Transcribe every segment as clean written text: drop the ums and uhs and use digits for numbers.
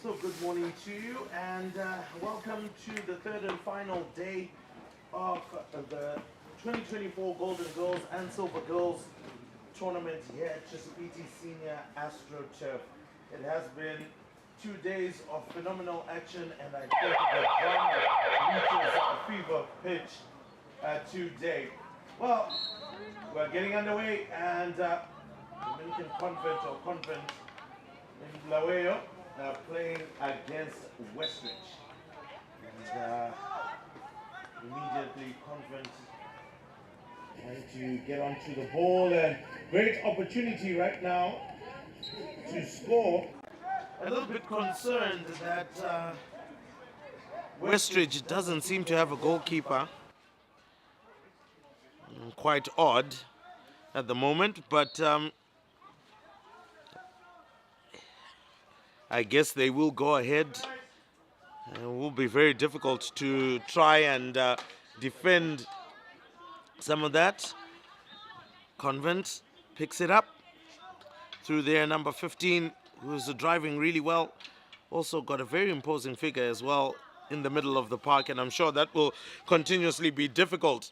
also good morning to you, and welcome to the third and final day of the 2024 Golden Girls and Silver Girls tournament here at Chisipite Senior AstroTurf. It has been 2 days of phenomenal action, and I think the drama reaches a fever pitch today. Well, we're getting underway, and Dominican Convent in Blaweyo playing against Westridge. And immediately Convent trying to get onto the ball, and great opportunity right now to score. A little bit concerned that Westridge doesn't seem to have a goalkeeper. Quite odd at the moment, but I guess they will go ahead. It will be very difficult to try and defend some of that. Convent picks it up through their number 15, who's driving really well. Also got a very imposing figure as well in the middle of the park, and I'm sure that will continuously be difficult.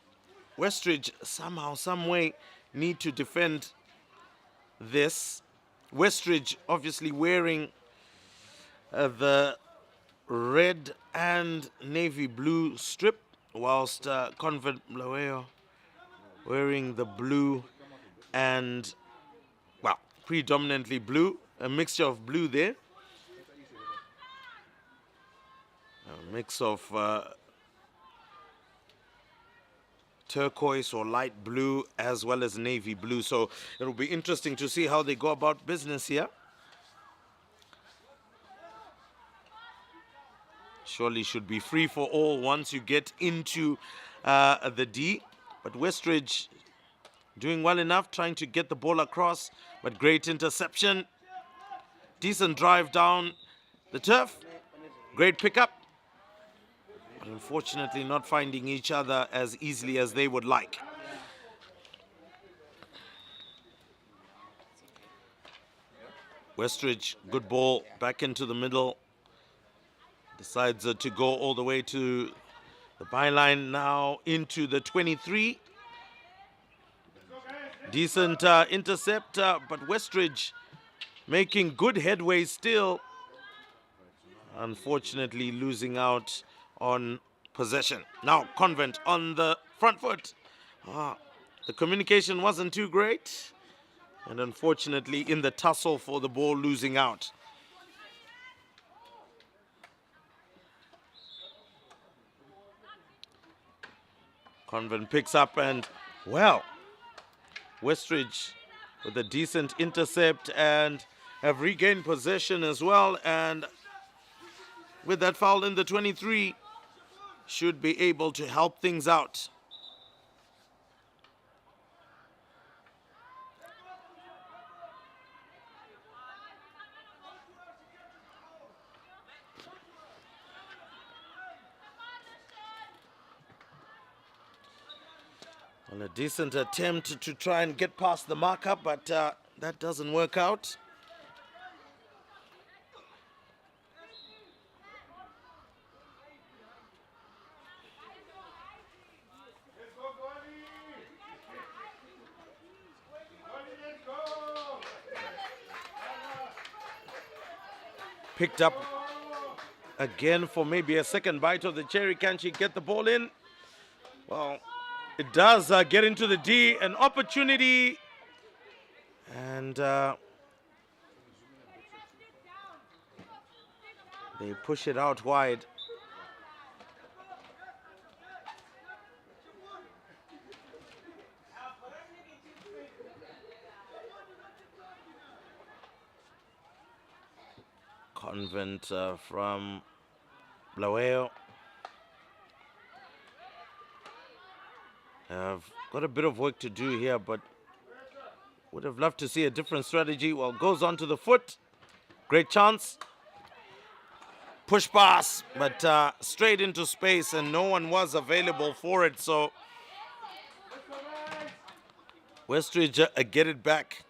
Westridge somehow, some way need to defend this. Westridge obviously wearing the red and navy blue strip, whilst Convent Blaweyo wearing the blue and, well, predominantly blue, a mixture of blue there. A mix of turquoise or light blue as well as navy blue. So it'll be interesting to see how they go about business here. Surely should be free for all once you get into the D. But Westridge doing well enough, trying to get the ball across, but great interception. Decent drive down the turf. Great pickup. But unfortunately not finding each other as easily as they would like. Westridge, good ball, back into the middle. Decides to go all the way to the byline, now into the 23. Decent intercept, but Westridge making good headway still. Unfortunately losing out on possession. Now Convent on the front foot. The communication wasn't too great, and unfortunately in the tussle for the ball, losing out. Convent picks up, and, well, Westridge with a decent intercept and have regained possession as well, and with that foul in the 23 should be able to help things out. Well, a decent attempt to try and get past the marker, but that doesn't work out. Picked up again for maybe a second bite of the cherry. Can she get the ball in? Well, it does get into the D, an opportunity, and they push it out wide. Convent from Blaweyo have got a bit of work to do here, but would have loved to see a different strategy. Well, goes onto the foot. Great chance. Push pass, but straight into space, and no one was available for it. So Westridge get it back.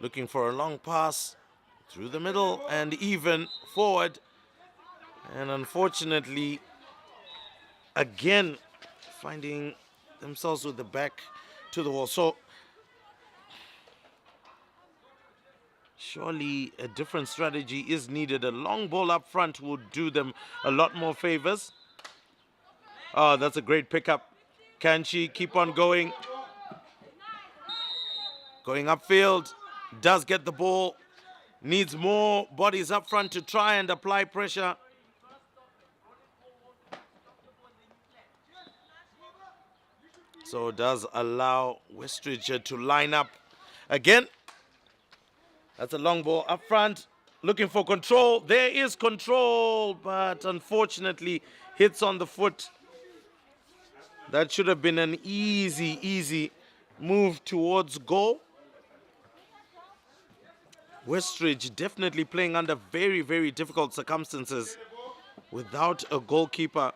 Looking for a long pass through the middle and even forward. And unfortunately, again, finding themselves with the back to the wall. So surely a different strategy is needed. A long ball up front would do them a lot more favors. Oh, that's a great pickup. Can she keep on going? Going upfield. Does get the ball. Needs more bodies up front to try and apply pressure. So does allow Westridge to line up again. That's a long ball up front. Looking for control. There is control, but unfortunately hits on the foot. That should have been an easy move towards goal. Westridge definitely playing under very difficult circumstances without a goalkeeper.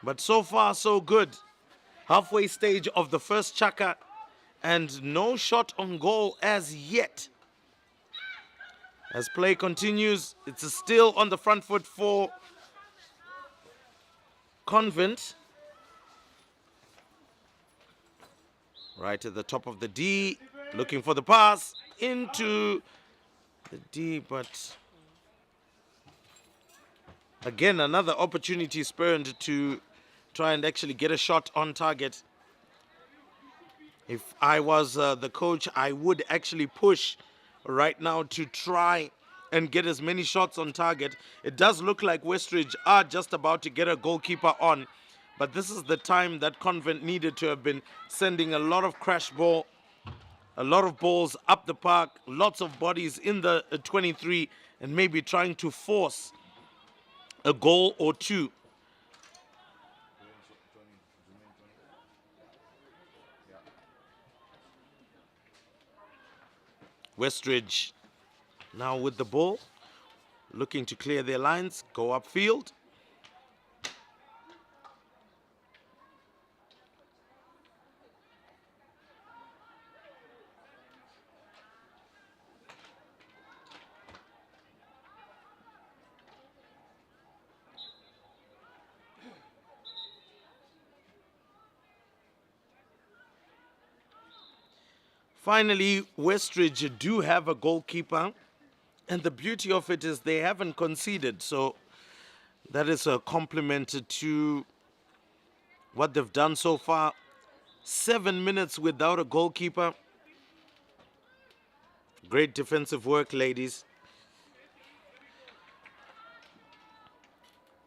But so far, so good. Halfway stage of the first chaka and no shot on goal as yet. As play continues, it's still on the front foot for Convent. Right at the top of the D, looking for the pass into the D, but again, another opportunity spurned to try and actually get a shot on target. If I was the coach, I would actually push right now to try and get as many shots on target. It does look like Westridge are just about to get a goalkeeper on, but this is the time that Convent needed to have been sending a lot of crash ball, a lot of balls up the park, lots of bodies in the 23, and maybe trying to force a goal or two. Westridge now with the ball, looking to clear their lines, go upfield. Finally, Westridge do have a goalkeeper, and the beauty of it is they haven't conceded, so that is a compliment to what they've done so far. 7 minutes without a goalkeeper. Great defensive work, ladies.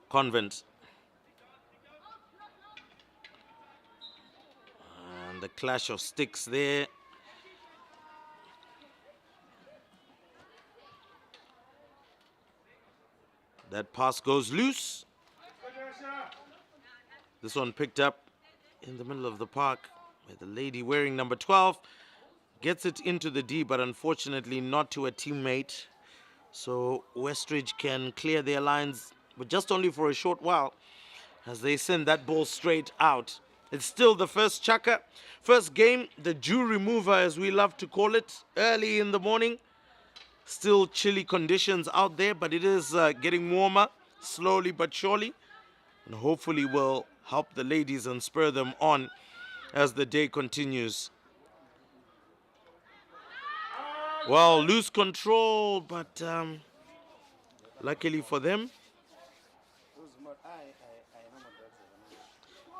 Convent. And the clash of sticks there. That pass goes loose. This one picked up in the middle of the park by the lady wearing number 12. Gets it into the D, but unfortunately not to a teammate. So Westridge can clear their lines, but just only for a short while as they send that ball straight out. It's still the first chaka, first game, the dew remover as we love to call it, early in the morning. Still chilly conditions out there, but it is getting warmer slowly but surely, and hopefully will help the ladies and spur them on as the day continues. Well, lose control, but luckily for them,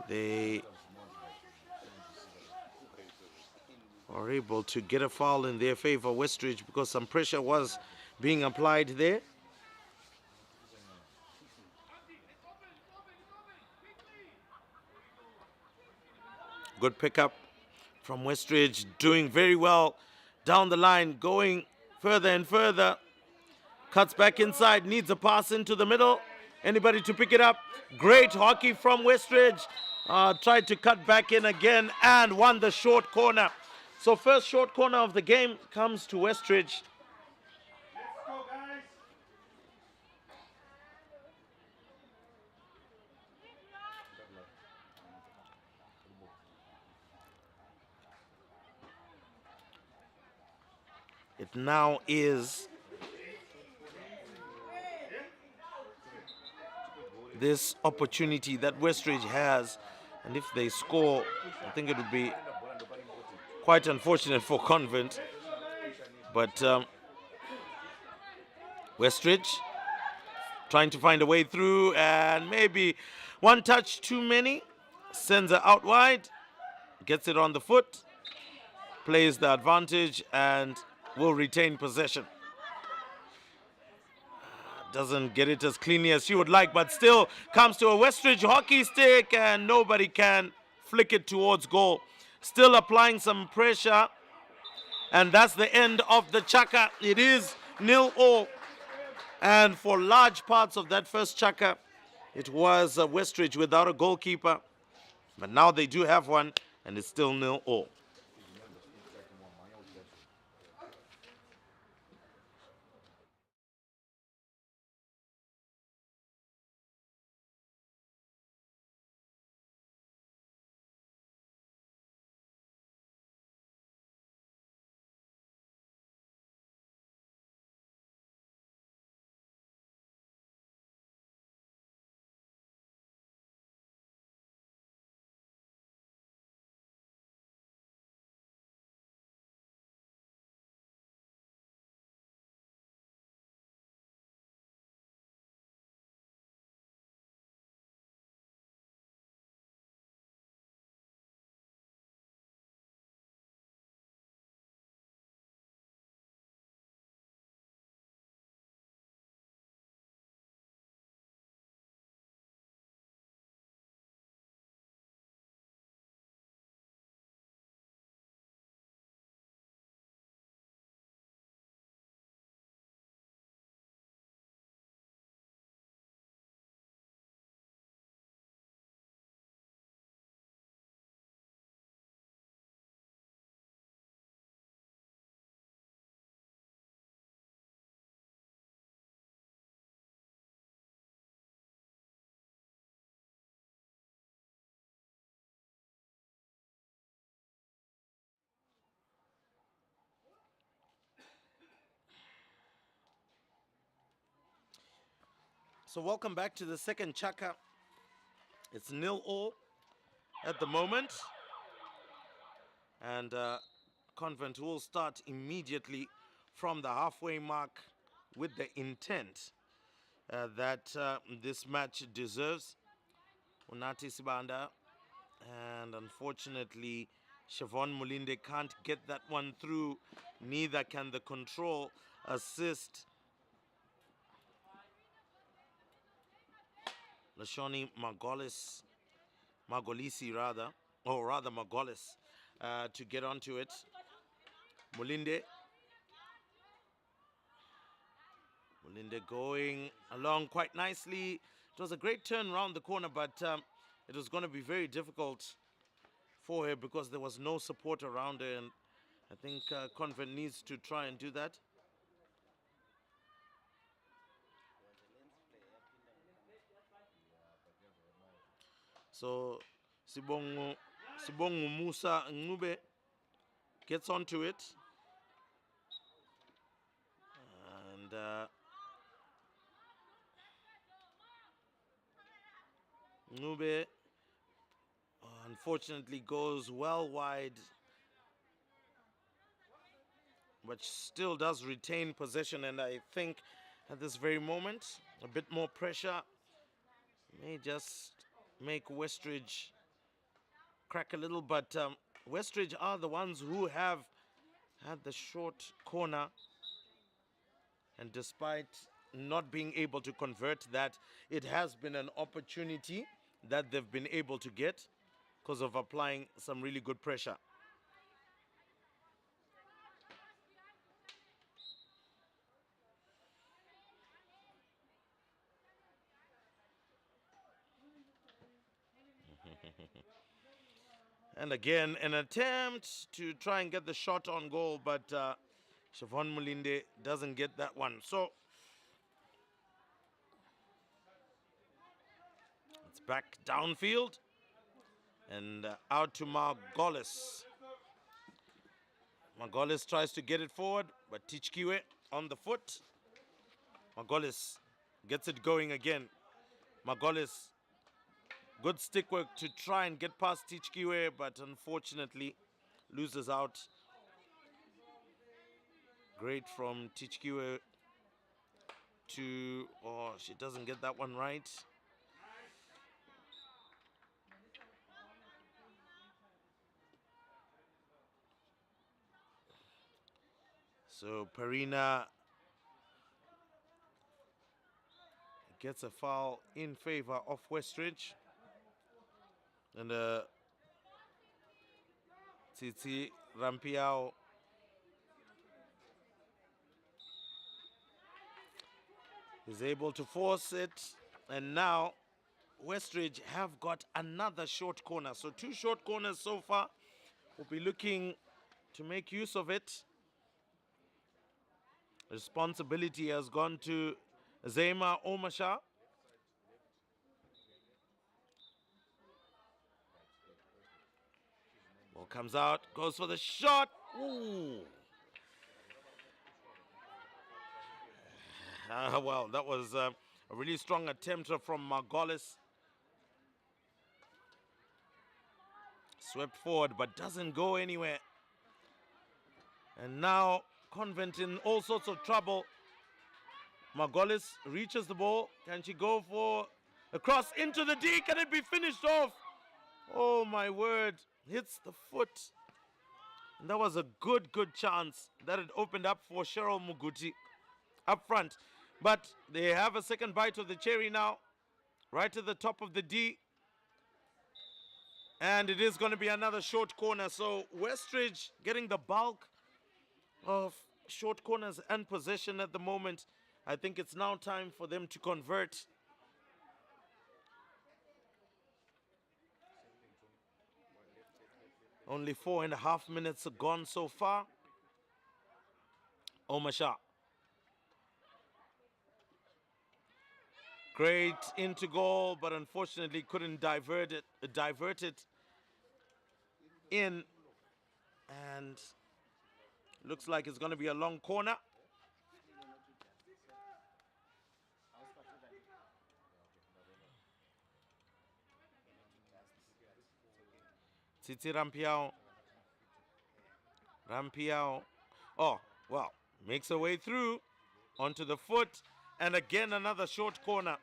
they are able to get a foul in their favor, Westridge, because some pressure was being applied there. Good pickup from Westridge, doing very well down the line, going further and further. Cuts back inside, needs a pass into the middle. Anybody to pick it up? Great hockey from Westridge. Tried to cut back in again and won the short corner. So first short corner of the game comes to Westridge. It now is this opportunity that Westridge has, and if they score, I think it would be quite unfortunate for Convent. But Westridge trying to find a way through, and maybe one touch too many, sends it out wide, gets it on the foot, plays the advantage, and will retain possession. Doesn't get it as cleanly as she would like, but still comes to a Westridge hockey stick, and nobody can flick it towards goal. Still applying some pressure, and that's the end of the chaka. It is 0-0, and for large parts of that first chaka, it was Westridge without a goalkeeper, but now they do have one, and it's still 0-0. So welcome back to the second chaka. It's 0-0 at the moment, and Convent will start immediately from the halfway mark with the intent that this match deserves. Unati Sibanda, and unfortunately Siobhan Mulinde can't get that one through. Neither can the control assist. Lashoni Margolisi rather, or rather Margolis, to get onto it. Mulinde going along quite nicely. It was a great turn around the corner, but it was going to be very difficult for her because there was no support around her, and I think Convent needs to try and do that. So Sibongu Musa Ngube gets onto it, and Ngube unfortunately goes well wide, but still does retain possession, and I think at this very moment a bit more pressure may just make Westridge crack a little, but Westridge are the ones who have had the short corner, and despite not being able to convert that, it has been an opportunity that they've been able to get because of applying some really good pressure. And again, an attempt to try and get the shot on goal, but Siobhan Mulinde doesn't get that one. So it's back downfield and out to Margolis. Margolis tries to get it forward, but Tichkiwe on the foot. Margolis gets it going again. Margolis, good stick work to try and get past Tichkiwe, but unfortunately loses out. Great from Tichkiwe to, oh, she doesn't get that one right. So Parina gets a foul in favor of Westridge. And Tsitsi Rampiao is able to force it. And now Westridge have got another short corner. So 2 short corners so far. We'll be looking to make use of it. Responsibility has gone to Zema Omasha. Ball comes out, goes for the shot. Ooh. Well, that was a really strong attempt from Margolis. Swept forward, but doesn't go anywhere. And now Convent in all sorts of trouble. Margolis reaches the ball. Can she go for a cross into the D? Can it be finished off? Oh my word. Hits the foot. And that was a good chance that it opened up for Cheryl Muguti up front. But they have a second bite of the cherry now. Right at the top of the D. And it is going to be another short corner. So Westridge getting the bulk of short corners and possession at the moment. I think it's now time for them to convert. Only 4.5 minutes gone so far. Omasha. Great into goal, but unfortunately couldn't divert it in. And looks like it's going to be a long corner. Tsitsi Rampiao. Oh, well, makes her way through onto the foot. And again, another short corner.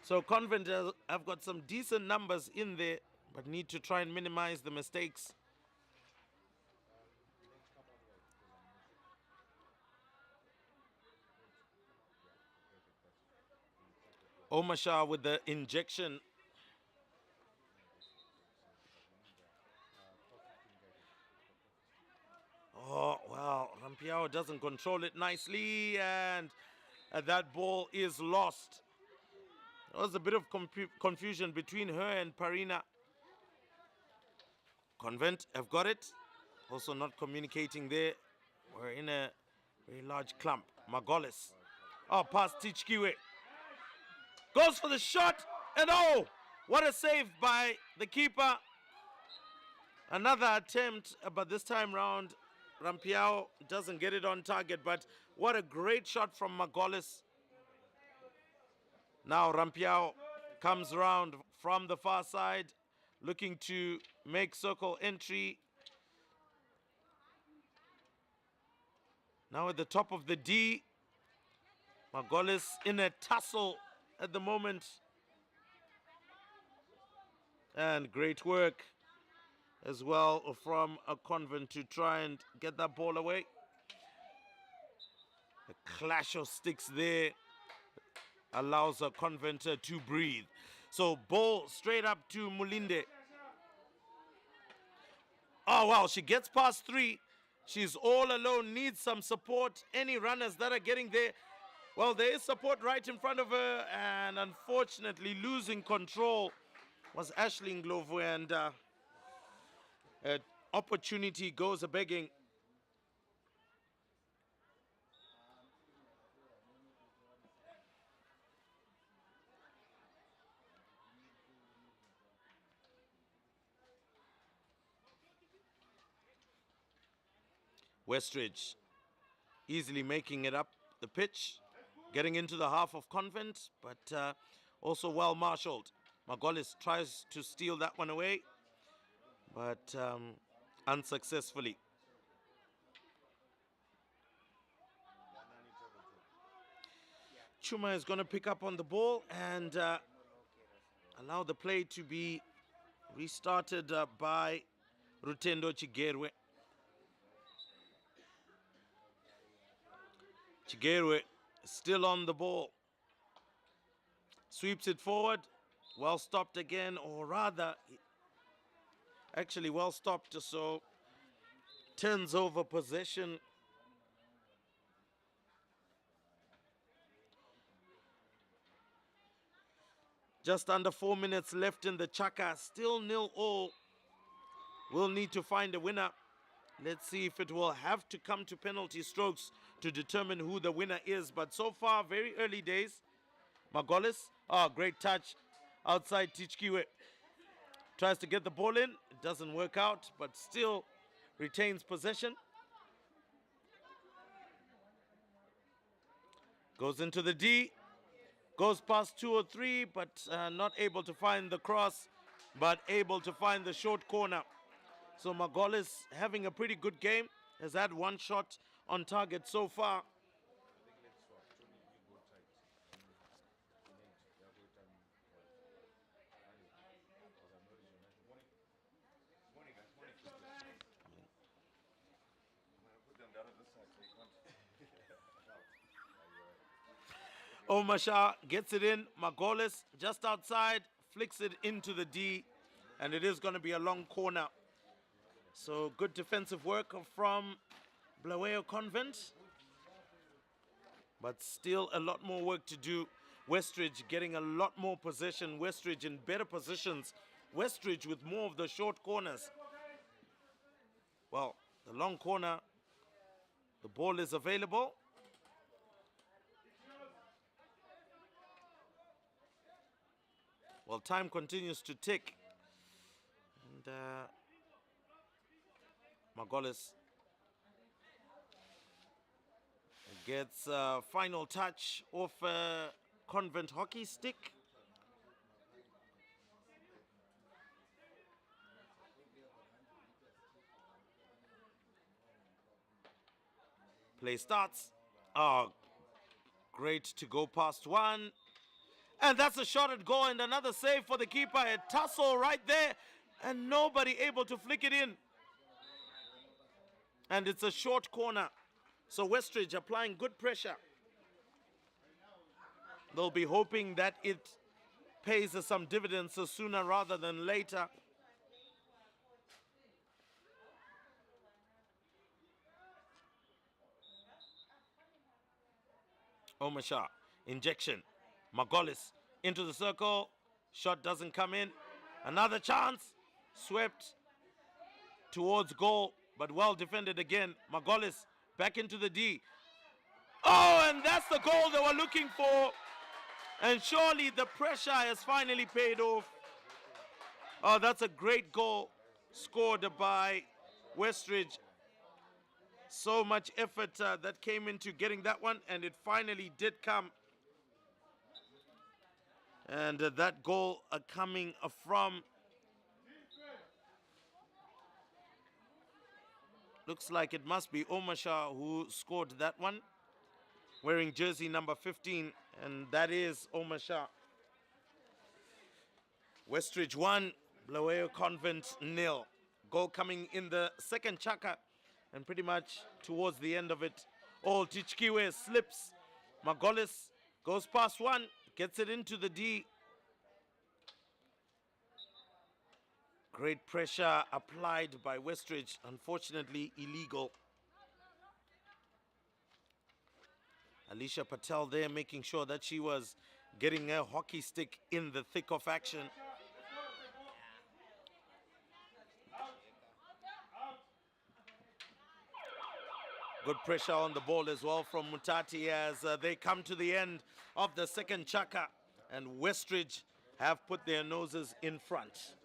So Convent have got some decent numbers in there, but need to try and minimize the mistakes. Omasha with the injection. Oh, well, Rampiao doesn't control it nicely, and that ball is lost. There was a bit of confusion between her and Parina. Convent have got it. Also not communicating there. We're in a very large clump. Margolis. Oh, past Tichkiwe. Goes for the shot. And oh, what a save by the keeper. Another attempt, but this time round, Rampiao doesn't get it on target. But what a great shot from Margolis. Now Rampiao comes around from the far side, looking to make circle entry. Now at the top of the D, Margolis in a tussle at the moment. And great work as well from a Convent to try and get that ball away. A clash of sticks there allows a Convent to breathe. So ball straight up to Mulinde. Oh wow, she gets past 3. She's all alone, needs some support. Any runners that are getting there, well, there is support right in front of her, and unfortunately losing control was Ashley Nglovu, and opportunity goes a-begging. Westridge easily making it up the pitch, getting into the half of Convent, but also well marshaled. Margolis tries to steal that one away, but unsuccessfully. Chuma is going to pick up on the ball and allow the play to be restarted by Rutendo Chigerwe. Chigerwe still on the ball. Sweeps it forward. Well stopped again, or rather, actually well stopped, so turns over possession. Just under 4 minutes left in the Chaka, still 0-0. We'll need to find a winner. Let's see if it will have to come to penalty strokes to determine who the winner is. But so far, very early days. Margolis, great touch outside Tichkiwe. Tries to get the ball in. It doesn't work out, but still retains possession. Goes into the D. Goes past 2 or 3, but not able to find the cross, but able to find the short corner. So Margolis having a pretty good game. Has had 1 shot on target so far. Omasha gets it in. Margolis just outside, flicks it into the D, and it is going to be a long corner. So good defensive work from Blairwayo Convent, but still a lot more work to do. Westridge getting a lot more possession. Westridge in better positions. Westridge with more of the short corners. Well, the long corner, the ball is available. Well, time continues to tick. And Margolis gets a final touch off a Convent hockey stick. Play starts. Great to go past one. And that's a shot at goal and another save for the keeper. A tussle right there and nobody able to flick it in. And it's a short corner. So Westridge applying good pressure. They'll be hoping that it pays us some dividends sooner rather than later. Omasha, injection. Margolis into the circle. Shot doesn't come in. Another chance. Swept towards goal, but well defended again. Margolis back into the D. Oh, and that's the goal they were looking for. And surely the pressure has finally paid off. Oh, that's a great goal scored by Westridge. So much effort that came into getting that one, and it finally did come. And that goal coming from, looks like it must be Omasha who scored that one, wearing jersey number 15, and that is Omasha. Westridge 1, Blairwayo Convent 0. Goal coming in the second chaka, and pretty much towards the end of it, Tichkiwe slips. Margolis goes past one, gets it into the D. Great pressure applied by Westridge, unfortunately illegal. Alicia Patel there making sure that she was getting a hockey stick in the thick of action. Good pressure on the ball as well from Mutati as they come to the end of the second chaka, and Westridge have put their noses in front.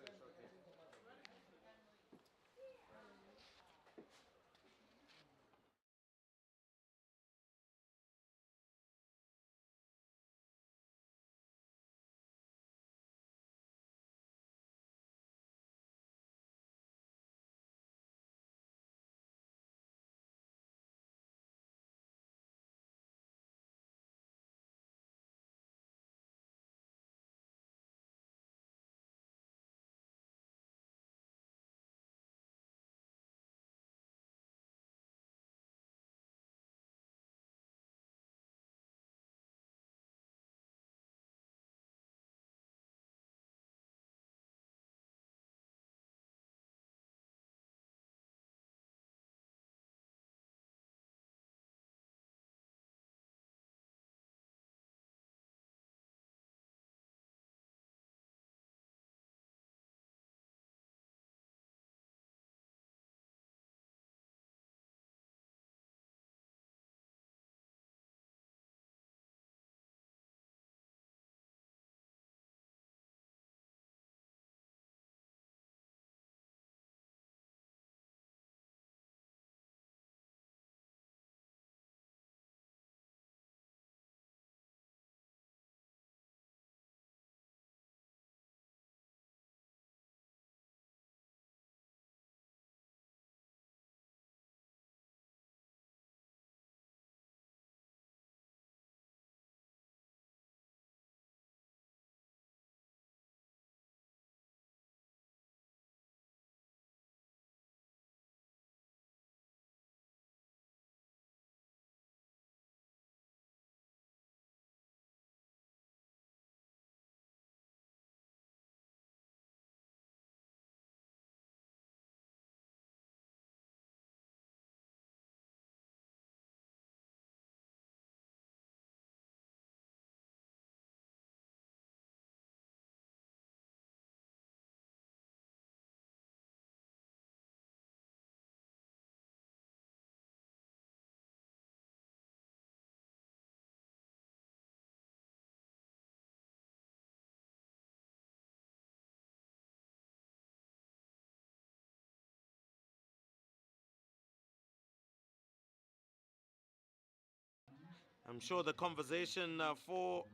I'm sure the conversation for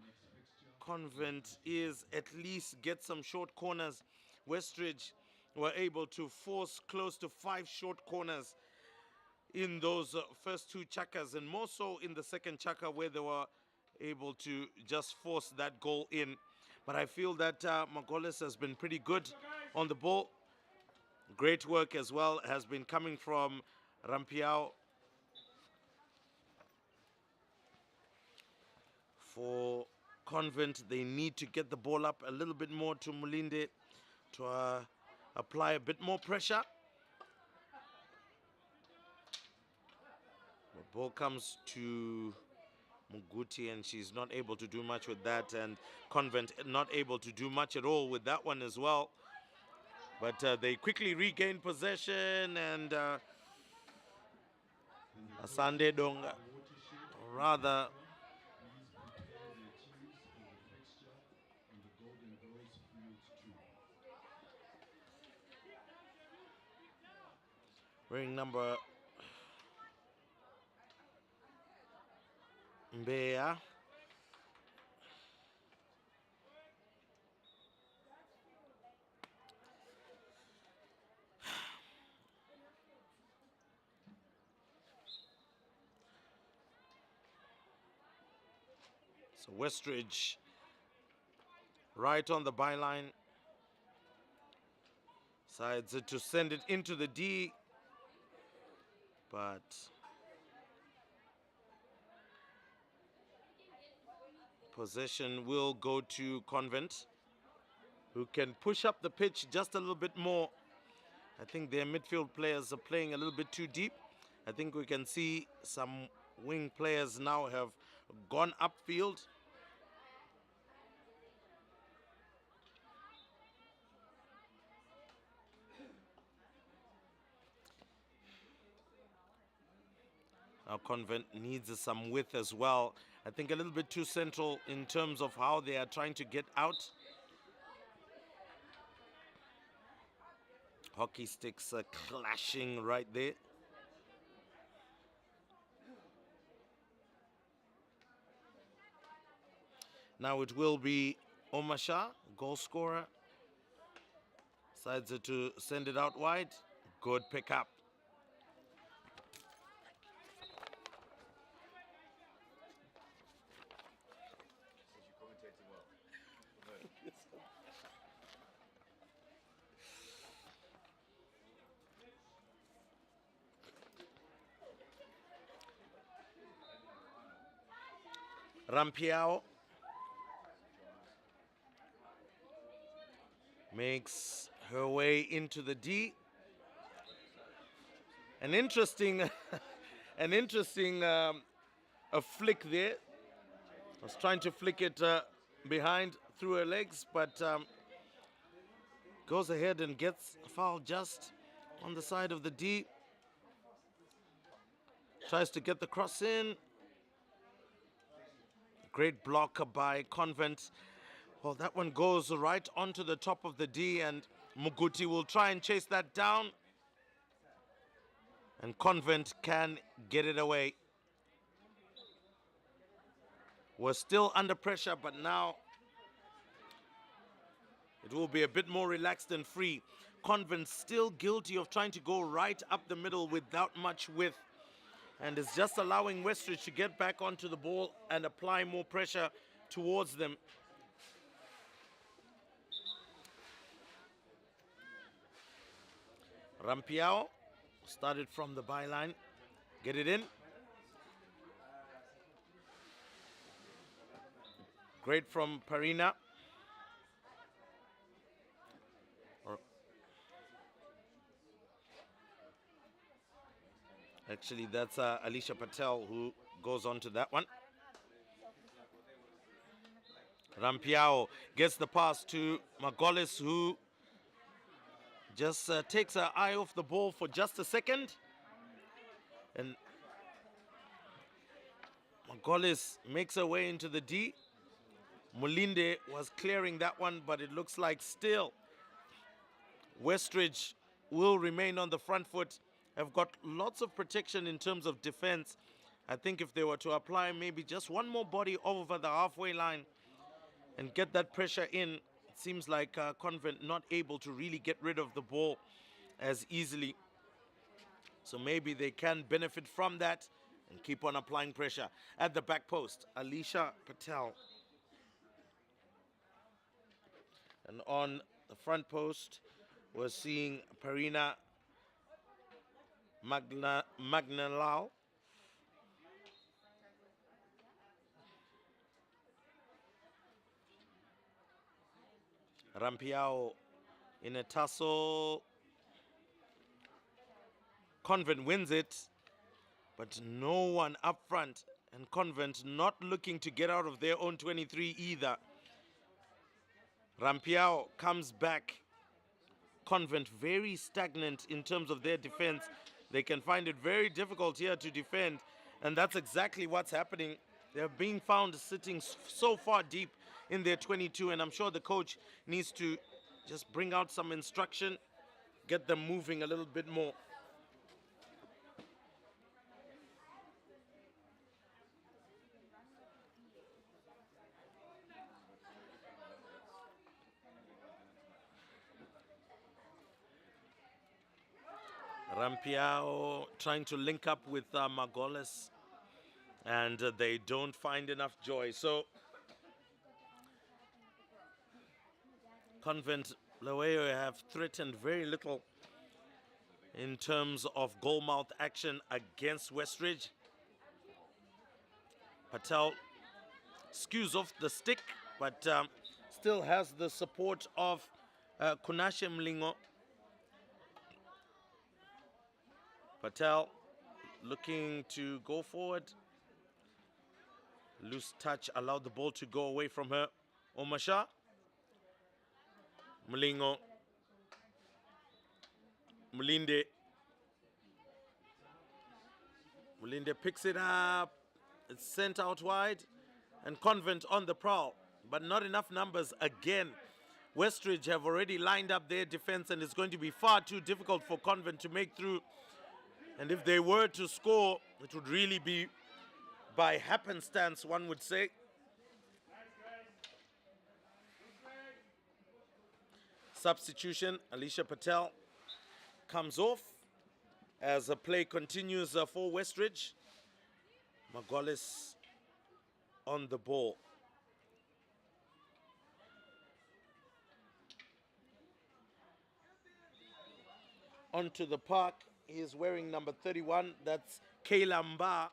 Convent is at least get some short corners. Westridge were able to force close to 5 short corners in those first 2 chakas, and more so in the second chaka where they were able to just force that goal in. But I feel that Magoles has been pretty good on the ball. Great work as well has been coming from Rampiao. For Convent, they need to get the ball up a little bit more to Mulinde to apply a bit more pressure. The ball comes to Muguti and she's not able to do much with that, and Convent not able to do much at all with that one as well. But they quickly regain possession, and Asande Donga rather wearing number Mbeya. So Westridge right on the byline. Decides to send it into the D. But possession will go to Convent, who can push up the pitch just a little bit more. I think their midfield players are playing a little bit too deep. I think we can see some wing players now have gone upfield. Now Convent needs some width as well. I think a little bit too central in terms of how they are trying to get out. Hockey sticks are clashing right there. Now it will be Omasha, goal scorer. Decides to send it out wide. Good pickup. Rampiao makes her way into the D. An interesting, a flick there. I was trying to flick it behind through her legs, but goes ahead and gets a foul just on the side of the D. Tries to get the cross in. Great blocker by Convent. Well, that one goes right onto the top of the D, and Muguti will try and chase that down. And Convent can get it away. We're still under pressure, but now it will be a bit more relaxed and free. Convent still guilty of trying to go right up the middle without much width, and is just allowing Westridge to get back onto the ball and apply more pressure towards them. Rampiao started from the byline. Get it in. Great from Parina. Actually, that's Alicia Patel who goes on to that one. Rampiao gets the pass to Magoles, who just takes her eye off the ball for just a second. And Magoles makes her way into the D. Mulinde was clearing that one, but it looks like still Westridge will remain on the front foot. Have got lots of protection in terms of defense. I think if they were to apply maybe just one more body over the halfway line and get that pressure in, it seems like Convent not able to really get rid of the ball as easily. So maybe they can benefit from that and keep on applying pressure. At the back post, Alisha Patel. And on the front post, we're seeing Parina Magnalal. Rampiao in a tussle. Convent wins it, but no one up front. And Convent not looking to get out of their own 23 either. Rampiao comes back. Convent very stagnant in terms of their defense. They can find it very difficult here to defend, and that's exactly what's happening. They're being found sitting so far deep in their 22, and I'm sure the coach needs to just bring out some instruction, get them moving a little bit more. Rampiao trying to link up with Margolis, and they don't find enough joy. So Convent Laweo have threatened very little in terms of goalmouth action against Westridge. Patel skews off the stick, but still has the support of Kunashe Mlingo. Patel looking to go forward. Loose touch allowed the ball to go away from her. Omasha. Mlingo. Mulinde. Mulinde picks it up. It's sent out wide. And Convent on the prowl. But not enough numbers again. Westridge have already lined up their defense, and it's going to be far too difficult for Convent to make through. And if they were to score, it would really be by happenstance, one would say. Substitution, Alisha Patel comes off as the play continues for Westridge. Margolis on the ball. Onto the park. He is wearing number 31. That's Kayla Mba.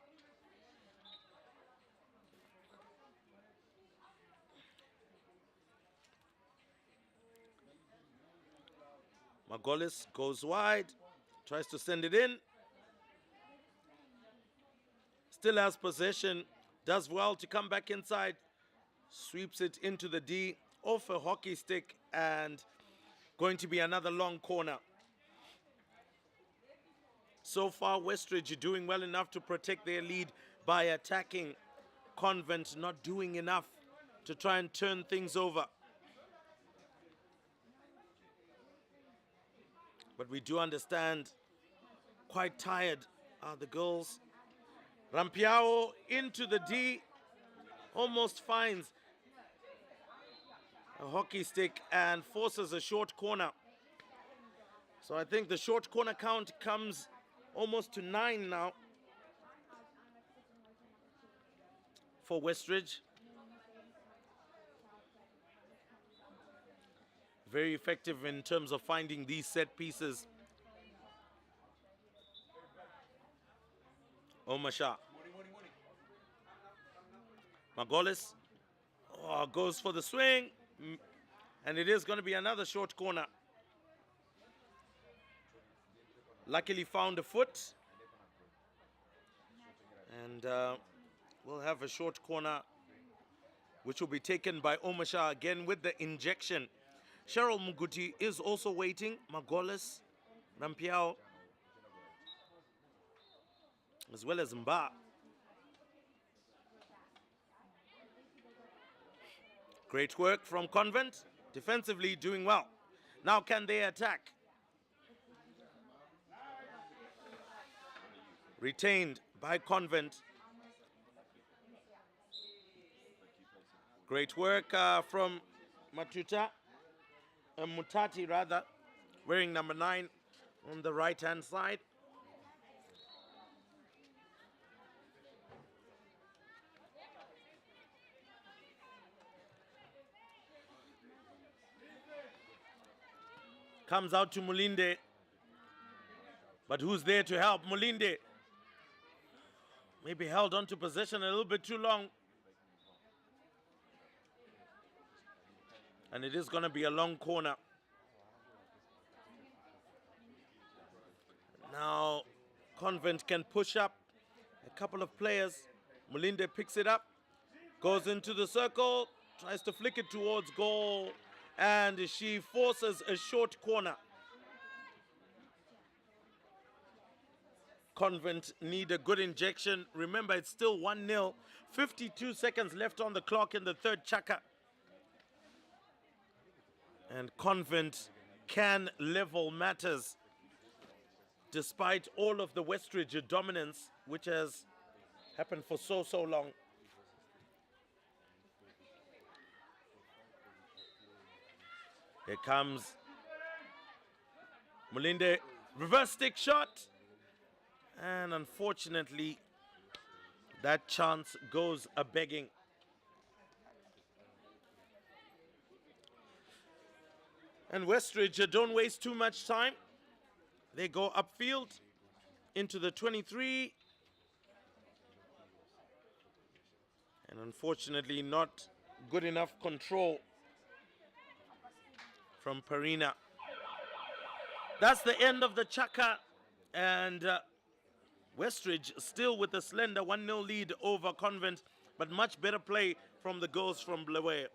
Margolis goes wide, tries to send it in. Still has possession, does well to come back inside. Sweeps it into the D, off a hockey stick, and going to be another long corner. So far, Westridge doing well enough to protect their lead by attacking. Convent not doing enough to try and turn things over. But we do understand, quite tired are the girls. Rampiao into the D, almost finds a hockey stick and forces a short corner. So I think the short corner count comes almost to 9 now for Westridge. Very effective in terms of finding these set pieces. Omasha. Margolis goes for the swing, and it is going to be another short corner. Luckily found a foot, and we'll have a short corner which will be taken by Omasha again with the injection. Cheryl Muguti is also waiting. Margolis, Rampiao, as well as Mba. Great work from Convent, defensively doing well. Now can they attack? Retained by Convent. Great work from Mutati rather, wearing number 9 on the right-hand side. Comes out to Mulinde. But who's there to help? Mulinde maybe held on to possession a little bit too long. And it is going to be a long corner. Now Convent can push up a couple of players. Mulinde picks it up, goes into the circle, tries to flick it towards goal, and she forces a short corner. Convent need a good injection. Remember, it's still 1-0. 52 seconds left on the clock in the third chaka. And Convent can level matters despite all of the Westridge dominance, which has happened for so long. Here comes Mulinde, reverse stick shot. And unfortunately, that chance goes a-begging. And Westridge don't waste too much time. They go upfield into the 23. And unfortunately, not good enough control from Perina. That's the end of the chaka. And Westridge still with a slender 1-0 lead over Convent, but much better play from the girls from Blair.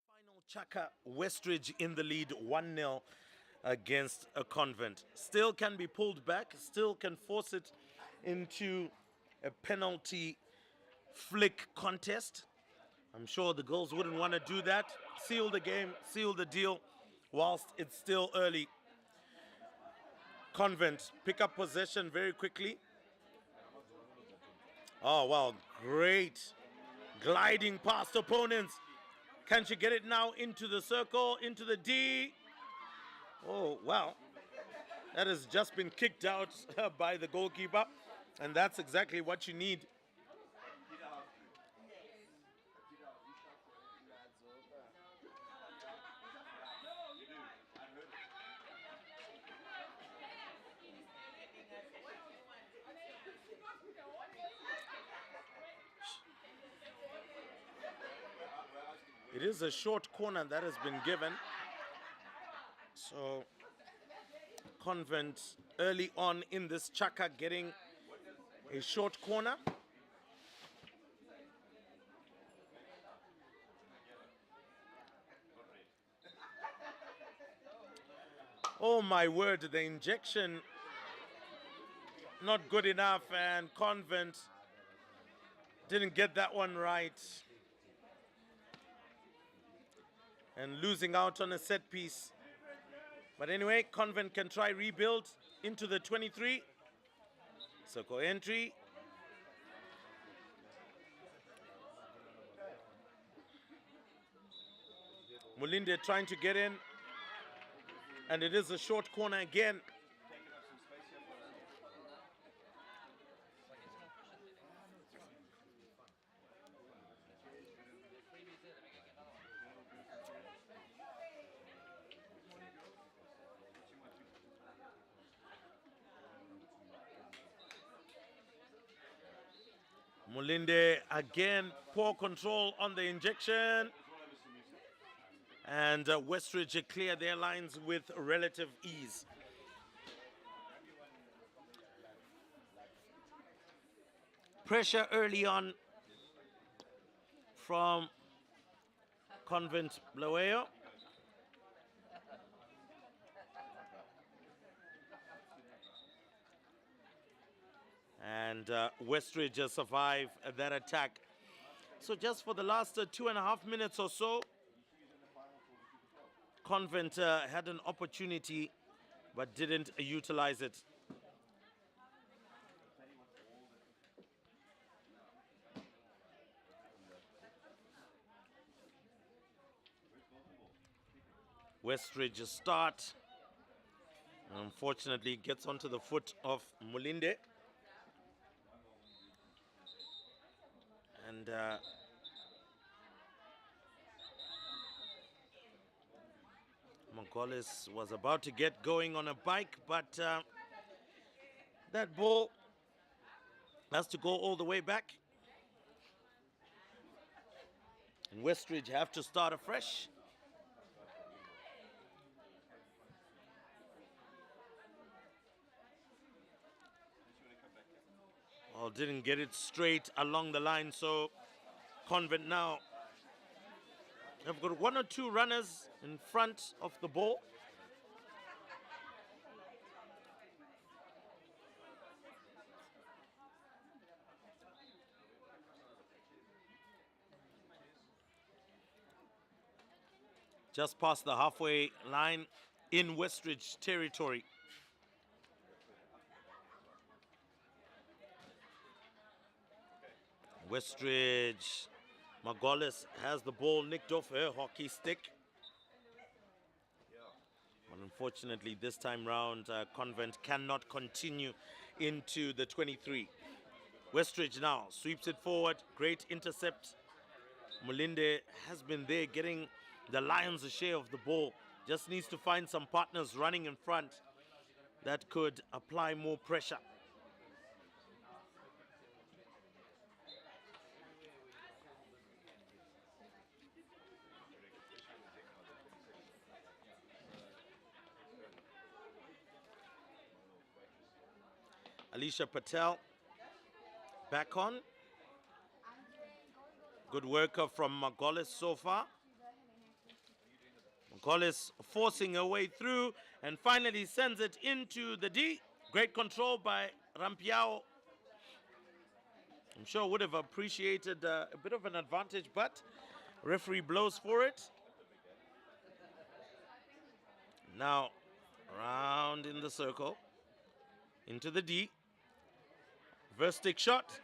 Final chaka, Westridge in the lead 1-0 against a Convent. Still can be pulled back, still can force it into a penalty flick contest. I'm sure the girls wouldn't want to do that. Seal the game, seal the deal whilst it's still early. Convent pick up possession very quickly. Oh, wow, great gliding past opponents. Can she get it now into the circle, into the D? Oh, wow. That has just been kicked out by the goalkeeper. And that's exactly what you need. It is a short corner that has been given. So Convent early on in this chaka getting a short corner. Oh my word, the injection not good enough, and Convent Didn't get that one right. And losing out on a set piece. But anyway, Convent can try rebuild into the 23. Circle entry. Mulinde trying to get in. And it is a short corner again. Mulinde again, poor control on the injection. And Westridge clear their lines with relative ease. Pressure early on from Convent Blaweyo. And Westridge survive that attack. So just for the last 2.5 minutes or so, Convent had an opportunity but didn't utilize it. Westridge start. Unfortunately, gets onto the foot of Mulinde. And Mongolis was about to get going on a bike, but that ball has to go all the way back. And Westridge have to start afresh. Well, didn't get it straight along the line, so Convent now have got 1 or 2 runners in front of the ball. Just past the halfway line in Westridge territory. Westridge, Margolis has the ball nicked off her hockey stick. But unfortunately, this time round, Convent cannot continue into the 23. Westridge now sweeps it forward. Great intercept. Mulinde has been there getting the Lions' share of the ball. Just needs to find some partners running in front that could apply more pressure. Alicia Patel back on. Good work from Margolis so far. Margolis forcing her way through and finally sends it into the D. Great control by Rampiao. I'm sure would have appreciated a bit of an advantage, but referee blows for it. Now round in the circle into the D. Reverse stick shot,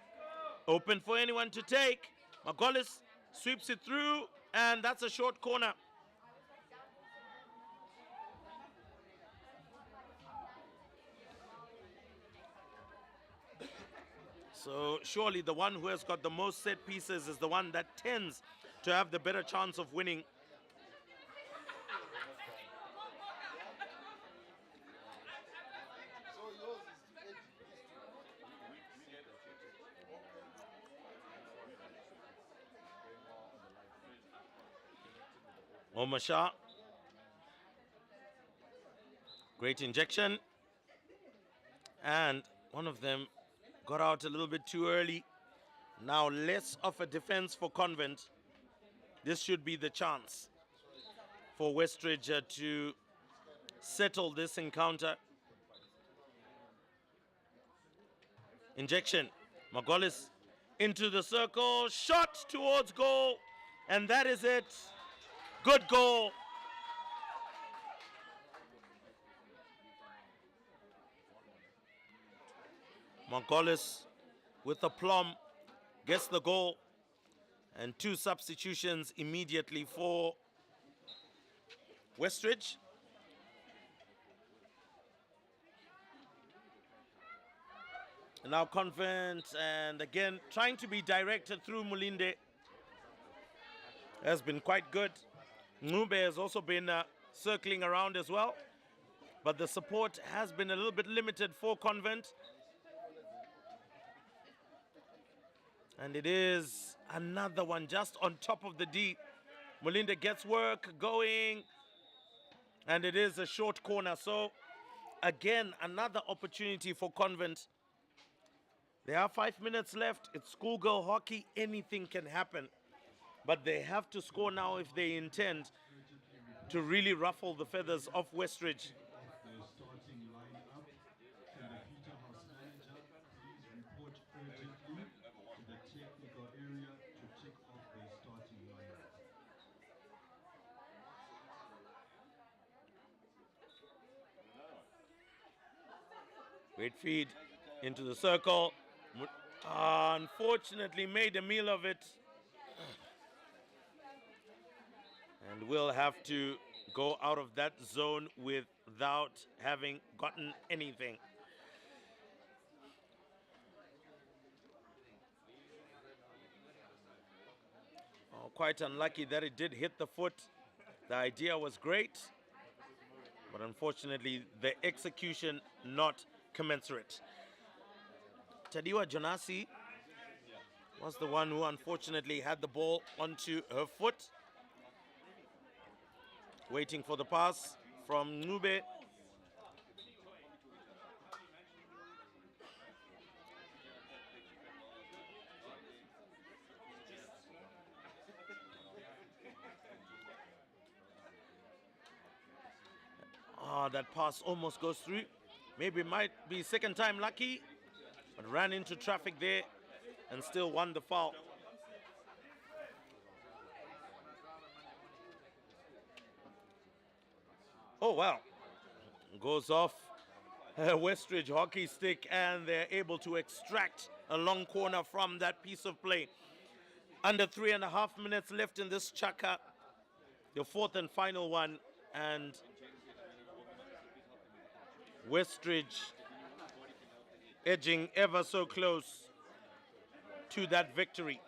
open for anyone to take. Margolis sweeps it through, and that's a short corner. So surely the one who has got the most set pieces is the one that tends to have the better chance of winning. Omasha. Great injection. And one of them got out a little bit too early. Now less of a defense for Convent. This should be the chance for Westridge to settle this encounter. Injection. Margolis into the circle, shot towards goal, and that is it. Good goal. Mongolis with aplomb gets the goal, and 2 substitutions immediately for Westridge. Now Convent, and again trying to be directed through Mulinde, has been quite good. Ngube has also been circling around as well, but the support has been a little bit limited for Convent. And it is another one just on top of the D. Mulinde gets work going, and it is a short corner. So again, another opportunity for Convent. There are 5 minutes left. It's schoolgirl hockey. Anything can happen. But they have to score now if they intend to really ruffle the feathers of Westridge. The starting lineup. Can the Peterhouse manager please report urgently to the technical area to check off the starting lineup? Great feed into the circle. Unfortunately made a meal of it. And will have to go out of that zone without having gotten anything. Oh, quite unlucky that it did hit the foot. The idea was great, but unfortunately the execution not commensurate. Tadiwa Janasi was the one who unfortunately had the ball onto her foot. Waiting for the pass from Ngube. That pass almost goes through. Maybe it might be second time lucky, but ran into traffic there and still won the foul. Oh, wow. Goes off a Westridge hockey stick, and they're able to extract a long corner from that piece of play. Under 3.5 minutes left in this chaka. The 4th and final one, and Westridge edging ever so close to that victory.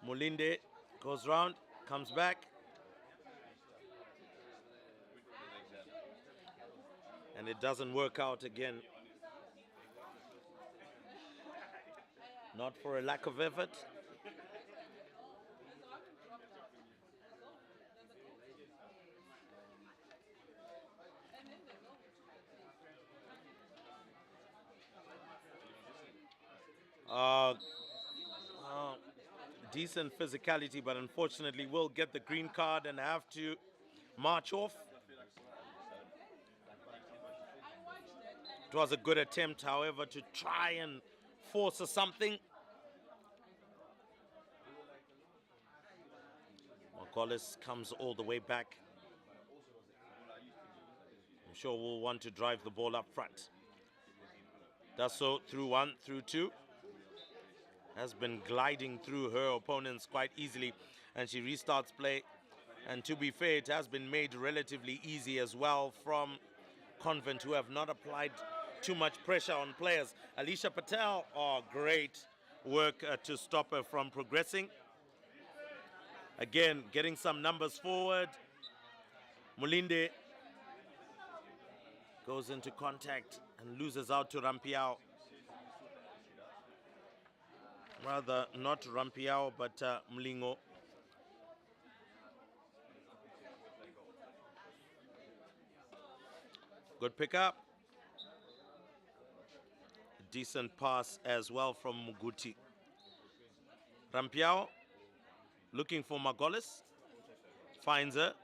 Mulinde goes round, comes back, and it doesn't work out again. Not for a lack of effort. Decent physicality, but unfortunately will get the green card and have to march off. It was a good attempt, however, to try and force something. Mongolis comes all the way back. I'm sure we'll want to drive the ball up front. Does so through 1, through 2. Has been gliding through her opponents quite easily, and she restarts play. And to be fair, it has been made relatively easy as well from Convent, who have not applied too much pressure on players. Alicia Patel, great work to stop her from progressing. Again, getting some numbers forward. Mulinde goes into contact and loses out to Rampiao. Rather, not Rampiao, but Mlingo. Good pickup. decent pass as well from Muguti. Rampiao looking for Magolis. Finds her.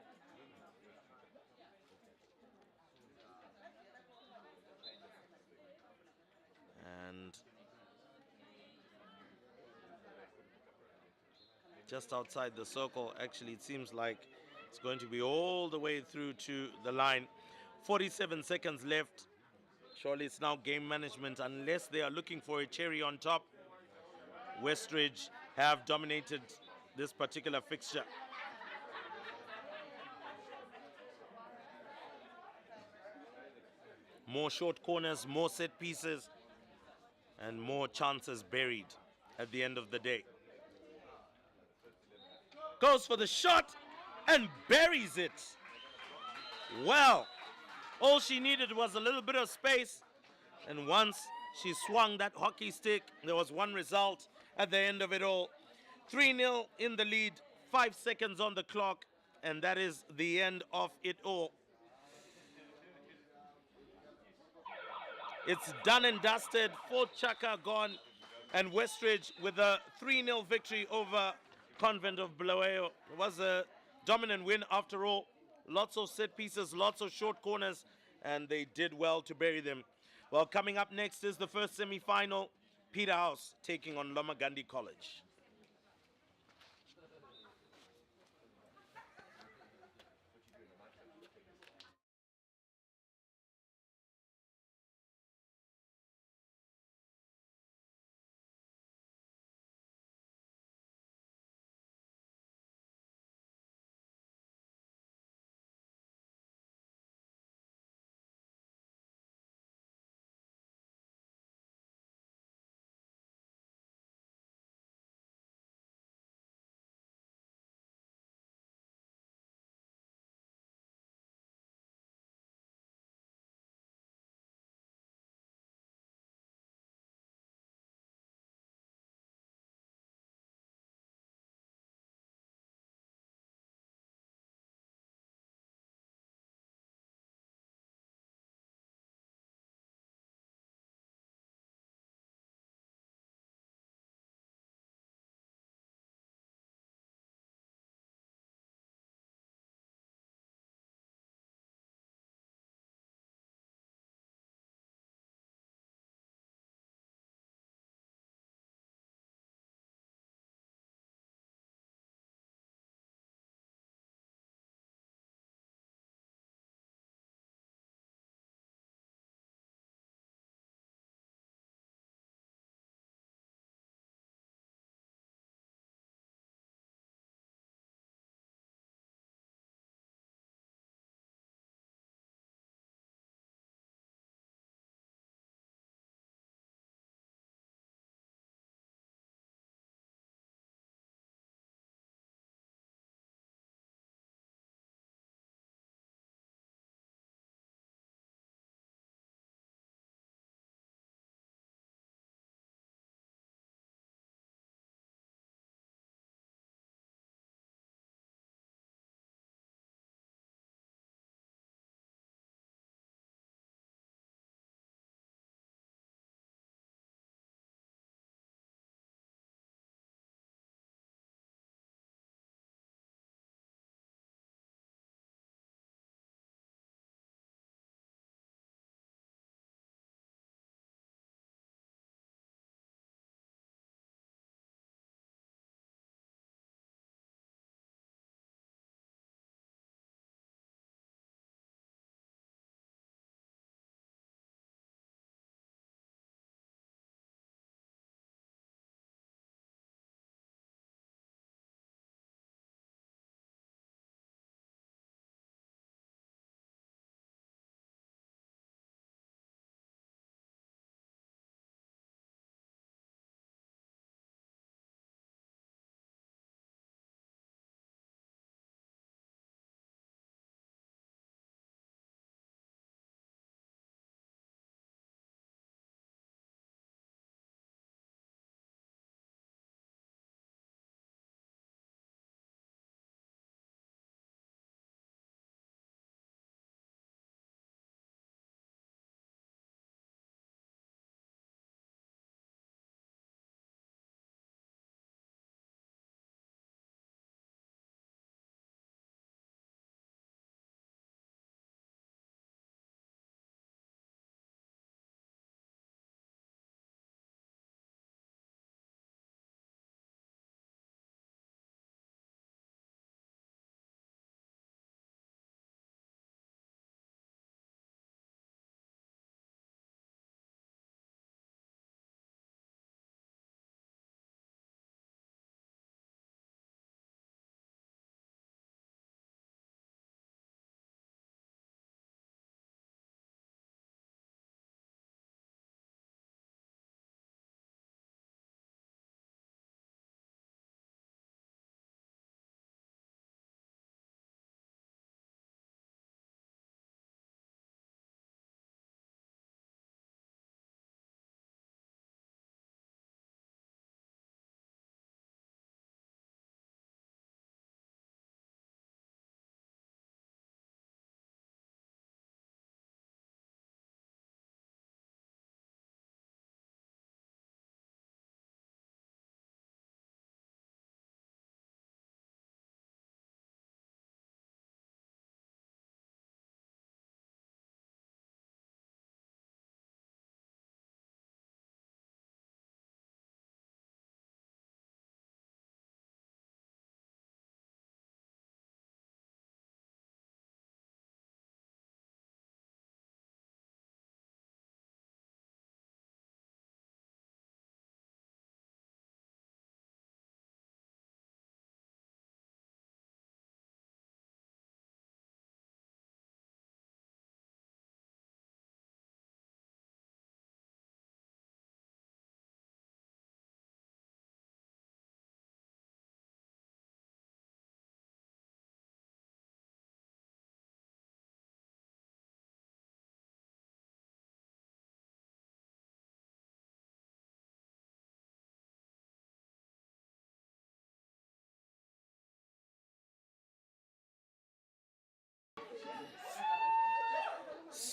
And just outside the circle, actually, it seems like it's going to be all the way through to the line. 47 seconds left. Surely it's now game management unless they are looking for a cherry on top. Westridge have dominated this particular fixture. More short corners, more set pieces, and more chances buried at the end of the day. Goes for the shot and buries it. Well, all she needed was a little bit of space, and once she swung that hockey stick, there was one result at the end of it all. 3-0 in the lead, 5 seconds on the clock, and that is the end of it all. It's done and dusted. 4th chaka gone, and Westridge with a 3-0 victory over Convent of Bulawayo. It was a dominant win after all. Lots of set pieces, lots of short corners, and they did well to bury them. Well, coming up next is the first semi-final. Peterhouse taking on Loma Gandhi College.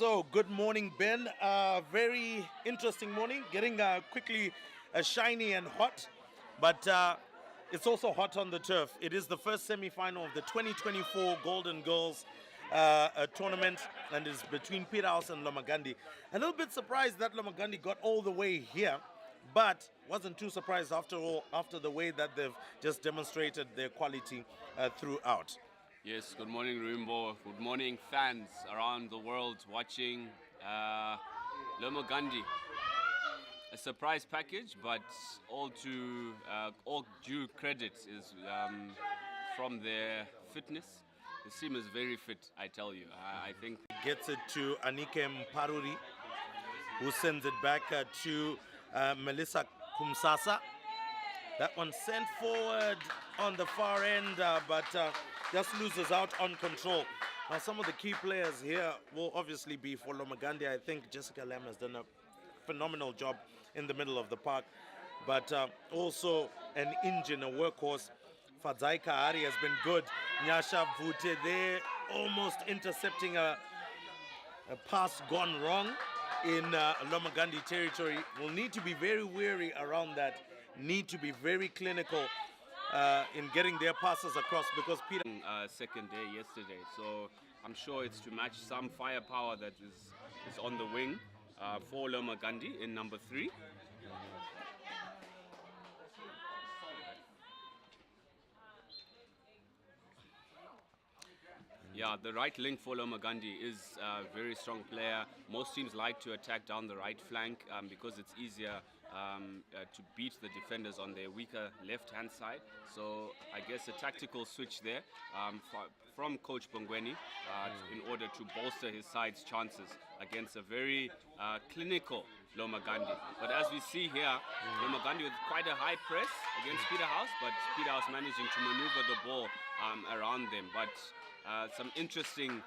So, good morning, Ben. Very interesting morning. Getting quickly shiny and hot, but it's also hot on the turf. It is the first semi-final of the 2024 Golden Girls tournament, and it's between Peterhouse and Lomagandhi. A little bit surprised that Lomagandhi got all the way here, but wasn't too surprised after all, after the way that they've just demonstrated their quality throughout. Yes, good morning, Rimbo. Good morning, fans around the world watching Lomagandhi. A surprise package, but all due credit is from their fitness. The team is very fit, I tell you. I think Gets it to Anike Mparuri, who sends it back to Melissa Kumsasa. That one sent forward on the far end, but just loses out on control. Now, some of the key players here will obviously be for Lomagandhi. I think Jessica Lam has done a phenomenal job in the middle of the park, but also an engine, a workhorse. Fadzai Kahari has been good. Nyasha Vute there, almost intercepting a pass gone wrong in Lomagandhi territory. Will need to be very wary around that. Need to be very clinical in getting their passes across, because Peter second day yesterday, so I'm sure it's to match some firepower that is on the wing for Lomagandhi in number 3. Yeah, the right link for Lomagandhi is a very strong player. Most teams like to attack down the right flank because it's easier to beat the defenders on their weaker left-hand side. So I guess a tactical switch there from Coach Bongweni in order to bolster his side's chances against a very clinical Lomagandhi. But as we see here, Lomagandhi with quite a high press against Peterhouse, but Peterhouse managing to maneuver the ball around them. But some interesting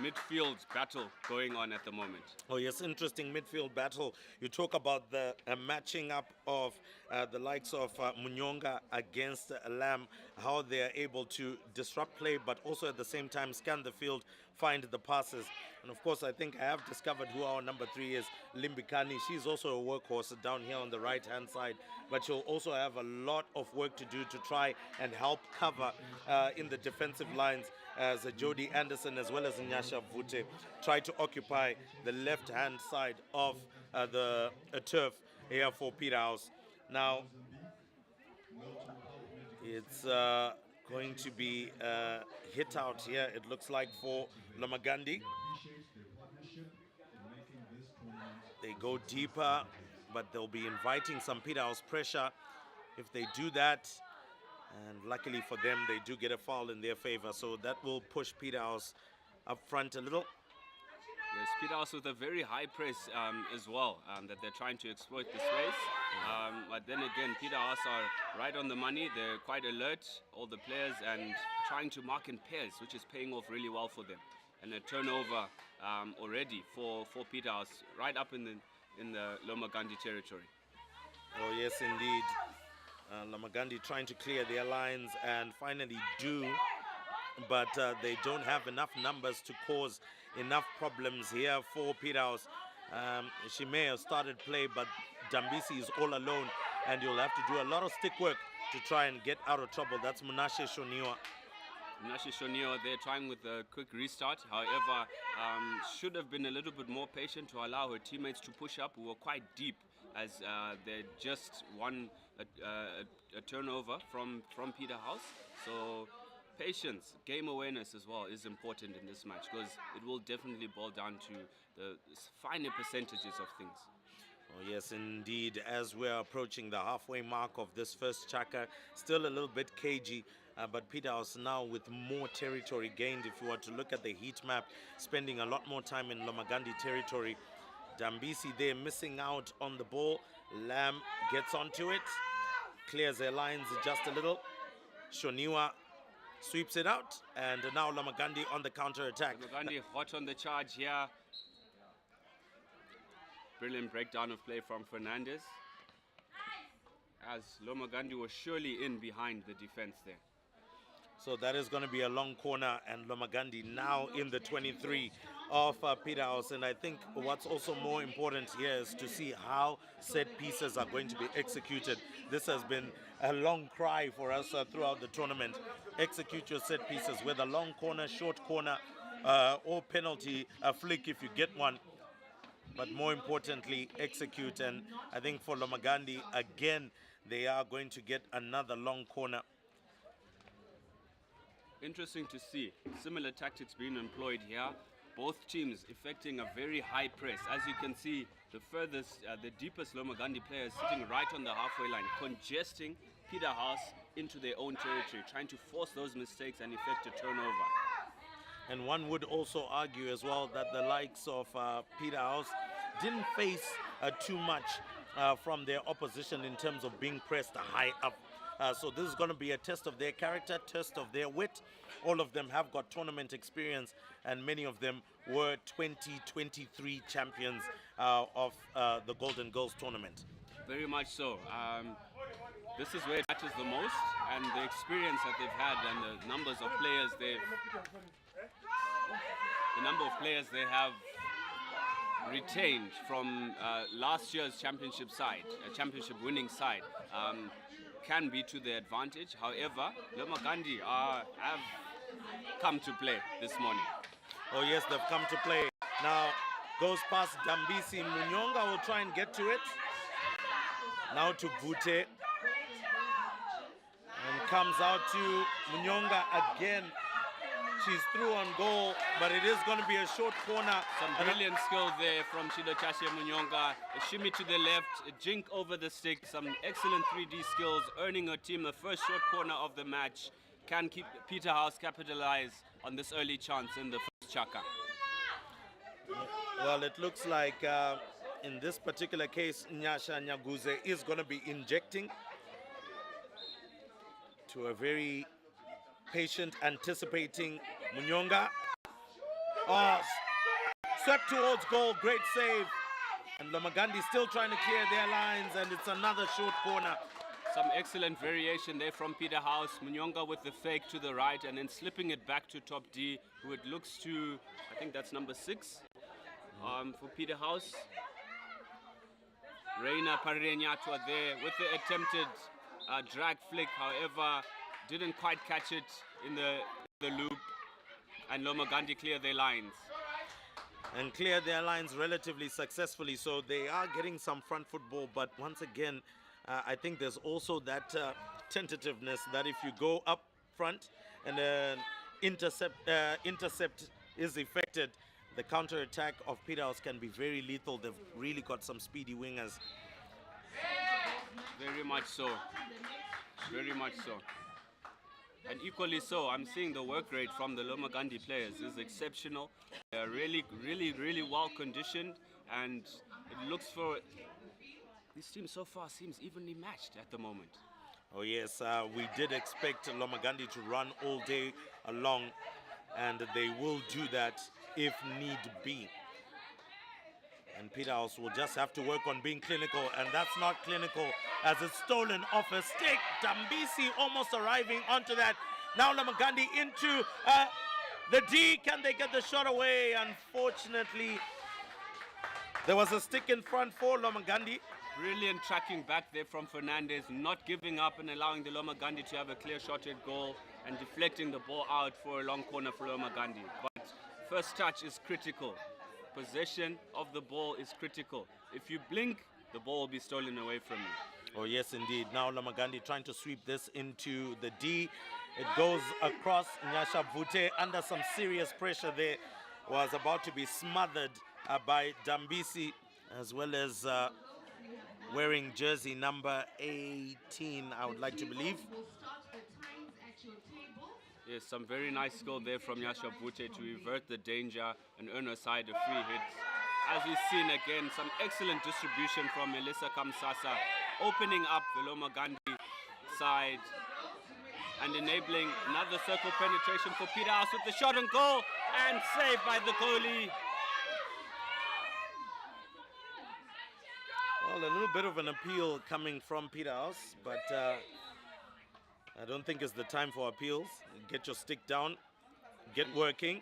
midfield battle going on at the moment. Oh yes, interesting midfield battle. You talk about the matching up of the likes of Munyonga against Lam, how they are able to disrupt play, but also at the same time scan the field, find the passes. And of course, I think I have discovered who our number 3 is, Limbikani. She's also a workhorse down here on the right-hand side, but she'll also have a lot of work to do to try and help cover in the defensive lines, as Jody Anderson as well as Nyasha Vute try to occupy the left-hand side of the turf here for Peterhouse. Now, it's going to be hit out here, it looks like, for Lomagandhi. They go deeper, but they'll be inviting some Peterhouse pressure if they do that. And luckily for them, they do get a foul in their favor, so that will push Peterhouse up front a little. Yes, Peterhouse with a very high press as well, that they're trying to exploit the space. But then again, Peterhouse are right on the money. They're quite alert, all the players, and trying to mark in pairs, which is paying off really well for them. And a turnover already for Peterhouse, right up in the Lomagandhi territory. Oh yes, indeed. Lomagandhi trying to clear their lines and finally do, but they don't have enough numbers to cause enough problems here for Peterhouse. She may have started play, but Dambisi is all alone, and you'll have to do a lot of stick work to try and get out of trouble. That's Munashe Shoniwa. Munashe Shoniwa, they're trying with a quick restart. However, should have been a little bit more patient to allow her teammates to push up. We were quite deep, as they just won a turnover from Peterhouse. So patience, game awareness as well is important in this match, because it will definitely boil down to the finer percentages of things. Oh yes, indeed. As we're approaching the halfway mark of this first chaka, still a little bit cagey, but Peterhouse now with more territory gained. If you were to look at the heat map, spending a lot more time in Lomagandhi territory. Dambisi there missing out on the ball. Lam gets onto it, clears their lines just a little. Shoniwa sweeps it out, and now Lomagandhi on the counter-attack. Lomagandhi hot on the charge here. Brilliant breakdown of play from Fernandez, as Lomagandhi was surely in behind the defense there. So that is going to be a long corner, and Lomagandi now in the 23 of Peterhouse. And I think what's also more important here is to see how set pieces are going to be executed. This has been a long cry for us throughout the tournament. Execute your set pieces, whether long corner, short corner, or penalty, a flick if you get one. But more importantly, execute. And I think for Lomagandi, again, they are going to get another long corner. Interesting to see similar tactics being employed here. Both teams effecting a very high press. As you can see, the furthest, the deepest Lomagandi player is sitting right on the halfway line, congesting Peterhouse into their own territory, trying to force those mistakes and effect a turnover. And one would also argue as well that the likes of Peterhouse didn't face too much from their opposition in terms of being pressed high up. So this is going to be a test of their character, test of their wit. All of them have got tournament experience, and many of them were 2023 champions of the Golden Girls tournament. Very much so. This is where it matters the most, and the experience that they've had and the numbers of players they have retained from last year's championship side, a championship winning side, can be to their advantage. However, Lomagandi have come to play this morning. Oh yes, they've come to play. Now goes past Dambisi. Munyonga will try and get to it. Now to Vute. And comes out to Munyonga again. She's through on goal, but it is going to be a short corner. Some brilliant skill there from Chilochashe Munyonga. A shimmy to the left, a jink over the stick. Some excellent 3D skills, earning her team the first short corner of the match. Can keep Peterhouse capitalize on this early chance in the first chaka. Well, it looks like in this particular case, Nyasha Nyaguze is going to be injecting to a very patient, anticipating Munyonga. Oh, swept towards goal, great save. And Lomagandi still trying to clear their lines, and it's another short corner. Some excellent variation there from Peterhouse. Munyonga with the fake to the right, and then slipping it back to top D, who it looks to, I think that's number 6 for Peterhouse. Reina Parenyatwa there with the attempted drag flick, however, didn't quite catch it in the loop, and Lomagandi clear their lines. And clear their lines relatively successfully, so they are getting some front football, but once again, I think there's also that tentativeness that if you go up front and intercept is effected, the counter-attack of Peterhouse can be very lethal. They've really got some speedy wingers. Very much so. Very much so. And equally so, I'm seeing the work rate from the Lomagandi players is exceptional. They're really, really, really well conditioned, and it looks for this team so far seems evenly matched at the moment. Oh yes, we did expect Lomagandi to run all day along, and they will do that if need be. And Peterhouse will just have to work on being clinical, and that's not clinical as it's stolen off a stick. Dambisi almost arriving onto that. Now Lomagandi into the D. Can they get the shot away? Unfortunately, there was a stick in front for Lomagandi. Brilliant tracking back there from Fernandez, not giving up and allowing the Lomagandi to have a clear shot at goal and deflecting the ball out for a long corner for Lomagandi. But first touch is critical. Possession of the ball is critical. If you blink, the ball will be stolen away from you. Oh yes, indeed. Now Lomagandi trying to sweep this into the D. It goes across. Nyasha Vute under some serious pressure there. Was about to be smothered by Dambisi, as well as wearing jersey number 18, I would like to believe. Yes, some very nice skill there from Nyasha Vute to revert the danger and earn her side a free hit. As we've seen again, some excellent distribution from Melissa Kamsasa, opening up the Lomagandi side and enabling another circle penetration for Peterhouse with the shot on goal and saved by the goalie. Well, a little bit of an appeal coming from Peterhouse, but I don't think it's the time for appeals. Get your stick down, get working.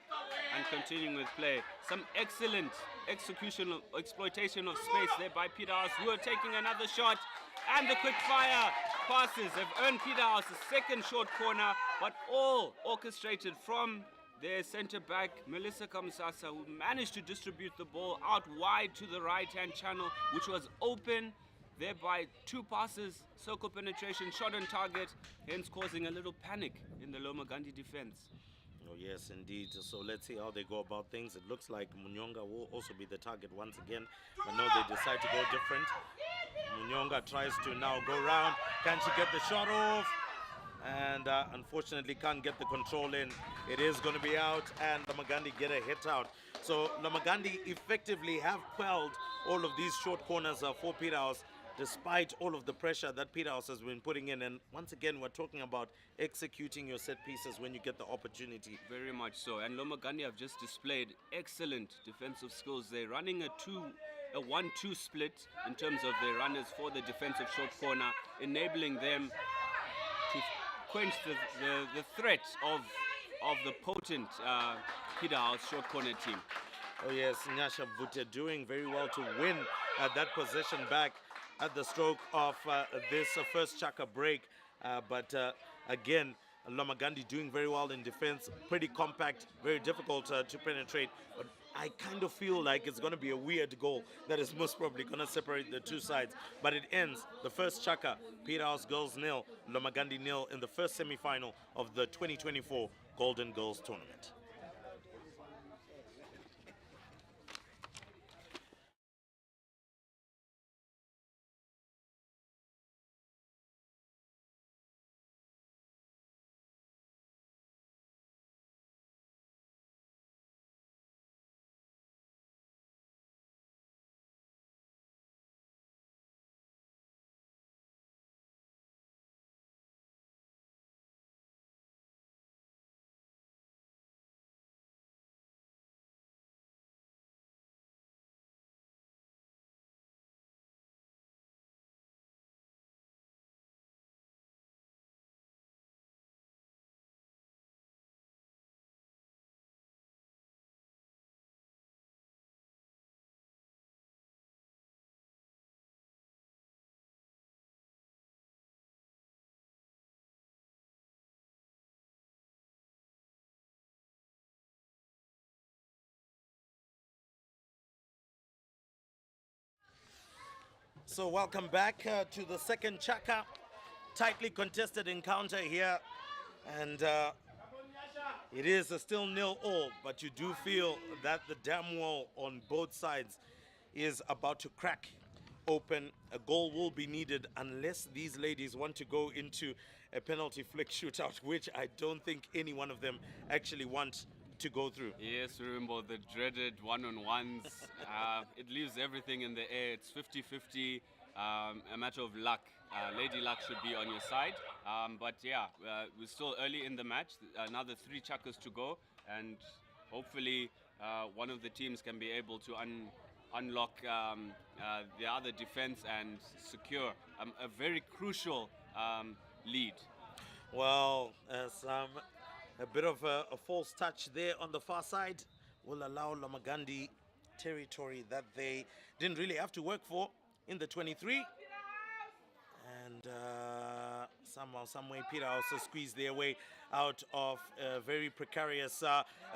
And continuing with play. Some excellent exploitation of space there by Peterhouse, who are taking another shot. And the quick fire passes have earned Peterhouse a second short corner, but all orchestrated from their centre back, Melissa Kamsasa, who managed to distribute the ball out wide to the right-hand channel, which was open, thereby 2 passes, circle penetration, shot on target, hence causing a little panic in the Loma Gandhi defense. Oh yes, indeed. So let's see how they go about things. It looks like Munyonga will also be the target once again, but no, they decide to go different. Munyonga tries to now go round. Can she get the shot off? And unfortunately can't get the control in. It is going to be out, and Loma Gandhi get a hit out. So Loma Gandhi effectively have quelled all of these short corners for Peterhouse, despite all of the pressure that Peterhouse has been putting in. And once again, we're talking about executing your set pieces when you get the opportunity. Very much so. And Loma Gandhi have just displayed excellent defensive skills. They're running a 1-2 split in terms of their runners for the defensive short corner, enabling them to quench the threat of the potent Peterhouse short corner team. Oh yes, Nyasha Vute doing very well to win that possession back at the stroke of this first Chaka break. But again, Loma Gandhi doing very well in defense, pretty compact, very difficult to penetrate. But I kind of feel like it's going to be a weird goal that is most probably going to separate the two sides. But it ends the first Chaka, Peterhouse Girls 0, Loma Gandhi 0 in the first semi-final of the 2024 Golden Girls Tournament. So welcome back to the second Chaka. Tightly contested encounter here. And it is still 0-0, but you do feel that the dam wall on both sides is about to crack open. A goal will be needed unless these ladies want to go into a penalty flick shootout, which I don't think any one of them actually want to go through. Yes, remember the dreaded one-on-ones. It leaves everything in the air. It's 50-50, a matter of luck. Lady Luck should be on your side. But yeah, we're still early in the match. Another 3 chuckers to go. And hopefully one of the teams can be able to unlock the other defense and secure a very crucial lead. Well, a bit of a false touch there on the far side will allow Loma Gandhi territory that they didn't really have to work for in the 23. And somehow, some way, Peter also squeezed their way out of a very precarious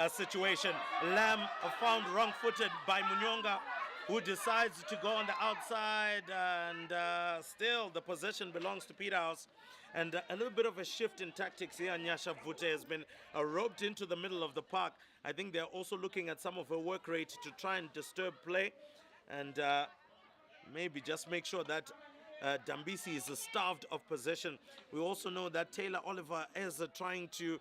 situation. Lamb found wrong-footed by Munyonga, who decides to go on the outside, and still the possession belongs to Peterhouse. And a little bit of a shift in tactics here. Nyasha Vute has been roped into the middle of the park. I think they're also looking at some of her work rate to try and disturb play, and maybe just make sure that Dambisi is starved of possession. We also know that Taylor Oliver is trying to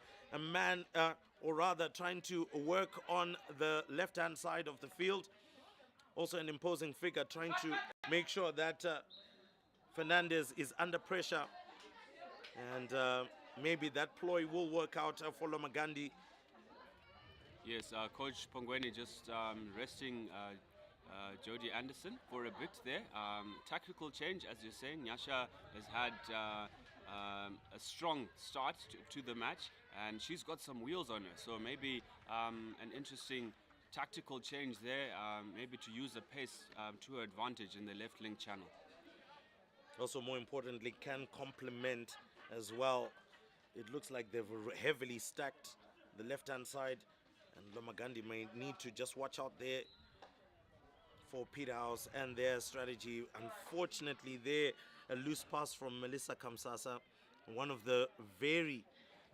trying to work on the left-hand side of the field. Also an imposing figure, trying to make sure that Fernandez is under pressure. And maybe that ploy will work out for Loma Gandhi. Yes, Coach Pongweni just resting Jody Anderson for a bit there. Tactical change, as you're saying. Nyasha has had a strong start to the match, and she's got some wheels on her. So maybe an interesting tactical change there, maybe to use the pace to her advantage in the left link channel. Also, more importantly, can complement as well. It looks like they've heavily stacked the left-hand side, and Lomagandi may need to just watch out there for Peterhouse and their strategy. Unfortunately, there a loose pass from Melissa Kamsasa, one of the very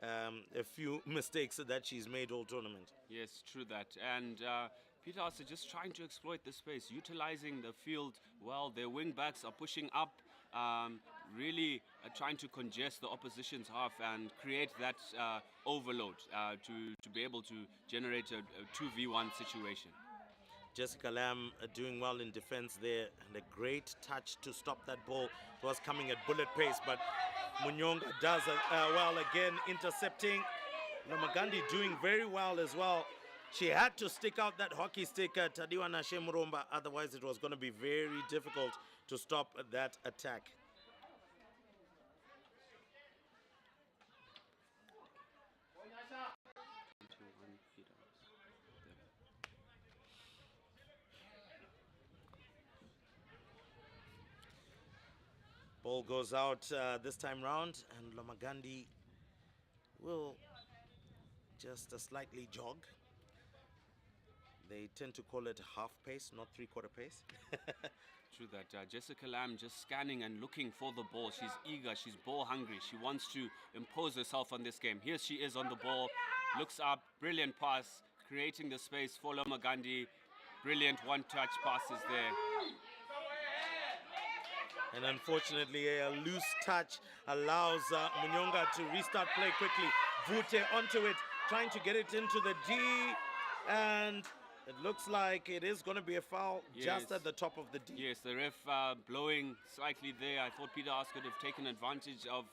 a few mistakes that she's made all tournament. Yes, true that. And Peterhouse are just trying to exploit the space, utilizing the field well. Their wing backs are pushing up, really trying to congest the opposition's half and create that overload to be able to generate a 2v1 situation. Jessica Lamb doing well in defense there, and a great touch to stop that ball. It was coming at bullet pace, but Munyonga does well again, intercepting. Lomagandi doing very well as well. She had to stick out that hockey stick, Tadiwa Nashemuromba, otherwise it was going to be very difficult to stop that attack. Ball goes out this time round, and Lomagandi will just slightly jog. They tend to call it half pace, not three-quarter pace. True that. Jessica Lamb just scanning and looking for the ball. She's eager, she's ball hungry. She wants to impose herself on this game. Here she is on the ball, looks up, brilliant pass, creating the space for Lomagandi. Brilliant one-touch passes there. And unfortunately, a loose touch allows Munyonga to restart play quickly. Vute onto it, trying to get it into the D, and it looks like it is going to be a foul. Yes. Just at the top of the D. Yes, the ref blowing slightly there. I thought Peterhouse could have taken advantage of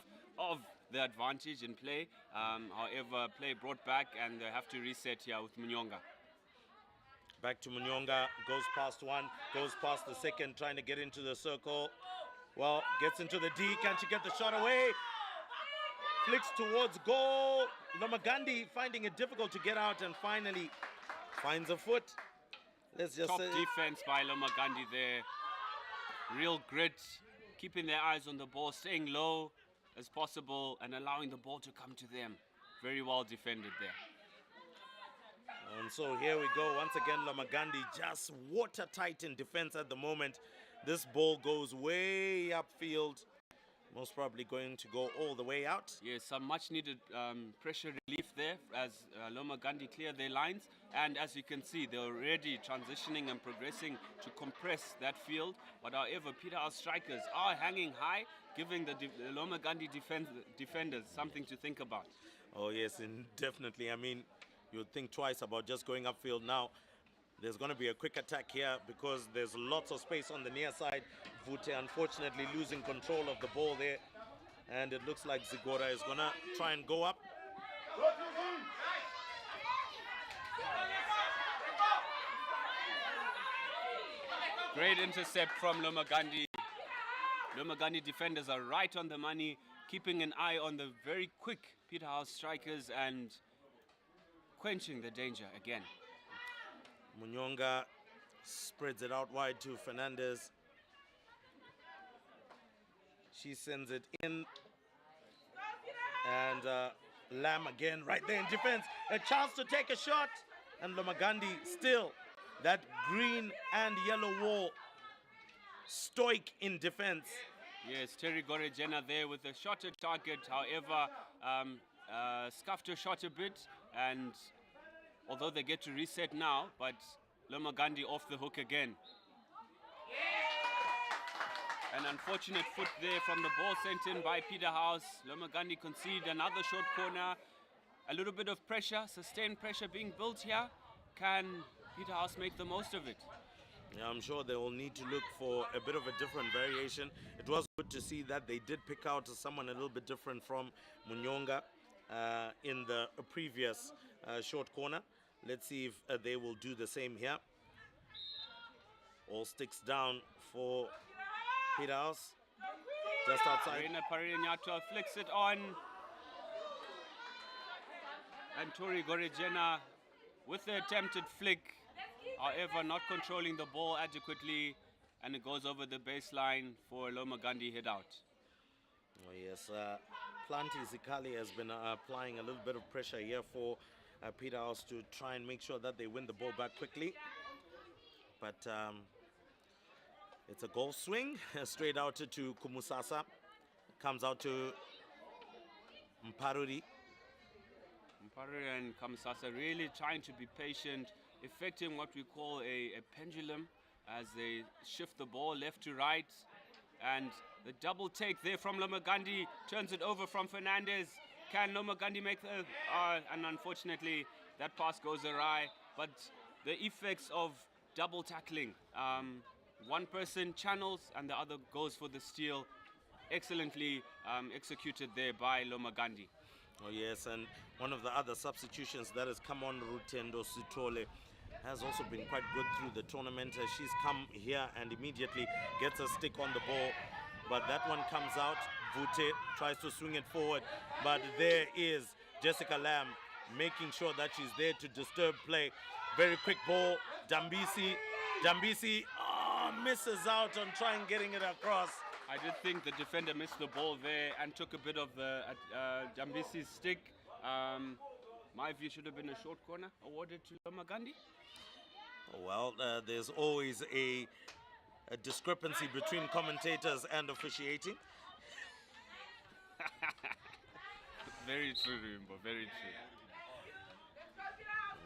the advantage in play. However, play brought back, and they have to reset here with Munyonga. Back to Munyonga, goes past one, goes past the second, trying to get into the circle. Well, gets into the D, can't she get the shot away? Flicks towards goal. Lomagandi finding it difficult to get out, and finally finds a foot. Let's just top defense by Lomagandi there. Real grit, keeping their eyes on the ball, staying low as possible and allowing the ball to come to them. Very well defended there. And so here we go. Once again, Lomagandi just watertight in defense at the moment. This ball goes way upfield. Most probably going to go all the way out. Yes, some much needed pressure relief there as Lomagandi clear their lines. And as you can see, they're already transitioning and progressing to compress that field. But however, Peterhouse strikers are hanging high, giving the Lomagandi defenders something to think about. Oh yes, and definitely. I mean, you'd think twice about just going upfield now. There's going to be a quick attack here because there's lots of space on the near side. Vute unfortunately losing control of the ball there. And it looks like Zigora is going to try and go up. Great intercept from Lomagandi. Lomagandi defenders are right on the money, keeping an eye on the very quick Peterhouse strikers and quenching the danger again. Munyonga spreads it out wide to Fernandez. She sends it in. And Lamb again right there in defense. A chance to take a shot. And Lomagandi still that green and yellow wall. Stoic in defense. Yes, Terry Gorejena there with a shot at target. However, scuffed her shot a bit, and although they get to reset now, but Lomagandi off the hook again. An unfortunate foot there from the ball sent in by Peterhouse. Lomagandi concede another short corner. A little bit of pressure, sustained pressure being built here. Can Peterhouse make the most of it? Yeah, I'm sure they will need to look for a bit of a different variation. It was good to see that they did pick out someone a little bit different from Munyonga in the previous short corner. Let's see if they will do the same here. All sticks down for Peterhouse. just outside. Reina Parinyato flicks it on. And Tori Gorejena with the attempted flick, however not controlling the ball adequately, and it goes over the baseline for Loma Gandhi head out. Oh yes, Planty Zikali has been applying a little bit of pressure here for Peterhouse to try and make sure that they win the ball back quickly. But it's a goal swing, straight out to Kumusasa. Comes out to Mparuri. Mparuri and Kamsasa really trying to be patient, effecting what we call a pendulum as they shift the ball left to right. And the double take there from Loma Gandhi turns it over from Fernandez. Can Loma Gandhi make the... and unfortunately, that pass goes awry. But the effects of double tackling. One person channels and the other goes for the steal. Excellently executed there by Loma Gandhi. Oh yes, and one of the other substitutions that has come on, Rutendo Sitole, has also been quite good through the tournament. She's come here and immediately gets a stick on the ball, but that one comes out. Vute tries to swing it forward, but there is Jessica Lamb making sure that she's there to disturb play. Very quick ball, Dambisi misses out on trying getting it across. I did think the defender missed the ball there and took a bit of the Dambisi's stick. My view should have been a short corner awarded to Loma Gandhi. Well, there's always a discrepancy between commentators and officiating. Very true, Rimbo, very true.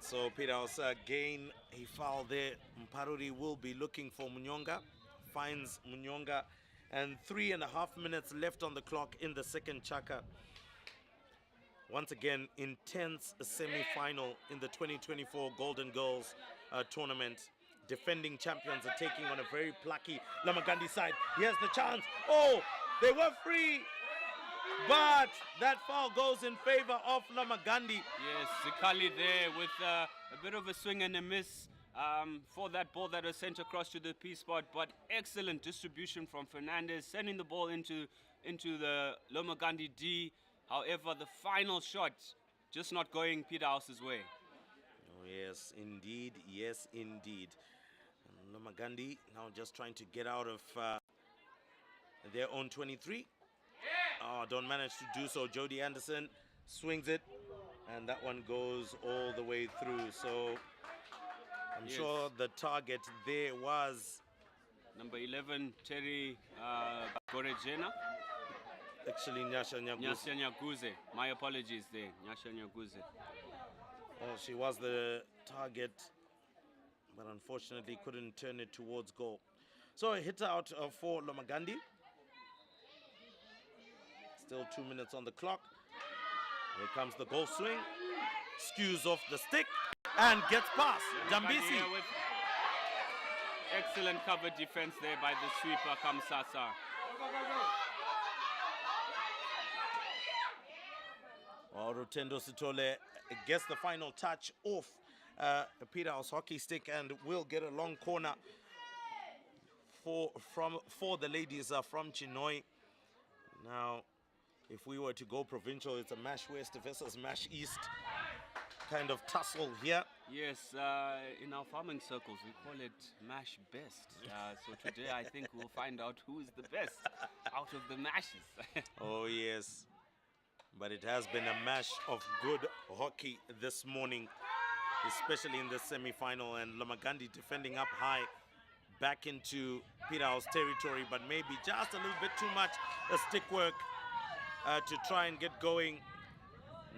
So Peterhouse gain a foul there. Mparuri will be looking for Munyonga. Finds Munyonga. And 3.5 minutes left on the clock in the second chaka. Once again, intense semi-final in the 2024 Golden Girls tournament. Defending champions are taking on a very plucky Loma Gandhi side. Here's the chance. Oh, they were free. But that foul goes in favor of Loma Gandhi. Yes, Zikali there with a bit of a swing and a miss for that ball that was sent across to the P spot. But excellent distribution from Fernandez, sending the ball into the Loma Gandhi D. However, the final shot just not going Peterhouse's way. Oh, yes, indeed. Yes, indeed. And Loma Gandhi now just trying to get out of their own 23. Oh, don't manage to do so. Jody Anderson swings it, and that one goes all the way through. So I'm sure the target there was number 11, Terry Gorejena. Actually, Nyasha Nyaguze. My apologies there, Nyasha Nyaguze. Oh, she was the target, but unfortunately couldn't turn it towards goal. So a hit out for Loma Gandhi. Still 2 minutes on the clock. Here comes the goal swing. Skews off the stick and gets past Dambisi. Excellent cover defense there by the sweeper Kamsasa. Well, Rutendo Sitole gets the final touch off Peterhouse hockey stick and will get a long corner for the ladies from Chinhoyi. Now, if we were to go provincial, it's a Mash West versus Mash East kind of tussle here. Yes, in our farming circles, we call it Mash Best. So today I think we'll find out who is the best out of the mashes. Oh, yes. But it has been a mash of good hockey this morning, especially in the semi-final. And Loma Gandhi defending up high back into Peterhouse territory, but maybe just a little bit too much stick work to try and get going.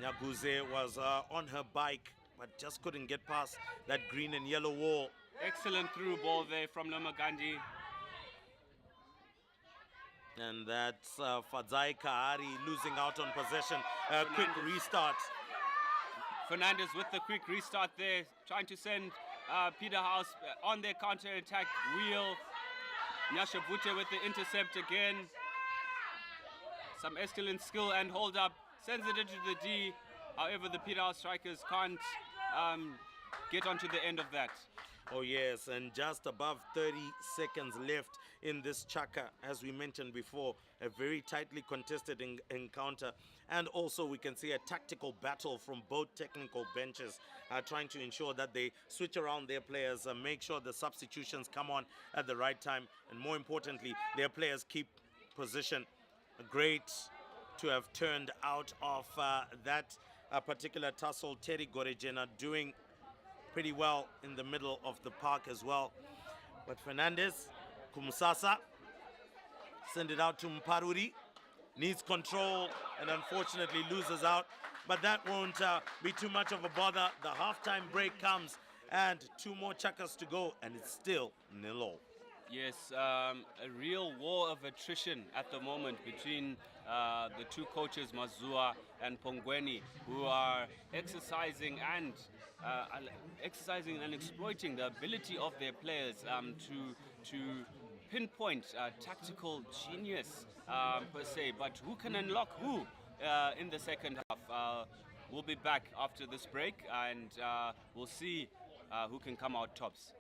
Nyaguze was on her bike, but just couldn't get past that green and yellow wall. Excellent through ball there from Loma Gandhi. And that's Fadzai Kahari losing out on possession. Quick restart. Fernandez with the quick restart there, trying to send Peterhouse on their counter-attack wheel. Nyasha Vute with the intercept again. Some excellent skill and hold up. Sends it into the D. However, the Peterhouse strikers can't get onto the end of that. Oh yes, and just above 30 seconds left in this chaka, as we mentioned before, a very tightly contested encounter, and also we can see a tactical battle from both technical benches, trying to ensure that they switch around their players, make sure the substitutions come on at the right time, and more importantly, their players keep position. Great to have turned out of that particular tussle. Terry Gorejena doing pretty well in the middle of the park as well. But Fernandez, Kumsasa, send it out to Mparuri. Needs control and unfortunately loses out. But that won't be too much of a bother. The halftime break comes and 2 more chakas to go and it's still 0-0. Yes, a real war of attrition at the moment between the 2 coaches, Mazua and Pongweni, who are exercising and exploiting the ability of their players to pinpoint tactical genius per se. But who can unlock who in the second half? We'll be back after this break and we'll see who can come out tops.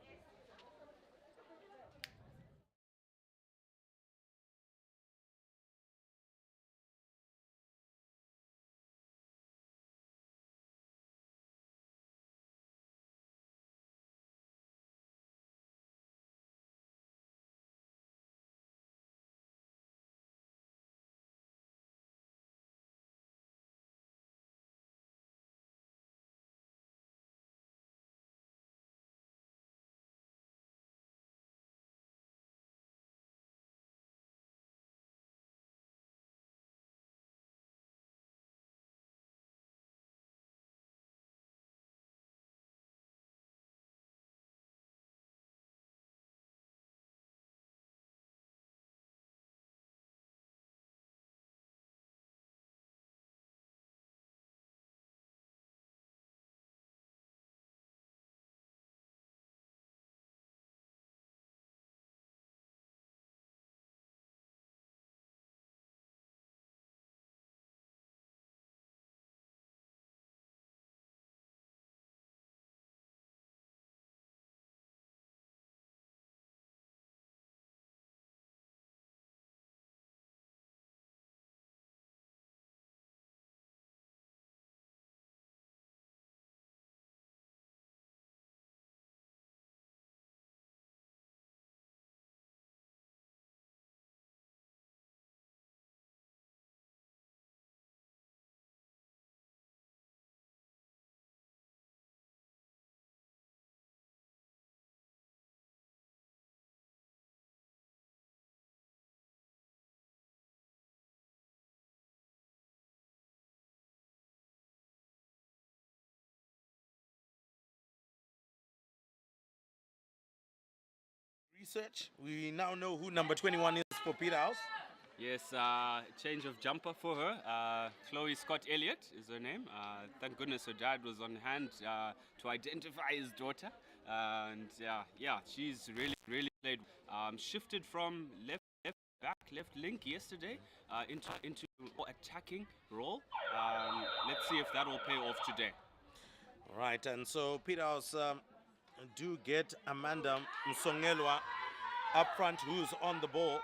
Research, we now know who number 21 is for Peterhouse. Yes, change of jumper for her. Chloe Scott Elliott is her name. Thank goodness her dad was on hand to identify his daughter. And yeah, she's really played. Shifted from left back, left link yesterday into more attacking role. Let's see if that will pay off today. All right, and so Peterhouse do get Amanda Msongelwa up front, who's on the ball.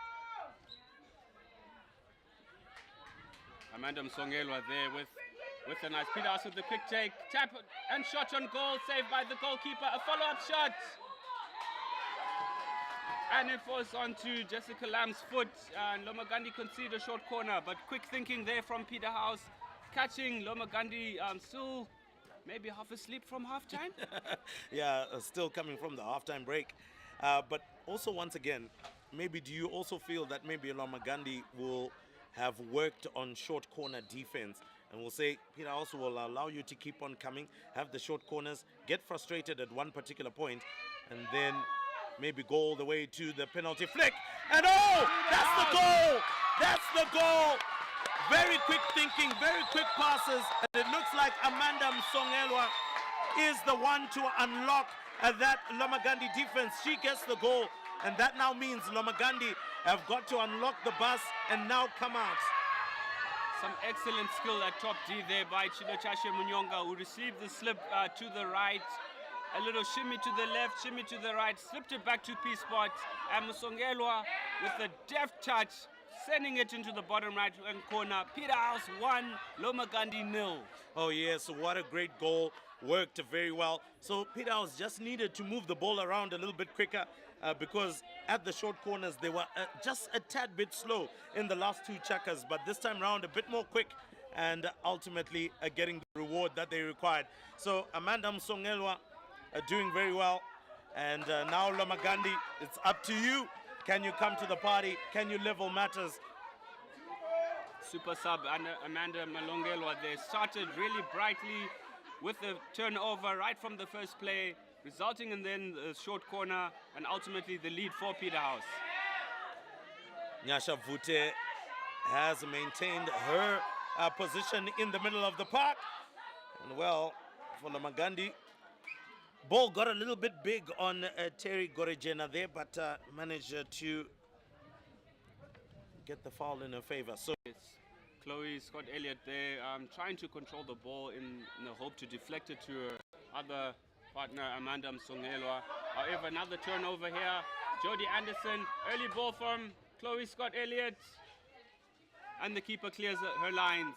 Amanda Msongelwa there with a nice Peterhouse with the quick take, tap and shot on goal, saved by the goalkeeper. A follow-up shot, and it falls onto Jessica Lamb's foot. And Loma Gandhi conceded a short corner, but quick thinking there from Peterhouse, catching Loma Gandhi still maybe half asleep from halftime. Yeah, still coming from the halftime break. But also, once again, maybe do you also feel that maybe Loma Gandhi will have worked on short corner defense and will say Peterhouse will allow you to keep on coming, have the short corners, get frustrated at one particular point, and then maybe go all the way to the penalty flick. And oh, that's the goal! That's the goal! Very quick thinking, very quick passes, and it looks like Amanda Msongelwa is the one to unlock that Loma Gandhi defense. She gets the goal, and that now means Loma Gandhi have got to unlock the bus and now come out. Some excellent skill at top D there by Chinochashe Munyonga, who received the slip to the right. A little shimmy to the left, shimmy to the right, slipped it back to P-Spot, and Musongelwa with a deft touch, sending it into the bottom right hand corner. Peterhouse 1, Loma Gandhi 0. Oh yes, what a great goal. Worked very well. So Peterhouse just needed to move the ball around a little bit quicker because at the short corners they were just a tad bit slow in the last two chakas, but this time round a bit more quick and ultimately getting the reward that they required. So Amanda Msongelwa doing very well. And now Loma Gandhi, it's up to you. Can you come to the party? Can you level matters? Super sub and Amanda Malongelwa, they started really brightly with the turnover right from the first play, resulting in then the short corner and ultimately the lead for Peterhouse. Nyasha Vute has maintained her position in the middle of the park. And well, for Loma Gandhi, ball got a little bit big on Terry Gorejena there, but managed to get the foul in her favor. So It's Chloe Scott Elliott there trying to control the ball in the hope to deflect it to her other partner Amanda Msongelwa. However, another turnover here. Jodie Anderson, early ball from Chloe Scott Elliott, and the keeper clears her lines.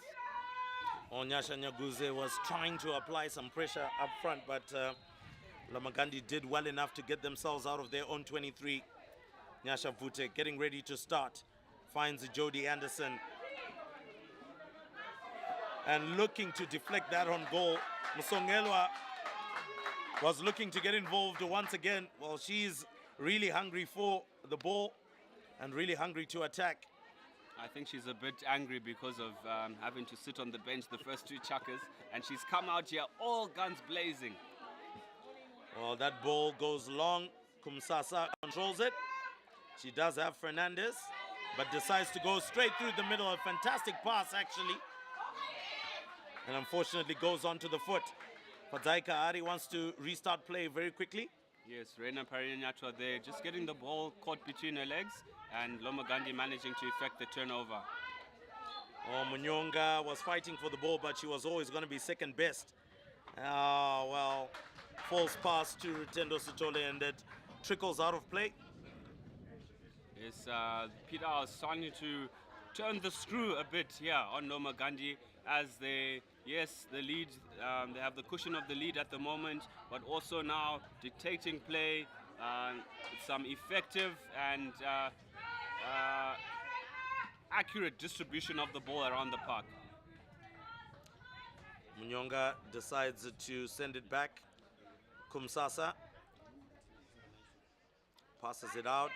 Onyasha Nyaguze was trying to apply some pressure up front, but Loma Gandhi did well enough to get themselves out of their own 23. Nyasha Vute getting ready to start. Finds Jodie Anderson. And looking to deflect that on goal. Msongelwa was looking to get involved once again. Well, she's really hungry for the ball and really hungry to attack. I think she's a bit angry because of having to sit on the bench the first two chuckers, and she's come out here all guns blazing. Well, that ball goes long. Kumsasa controls it. She does have Fernandez, but decides to go straight through the middle. A fantastic pass, actually. And unfortunately goes onto the foot. Fadzaika Ari wants to restart play very quickly. Yes, Reina Parinyatwa there, just getting the ball caught between her legs, and Loma Gandhi managing to effect the turnover. Oh, Munyonga was fighting for the ball, but she was always going to be second best. Well, false pass to Rutendo Sitole, and it trickles out of play. Yes, Peterhouse starting to turn the screw a bit here on Loma Gandhi as they, yes, the lead, they have the cushion of the lead at the moment, but also now dictating play, some effective and accurate distribution of the ball around the park. Munyonga decides to send it back. Kumsasa passes it out.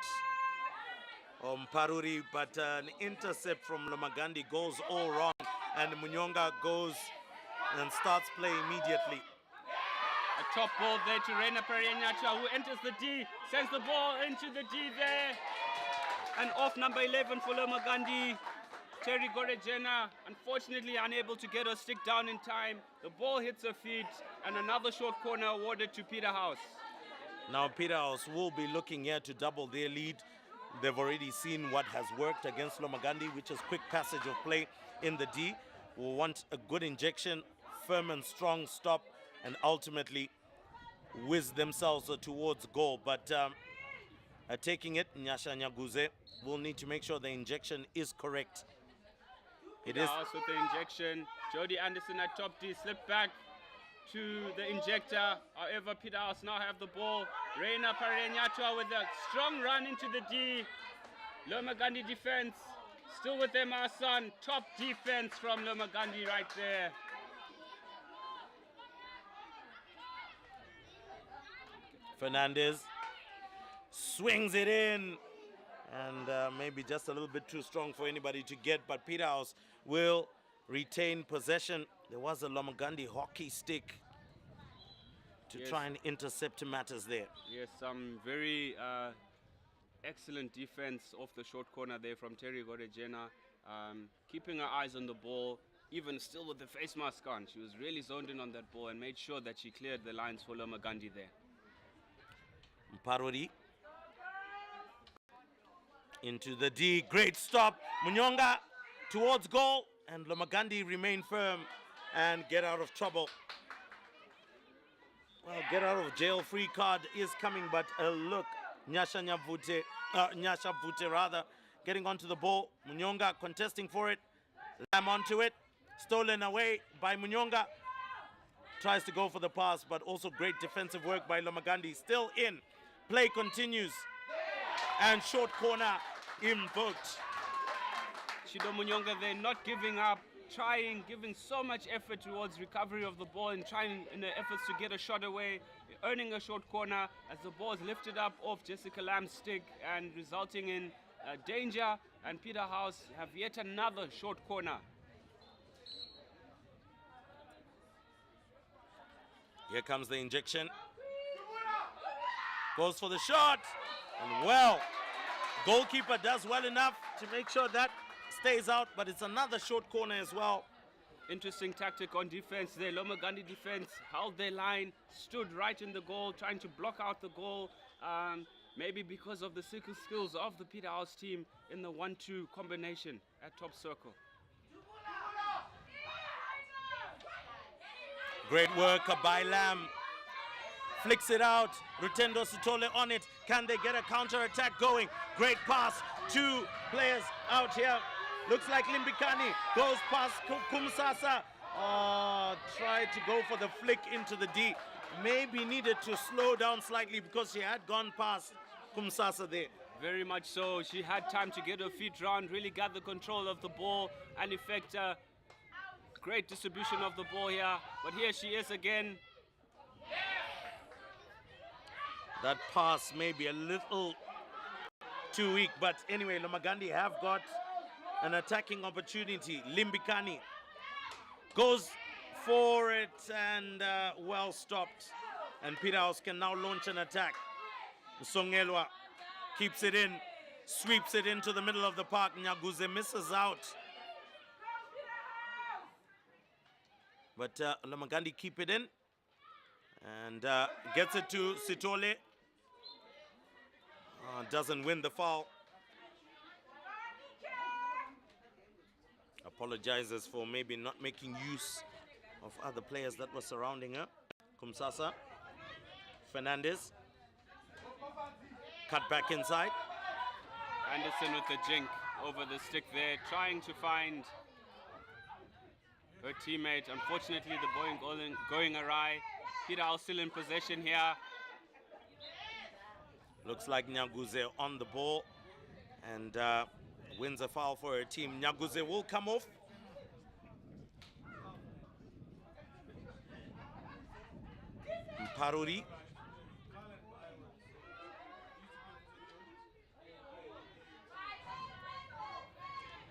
Paruri, but an intercept from Loma Gandhi goes all wrong, and Munyonga goes and starts play immediately. A top ball there to Reina Parinyatwa, who enters the D, sends the ball into the D there, and off number 11 for Loma Gandhi. Terry Gorejena, unfortunately unable to get her stick down in time. The ball hits her feet, and another short corner awarded to Peterhouse. Now Peterhouse will be looking here to double their lead. They've already seen what has worked against Loma Gandhi, which is quick passage of play in the D. Will want a good injection, firm and strong stop, and ultimately whiz themselves towards goal. But taking it, Nyasha Nyaguze will need to make sure the injection is correct. It is. Peterhouse with the injection. Jodie Anderson at top D, slip back to the injector. However, Peterhouse now have the ball. Reina Parinyatwa with a strong run into the D. Loma Gandhi defense still with them, our son. Top defense from Loma Gandhi right there. Fernandez swings it in, and maybe just a little bit too strong for anybody to get, but Peterhouse will retain possession. There was a Loma Gandhi hockey stick to try and intercept matters there. Yes, some very excellent defense off the short corner there from Terry Gorejena. Keeping her eyes on the ball, even still with the face mask on. She was really zoned in on that ball and made sure that she cleared the lines for Loma Gandhi there. Parodi into the D, great stop. Munyonga towards goal, and Loma Gandhi remain firm and get out of trouble. Well, get out of jail free card is coming, but look, Nyasha Vute rather, getting onto the ball. Munyonga contesting for it. Lamb onto it. Stolen away by Munyonga. Tries to go for the pass, but also great defensive work by Lomagandi. Still in. Play continues. And short corner invoked. Shido Munyonga, they're not giving up, trying, giving so much effort towards recovery of the ball and trying in their efforts to get a shot away, earning a short corner as the ball is lifted up off Jessica Lamb's stick and resulting in danger, and Peterhouse have yet another short corner. Here comes the injection. Goes for the shot. And well, goalkeeper does well enough to make sure that stays out, but it's another short corner as well. Interesting tactic on defense there. Lomagandi defense held their line, stood right in the goal, trying to block out the goal. Maybe because of the skills of the Peterhouse team in the 1-2 combination at top circle. Great work by Lamb. Flicks it out. Rutendo Sitole on it. Can they get a counter attack going? Great pass. Two players out here. Looks like Limbikani goes past Kumsasa. Tried to go for the flick into the D. Maybe needed to slow down slightly because she had gone past Kumsasa there. Very much so. She had time to get her feet round, really gather control of the ball and effect a great distribution of the ball here. But here she is again. That pass may be a little too weak, but anyway, Lomagandi have got an attacking opportunity. Limbikani goes for it and well stopped. And Peterhouse can now launch an attack. Songelwa keeps it in, sweeps it into the middle of the park. Nyaguze misses out. But Lomagandi keep it in and gets it to Sitole. Doesn't win the foul. Apologizes for maybe not making use of other players that were surrounding her. Kumsasa, Fernandez, cut back inside. Anderson with the jink over the stick there, trying to find her teammate. Unfortunately, the ball going awry. Peterhouse still in possession here. Looks like Nyaguze on the ball and wins a foul for her team. Nyaguze will come off. Paruri.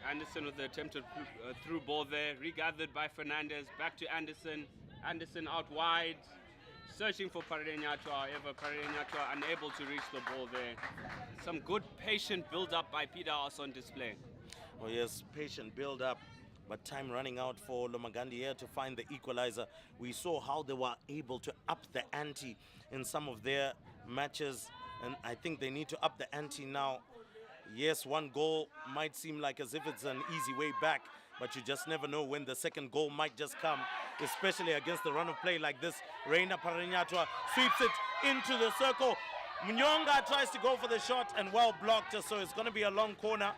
Anderson with the attempted through ball there, regathered by Fernandez, back to Anderson. Anderson out wide, searching for Parenyatwa. However, Parenyatwa unable to reach the ball there. Some good patient build-up by Peterhouse on display. Oh yes, patient build-up, but time running out for Lomagandi here to find the equalizer. We saw how they were able to up the ante in some of their matches, and I think they need to up the ante now. Yes, one goal might seem like as if it's an easy way back, but you just never know when the second goal might just come, especially against the run of play like this. Reina Parenyatwa sweeps it into the circle. Munyonga tries to go for the shot and well blocked, so it's going to be a long corner.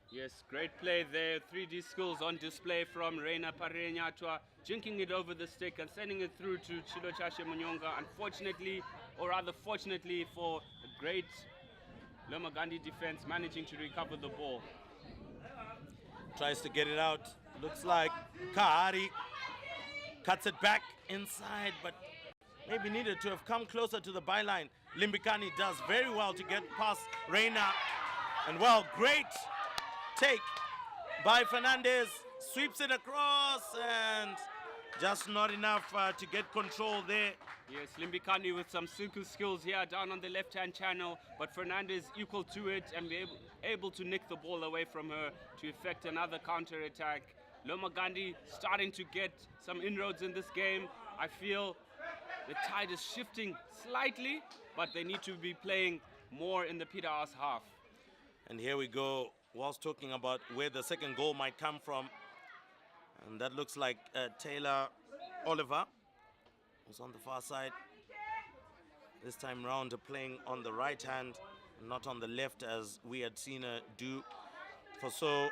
Yes, great play there. 3D skills on display from Reina Parenyatwa, jinking it over the stick and sending it through to Chilochashe Munyonga. Unfortunately, or rather fortunately for a great Lomagandi defense, managing to recover the ball. Tries to get it out. Looks like Kahari cuts it back inside, but maybe needed to have come closer to the byline. Limbikani does very well to get past Reina. And well, great take by Fernandez. Sweeps it across and just not enough to get control there. Yes, Limbikani with some skills here down on the left-hand channel, but Fernandez equal to it and be able to nick the ball away from her to effect another counter-attack. Lomagandi starting to get some inroads in this game. I feel the tide is shifting slightly, but they need to be playing more in the Peterhouse half. And here we go, whilst talking about where the second goal might come from. And that looks like Taylor Oliver. who's on the far side. This time round playing on the right hand, not on the left as we had seen her do for so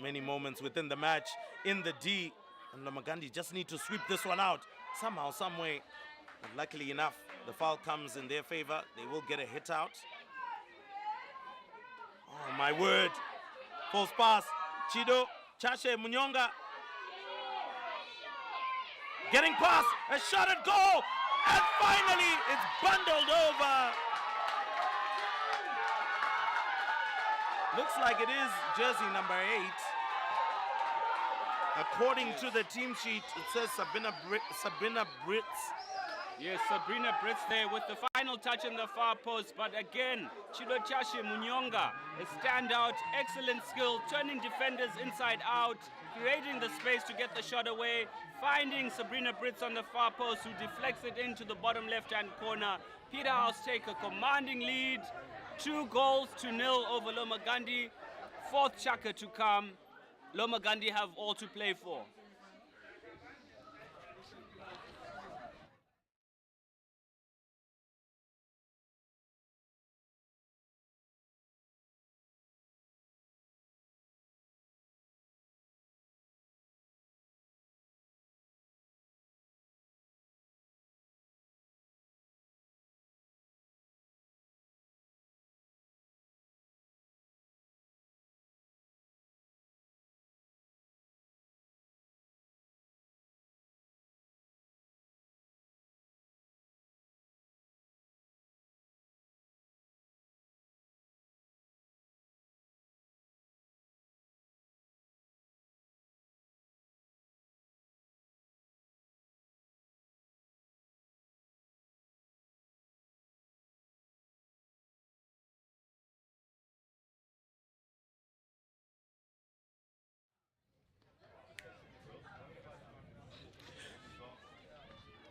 many moments within the match in the D. And Lomagandi just need to sweep this one out somehow, some way. But luckily enough, the foul comes in their favor. They will get a hit out. Oh my word. False pass. Chido, Chashe, Munyonga. Getting past, a shot at goal. And finally, it's bundled over. Looks like it is jersey number 8. According to the team sheet, it says Sabina Brits. Yes, Sabrina Brits there with the final touch in the far post. But again, Chidochashi Munyonga, a standout, excellent skill, turning defenders inside out, creating the space to get the shot away, finding Sabrina Brits on the far post who deflects it into the bottom left-hand corner. Peterhouse take a commanding lead, 2-0 over Lomagandi, 4th chaka to come. Lomagandi have all to play for.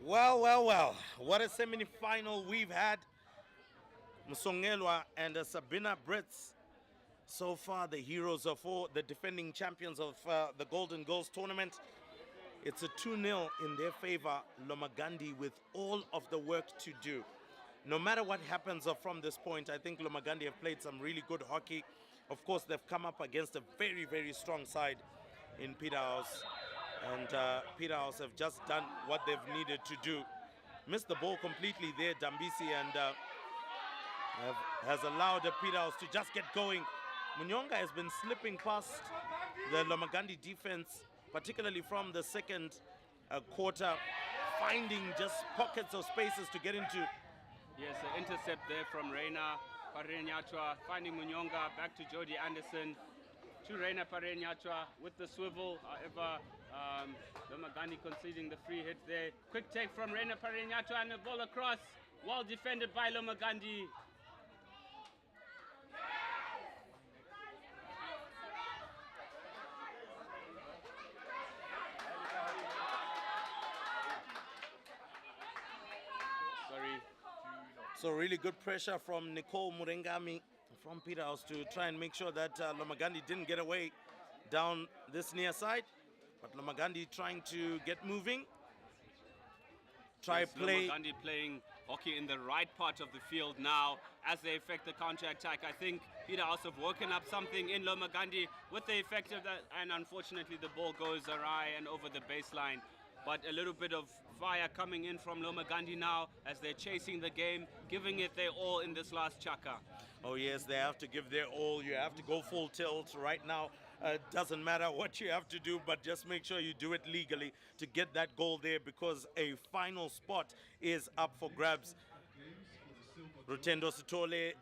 Well, well, well. What a semi-final we've had. Musongelwa and Sabina Brits. So far, the heroes of all, the defending champions of the Golden Goals tournament. It's a 2-0 in their favor. Lomagandi with all of the work to do. No matter what happens from this point, I think Lomagandi have played some really good hockey. Of course, they've come up against a very, very strong side in Peterhouse. And Peterhouse have just done what they've needed to do. Missed the ball completely there, Dambisi, and has allowed Peterhouse to just get going. Munyonga has been slipping past the Lomagandi defense, particularly from the second quarter, finding just pockets of spaces to get into. Yes, an intercept there from Reina Parenyatwa, finding Munyonga, back to Jody Anderson, to Reina Parenyatwa with the swivel. However, Lomagandi conceding the free hit there. Quick take from Reina Parenyatwa and the ball across. Well defended by Lomagandi. So really good pressure from Nicole Murengami from Peterhouse to try and make sure that Lomagandi didn't get away down this near side. But Lomagandi trying to get moving. Play. Lomagandi playing hockey in the right part of the field now as they effect the counter-attack. I think Peterhouse have woken up something in Lomagandi with the effect of that, and unfortunately the ball goes awry and over the baseline. But a little bit of fire coming in from Lomagandi now as they're chasing the game, giving it their all in this last chaka. Oh yes, they have to give their all. You have to go full tilt right now. Doesn't matter what you have to do, but just make sure you do it legally to get that goal there, because a final spot is up for grabs. Rutendo Sitole,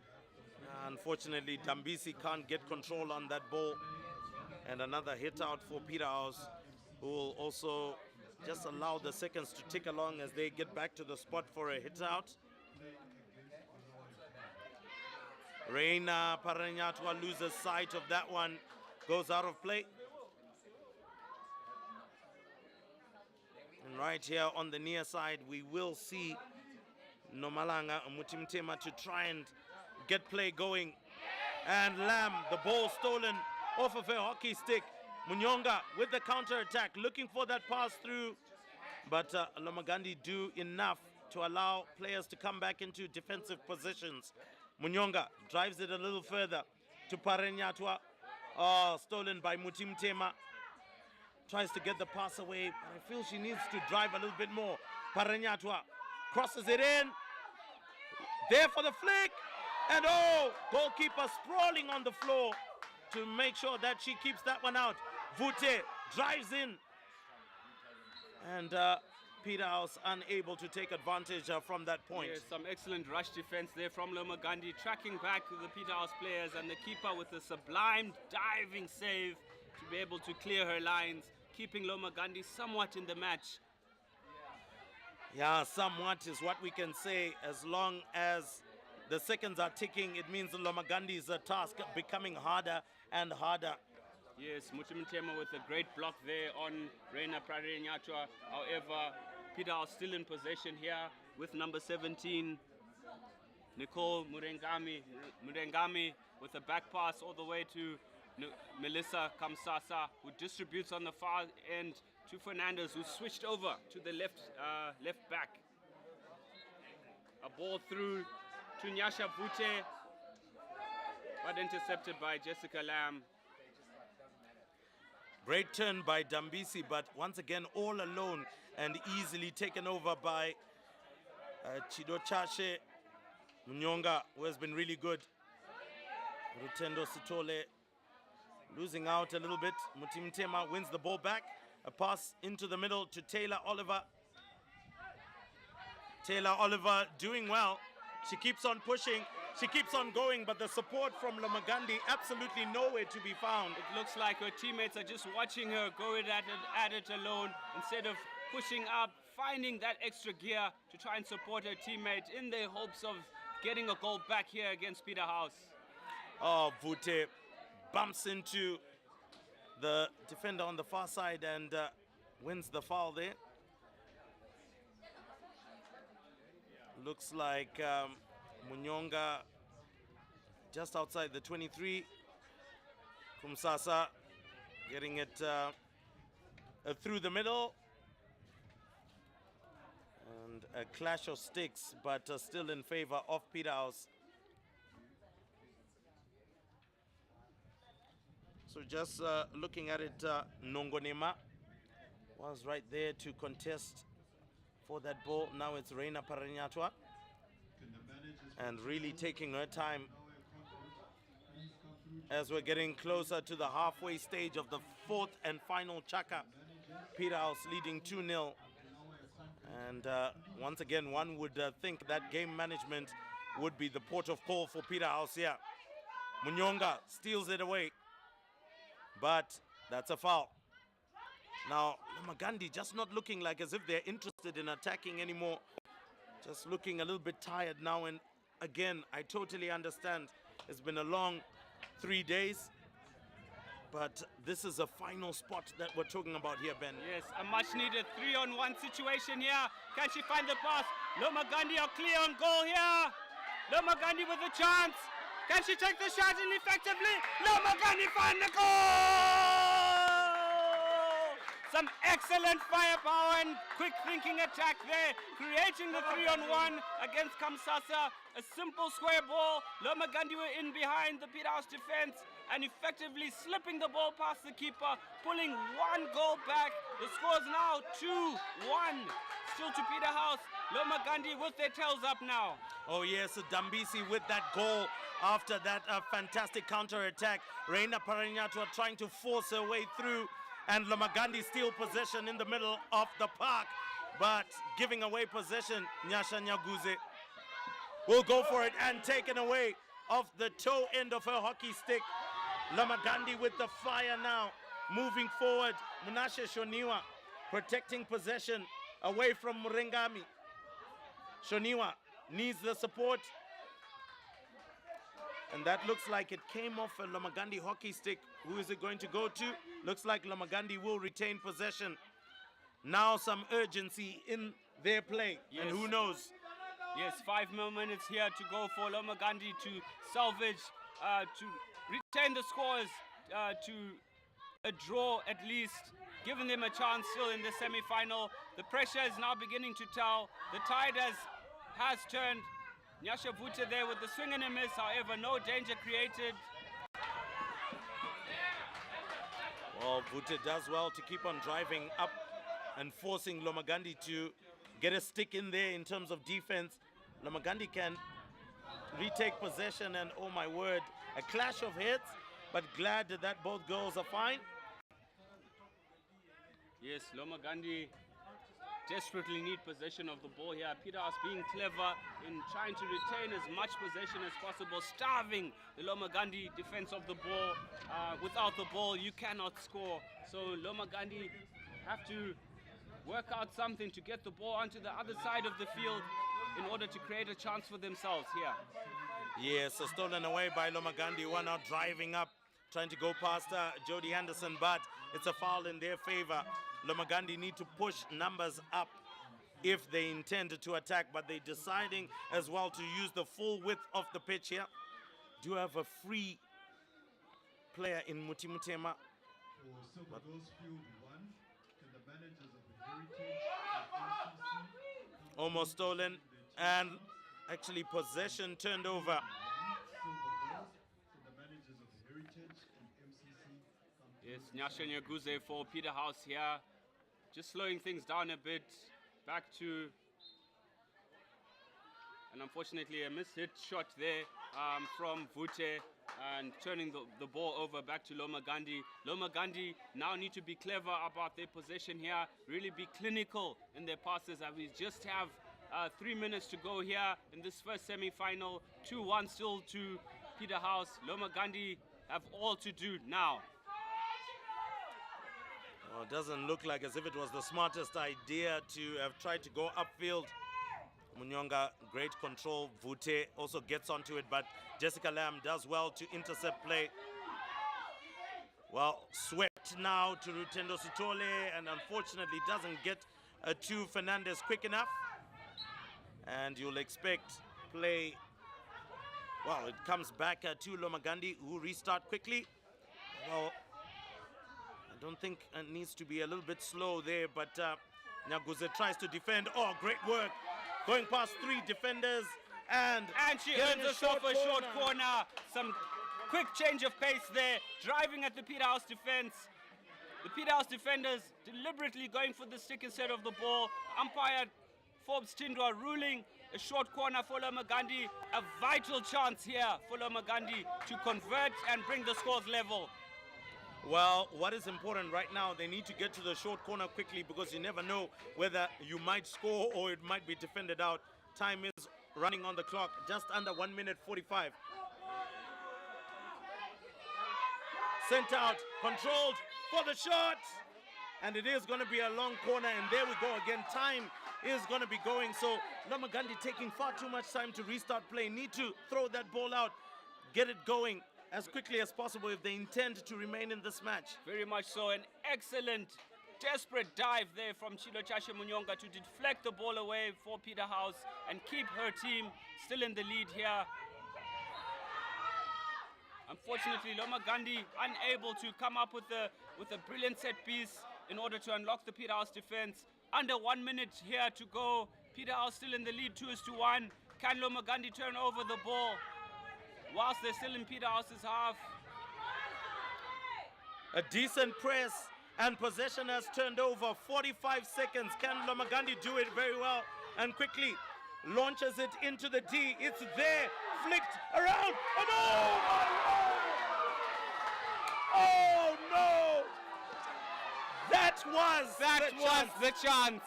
unfortunately, Dambisi can't get control on that ball. And another hit out for Peterhouse, who will also just allow the seconds to tick along as they get back to the spot for a hit out. Reina Parenyatwa loses sight of that one, goes out of play. And right here on the near side, we will see Nomalanga Mutimtema to try and get play going. And Lamb, the ball stolen off of her hockey stick. Munyonga with the counter attack, looking for that pass through but Lomagandi do enough to allow players to come back into defensive positions. Munyonga drives it a little further to Parenyatwa. Oh, stolen by Mutimtema. Tries to get the pass away, but I feel she needs to drive a little bit more. Parenyatwa crosses it in. There for the flick. And oh, goalkeeper sprawling on the floor to make sure that she keeps that one out. Vute drives in. And Peterhouse unable to take advantage from that point. Yes, some excellent rush defense there from Lomagandi, tracking back the Peterhouse players, and the keeper with a sublime diving save to be able to clear her lines, keeping Lomagandi somewhat in the match. Yeah, somewhat is what we can say. As long as the seconds are ticking, it means Lomagandi's task becoming harder and harder. Yes, Mutimtema with a great block there on Reina Prarenyatwa. However, Peterhouse still in possession here with number 17, Nicole Murengami with a back pass all the way to Melissa Kamsasa, who distributes on the far end to Fernandez, who switched over to the left back. A ball through to Nyasha Vute, but intercepted by Jessica Lamb. Great turn by Dambisi, but once again all alone and easily taken over by Chidochashe Munyonga, who has been really good. Rutendo Sitole losing out a little bit. Mutimtema wins the ball back. A pass into the middle to Taylor Oliver. Taylor Oliver doing well. She keeps on pushing. She keeps on going, but the support from Lomagandi absolutely nowhere to be found. It looks like her teammates are just watching her go at it alone instead of pushing up, finding that extra gear to try and support her teammate in the hopes of getting a goal back here against Peterhouse. Oh, Vute bumps into the defender on the far side and wins the foul there. Looks like Munyonga just outside the 23. Kumsasa getting it through the middle. And a clash of sticks, but still in favor of Peterhouse. So just looking at it, Nongonema was right there to contest for that ball. Now it's Reina Parenyatwa. And really taking her time as we're getting closer to the halfway stage of the fourth and final chaka. Peterhouse leading 2-0. And once again, one would think that game management would be the port of call for Peterhouse here. Munyonga steals it away, but that's a foul. Now, Lomagandi just not looking like as if they're interested in attacking anymore. Just looking a little bit tired now. And again, I totally understand. It's been a long 3 days. But this is a final spot that we're talking about here, Ben. Yes, a much-needed 3-on-1 situation here. Can she find the pass? Lomagandi are clear on goal here. Lomagandi with a chance. Can she take the shot in effectively? Lomagandi find the goal! Some excellent firepower and quick thinking attack there, creating the 3-on-1 against Kamsasa. A simple square ball. Lomagandi were in behind the Peterhouse defense and effectively slipping the ball past the keeper, pulling one goal back. The score is now 2-1. Still to Peterhouse. Lomagandi with their tails up now. Oh yes, Dambisi with that goal after that fantastic counter-attack. Reina Parenyatwa trying to force her way through, and Lomagandi steal possession in the middle of the park, but giving away possession. Nyasha Nyaguze will go for it and taken away off the toe end of her hockey stick. Lomagandi with the fire now, moving forward. Munashe Shoniwa protecting possession away from Murengami. Shoniwa needs the support. And that looks like it came off a Lomagandi hockey stick. Who is it going to go to? Looks like Lomagandi will retain possession. Now some urgency in their play. Yes. And who knows? Yes, 5 more minutes here to go for Lomagandi to salvage, to retain the scores, to a draw at least. given them a chance still in the semi-final. The pressure is now beginning to tell. The tide has turned. Nyasha Vute there with the swing and a miss, however, no danger created. Well, Vute does well to keep on driving up and forcing Lomagandi to get a stick in there in terms of defense. Lomagandi can retake possession, and oh my word, a clash of heads, but glad that both girls are fine. Yes, Lomagandi desperately need possession of the ball here. Peterhouse being clever in trying to retain as much possession as possible, starving the Lomagandi defense of the ball. Without the ball, you cannot score. So Lomagandi have to work out something to get the ball onto the other side of the field in order to create a chance for themselves here. Yes, so stolen away by Lomagandi. One out driving up, trying to go past Jody Anderson, but it's a foul in their favor. Lomagandi need to push numbers up if they intend to attack, but they're deciding as well to use the full width of the pitch here. Do have a free player in Mutimutema. For Silver Girls Field 1, can the managers of the Heritage and MCC Almost stolen, and actually possession turned over. Silver Girls, can the managers of the Heritage and MCC come to Yes, Nyasha Nyaguze for Peterhouse here. Just slowing things down a bit. Back to, and unfortunately a mishit shot there from Vute, and turning the ball over back to Lomagandi. Lomagandi now need to be clever about their possession here, really be clinical in their passes. And we just have 3 minutes to go here in this first semi-final. 2-1 still to Peterhouse. Lomagandi have all to do now. Well, it doesn't look like as if it was the smartest idea to have tried to go upfield. Munyonga, great control. Vute also gets onto it, but Jessica Lamb does well to intercept play. Well, swept now to Rutendo Sitole, and unfortunately doesn't get to Fernandez quick enough. And you'll expect play. Well, it comes back to Lomagandi, who restart quickly. Well, I don't think it needs to be a little bit slow there, but Nyaguze tries to defend. Oh, great work. Going past 3 defenders, and she getting earns herself a short corner. Some quick change of pace there, driving at the Peterhouse defense. The Peterhouse defenders deliberately going for the stick instead of the ball. Umpire Forbes Tindwa ruling a short corner for Lomagandi. A vital chance here for Lomagandi to convert and bring the scores level. Well, what is important right now, they need to get to the short corner quickly, because you never know whether you might score or it might be defended out. Time is running on the clock, just under 1 minute 45. Sent out, controlled for the shot. And it is going to be a long corner, and there we go again. Time is going to be going, so Lomagandi taking far too much time to restart play. Need to throw that ball out, get it going as quickly as possible if they intend to remain in this match. Very much so. An excellent, desperate dive there from Chilo Chashe Munyonga to deflect the ball away for Peterhouse and keep her team still in the lead here. Unfortunately, Lomagandi unable to come up with a brilliant set piece in order to unlock the Peterhouse defense. Under 1 minute here to go. Peterhouse still in the lead, 2-1. Can Lomagandi turn over the ball whilst they're still in Peterhouse's half? A decent press, and possession has turned over. 45 seconds. Can Lomagandi do it very well and quickly launches it into the D. It's there, flicked around, and oh my Lord! Oh no! That was the chance.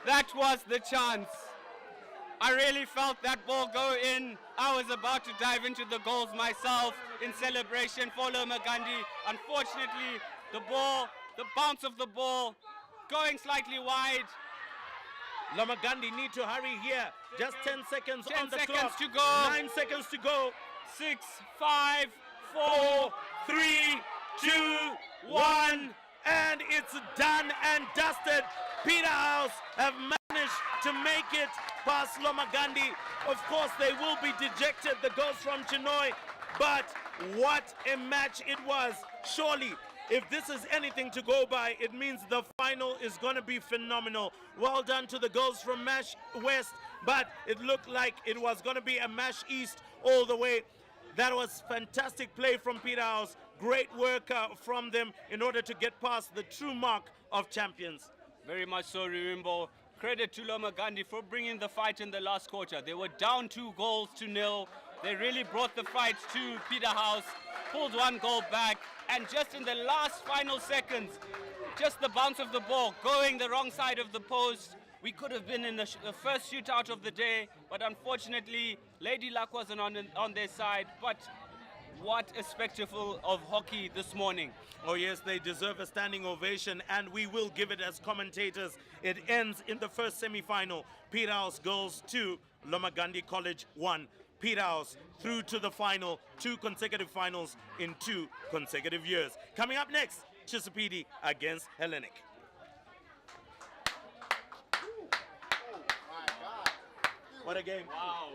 That was the chance. I really felt that ball go in. I was about to dive into the goals myself in celebration for Lomagandi. Unfortunately, the bounce of the ball, going slightly wide. Lomagandi need to hurry here. Just 10 seconds 10 on the seconds clock. to go. 9 seconds to go. 6, 5, 4, 3, 2, 1. And it's done and dusted. Peterhouse have managed to make it past Lomagandi. Of course, they will be dejected, the girls from Chinoy. But what a match it was. Surely If this is anything to go by, it means the final is going to be phenomenal. Well done to the girls from MASH West, but it looked like it was going to be a MASH East all the way. That was fantastic play from Peterhouse. Great work from them in order to get past the true mark of champions. Very much so, Ririmbo. Credit to Loma Gandhi for bringing the fight in the last quarter. They were down 2-0. They really brought the fight to Peterhouse, pulled 1 goal back, and just in the last final seconds, just the bounce of the ball going the wrong side of the post, we could have been in the first shootout of the day, but unfortunately, Lady Luck wasn't on their side. But what a spectacle of hockey this morning. Oh yes, they deserve a standing ovation, and we will give it as commentators. It ends in the first semi-final. Peterhouse Girls 2, Loma Gandhi College 1. Peterhouse through to the final, 2 consecutive finals in 2 consecutive years. Coming up next, Chisipite against Hellenic. What a game. Wow.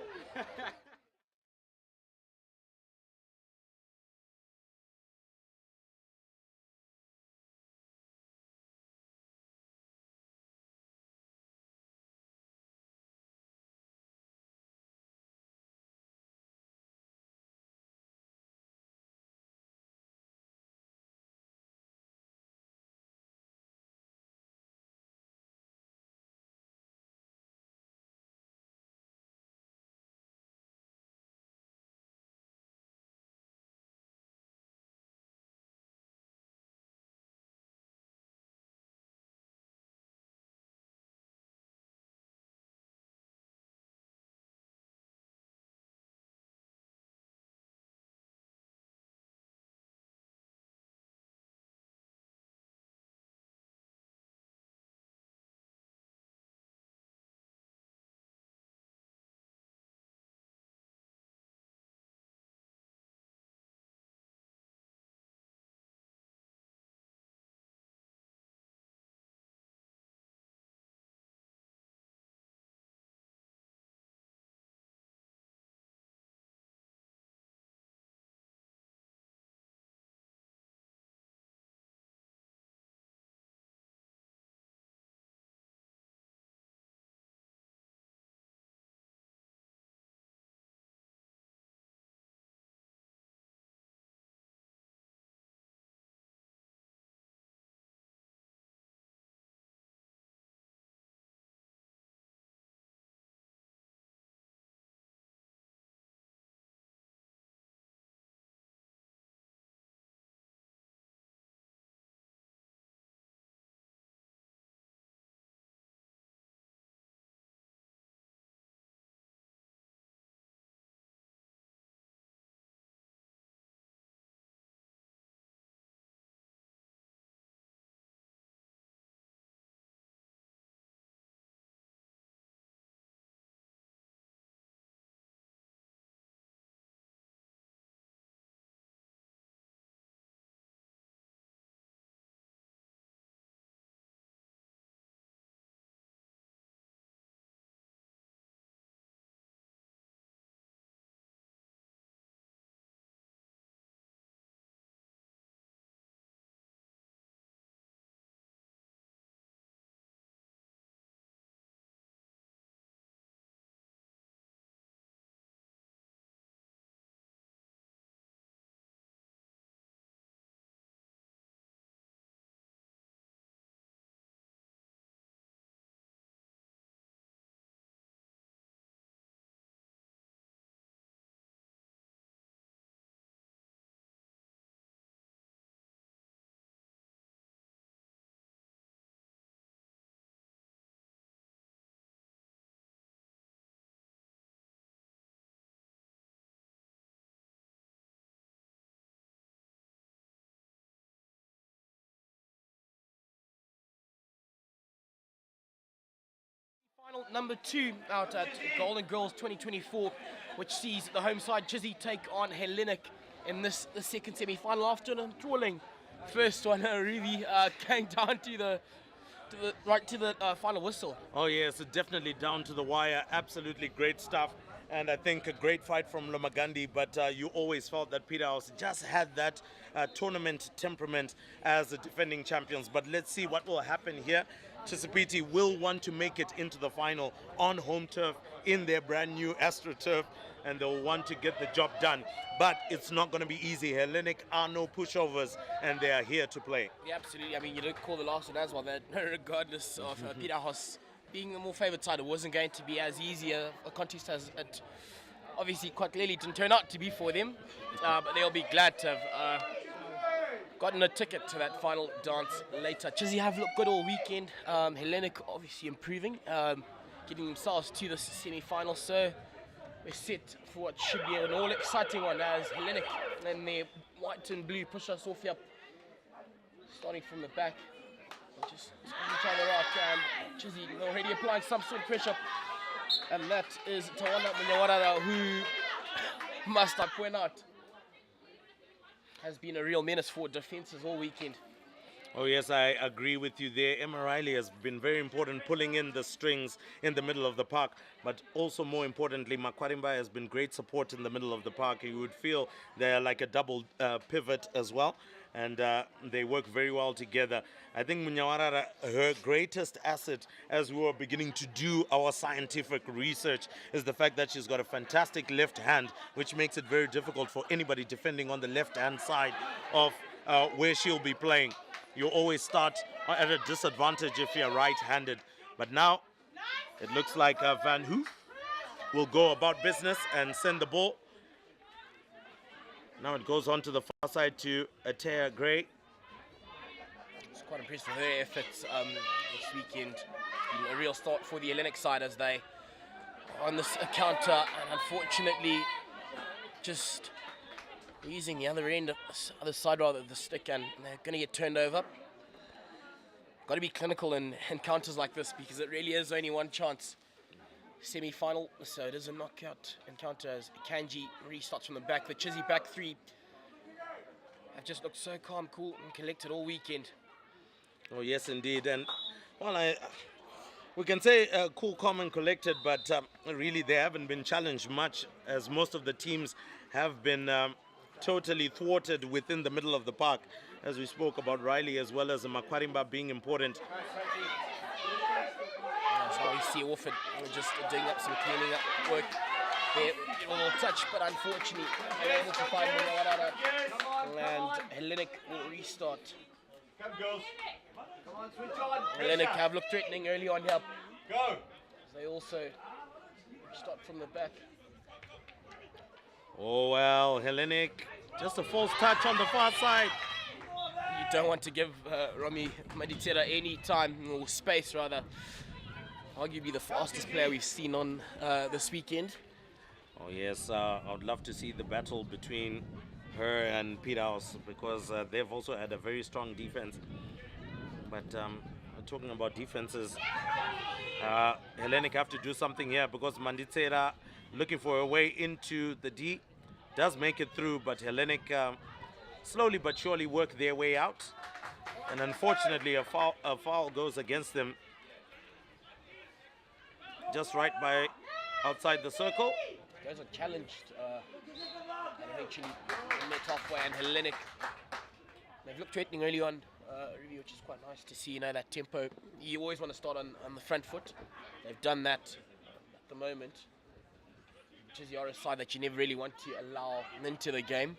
Final number 2 out at Golden Girls 2024, which sees the home side Chizzy take on Hellenic in the second semi-final after an enthralling first one, really going down to the final whistle. Oh yes, definitely down to the wire. Absolutely great stuff. And I think a great fight from Lomagandi, but you always felt that Peterhouse just had that tournament temperament as the defending champions. But let's see what will happen here. Chisipite will want to make it into the final on home turf in their brand new AstroTurf, and they'll want to get the job done. But it's not going to be easy. Hellenic are no pushovers, and they are here to play. Yeah, absolutely. I mean, you don't call the last one as well. That regardless of Peterhouse being the more favoured side, it wasn't going to be as easy a contest as it obviously quite clearly didn't turn out to be for them. But they'll be glad to have gotten a ticket to that final dance later. Chizzy have looked good all weekend. Hellenic obviously improving, getting themselves to the semi-final. So we're set for what should be an all-exciting one as Hellenic and their white and blue push us off here, starting from the back. Just each other out, and Chizzy already applying some sort of pressure. And that is Tawana Munyawarara, who must I point out has been a real menace for defences all weekend. Oh yes, I agree with you there. Emma Riley has been very important pulling in the strings in the middle of the park, but also more importantly, Makwarimba has been great support in the middle of the park. You would feel they're like a double pivot as well, and they work very well together. I think Munyawarara, her greatest asset as we were beginning to do our scientific research, is the fact that she's got a fantastic left hand, which makes it very difficult for anybody defending on the left hand side of where she'll be playing. You always start at a disadvantage if you're right-handed. But now it looks like Van Hoof will go about business and send the ball. Now it goes on to the far side to Atea Gray. It's quite impressed with their efforts this weekend. It's been a real start for the Hellenic side as they on this counter, and unfortunately just using the other end, other side rather, the stick, and they're going to get turned over. Got to be clinical in encounters like this because it really is only one chance. Semi-final, so it is a knockout encounter as Kanji restarts from the back. The Chizzy back three have just looked so calm, cool, and collected all weekend. Oh yes, indeed, and well, we can say cool, calm, and collected, but really they haven't been challenged much, as most of the teams have been totally thwarted within the middle of the park, as we spoke about Riley as well as Makwarimba being important. That's how we see Orford just doing up some cleaning up work there. It will all touch, but unfortunately they're able to find Munyawarara, and Hellenic will restart. Come, girls. Come on, switch on. Hellenic have looked threatening early on here. Go. They also restart from the back. Oh well, Hellenic, just a false touch on the far side. You don't want to give Romy Maditera any time, or space rather. Arguably the fastest player we've seen on this weekend. Oh yes, I would love to see the battle between her and Peterhouse, because they've also had a very strong defense. But talking about defenses, Hellenic have to do something here, because Manditsera looking for a way into the D, does make it through, but Hellenic slowly but surely work their way out. And unfortunately a foul goes against them, just right by outside the circle. Those are challenged and eventually met halfway, and Hellenic, they've looked threatening early on, really, which is quite nice to see. You know, that tempo, you always want to start on the front foot. They've done that at the moment, which is the other side that you never really want to allow into the game.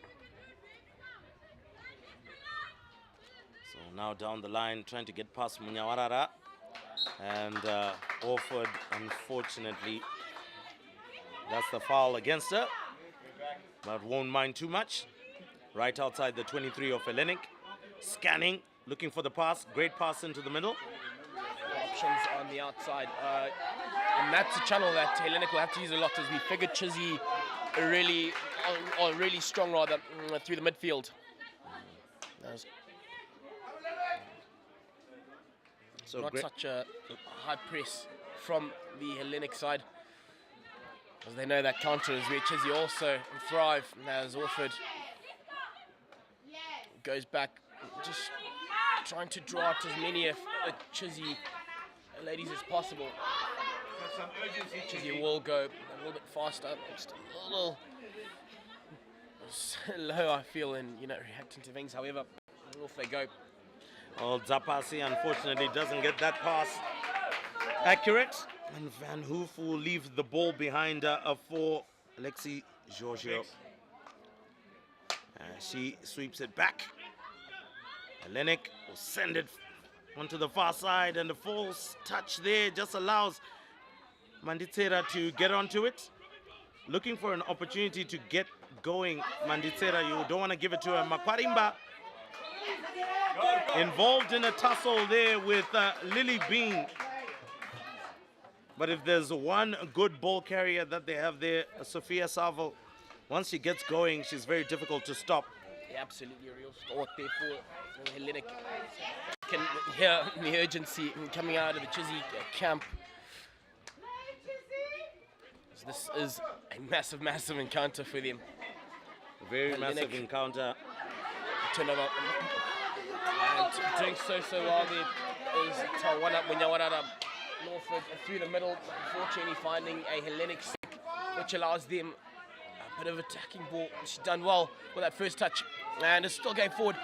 So now down the line, trying to get past Munyawarara, and Orford, unfortunately, that's the foul against her, but won't mind too much. Right outside the 23 of Hellenic, scanning, looking for the pass, great pass into the middle. Options on the outside, and that's a channel that Hellenic will have to use a lot, as we figured Chizzy really strong rather through the midfield. So not such a high press from the Hellenic side, as they know that counter is where Chizzy also thrive, as Orford goes back, just trying to draw out as many of the Chizzy ladies as possible. Chizzy will go a little bit faster, just a little slow, I feel, in reacting to things. However, off they go. Well, Zapasi unfortunately doesn't get that pass accurate. And Van Hoof will leave the ball behind for Alexi Giorgio. She sweeps it back. Hellenic will send it onto the far side, and the false touch there just allows Manditsera to get onto it. Looking for an opportunity to get going, Manditsera. You don't want to give it to her. Makwarimba involved in a tussle there with Lily Bean. But if there's one good ball carrier that they have there, Sophia Salvo, once she gets going, she's very difficult to stop. Yeah, absolutely a real start there for Hellenic. You can hear the urgency coming out of the Chizzy camp. So this is a massive, massive encounter for them. Very Hellenic. massive encounter. Turnover. And doing so well there is Tawana Munyawarara Norfolk through the middle, unfortunately finding a Hellenic stick, which allows them a bit of attacking ball. She's done well with that first touch and is still going forward.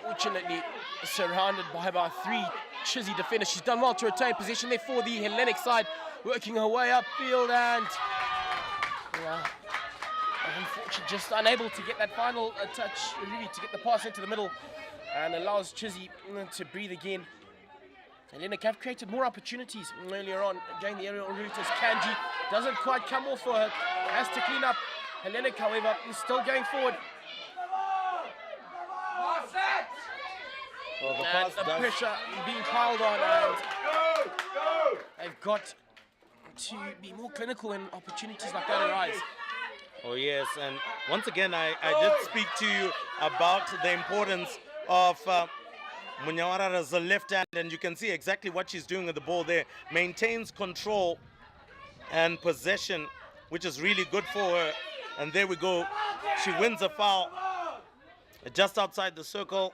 Unfortunately surrounded by about 3 Chizzy defenders. She's done well to retain possession there for the Hellenic side, working her way upfield, and unfortunately just unable to get that final touch, really to get the pass into the middle, and allows Chizzy to breathe again. Hellenic have created more opportunities earlier on during the aerial route as Kanji doesn't quite come off for her. Has to clean up. Hellenic, however, is still going forward. Well, the And pass the does. pressure being piled on, and they've got to be more clinical when opportunities like that arise. Oh yes, and once again, I did speak to you about the importance of Munyawarara's left hand, and you can see exactly what she's doing with the ball there. Maintains control and possession, which is really good for her. And there we go. She wins a foul just outside the circle.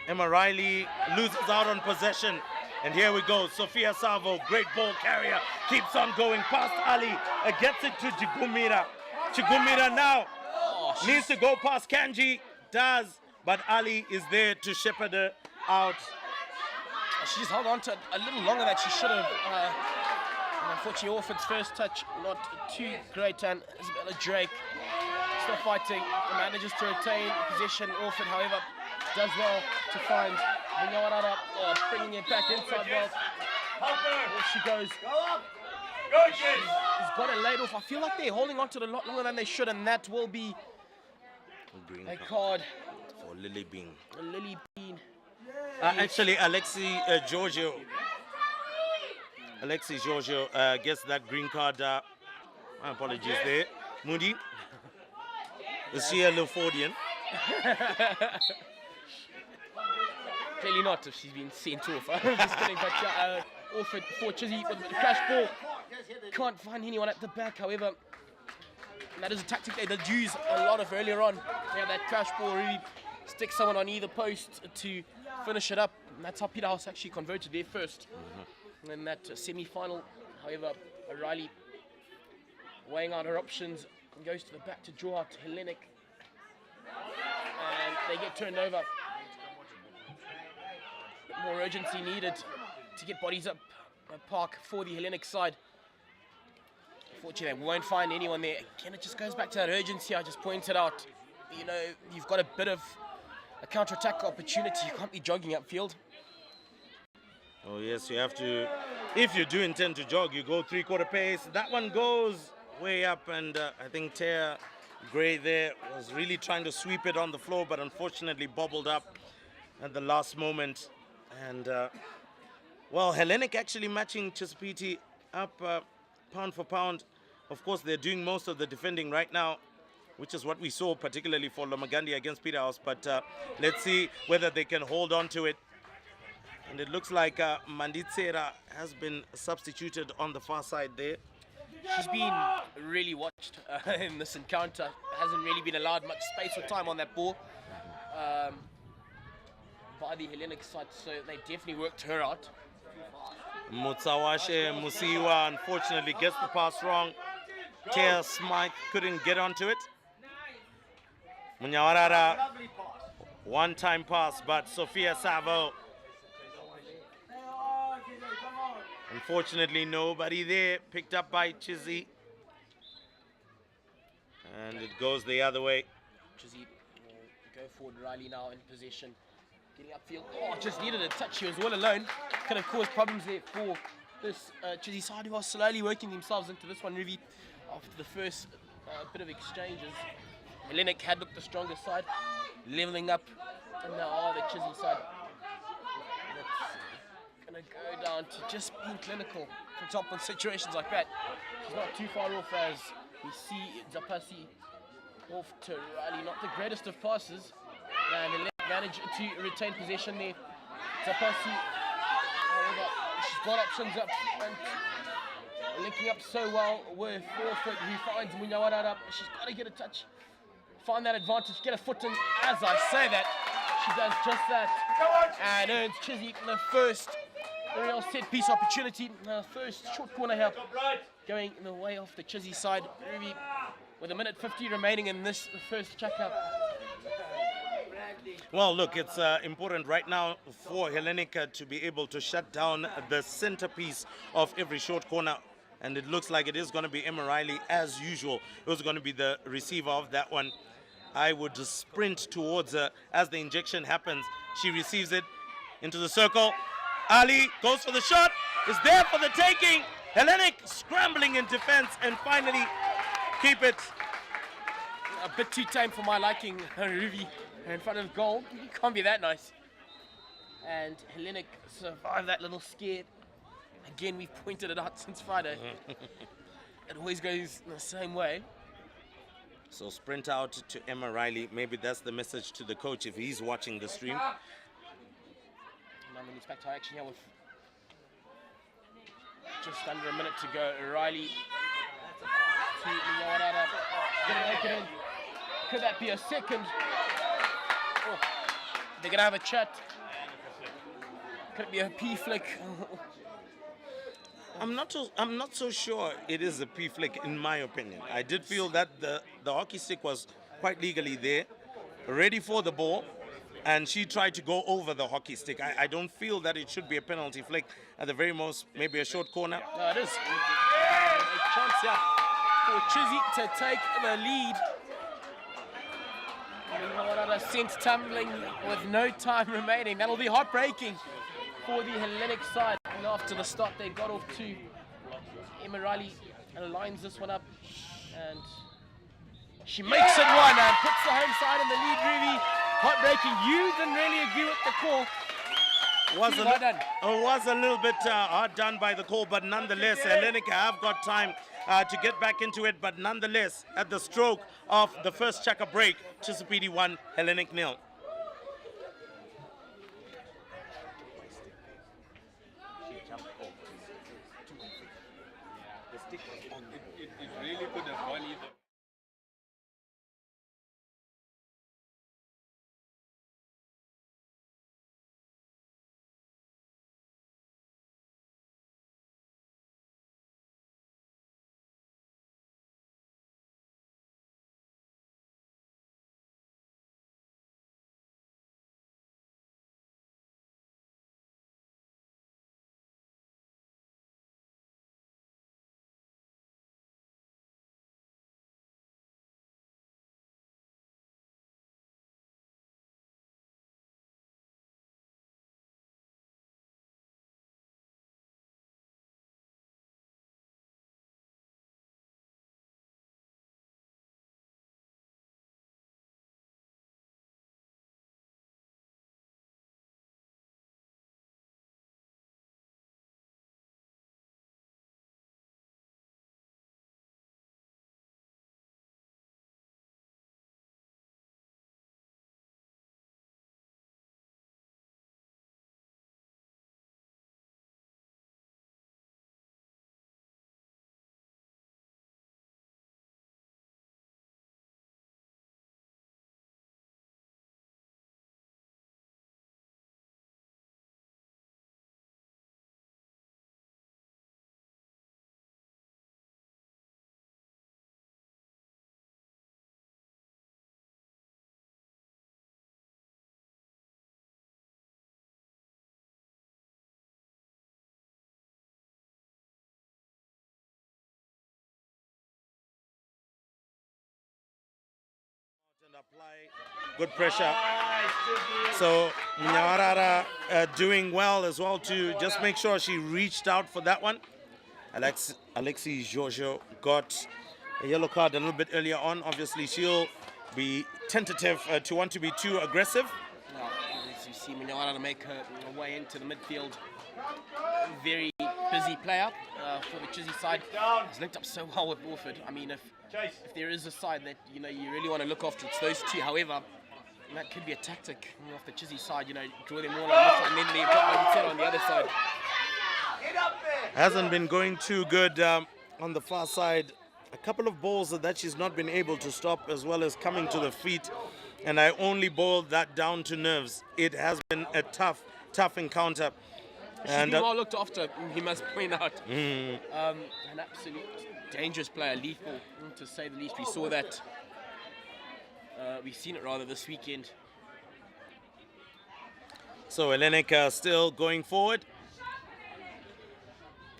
Emma Riley loses out on possession. And here we go. Sophia Salvo, great ball carrier, keeps on going past Ali. Gets it to Chigumira. Chigumira now needs to go past Kanji. Does. But Ali is there to shepherd her out. She just held on to it a little longer than she should have. And unfortunately, Orford's first touch not too great, and Isabella Drake still fighting, manages to retain possession. Orford, however, does well to find Munyawarara, bringing it back inside well. There she goes. She's got it laid off. I feel like they're holding on to it a lot longer than they should, and that will be Green a card. for Lily Bean. Lily Bean. Actually, Alexi Giorgio. Alexi Giorgio gets that green card. My apologies there. Moody. Is she a Lefordian? Clearly not if she's been sent off. I'm just kidding, but Orford for Chizzy with the crash ball. Can't find anyone at the back, however. That is a tactic they did use a lot of earlier on. They had that crash ball really stick someone on either post to finish it up. And that's how Peterhouse actually converted there first. In that semi-final, however, O'Reilly weighing out her options and goes to the back to draw out Hellenic. And they get turned over. Bit more urgency needed to get bodies up park for the Hellenic side. Unfortunately, we won't find anyone there. Again, it just goes back to that urgency I just pointed out. You know, you've got a bit of a counter-attack opportunity. You can't be jogging upfield. Oh yes, you have to. If you do intend to jog, you go 3/4 pace. That one goes way up, and I think Taya Gray there was really trying to sweep it on the floor, but unfortunately bobbled up at the last moment. And well, Hellenic actually matching Chisipite up pound for pound. Of course, they're doing most of the defending right now, which is what we saw particularly for Lomagandi against Peterhouse. But let's see whether they can hold on to it. And it looks like Manditsera has been substituted on the far side there. She's been really watched in this encounter. Hasn't really been allowed much space or time on that ball by the Hellenic side, so they definitely worked her out. Mutsawashe Musiwa unfortunately gets the pass wrong. Tia Smythe couldn't get onto it. Munyawarara, one-time pass, but Sophia Savo. Unfortunately, nobody there. Picked up by Chizzy. And it goes the other way. Chizzy will go forward. Riley now in possession. Getting upfield. Oh, just needed a touch. She was all alone. Could have caused problems there for this Chizzy side who are slowly working themselves into this one, Ruby, after the first bit of exchanges. Hellenic had looked the stronger side, leveling up. And now the Chizzy side. That's going to go down to just being clinical. For example, in situations like that, she's not too far off as we see Zapasi off to Riley. Not the greatest of passes. And Hellenic managed to retain possession there. Zapasi, however, she's got options up and linking up so well with Forfeit, who finds Munyawarara. She's got to get a touch, find that advantage, get a foot in. As I say that, she does just that and earns Chizzy the first real set piece opportunity. First short corner here going in the way of the Chizzy side. Ruby with a minute 50 remaining in this first check-up. Well, look, it's important right now for Hellenic to be able to shut down the centerpiece of every short corner. And it looks like it is going to be Emma Riley as usual. It was going to be the receiver of that one. I would just sprint towards her as the injection happens. She receives it into the circle. Ali goes for the shot. Is there for the taking. Hellenic scrambling in defense and finally keep it. A bit too tame for my liking, Ruby. In front of goal, can't be that nice. And Hellenic survived that little scare. Again, we've pointed it out since Friday. It always goes the same way. So sprint out to Emma Riley. Maybe that's the message to the coach if he's watching the stream. 9 minutes back to action here with just under a minute to go. Riley to Munyawarara. Gonna make it in. Could that be a second? Oh, they're gonna have a chat. Could it be a P flick? I'm not so sure it is a P flick in my opinion. I did feel that the hockey stick was quite legally there, ready for the ball, and she tried to go over the hockey stick. I don't feel that it should be a penalty flick. At the very most, maybe a short corner. No, it is. A chance here for Chizzy to take the lead. Sent tumbling with no time remaining. That'll be heartbreaking for the Hellenic side. And after the start, they got off to Emma Riley and lines this one up. And she makes it one and puts the home side in the lead, Ruby. Heartbreaking. You didn't really agree with the call. Was a little bit hard done by the call, but nonetheless, Hellenic have got time to get back into it. But nonetheless, at the stroke of the first checker break, Chisipite 1, Hellenic 0. It really could have gone either. apply good pressure. So Nyawarara doing well as well to just make sure she reached out for that one. Alexi Giorgio got a yellow card a little bit earlier on. Obviously, she'll be tentative to want to be too aggressive. Now, as you see Nyawarara make her way into the midfield. Very busy player for the Chizzy side. He's linked up so well with Orford. I mean, if there is a side that you really want to look after, it's those two. However, that could be a tactic off the Chizzy side. Draw them all on and then they've got one on the other side. Hasn't been going too good on the far side. A couple of balls that she's not been able to stop, as well as coming to the feet. And I only boiled that down to nerves. It has been a tough encounter. She's been well looked after, he must point out. An absolute dangerous player, lethal to say the least. We saw that. We've seen it rather this weekend. So Hellenic still going forward.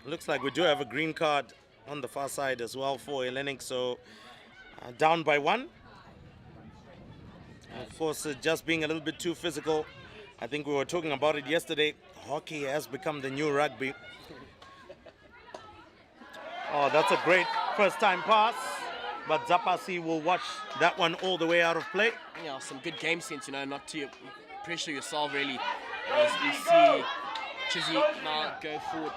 Looks like we do have a green card on the far side as well for Hellenic. So down by 1. Of course, just being a little bit too physical. I think we were talking about it yesterday. Hockey has become the new rugby. Oh, that's a great first-time pass. But Zapasi will watch that one all the way out of play. Yeah, some good game sense, not to pressure yourself, really. As we see Chizzy now go forward.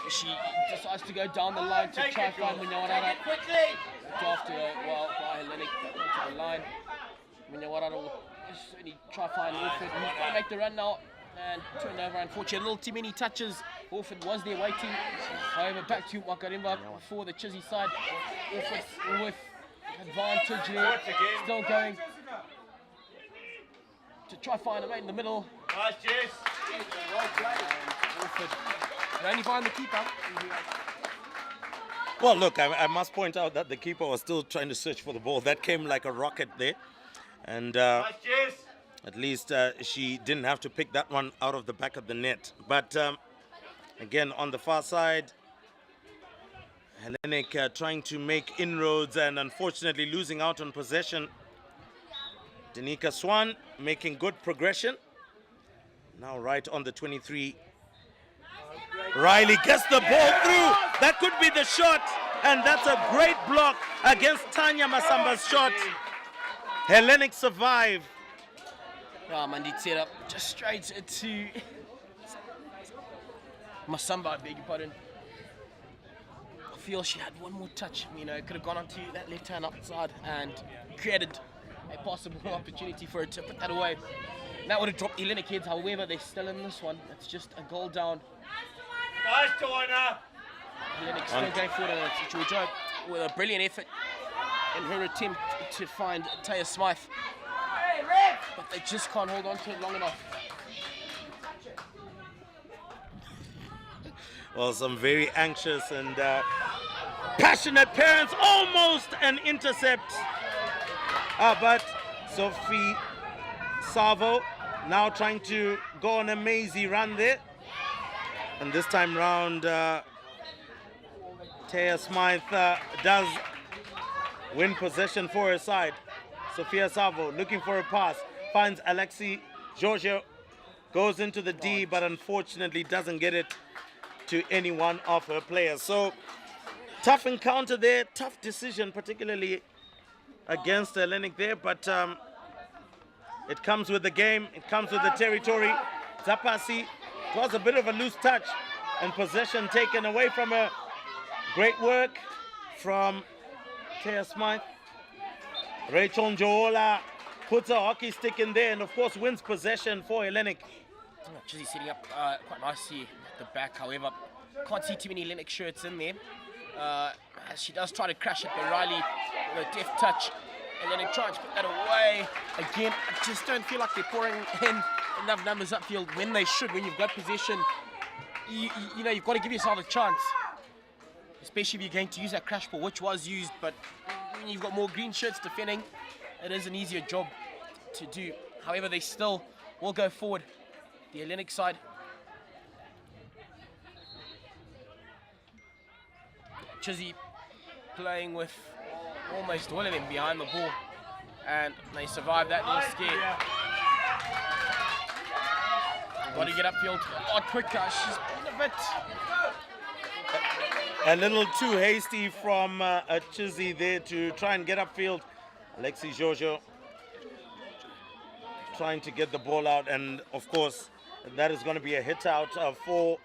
She decides to go down the line to try and find Nyawarara. After by Hellenic onto the line. Nyawarara will certainly try to find Orford. He's got to make the run now and turn over. Unfortunately, a little too many touches. Orford was there waiting. However, back to Makarimba for the Chizzy side. Orford with advantage there. Still going to try to find a mate in the middle. Nice, Jess. Orford can only find the keeper. Well, look, I must point out that the keeper was still trying to search for the ball. That came like a rocket there. And Nice, Jess. at least she didn't have to pick that one out of the back of the net. But again, on the far side, Hellenic trying to make inroads and unfortunately losing out on possession. Danica Swan making good progression. Now right on the 23. Riley gets the ball through. That could be the shot. And that's a great block against Tanya Masamba's shot. Hellenic survive. Manditsera just straight to Masamba, I beg your pardon. I feel she had one more touch. It could have gone onto that left hand outside and created a possible opportunity for her to put that away. And that would have dropped Hellenic heads. However, they're still in this one. It's just a goal down. Nice, Toyna. Hellenic still going forward, and it's Georgia with a brilliant effort in her attempt to find Taya Smythe. But they just can't hold on to it long enough. Well, some very anxious and passionate parents. Almost an intercept. But Sophie Savo now trying to go on a mazy run there. And this time round, Taya Smythe does win possession for her side. Sophia Savo looking for a pass, finds Alexi Giorgio, goes into the D, but unfortunately doesn't get it to any one of her players. So tough encounter there, tough decision, particularly against Hellenic there, but it comes with the game, it comes with the territory. Zapasi, it was a bit of a loose touch and possession taken away from her. Great work from Taya Smythe. Rachel Njola puts a hockey stick in there and of course wins possession for Hellenic. Chizzy setting up quite nicely at the back. However, can't see too many Hellenic shirts in there. As she does try to crash it, but Riley with a deft touch. Hellenic trying to put that away. Again, I just don't feel like they're pouring in enough numbers upfield when they should. When you've got possession, you know, you've got to give yourself a chance. Especially if you're going to use that crash ball, which was used, but when you've got more green shirts defending, it is an easier job to do. However, they still will go forward. The Hellenic side. Chizzy playing with almost all of them behind the ball, and they survived that little scare. Got to get upfield a lot quicker. She's been a bit. A little too hasty from Chizzy there to try and get upfield. Alexi Giorgio trying to get the ball out, and of course that is going to be a hit out for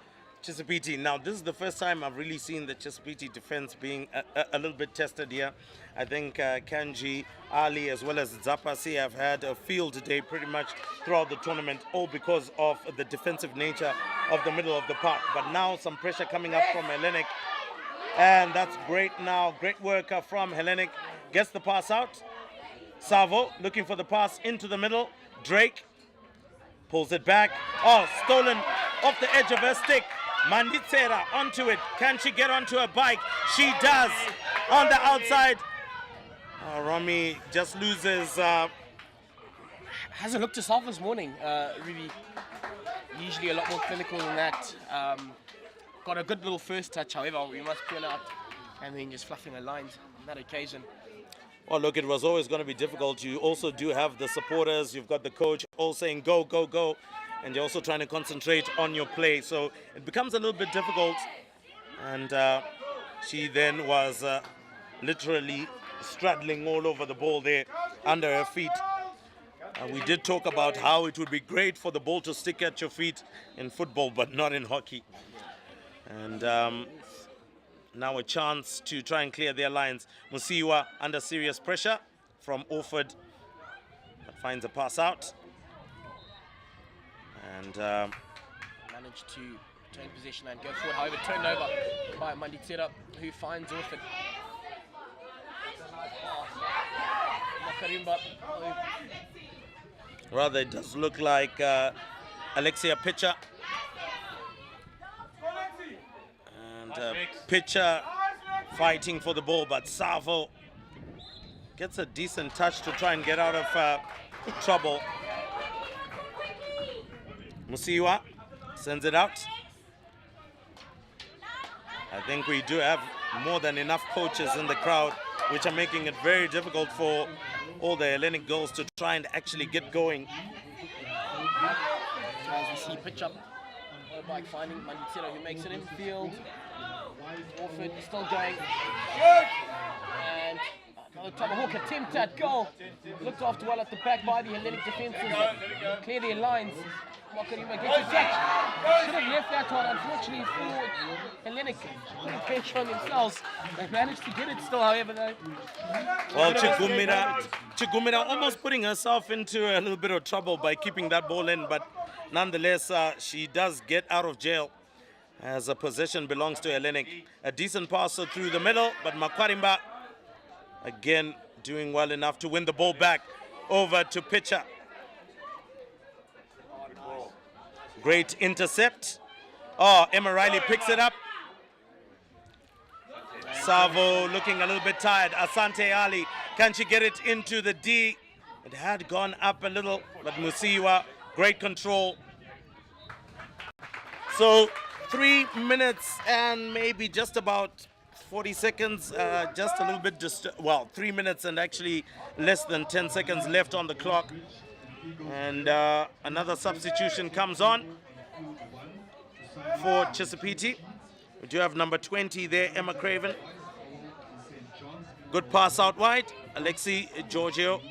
Chisipite. Now this is the first time I've really seen the Chisipite defense being a little bit tested here. I think Kanji, Ali as well as Zapasi have had a field day pretty much throughout the tournament, all because of the defensive nature of the middle of the park. But now some pressure coming up from Hellenic, and that's great now. Great work from Hellenic. Gets the pass out. Savo looking for the pass into the middle. Drake pulls it back. Oh, stolen off the edge of her stick. Manditsera onto it. Can she get onto a bike? She does. On the outside. Romy just loses. Hasn't looked herself this morning, really. Usually a lot more clinical than that. Got a good little first touch, however, we must point out, and then just fluffing her lines on that occasion. Well, look, it was always going to be difficult. You also do have the supporters. You've got the coach all saying go, go, go. And you're also trying to concentrate on your play. So it becomes a little bit difficult. And she then was literally straddling all over the ball there under her feet. We did talk about how it would be great for the ball to stick at your feet in football, but not in hockey. And now a chance to try and clear their lines. Musiwa under serious pressure from Orford. But finds a pass out. And managed to retain possession and go forward. However, turned over by Manditsera, who finds Orford. Makarimba. Rather, it does look like Alexia Pitcher. And Pitcher fighting for the ball, but Savo gets a decent touch to try and get out of trouble. Musiwa sends it out. I think we do have more than enough coaches in the crowd, which are making it very difficult for all the Hellenic girls to try and actually get going. As we see pitch up, bike finding Manditsera, who makes it in field. Orford still going. And another Tomahawk attempt at goal. Looked after well at the back by the Hellenic defences. Clear their lines. Makarima gets it back. Should have left that one, unfortunately, for Hellenic. Putting pressure on themselves. They managed to get it still, however, though. Well, Chigumira almost putting herself into a little bit of trouble by keeping that ball in, but nonetheless, she does get out of jail as a possession belongs to Hellenic. A decent passer through the middle, but Makwarimba again doing well enough to win the ball back over to Pitcher. Great intercept. Oh, Emma Riley picks it up. Savo looking a little bit tired. Asante Ali, can she get it into the D? It had gone up a little, but Musiwa, great control. So 3 minutes and maybe just about 40 seconds, just a little bit, 3 minutes and actually less than 10 seconds left on the clock. And another substitution comes on for Chisipite. We do have number 20 there, Emma Craven. Good pass out wide, Alexi Giorgio.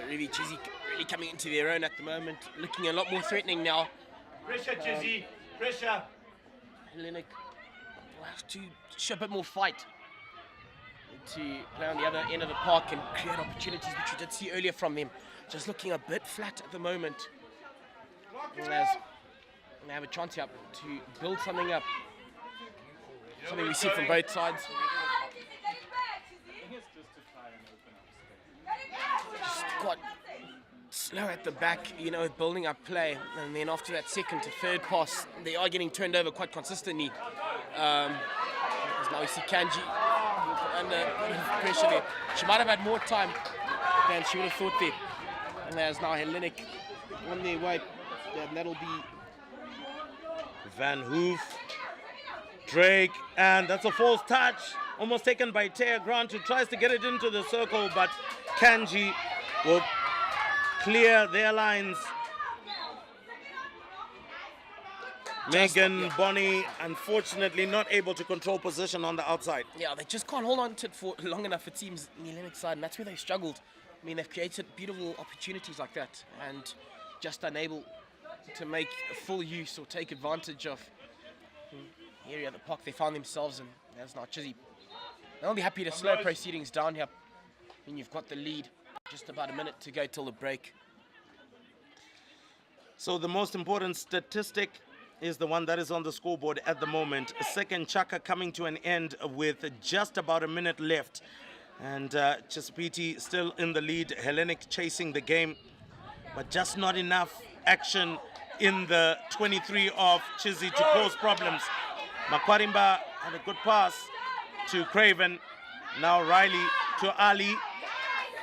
Really Chizzy really coming into their own at the moment, looking a lot more threatening now. Pressure, Chizzy, pressure. Hellenic will have to show a bit more fight to play on the other end of the park and create opportunities, which we did see earlier from them. Just looking a bit flat at the moment. As they have a chance here to build something up. Something we see from both sides. Just got slow at the back, you know, building up play. And then after that second to third pass, they are getting turned over quite consistently. As now we see Kanji under pressure there. She might have had more time than she would have thought there. And there's now Hellenic on their way. And that'll be Van Hoof Drake, and that's a false touch. Almost taken by Taya Grant, who tries to get it into the circle, but Kanji will clear their lines. Megan Bonnie, unfortunately, not able to control position on the outside. Yeah, they just can't hold on to it for long enough for teams in the Hellenic side, and that's where they struggled. I mean, they've created beautiful opportunities like that, and just unable to make full use or take advantage of the area of the park they found themselves in. That's not Chizzy. They'll be happy to slow proceedings down here. I mean, you've got the lead, just about a minute to go till the break. So the most important statistic is the one that is on the scoreboard at the moment. Second chaka coming to an end with just about a minute left. And Chisipite still in the lead. Hellenic chasing the game, but just not enough action in the 23 of Chizzy to cause problems. Makwarimba had a good pass to Craven. Now Riley to Ali.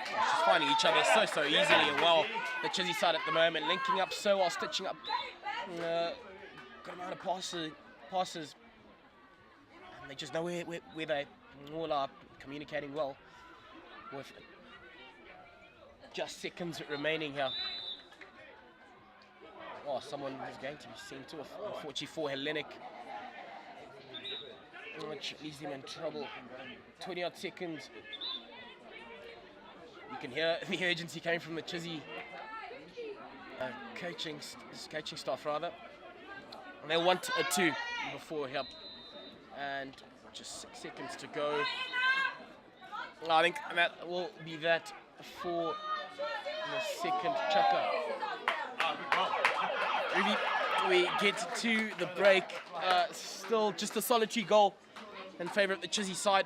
Just finding each other so easily and well. The Chizzy side at the moment, linking up so well, stitching up good amount of passes. And they just know where they all are communicating well with just seconds remaining here. Oh, someone is going to be seen to, unfortunately for Hellenic, which leaves them in trouble. 20 odd seconds. You can hear the urgency coming from the Chizzy coaching staff rather. And they want a 2 before here. And just 6 seconds to go. I think that will be that for the second chaka. We get to the break. Still just a solitary goal in favour of the Chizzy side.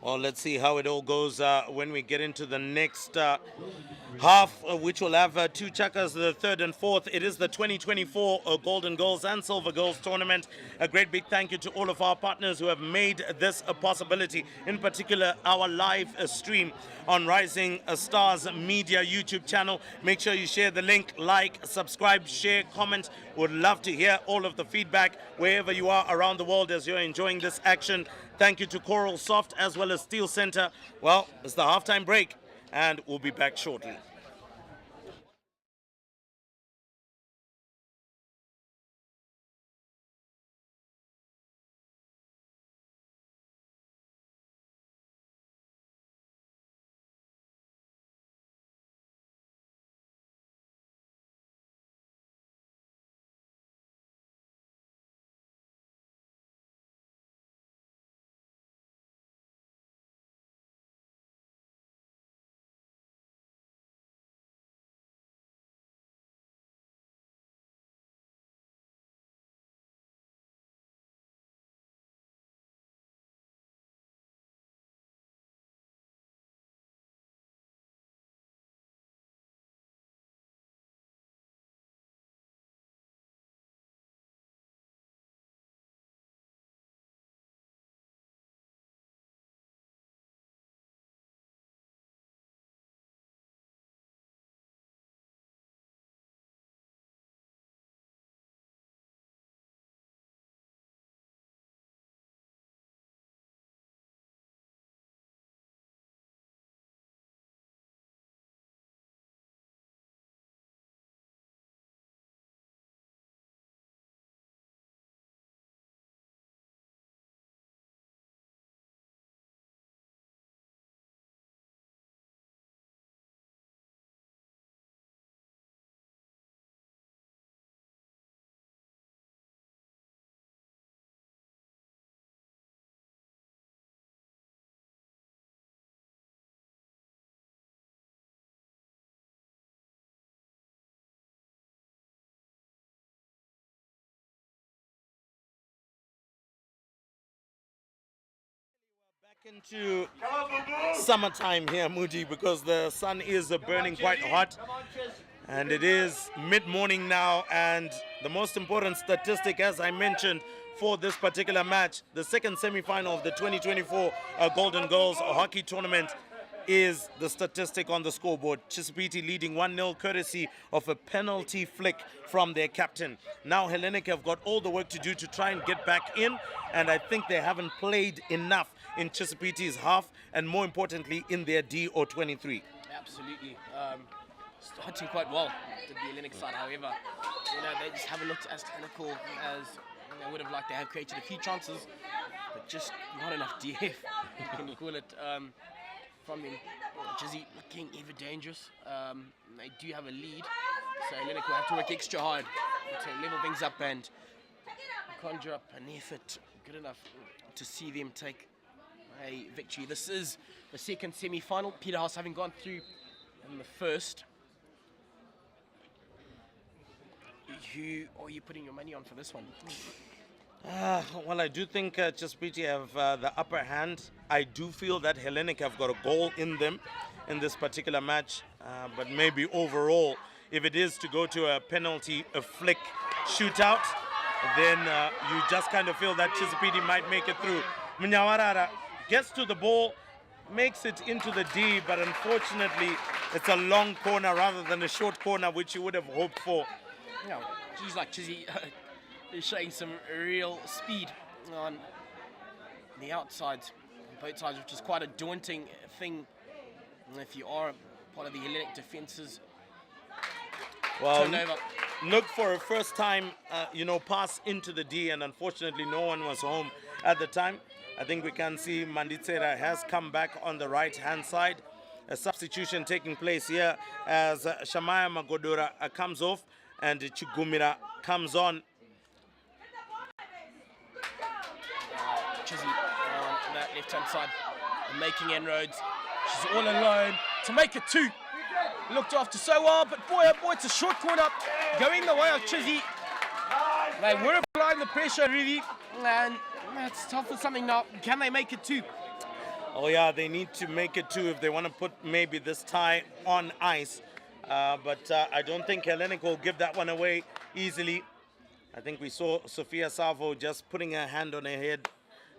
Well, let's see how it all goes when we get into the next half, which will have 2 chakas, the third and fourth. It is the 2024 Golden Girls and Silver Girls tournament. A great big thank you to all of our partners who have made this a possibility, in particular our live stream on Rising Stars Media YouTube channel. Make sure you share the link, like, subscribe, share, comment. Would love to hear all of the feedback wherever you are around the world as you're enjoying this action. Thank you to Coral Soft as well as Steel Center. Well, it's the halftime break, and we'll be back shortly. Into summertime here, Moody, because the sun is burning quite hot, and it is mid-morning now. And the most important statistic, as I mentioned, for this particular match, the second semi-final of the 2024 Golden Girls hockey tournament, is the statistic on the scoreboard. Chisipite leading 1-0 courtesy of a penalty flick from their captain. Now Hellenic have got all the work to do to try and get back in, and I think they haven't played enough in Chisipite's half, and more importantly in their D or 23. Absolutely. Starting quite well to the Hellenic side, however, they just haven't looked as clinical as they would have liked. They have created a few chances, but just not enough DF, you can call it, from him. Jizzy looking ever dangerous. They do have a lead, so Hellenic will have to work extra hard to level things up and conjure up an effort good enough to see them take a victory. This is the second semi-final, Peterhouse having gone through in the first. Who are you putting your money on for this one? Well, I do think Chisipite have the upper hand. I do feel that Hellenic have got a goal in them in this particular match, but maybe overall, if it is to go to a penalty, a flick shootout, then you just kind of feel that Chisipite might make it through. Munyawarara gets to the ball, makes it into the D, but unfortunately it's a long corner rather than a short corner, which you would have hoped for. Yeah, geez, like Chizzy is showing some real speed on the outsides, both sides, which is quite a daunting thing if you are part of the Hellenic defences. Well, Turnover. look for a first time, pass into the D, and unfortunately no one was home at the time. I think we can see Manditsera has come back on the right-hand side. A substitution taking place here as Shamaya Magodora comes off and Chigumira comes on. Chizzy on that left-hand side, making inroads. She's all alone to make it 2. Looked after so well, but boy, oh boy, it's a short corner going the way of Chizzy. They were applying the pressure, really, and it's tough for something now. Can they make it 2? Oh yeah, they need to make it 2 if they want to put maybe this tie on ice. But I don't think Hellenic will give that one away easily. I think we saw Sophia Savo just putting her hand on her head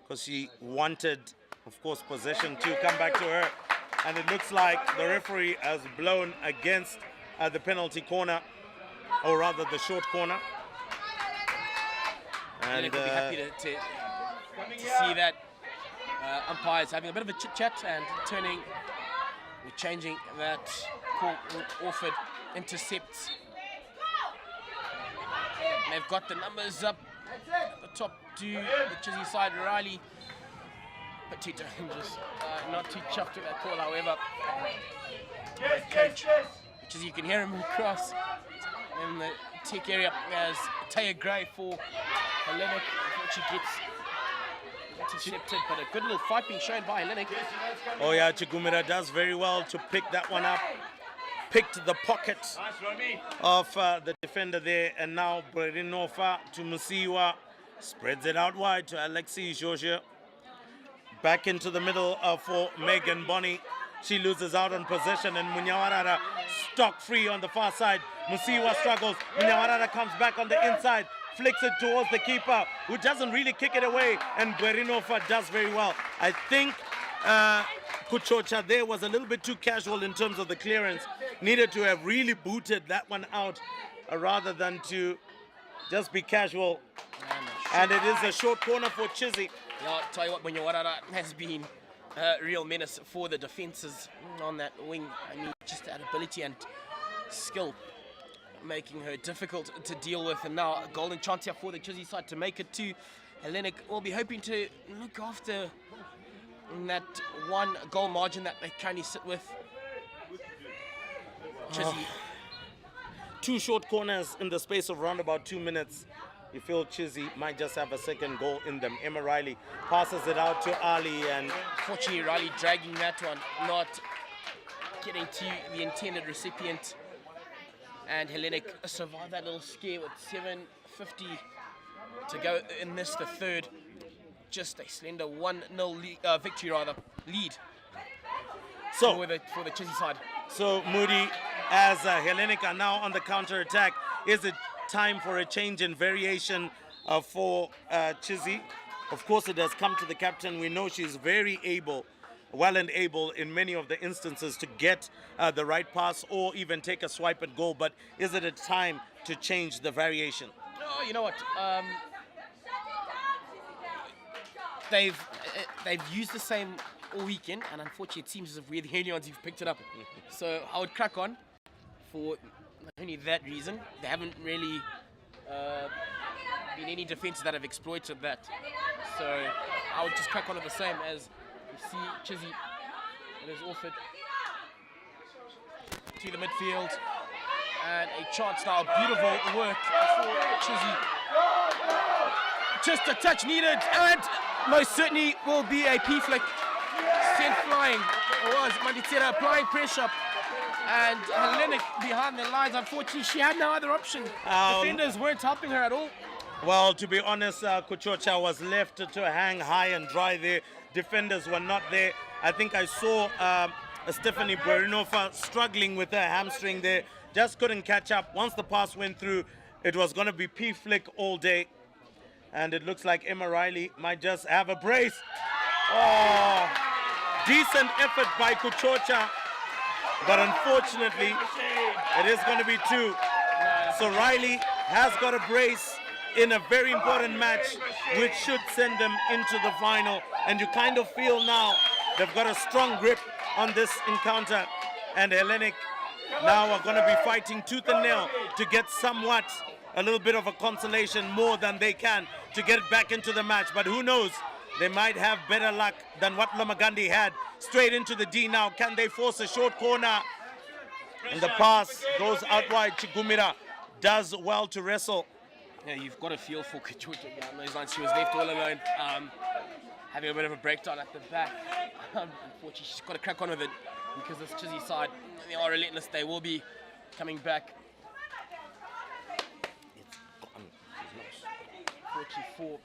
because she wanted, of course, possession to come back to her. And it looks like the referee has blown against the penalty corner, or rather the short corner. And Hellenic will be happy to see that umpires having a bit of a chit-chat and changing that call. Orford intercepts. They've got the numbers up at the top to the Chizzy side. Riley, but too dangerous. Not too chuffed with that call, however. Coach, Chizzy, you can hear him across in the tech area as Taya Gray for Hellenic. She gets intercepted, but a good little fight being shown by Hellenic. Oh yeah, Chigumira does very well to pick that one up. Picked the pocket of the defender there, and now Berinova to Musiwa. Spreads it out wide to Alexi Georgia. Back into the middle for Megan Bonny. She loses out on possession, and Munyawarara stock free on the far side. Musiwa struggles. Munyawarara comes back on the inside. Flicks it towards the keeper, who doesn't really kick it away, and Berinova does very well. I think Kuchocha there was a little bit too casual in terms of the clearance. Needed to have really booted that one out rather than to just be casual. And it is a short corner for Chizzy. Yeah, I'll tell you what, Munyawarara has been a real menace for the defences on that wing. I mean, just that ability and skill making her difficult to deal with. And now a golden chance here for the Chizzy side to make it 2. Hellenic will be hoping to look after that 1 goal margin that they currently sit with. Chizzy. 2 short corners in the space of around about 2 minutes. You feel Chizzy might just have a second goal in them. Emma Riley passes it out to Ali, and Fortunately, Riley dragging that one, not getting to the intended recipient. And Hellenic survived that little scare with 7:50 to go in this, the third. Just a slender 1-0 victory lead so for the Chizzy side. So Moody, as Hellenic are now on the counter attack, is it time for a change in variation for Chizzy? Of course, it has come to the captain. We know she's very able well and able in many of the instances to get the right pass or even take a swipe at goal. But is it a time to change the variation? Oh, you know what? They've used the same all weekend, and unfortunately it seems as if we're the only ones who've picked it up. So I would crack on for only that reason. There haven't really been any defences that have exploited that. So I would just crack on with the same as you see Chizzy and his Orford to the midfield. And a chance now, beautiful work for Chizzy. Just a touch needed, and most certainly will be a P-flick. Sent flying. It was Manditsera applying pressure. And Hellenic behind the lines, unfortunately, she had no other option. Defenders weren't helping her at all. Well, to be honest, Kuchocha was left to hang high and dry there. Defenders were not there. I think I saw Stephanie Burinova struggling with her hamstring there. Just couldn't catch up. Once the pass went through, it was going to be P-flick all day. And it looks like Emma Riley might just have a brace. Oh, decent effort by Kuchocha. But unfortunately, it is going to be two. So Riley has got a brace in a very important match, which should send them into the final. And you kind of feel now they've got a strong grip on this encounter. And Hellenic now are going to be fighting tooth and nail to get somewhat a little bit of a consolation more than they can to get back into the match. But who knows? They might have better luck than what Lomagandi had. Straight into the D now. Can they force a short corner? And the pass goes out wide. Chigumira does well to wrestle. Yeah, you've got a feel for Kuchocha on those lines. She was left all alone, having a bit of a breakdown at the back. Unfortunately, she's got to crack on with it because this Chizzy side, they are relentless. They will be coming back. 44.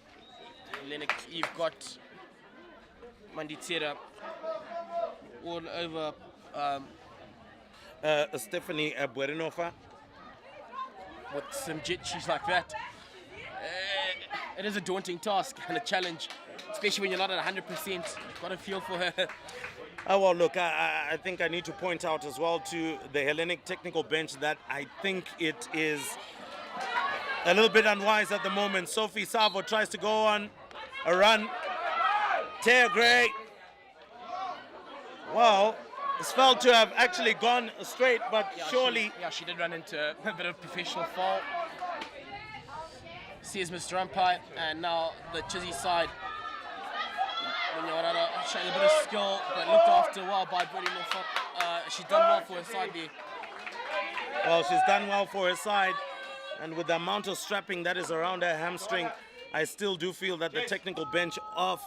Hellenic, you've got Manditsera all over Stephanie Burinova. with some jitchies like that. It is a daunting task and a challenge, especially when you're not at 100%. You've got to feel for her. Oh, well, look, I think I need to point out as well to the Hellenic technical bench that I think it is a little bit unwise at the moment. Sophie Savo tries to go on a run. Taya Gray. Well, it's felt to have actually gone straight, but Yeah, surely... she did run into a bit of professional foul. Says Mr. Umpire, and now the Chizzy side. Showing a bit of skill, but looked after well by Brittany Norfolk. She's done well for her side there. Well, she's done well for her side. And with the amount of strapping that is around her hamstring, I still do feel that the technical bench of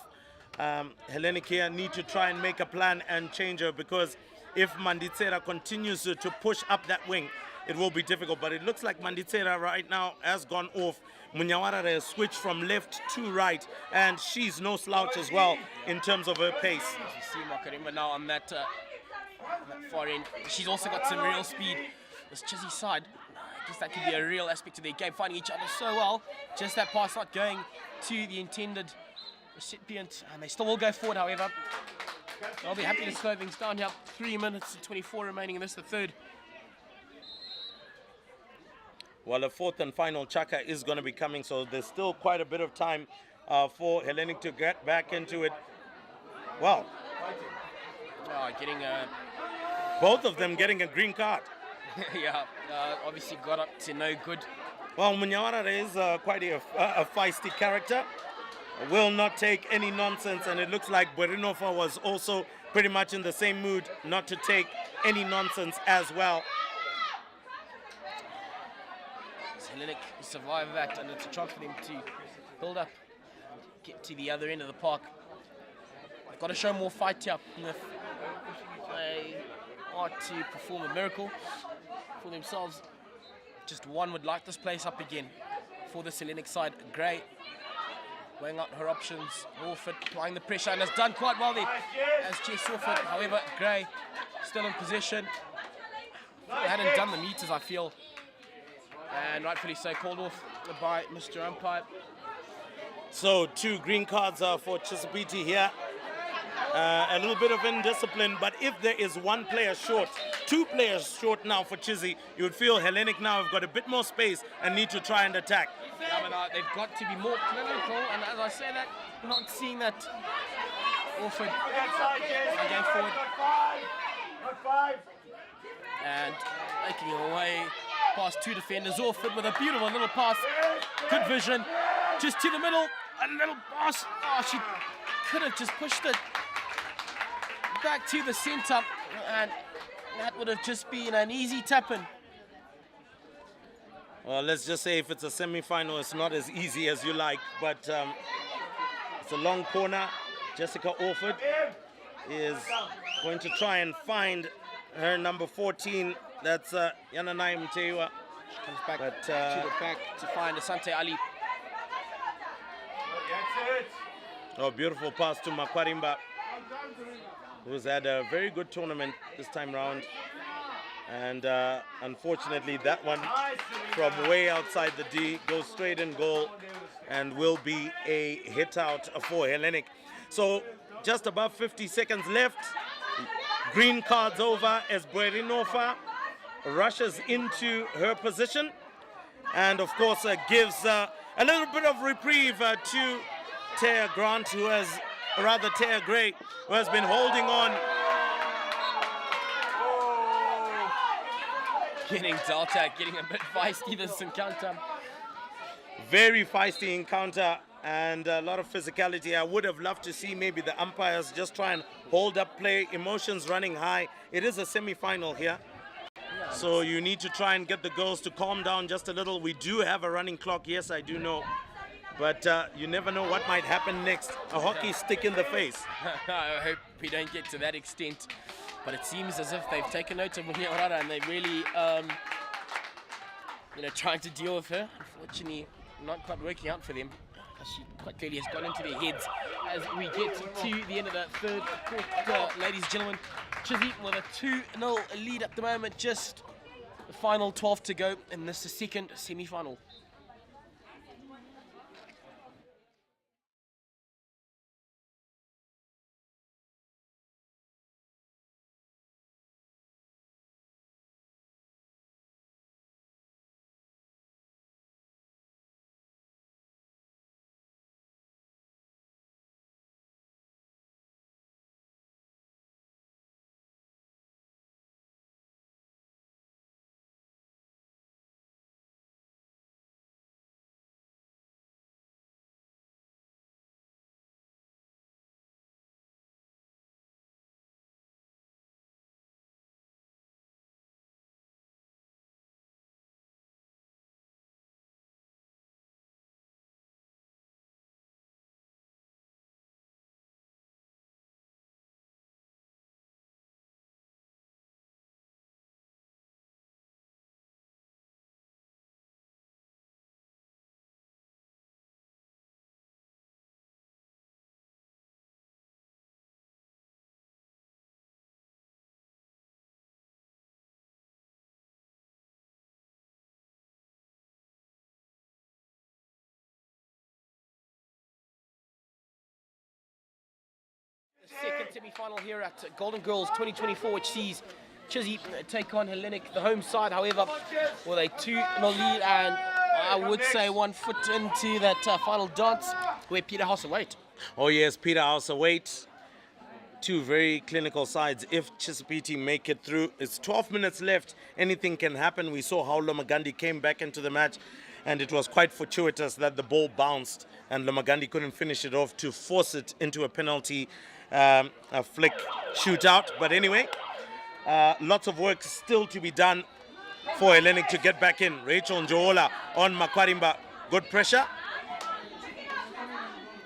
Hellenic here need to try and make a plan and change her, because if Manditsera continues to push up that wing, it will be difficult. But it looks like Manditsera right now has gone off. Munyawara has switched from left to right, and she's no slouch as well in terms of her pace. You see Makarima now on that far end. She's also got some real speed. This Chizzy side, I guess that could be a real aspect of their game, finding each other so well. Just that pass not going to the intended recipient, and they still will go forward, however. I'll be happy to slow things down here. 3 minutes and 24 remaining in this, the third. Well, a fourth and final chaka is going to be coming, so there's still quite a bit of time for Hellenic to get back into it. Well, both of them getting a green card. Yeah, obviously got up to no good. Well, Munyawara is quite a feisty character. Will not take any nonsense, and it looks like Burinova was also pretty much in the same mood not to take any nonsense as well. Hellenic survive that, and it's a chance for them to build up, get to the other end of the park. They've got to show more fight here if they are to perform a miracle for themselves. Just one would light this place up again for the Hellenic side. Gray weighing out her options. Orford applying the pressure, and has done quite well there as Jess Orford. However, Gray still in position. They hadn't done the meters, I feel. And rightfully so, called off by Mr. Umpire. So 2 green cards for Chisipite here. a little bit of indiscipline, but if there is one player short, 2 players short now for Chizzy, you would feel Hellenic now have got a bit more space and need to try and attack. Yeah, but they've got to be more clinical, and as I say that, I'm not seeing that. Orford going forward. And making it away past 2 defenders. Orford with a beautiful little pass. Good vision. Just to the middle. A little pass. Oh, she could have just pushed it back to the centre. And that would have just been an easy tap-in. Well, let's just say if it's a semi-final, it's not as easy as you like. But it's a long corner. Jessica Orford is going to try and find her number 14. That's Yananai Mtewa. She comes back to the back to find Asante Ali. Oh, beautiful pass to Makwarimba, who's had a very good tournament this time round. And unfortunately, that one from way outside the D goes straight in goal and will be a hit out for Hellenic. So just above 50 seconds left. Green cards over as Buerinofa rushes into her position. And of course gives a little bit of reprieve to Taya Grant, who has, rather Taya Gray, who has been holding on. Getting Delta, getting a bit feisty this encounter. Very feisty encounter and a lot of physicality. I would have loved to see maybe the umpires just try and hold up play, emotions running high. It is a semi-final here. So you need to try and get the girls to calm down just a little. We do have a running clock, yes, I do know. But you never know what might happen next. A hockey stick in the face. I hope we don't get to that extent. But it seems as if they've taken note of Munyarara and they're really trying to deal with her. Unfortunately, not quite working out for them. She quite clearly has gone into their heads as we get to the end of the third quarter, ladies and gentlemen. Chizzy with a 2-0 lead at the moment, just the final 12 to go in this second semi-final. Second semi-final here at Golden Girls 2024, which sees Chizzy take on Hellenic, the home side, however, with a 2-0 lead, and I would say 1 foot into that final dance where Peterhouse await. Oh yes, Peterhouse await. 2 very clinical sides. If Chisipite make it through, it's 12 minutes left. Anything can happen. We saw how Lomagandhi came back into the match, and it was quite fortuitous that the ball bounced and Lomagandhi couldn't finish it off to force it into a penalty a flick shootout. But anyway, lots of work still to be done for Hellenic to get back in. Rachel Njola on Makwarimba. Good pressure.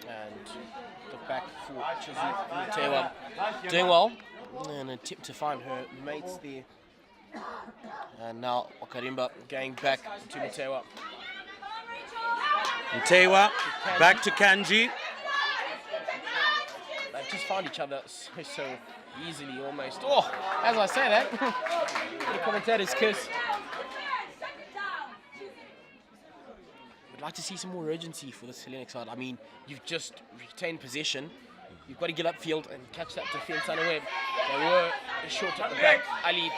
And the back for Chizzy Tewa doing well. An attempt to find her mates there. And now Makwarimba going back to Mtewa. Mtewa back to Kanji. They've just found each other so easily almost. Oh, as I say that, the commentators curse. I'd like to see some more urgency for this Hellenic side. I mean, you've just retained possession. you've got to get upfield and catch that defence unaware. They were short at the back. Ali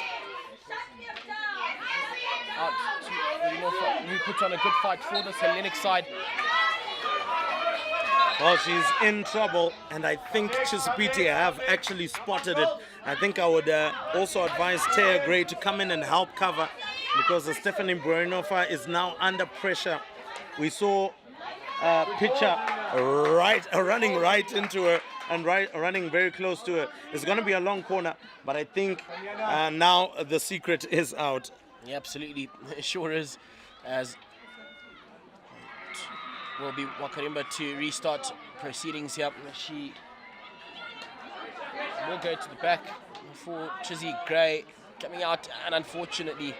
out to Rinofa, who put on a good fight for this Hellenic side. Well, she's in trouble, and I think Chisipite have actually spotted it. I think I would also advise Taya Gray to come in and help cover, because Stephanie Burinova is now under pressure. We saw pitcher running right into her and running very close to her. It's going to be a long corner, but I think now the secret is out. Yeah, absolutely, it sure is. As will be Wakarimba to restart proceedings here. She will go to the back for Chizzy Gray coming out, and unfortunately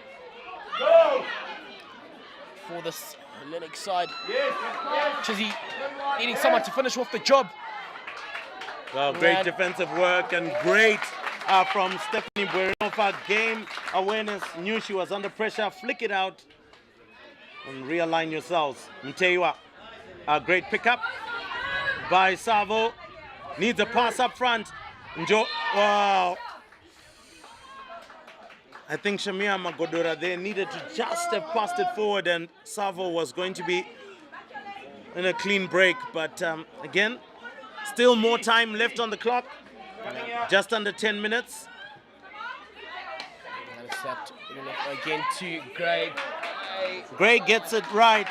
for this Hellenic side, Chizzy needing someone to finish off the job. Well, great defensive work and great from Stephanie Burinova. Game awareness, knew she was under pressure, flick it out and realign yourselves. Mteiwa, a great pickup by Savo, needs a pass up front. Wow. I think Shamia Magodora there needed to just have passed it forward, and Savo was going to be in a clean break. But again, still more time left on the clock, just under 10 minutes. Again to Gray. Gray gets it right,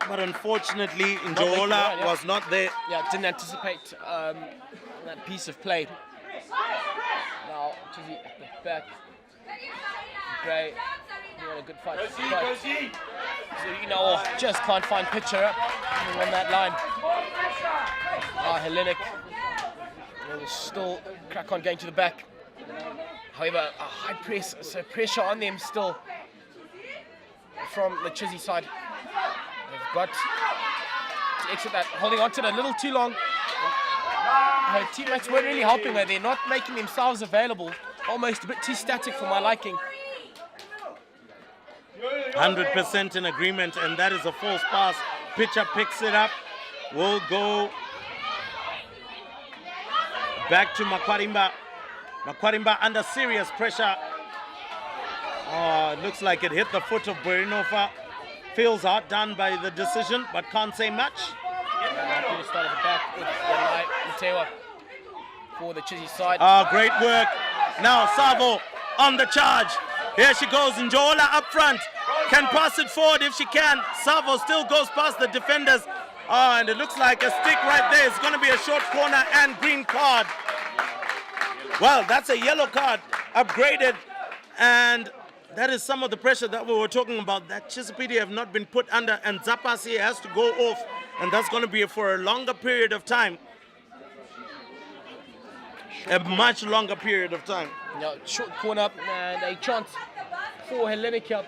but unfortunately Njola was not there. Yeah, didn't anticipate that piece of play. Now Chizzy at the back. Gray doing a good fight. So, you know, just can't find pitcher up on that line. Hellenic will still crack on going to the back. However, a high press, so pressure on them still from the Chizzy side. They've got to exit that, holding on to it a little too long. Her teammates weren't really helping her. They're not making themselves available. Almost a bit too static for my liking. 100% in agreement, and that is a false pass. Pitcher picks it up. Will go back to Makwarimba. Makwarimba under serious pressure. It looks like it hit the foot of Burinova. Feels outdone by the decision, but can't say much. Happy to start at the back with Mtewa for the Chizzy side. Great work. Now Savo on the charge. Here she goes, Njola up front. Can pass it forward if she can. Savo still goes past the defenders. And it looks like a stick right there. It's going to be a short corner and green card. Well, that's a yellow card upgraded. And that is some of the pressure that we were talking about, that Chisipite have not been put under, and Zapasi has to go off. And that's going to be for a longer period of time. A much longer period of time. No, short corner and a chance for Hellenic to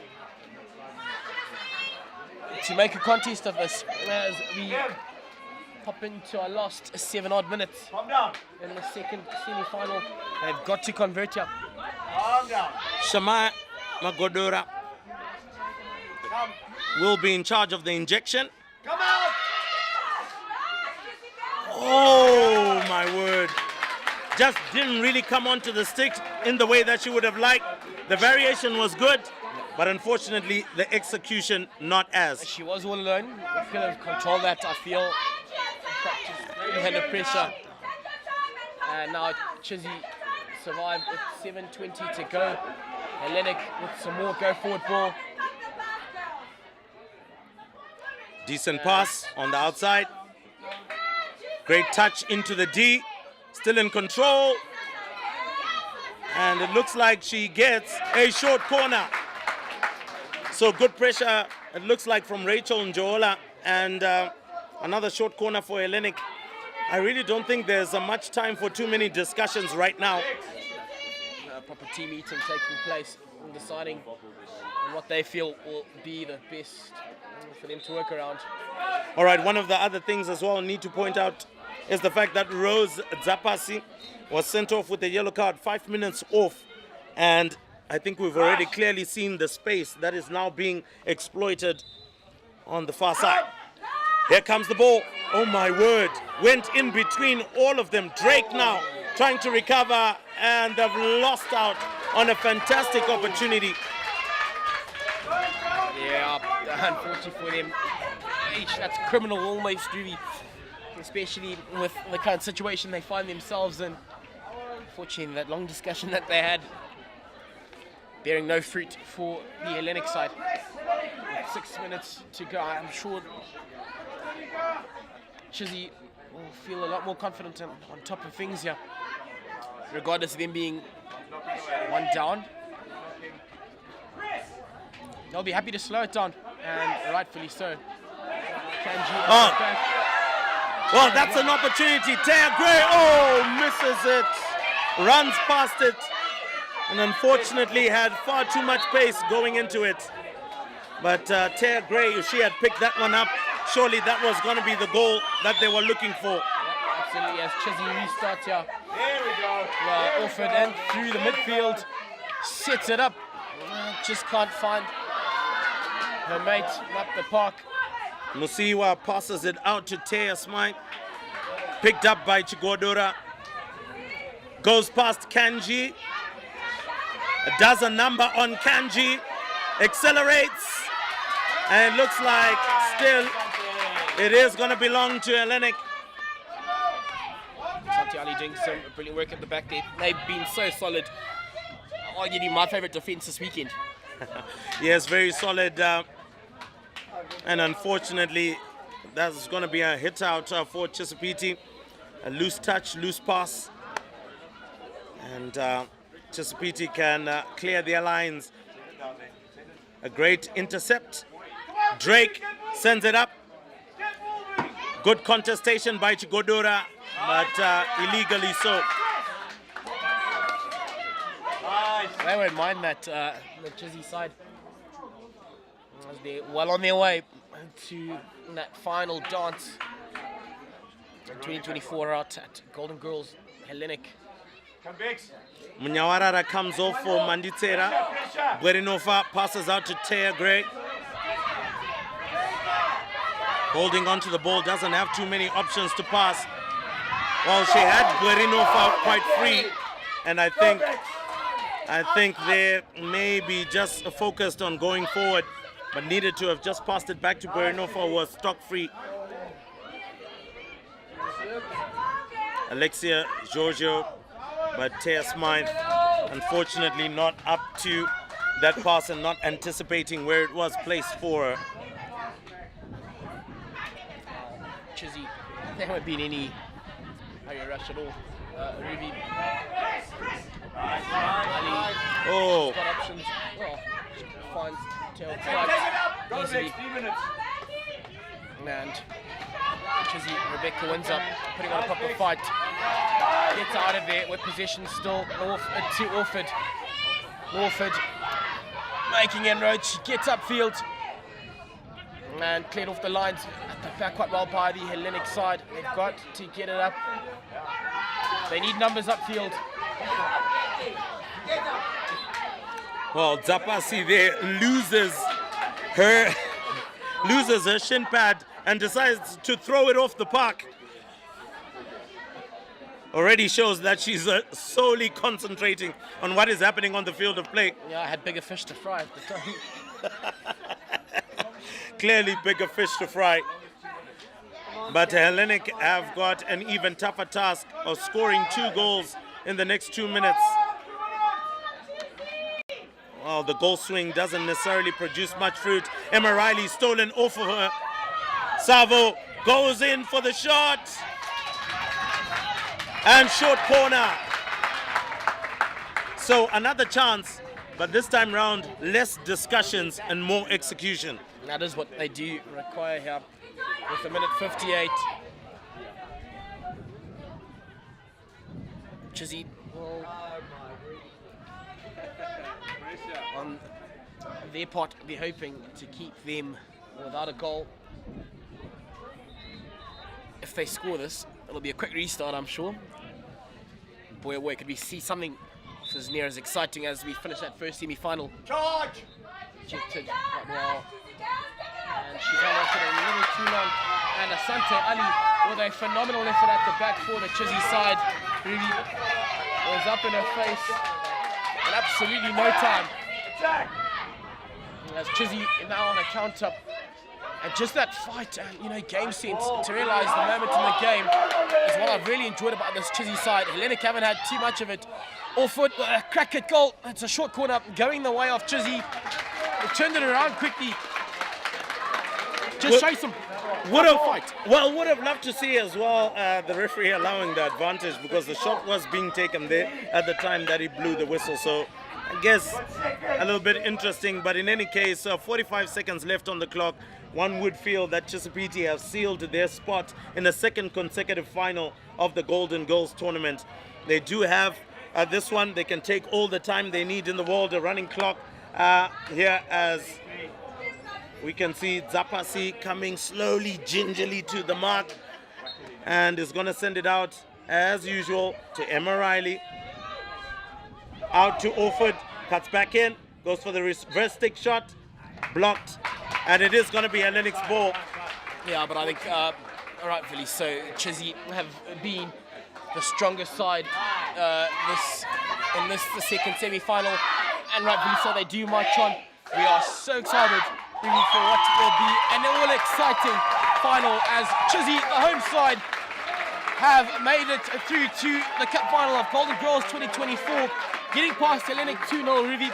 make a contest of this as we pop into our last 7 odd minutes in the second semi-final. They've got to convert here. Shama Magodora will be in charge of the injection. Come out! Oh my word. Just didn't really come onto the stick in the way that she would have liked. The variation was good, but unfortunately the execution not as. She was all alone. We could have controlled that, I feel. Under pressure. And now Chizzy survived with 7:20 to go. Hellenic with some more go forward ball. Decent pass on the outside. Great touch into the D. Still in control. And it looks like she gets a short corner. So good pressure, it looks like, from Rachel Njola. And another short corner for Hellenic. I really don't think there's much time for too many discussions right now. A proper team meeting taking place and deciding on what they feel will be the best for them to work around. All right, one of the other things as well I need to point out is the fact that Rose Zapasi was sent off with a yellow card, 5 minutes off. And I think we've already clearly seen the space that is now being exploited on the far side. Here comes the ball. Oh my word. Went in between all of them. Drake now trying to recover, and they've lost out on a fantastic opportunity. Yeah, unfortunately for them. That's criminal almost, really. Especially with the current situation they find themselves in. Unfortunately, that long discussion that they had bearing no fruit for the Hellenic side. With 6 minutes to go, I'm sure Chizzy will feel a lot more confident on top of things here, regardless of them being one down. They'll be happy to slow it down, and rightfully so. Kanji well, that's an opportunity. Taya Gray, misses it. Runs past it. And unfortunately had far too much pace going into it. But Taya Gray, if she had picked that one up, surely that was going to be the goal that they were looking for. Absolutely, as Chizzy restarts here. There we go. Offered in through the midfield. Sets it up. Just can't find her mate up the park. Musiwa passes it out to Taya Smythe. Picked up by Chigodora. Goes past Kanji. Does a number on Kanji. Accelerates. And it looks like still it is going to belong to Hellenic. Santiali doing some brilliant work at the back there. They've been so solid. Arguably my favorite defense this weekend. Yes, very solid. And unfortunately, that's going to be a hit out for Chisipite. A loose touch, loose pass. And Chisipite can clear their lines. A great intercept. Drake sends it up. Good contestation by Chigodora, but illegally so. They won't mind that, the Chizzy side. As they're well on their way to that final dance in 2024 out at Golden Girls Hellenic. Munyawarara comes off for Manditsera. Guerinova passes out to Taya Gray. Holding on to the ball, doesn't have too many options to pass. Well, she had Guerinova quite free, and I think they may be just focused on going forward, but needed to have just passed it back to Guerinova, who was stock free. Alexia Giorgio, but Taya Smythe unfortunately not up to that pass and not anticipating where it was placed for her. Chizzy, there won't be any hurry rush at all. Ruby. Ali. Oh. Got options. Well, finds tail quite easily. And Chizzy, Rebecca wins up, putting on a proper fight. Gets out of there with possession still to Orford. Orford making inroads. She gets upfield and cleared off the lines at the back quite well by the Hellenic side. They've got to get it up. They need numbers upfield. Well, Zapasi there loses her shin pad and decides to throw it off the park. Already shows that she's solely concentrating on what is happening on the field of play. Yeah, I had bigger fish to fry at the time. Clearly bigger fish to fry. But Hellenic have got an even tougher task of scoring 2 goals in the next 2 minutes. Well, the goal swing doesn't necessarily produce much fruit. Emma Riley stolen off of her. Savo goes in for the shot. And short corner. So another chance, but this time round, less discussions and more execution. That is what they do require here with a minute 58. Chizzy will, on their part, be hoping to keep them without a goal. If they score this, it'll be a quick restart, I'm sure. Boy, oh boy, could we see something as near as exciting as we finish that first semi-final. Charge! Ejected quite well. And She's held on to it a little too long. And Asante Ali with a phenomenal effort at the back for the Chizzy side. Really was up in her face in absolutely no time. As Chizzy now on a counter. And just that fight and, game sense to realise the moment in the game is what I've really enjoyed about this Chizzy side. Hellenic haven't had too much of it. Orford, a crack at goal. It's a short corner going the way of Chizzy. They turned it around quickly. Just show some fight. Well, would have loved to see as well the referee allowing the advantage because the shot was being taken there at the time that he blew the whistle. So I guess a little bit interesting, but in any case, 45 seconds left on the clock. One would feel that Chisipite have sealed their spot in the second consecutive final of the Golden Girls tournament. They do have this one. They can take all the time they need in the world. A running clock here as we can see Zapasi coming slowly, gingerly to the mark, and is going to send it out as usual to Emma Riley. Out to Orford, cuts back in, goes for the reverse stick shot, blocked, and it is going to be Hellenic's ball. Yeah, but I think rightfully so. Chizzy have been the strongest side in the second semi-final, and rightfully so. They do march on. We are so excited really for what will be an all-exciting final as Chizzy, the home side, have made it through to the cup final of Golden Girls 2024, getting past Hellenic 2-0 Ruby.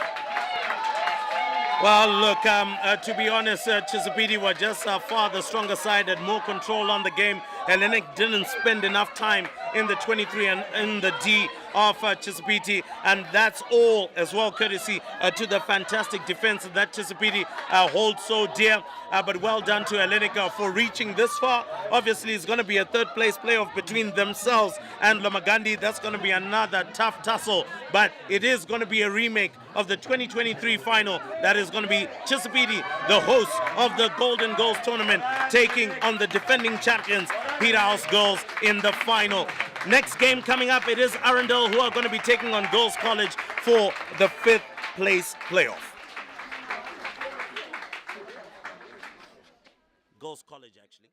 Well, look, to be honest, Chisipite were just far the stronger side, had more control on the game. Hellenic didn't spend enough time in the 23 and in the D of Chisipite, and that's all as well courtesy to the fantastic defense that Chisipite holds so dear. But well done to Hellenic for reaching this far. Obviously, it's going to be a third place playoff between themselves and Lomagandi. That's going to be another tough tussle, but it is going to be a remake of the 2023 final. That is going to be Chisipite, the host of the Golden Girls tournament, taking on the defending champions, Peterhouse Girls, in the final. Next game coming up, it is Arundel who are going to be taking on Girls College for the 5th place playoff. Girls College, actually.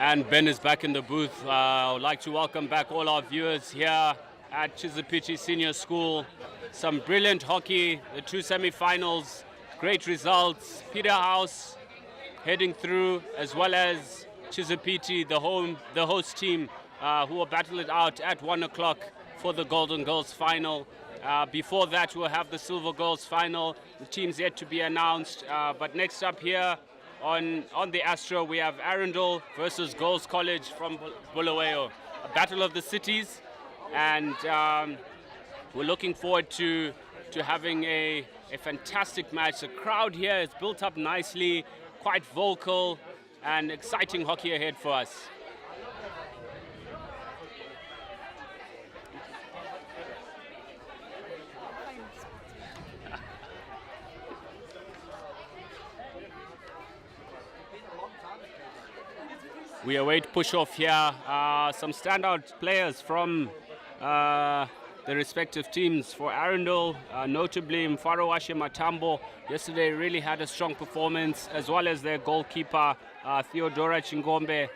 And Ben is back in the booth. I would like to welcome back all our viewers here at Chisipite Senior School. Some brilliant hockey, the 2 semi-finals, great results. Peterhouse heading through, as well as Chisipite, the host team, who will battle it out at 1 o'clock for the Golden Girls final. Before that, we'll have the Silver Girls final. The team's yet to be announced. But next up here on the Astro, we have Arundel versus Girls College from Bulawayo. A battle of the cities. And we're looking forward to having a fantastic match. The crowd here is built up nicely, quite vocal, and exciting hockey ahead for us. We await push-off here. Some standout players from the respective teams. For Arundel, notably Mfarowashe Matambo, yesterday really had a strong performance, as well as their goalkeeper, Theodora Chingombe,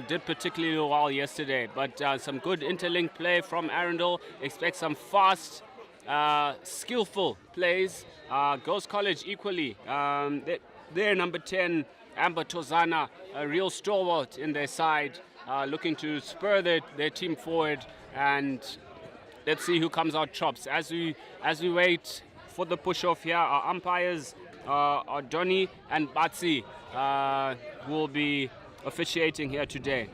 did particularly well yesterday. But some good interlinked play from Arundel. Expect some fast, skillful plays. Girls College equally. They're number 10, Amber Tozana, a real stalwart in their side, looking to spur their team forward, and let's see who comes out tops. As we wait for the push-off here, our umpires are Donny and Batsi, who will be officiating here today.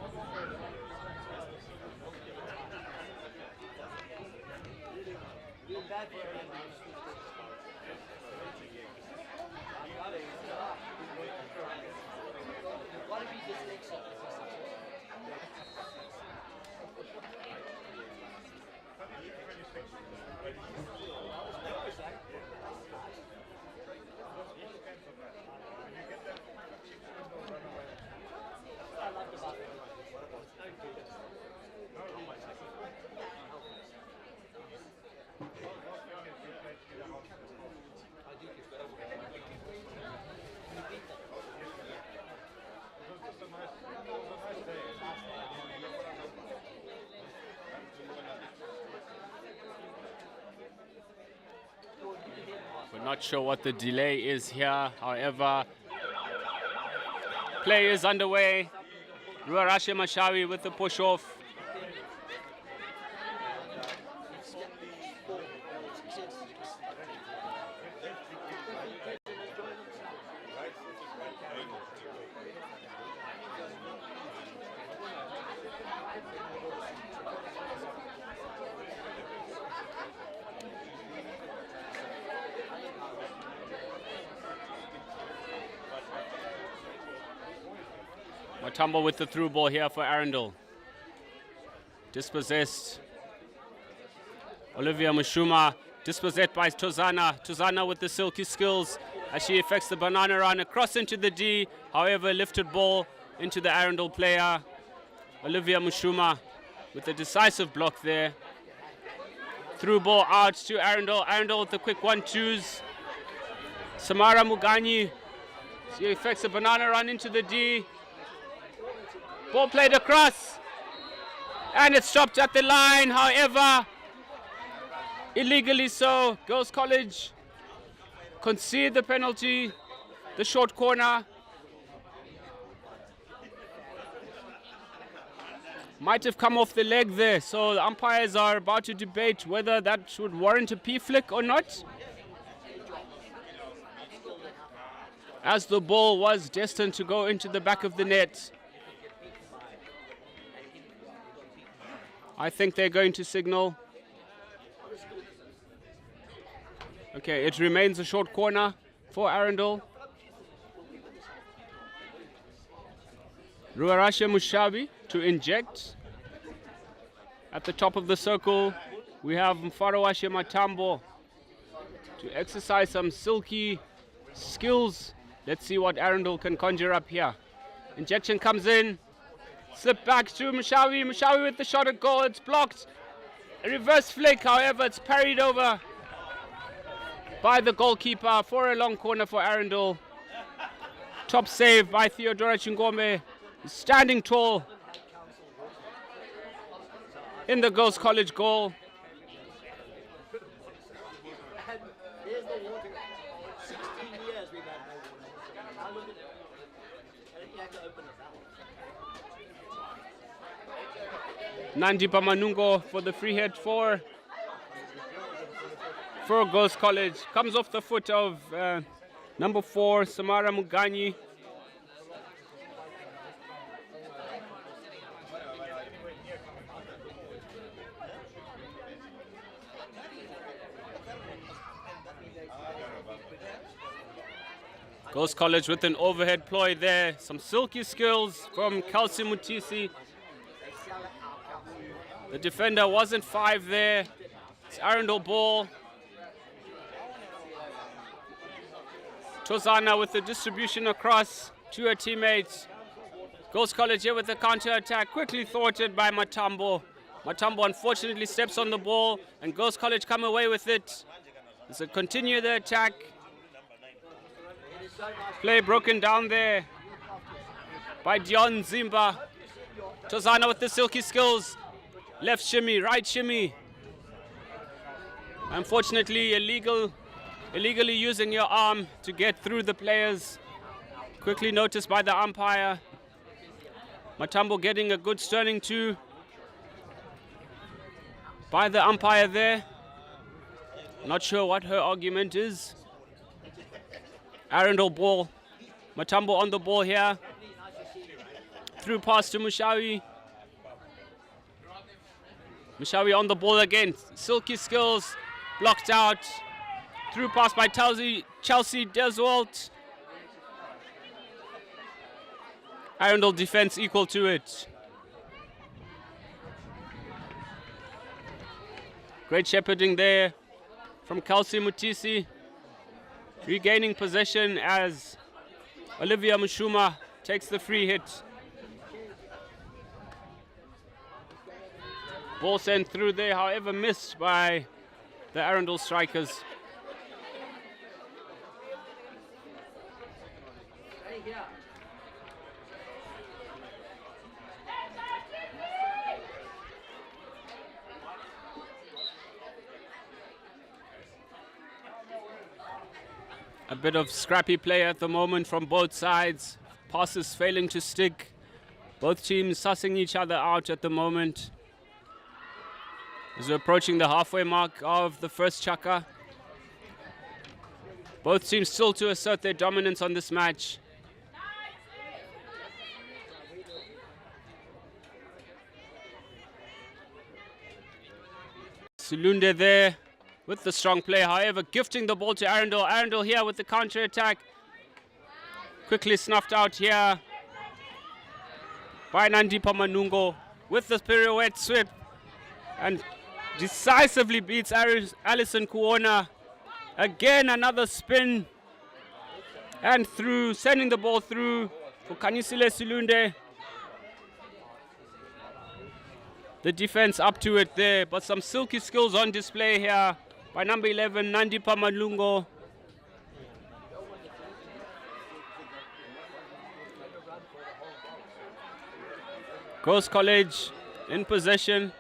We're not sure what the delay is here. However, play is underway. Ruarashe Mashawi with the push-off. Matambo with the through ball here for Arundel. Dispossessed. Olivia Mushuma dispossessed by Tozana. Tozana with the silky skills as she effects the banana run across into the D. However, lifted ball into the Arundel player. Olivia Mushuma with the decisive block there. Through ball out to Arundel. Arundel with the quick 1-2s. Samara Muganyi. She effects a banana run into the D. Ball played across, and it's stopped at the line. However, illegally so. Girls College concede the penalty, the short corner. Might have come off the leg there, so the umpires are about to debate whether that should warrant a P flick or not, as the ball was destined to go into the back of the net. I think they're going to signal. Okay, it remains a short corner for Arundel. Ruarashe Mushabi to inject. At the top of the circle, we have Mfarowashe Matambo to exercise some silky skills. Let's see what Arundel can conjure up here. Injection comes in. Slip back to Mushawi. Mushawi with the shot at goal. It's blocked. A reverse flick, however, it's parried over by the goalkeeper for a long corner for Arundel. Top save by Theodora Chingombe. standing tall in the Girls College goal. There's the water. 16 years we've had no water. Now look at it. You have to open it now. Nandi Pamanungo for the free hit for Girls College. Comes off the foot of number 4, Samara Muganyi. Girls College with an overhead ploy there. Some silky skills from Kelsey Mutisi. The defender wasn't 5 there. It's Arundel ball. Tozana with the distribution across to her teammates. Girls College here with the counter attack. Quickly thwarted by Matambo. Matambo unfortunately steps on the ball and Girls College come away with it. So continue the attack. Play broken down there by Dion Zimba. Tozana with the silky skills. Left shimmy, right shimmy. Unfortunately, illegally using your arm to get through the players. Quickly noticed by the umpire. Matambo getting a good sterning to by the umpire there. Not sure what her argument is. Arundel ball. Matambo on the ball here. Through pass to Mushawi. Mushawi on the ball again. Silky skills. Blocked out. Through pass by Chelsea Deswalt. Arundel defense equal to it. Great shepherding there from Kelsey Mutisi. Regaining possession as Olivia Mushuma takes the free hit. Ball sent through there, however missed by the Arundel strikers. A bit of scrappy play at the moment from both sides. Passes failing to stick. Both teams sussing each other out at the moment. As we're approaching the halfway mark of the first chaka. Both teams still to assert their dominance on this match. Sulunde there with the strong play, however, gifting the ball to Arundel. Arundel here with the counter attack. Quickly snuffed out here by Nandi Pamanungo with the pirouette sweep and decisively beats Alison Kuona. Again, another spin and through, sending the ball through for Kanisile Sulunde. The defense up to it there, but some silky skills on display here by number 11, Nandi Pamalungo. Girls College in possession.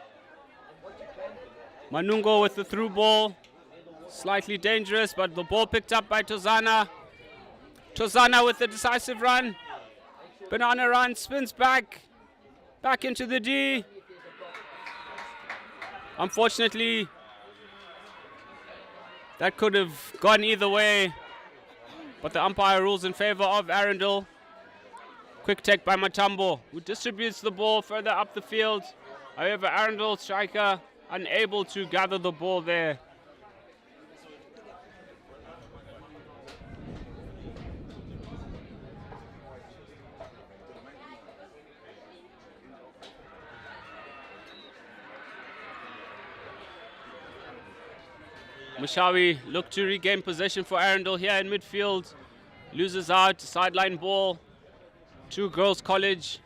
Manungo with the through ball. Slightly dangerous, but the ball picked up by Tozana. Tozana with the decisive run. Banana run, spins back into the D. Unfortunately, that could have gone either way, but the umpire rules in favor of Arundel. Quick take by Matambo, who distributes the ball further up the field. However, Arundel striker unable to gather the ball there. Mushawi look to regain possession for Arundel here in midfield. Loses out, sideline ball to Girls College.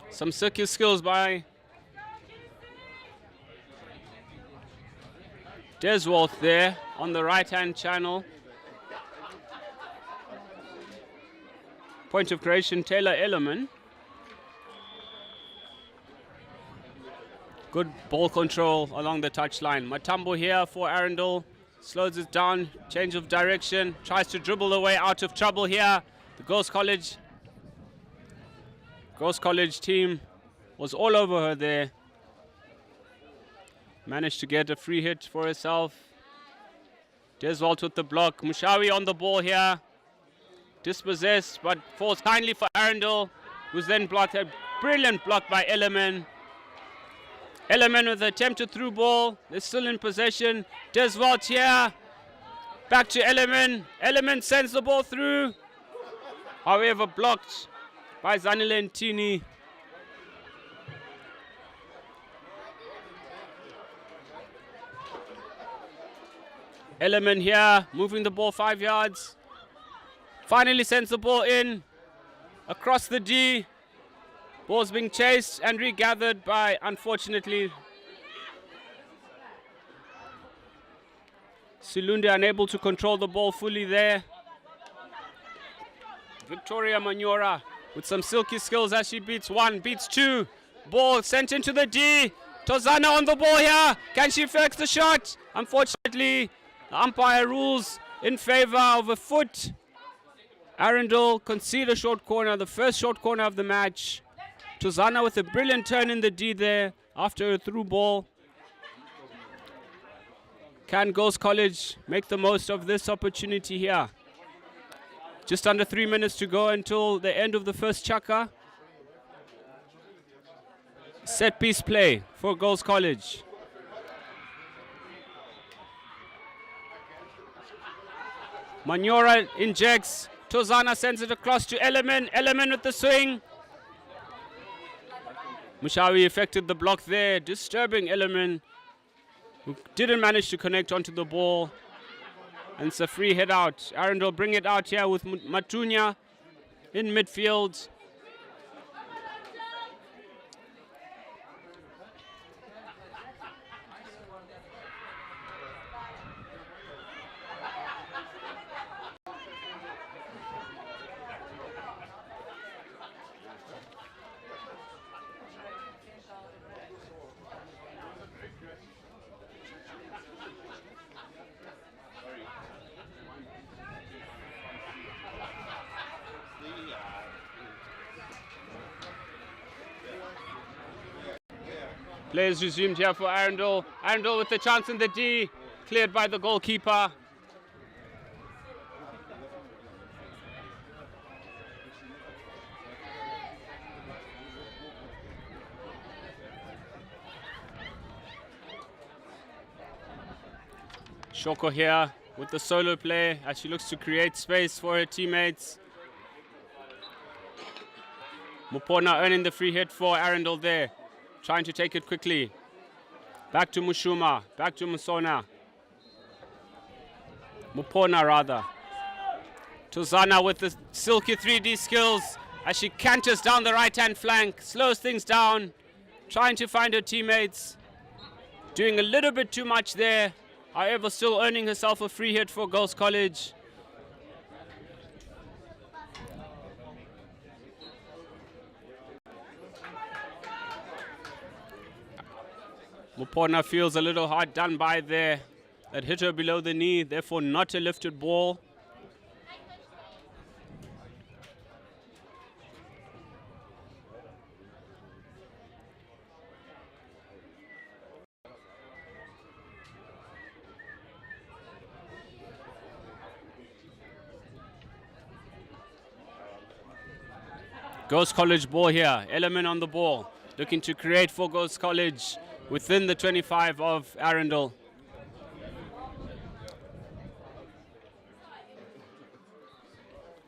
Some circuit skills by Deswalt there. on the right-hand channel. Point of creation, Taylor Ellerman. Good ball control along the touchline. Matambo here for Arundel. Slows it down, change of direction. Tries to dribble away out of trouble here. The Girls College team was all over her there. Managed to get a free hit for herself. Deswald with the block. Mushawi on the ball here. Dispossessed, but falls kindly for Arundel, who's then blocked. A brilliant block by Ellerman. Ellerman with an attempted through ball. They're still in possession. Deswald here. Back to Ellerman. Ellerman sends the ball through. However, blocked by Zanile Ntini. Ellerman here, moving the ball 5 yards. Finally sends the ball in, across the D. Ball's being chased and regathered by, unfortunately, Silunde unable to control the ball fully there. Victoria Manyora with some silky skills as she beats one, beats two. Ball sent into the D. Tozana on the ball here. Can she fix the shot? Unfortunately, the umpire rules in favor of a foot. Arundel concede a short corner, the first short corner of the match. Tozana with a brilliant turn in the D there after a through ball. Can Girls College make the most of this opportunity here? Just under 3 minutes to go until the end of the first chaka. Set piece play for Girls College. Manyora injects. Tozana sends it across to Ellerman. Ellerman with the swing. Mushawi affected the block there, disturbing Ellerman, who didn't manage to connect onto the ball. And it's a free head out. Arundel bring it out here with Matunya in midfield. Players resumed here for Arundel. Arundel with the chance in the D, cleared by the goalkeeper. Shoko here with the solo play as she looks to create space for her teammates. Mupona earning the free hit for Arundel there. Trying to take it quickly. Back to Mushuma. Back to Musona. Mupona rather. Tozana with the silky 3D skills as she canters down the right-hand flank. Slows things down. Trying to find her teammates. Doing a little bit too much there. However, still earning herself a free hit for Girls College. Mupona feels a little hard done by there. That hit her below the knee, therefore not a lifted ball. Girls College ball here. Ellerman on the ball. Looking to create for Girls College within the 25 of Arundel.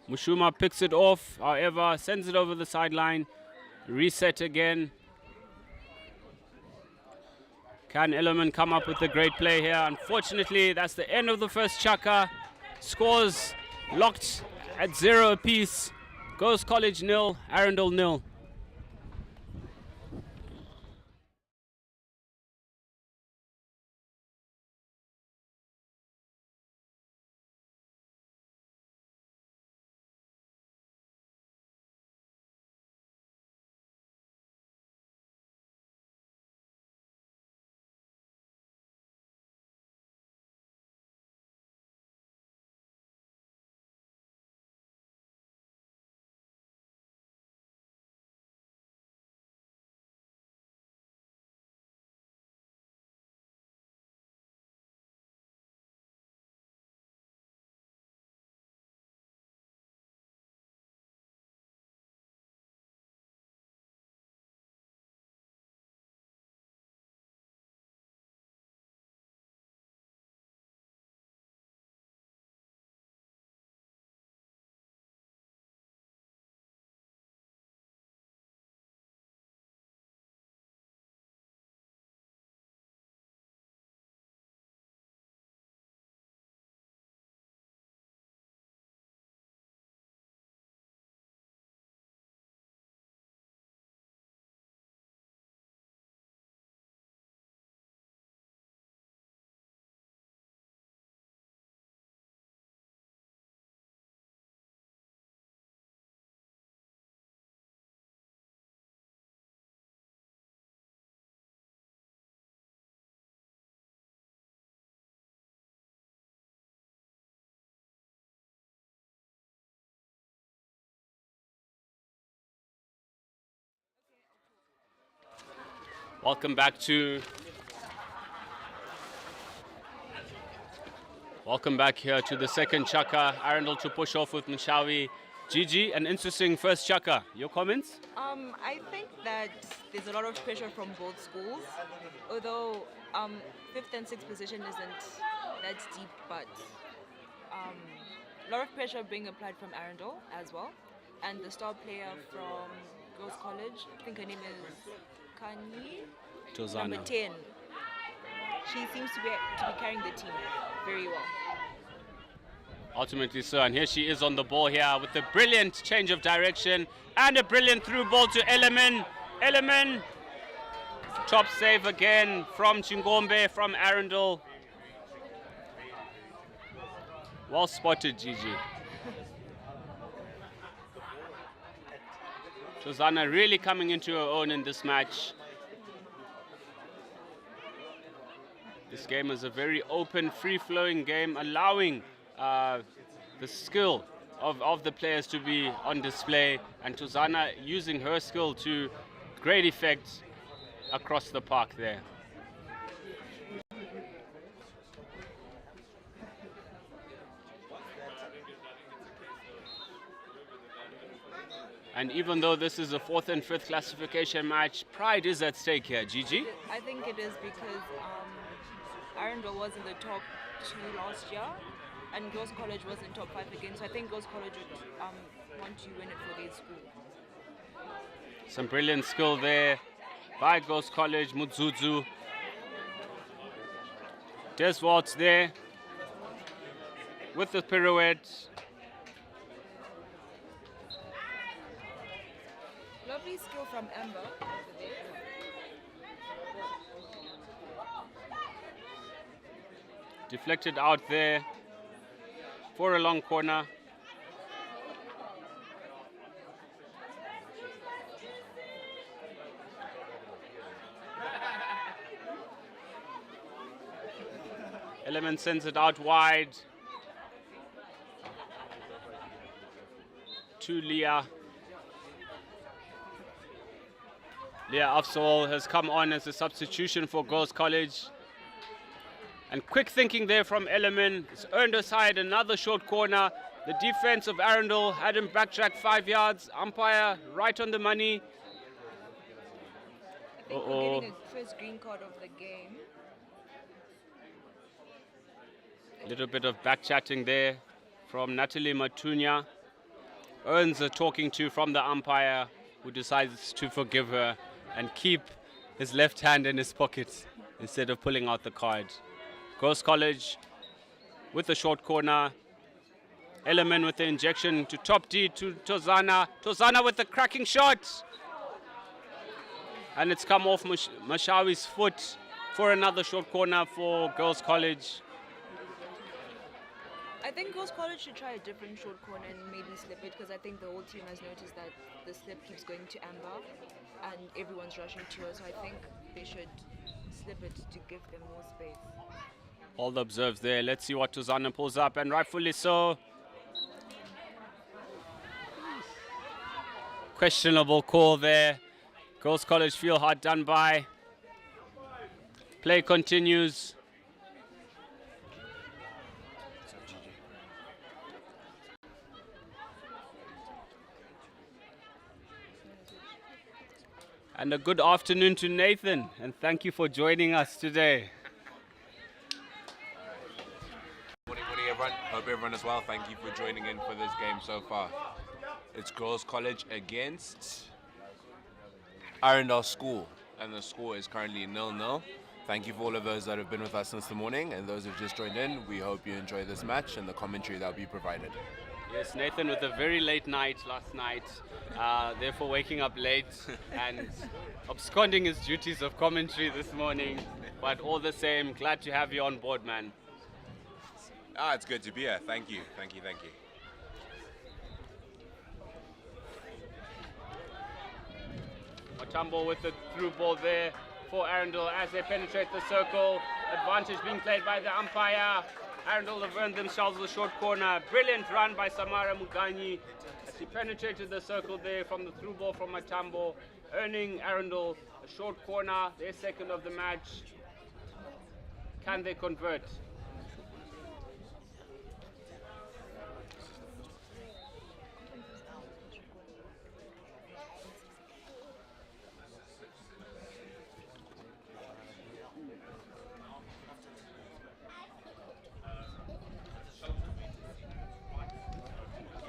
Mushuma picks it off, however, sends it over the sideline. Reset again. Can Ellerman come up with a great play here? Unfortunately, that's the end of the first chaka. Scores locked at 0 apiece. Girls College 0, Arundel 0. Welcome back here to the second chukka. Arundel to push off with Mshawi. Gigi, an interesting first chukka. Your comments? I think that there's a lot of pressure from both schools, although 5th and 6th position isn't that deep, but a lot of pressure being applied from Arundel as well. And the star player from Girls College, I think her name is Kani, Tozana. number 10. She seems to be carrying the team very well. Ultimately so, and here she is on the ball here with a brilliant change of direction and a brilliant through ball to Elemen. Elemen, top save again from Chingombe, from Arundel. Well spotted, Gigi. Tozana really coming into her own in this match. This game is a very open, free-flowing game, allowing the skill of the players to be on display, and Tozana using her skill to great effect across the park there. And even though this is a 4th and 5th classification match, pride is at stake here, Gigi. I think it is because Arundel was in the top 2 last year, and Girls College was in top 5 again. So I think Girls College would want to win it for their school. Some brilliant skill there by Girls College, Mutsuzu. Deswalt's there with the pirouette. Lovely skill from Amber over there. Deflected out there for a long corner. Element sends it out wide to Leah. Leah Afzal has come on as a substitution for Girls College. And quick thinking there from Elemen. It's earned aside another short corner. The defense of Arundel had him backtrack 5 yards. Umpire right on the money. I think we're getting a first green card of the game. A little bit of back chatting there from Natalie Matunya. Earns a talking to from the umpire, who decides to forgive her and keep his left hand in his pocket instead of pulling out the card. Girls College with the short corner. Elemen with the injection to top D to Tozana. Tozana with the cracking shot. And it's come off Mashawi's foot for another short corner for Girls College. I think Girls College should try a different short corner and maybe slip it, because I think the whole team has noticed that the slip keeps going to Amber and everyone's rushing to her, so I think they should slip it to give them more space. All the observes there. Let's see what Tozana pulls up, and rightfully so. Questionable call there. Girls College feel hard done by. Play continues. And a good afternoon to Nathan, and thank you for joining us today. Morning, everyone. Hope everyone is well. Thank you for joining in for this game so far. It's Girls College against Arundel School, and the score is currently 0-0. Thank you for all of those that have been with us since the morning, and those who have just joined in. We hope you enjoy this match and the commentary that will be provided. Yes, Nathan with a very late night last night, therefore waking up late and absconding his duties of commentary this morning. But all the same, glad to have you on board, man. It's good to be here. Thank you. Matambo with the through ball there for Arundel as they penetrate the circle. Advantage being played by the umpire. Arundel have earned themselves a short corner. Brilliant run by Samara Muganyi as he penetrated the circle there from the through ball from Matambo, earning Arundel A short corner, their second of the match. Can they convert?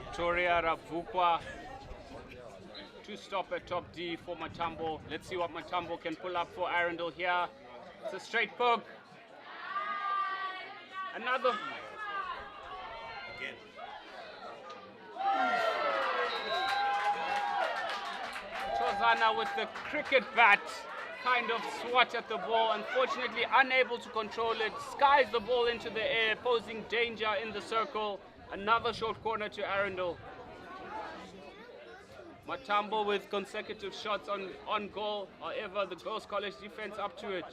Victoria Ravukwa to stop at top D for Matambo. Let's see what Matambo can pull up for Arundel here. It's a straight poke. Another. Chozana with the cricket bat kind of swat at the ball. Unfortunately unable to control it. Skies the ball into the air, posing danger in the circle. Another short corner to Arundel. Matambo with consecutive shots on goal. However, the Girls College defense up to it.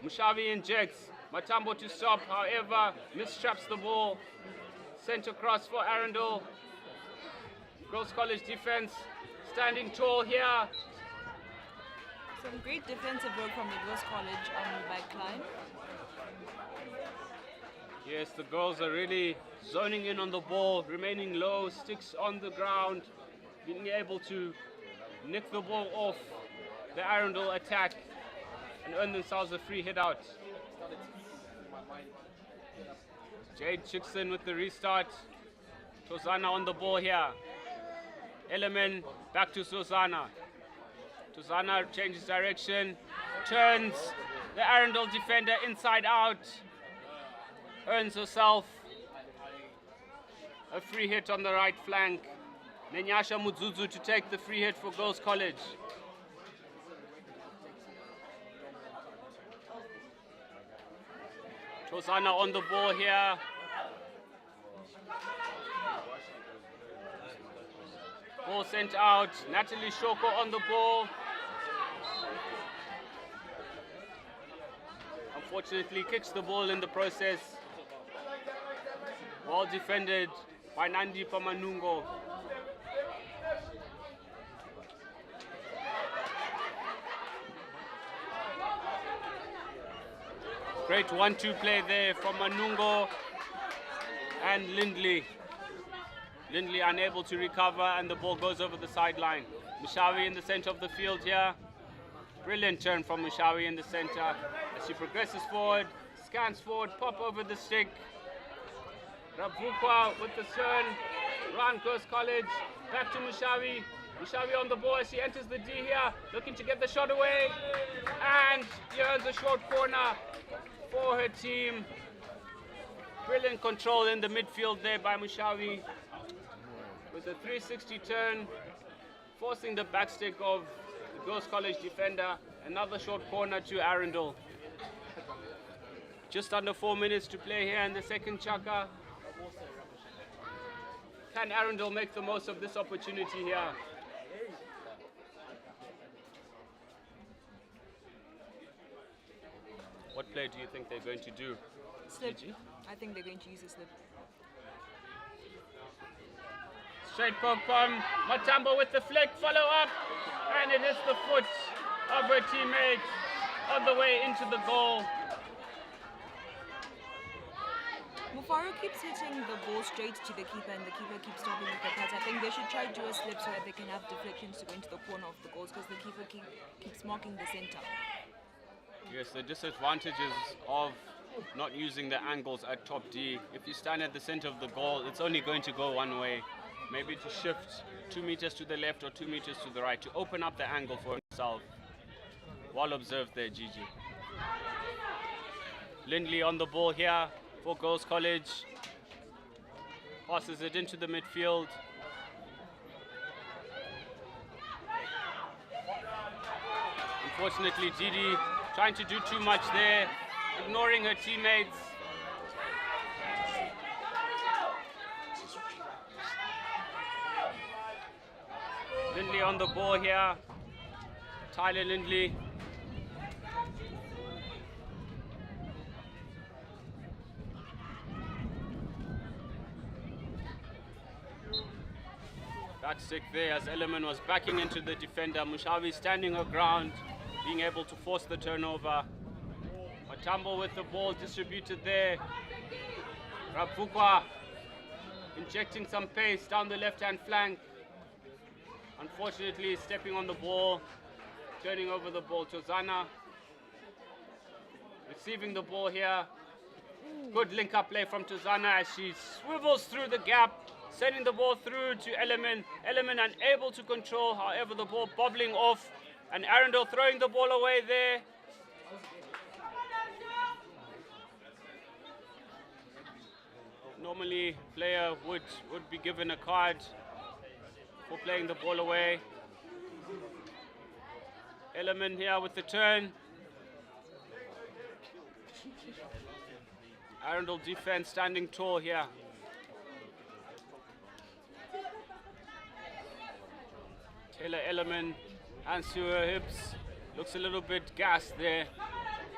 Mushavi injects. Matambo to stop. However, mistraps the ball. Sent across for Arundel. Girls College defense standing tall here. Some great defensive work from the Girls College on the back line. Yes, the girls are really zoning in on the ball, remaining low, sticks on the ground, being able to nick the ball off the Arundel attack and earn themselves a free hit out. Jade Chickson with the restart. Tozana on the ball here. Elemen back to Sozana. Tozana changes direction, turns the Arundel defender inside out. Earns herself a free hit on the right flank. Nenyasha Muzuzu to take the free hit for Girls College. Tosana on the ball here. Ball sent out. Natalie Shoko on the ball. Unfortunately kicks the ball in the process. Well defended by Nandi Pamanungo. Great 1-2 play there from Manungo and Lindley. Lindley unable to recover and the ball goes over the sideline. Mushawi in the center of the field here. Brilliant turn from Mushawi in the center. As she progresses forward, scans forward, pop over the stick. Rabukwa with the turn, Run Girls College, back to Mushawi. Mushawi on the ball as she enters the D here, looking to get the shot away. And here's a short corner for her team. Brilliant control in the midfield there by Mushawi. With a 360 turn, forcing the backstick of the Girls College defender. Another short corner to Arundel. Just under 4 minutes to play here in the second chaka. Can Arundel make the most of this opportunity here? What play do you think they're going to do? Slip. I think they're going to use a slip. Straight poke from Matambo with the flick, follow up, and it hits the foot of her teammate on the way into the goal. Mufaro keeps hitting the ball straight to the keeper and the keeper keeps stopping with the pass. I think they should try to do a slip so that they can have deflections to go into the corner of the goals because the keeper keeps marking the center. Yes, the disadvantages of not using the angles at top D. If you stand at the center of the goal, it's only going to go one way. Maybe to shift 2 meters to the left or 2 meters to the right to open up the angle for himself. Well observed there, Gigi. Lindley on the ball here for Girls College. Passes it into the midfield. Unfortunately, Didi trying to do too much there, ignoring her teammates. Lindley on the ball here. Tyler Lindley. That stick there as Elemen was backing into the defender. Mushawi standing her ground, being able to force the turnover. Matambo with the ball distributed there. Rapukwa injecting some pace down the left-hand flank. Unfortunately, stepping on the ball, turning over the ball. Tozana receiving the ball here. Good link-up play from Tozana as she swivels through the gap, sending the ball through to Element. Element unable to control, however, the ball bobbling off, and Arundel throwing the ball away there. Normally, player would be given a card for playing the ball away. Element here with the turn. Arundel defense standing tall here. Taylor Element, hands to her hips. Looks a little bit gassed there.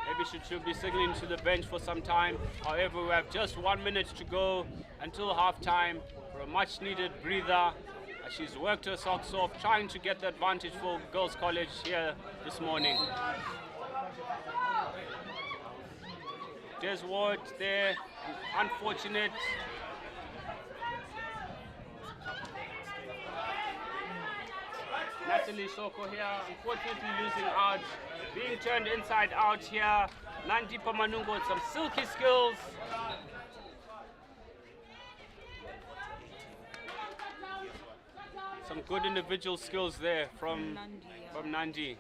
Maybe she should be signaling to the bench for some time. However, we have just 1 minute to go until halftime for a much needed breather. As she's worked her socks off, trying to get the advantage for Girls College here this morning. Des Ward there, unfortunate. Natalie Soko here, unfortunately losing out, being turned inside out here. Nandipa Manungo with some silky skills. Some good individual skills there from Nandi.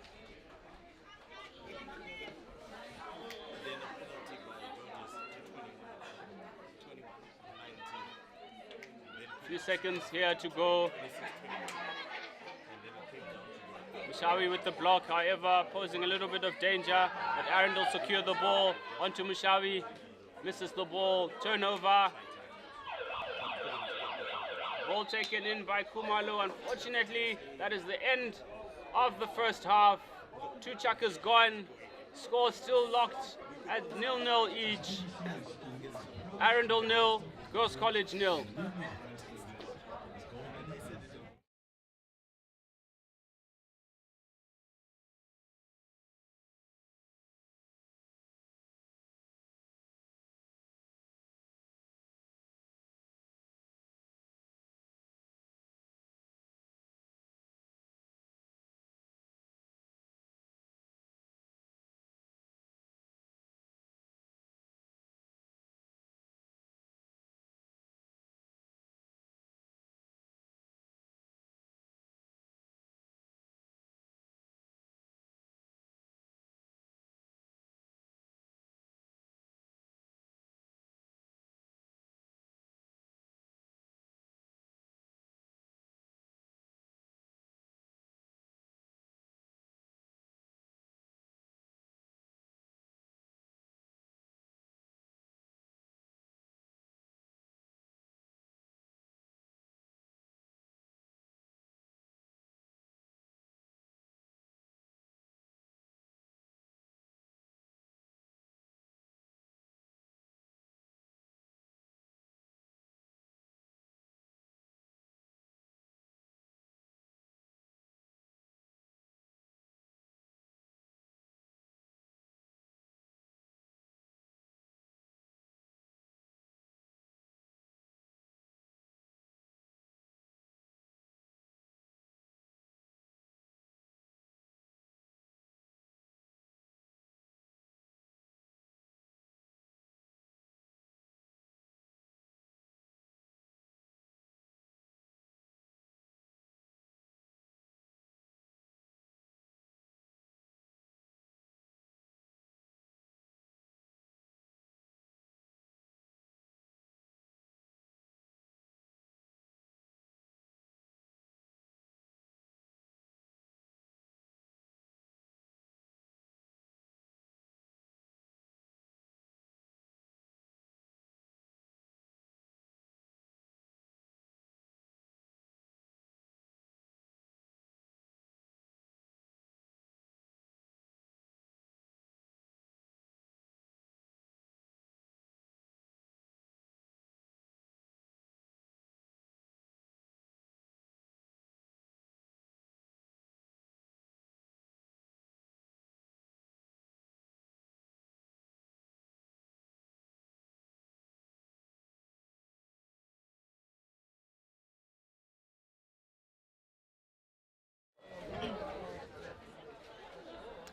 Few seconds here to go. Mushawi with the block, however, posing a little bit of danger. But Arundel secure the ball onto Mushawi. Misses the ball. Turnover. Ball taken in by Kumalo. Unfortunately, that is the end of the first half. 2 chuckers gone. Score still locked at 0-0 each. Arundel 0, Girls College 0.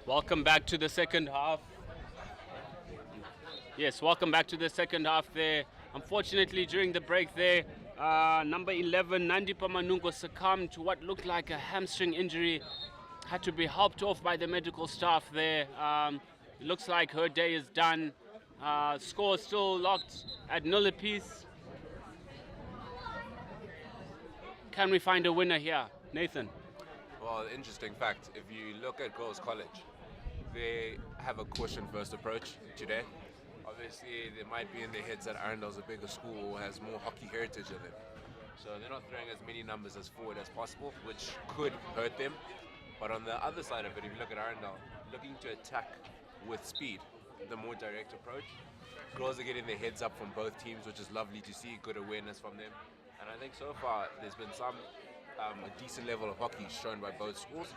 Welcome back to the second half. Yes, welcome back to the second half there. Unfortunately, during the break there, number 11, Nandipa Manungo, succumbed to what looked like a hamstring injury. Had to be helped off by the medical staff there. It looks like her day is done. Score still locked at 0 apiece. Can we find a winner here? Nathan? Well, interesting fact, if you look at Girls College, they have a caution-first approach today. Obviously, they might be in their heads that Arundel's a bigger school or has more hockey heritage in it. So they're not throwing as many numbers as forward as possible, which could hurt them. But on the other side of it, if you look at Arundel, looking to attack with speed, the more direct approach. Girls are getting their heads up from both teams, which is lovely to see, good awareness from them. And I think so far, there's been a decent level of hockey shown by both schools.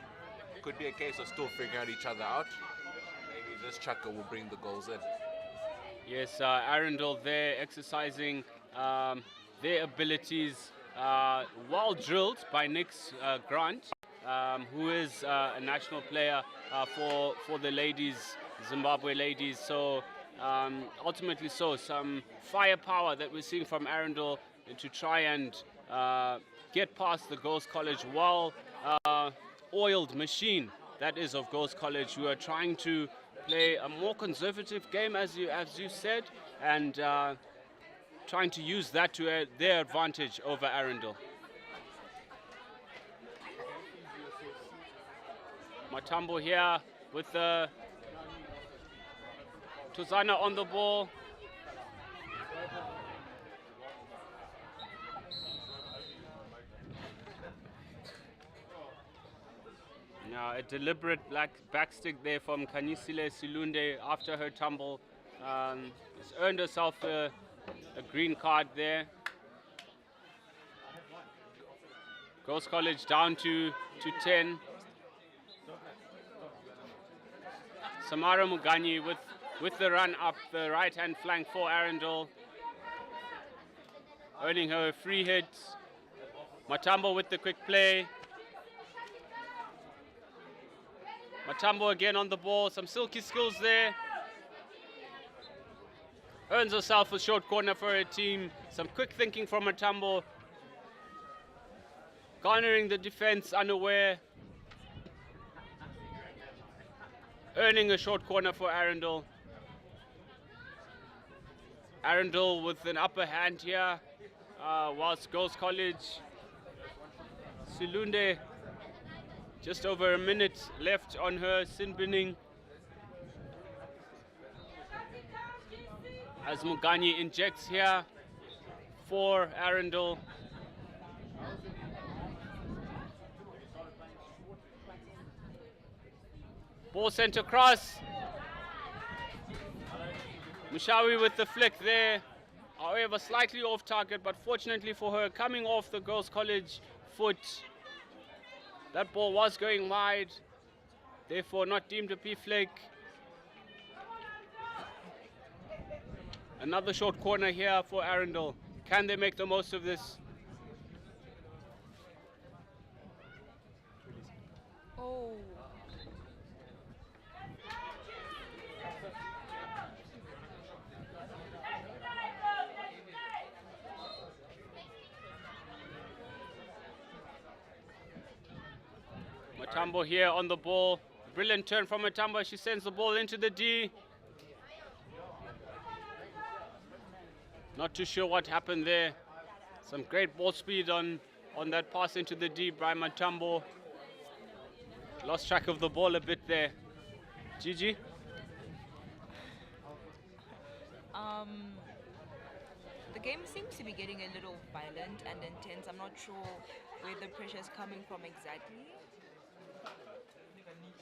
Could be a case of still figuring out each other out. Maybe this chucker will bring the goals in. Yes, Arundel there exercising their abilities, well drilled by Nix Grant, who is a national player for the ladies, Zimbabwe ladies. So ultimately, some firepower that we're seeing from Arundel to try and get past the Girls College well-oiled machine that is of Girls College, who are trying to play a more conservative game, as you said, and trying to use that to their advantage over Arundel. Matambo here with Tuzana on the ball. Now a deliberate backstick there from Kanisile Silunde after her tumble. Has earned herself a green card there. Girls College down to 10. Samara Muganyi with the run up the right-hand flank for Arundel. Earning her a free hit. Matambo with the quick play. Matambo again on the ball, some silky skills there. Earns herself a short corner for her team. Some quick thinking from Matambo. Garnering the defense unaware. Earning a short corner for Arundel. Arundel with an upper hand here, whilst Girls College. Silunde, just over a minute left on her sin binning. As Muganyi injects here for Arundel. Ball sent across. Mushawi with the flick there. However, slightly off target, but fortunately for her, coming off the Girls College foot. That ball was going wide, therefore not deemed a P-flick. Another short corner here for Arundel. Can they make the most of this? Oh. Matambo here on the ball. Brilliant turn from Matambo. She sends the ball into the D. Not too sure what happened there. Some great ball speed on that pass into the D by Matambo. Lost track of the ball a bit there. Gigi? The game seems to be getting a little violent and intense. I'm not sure where the pressure is coming from exactly.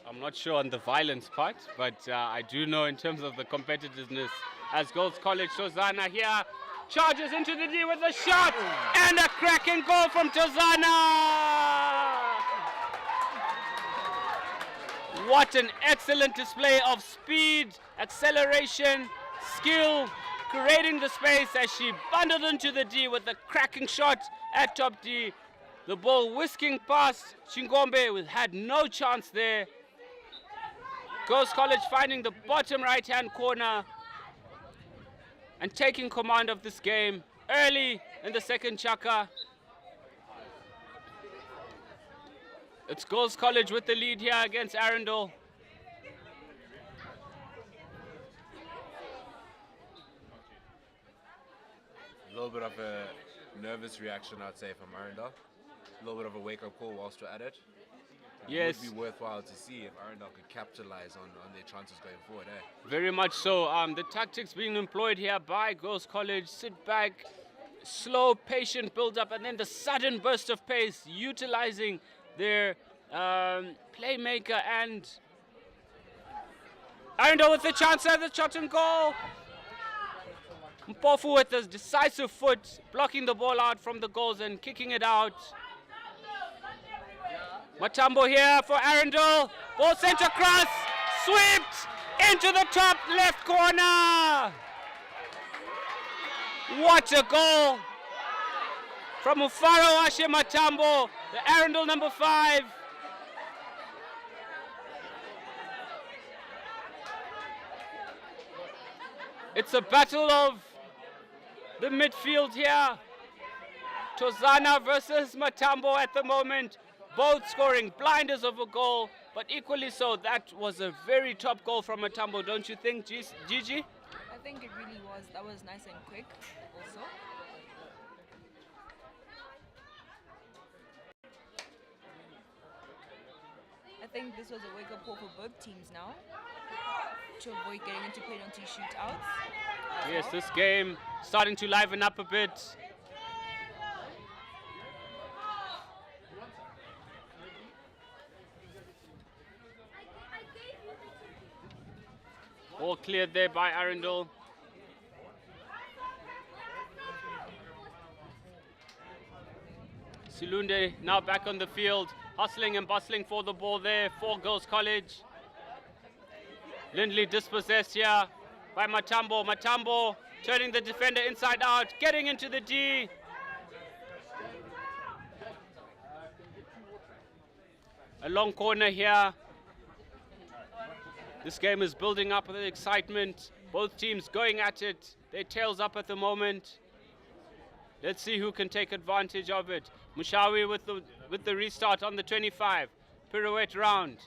I'm not sure on the violence part, but I do know in terms of the competitiveness. As Girls College, Tozana here charges into the D with a shot and a cracking goal from Tozana. What an excellent display of speed, acceleration, skill, creating the space as she bundled into the D with a cracking shot at top D. The ball whisking past Chingombe, had no chance there. Girls College finding the bottom right-hand corner and taking command of this game early in the second chaka. It's Girls College with the lead here against Arundel. A little bit of a nervous reaction, I'd say, from Arundel. A little bit of a wake-up call whilst we're at it. Yes. It would be worthwhile to see if Arundel could capitalize on their chances going forward. Very much so. The tactics being employed here by Girls College, sit back, slow, patient build-up, and then the sudden burst of pace, utilizing their playmaker, and Arundel with the chance at the shot and goal. Mpofu with a decisive foot, blocking the ball out from the goals and kicking it out. Matambo here for Arundel. Ball sent across, swept into the top left corner. What a goal from Ufaro Ashe Matambo, the Arundel number 5. It's a battle of the midfield here. Tozana versus Matambo at the moment. Both scoring blinders of a goal, but equally so, that was a very top goal from Matambo, don't you think, Gigi? I think it really was. That was nice and quick also. I think this was a wake-up call for both teams now to avoid getting into penalty shootouts. Yes, this game starting to liven up a bit. All cleared there by Arundel. Silunde now back on the field, hustling and bustling for the ball there for Girls College. Lindley dispossessed here by Matambo. Matambo turning the defender inside out, getting into the D. A long corner here. This game is building up with excitement. Both teams going at it. Their tails up at the moment. Let's see who can take advantage of it. Mushawi with the restart on the 25. Pirouette round.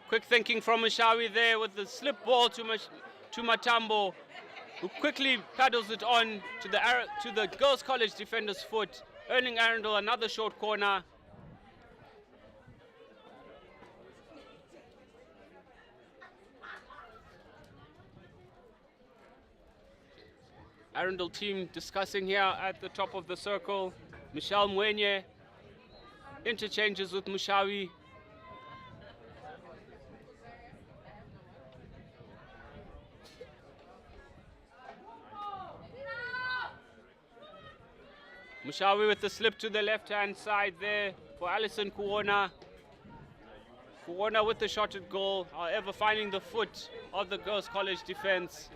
Quick thinking from Mushawi there with the slip ball to Matambo, who quickly paddles it on to the Girls College defender's foot, earning Arundel another short corner. Arundel team discussing here at the top of the circle. Michelle Mwenye interchanges with Mushawi. Mushawi with the slip to the left-hand side there for Alison Kuona. Kuona with the shot at goal, however finding the foot of the Girls College defense.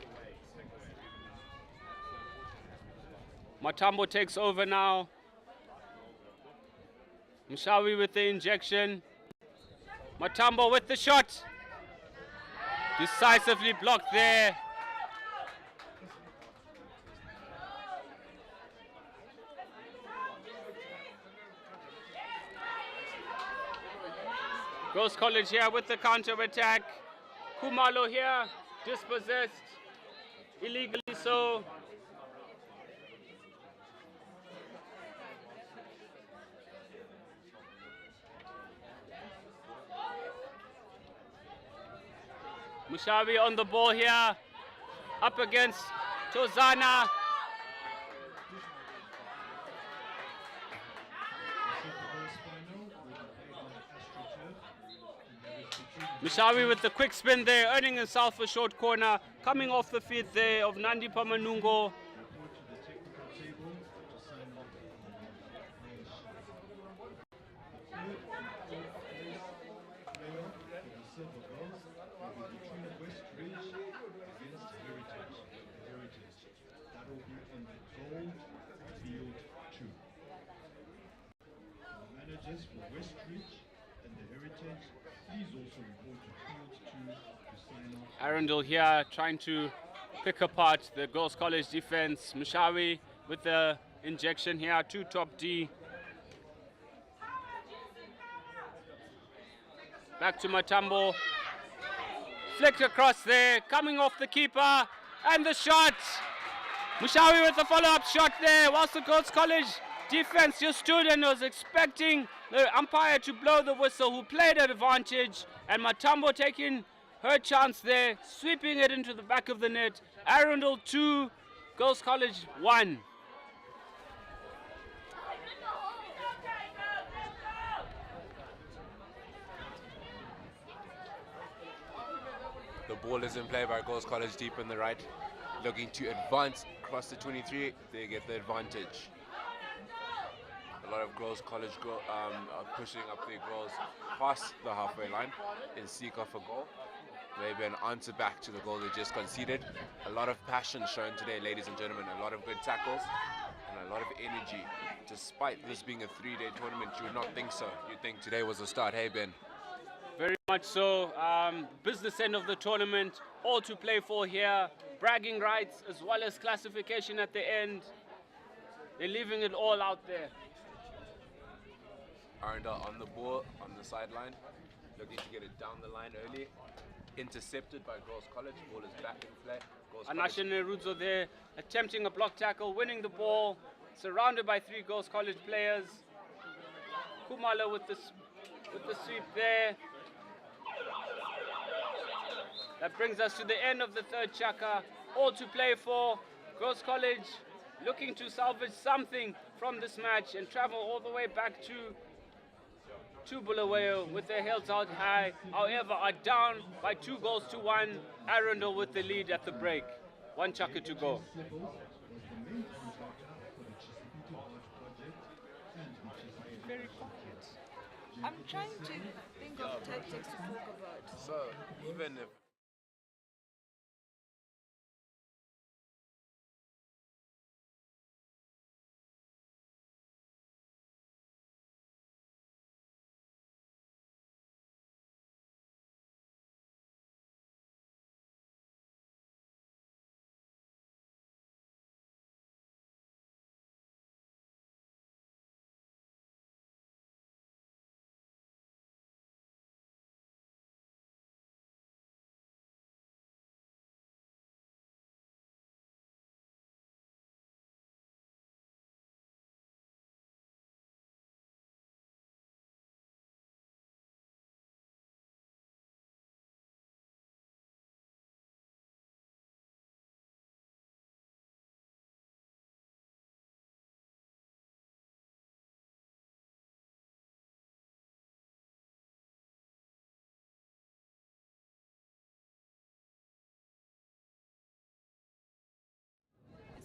Matambo takes over now. Mushawi with the injection. Matambo with the shot. Decisively blocked there. Girls College here with the counter-attack. Kumalo here, dispossessed, illegally so. Mushawi on the ball here, up against Tozana. Mushawi with the quick spin there, earning himself a short corner, coming off the feet there of Nandi Pamanungo. judges for Westridge and the Heritage, please also report to Field 2 to sign off. Arundel here trying to pick apart the Girls College defense. Mushawi with the injection here, 2 top D. Back to Matambo. Flicked across there, coming off the keeper, and the shot. Mushawi with the follow-up shot there, whilst the Girls College defense just stood and was expecting the umpire to blow the whistle, who played at advantage, and Matambo taking her chance there, sweeping it into the back of the net. Arundel 2, Girls College 1. The ball is in play by Girls College deep in the right, looking to advance across the 23. They get the advantage. A lot of Girls College are pushing up their goals past the halfway line in seek of a goal. Maybe an answer back to the goal they just conceded. A lot of passion shown today, ladies and gentlemen. A lot of good tackles and a lot of energy. Despite this being a 3-day tournament, you would not think so. You'd think today was the start. Hey, Ben. Very much so. Business end of the tournament, all to play for here. Bragging rights as well as classification at the end. They're leaving it all out there. Arundel on the ball, on the sideline, looking to get it down the line early. Intercepted by Girls College. Ball is back in play. Anasha Nerudzo there, attempting a block tackle, winning the ball, surrounded by 3 Girls College players. Kumalo with the sweep there. That brings us to the end of the 3rd chaka. All to play for. Girls College looking to salvage something from this match and travel all the way back to Bulawayo with their heads held high. However, are down by 2 goals to 1. Arundel with the lead at the break. 1 chaka to go. Very quiet. I'm trying to think of tactics to talk about. So, even if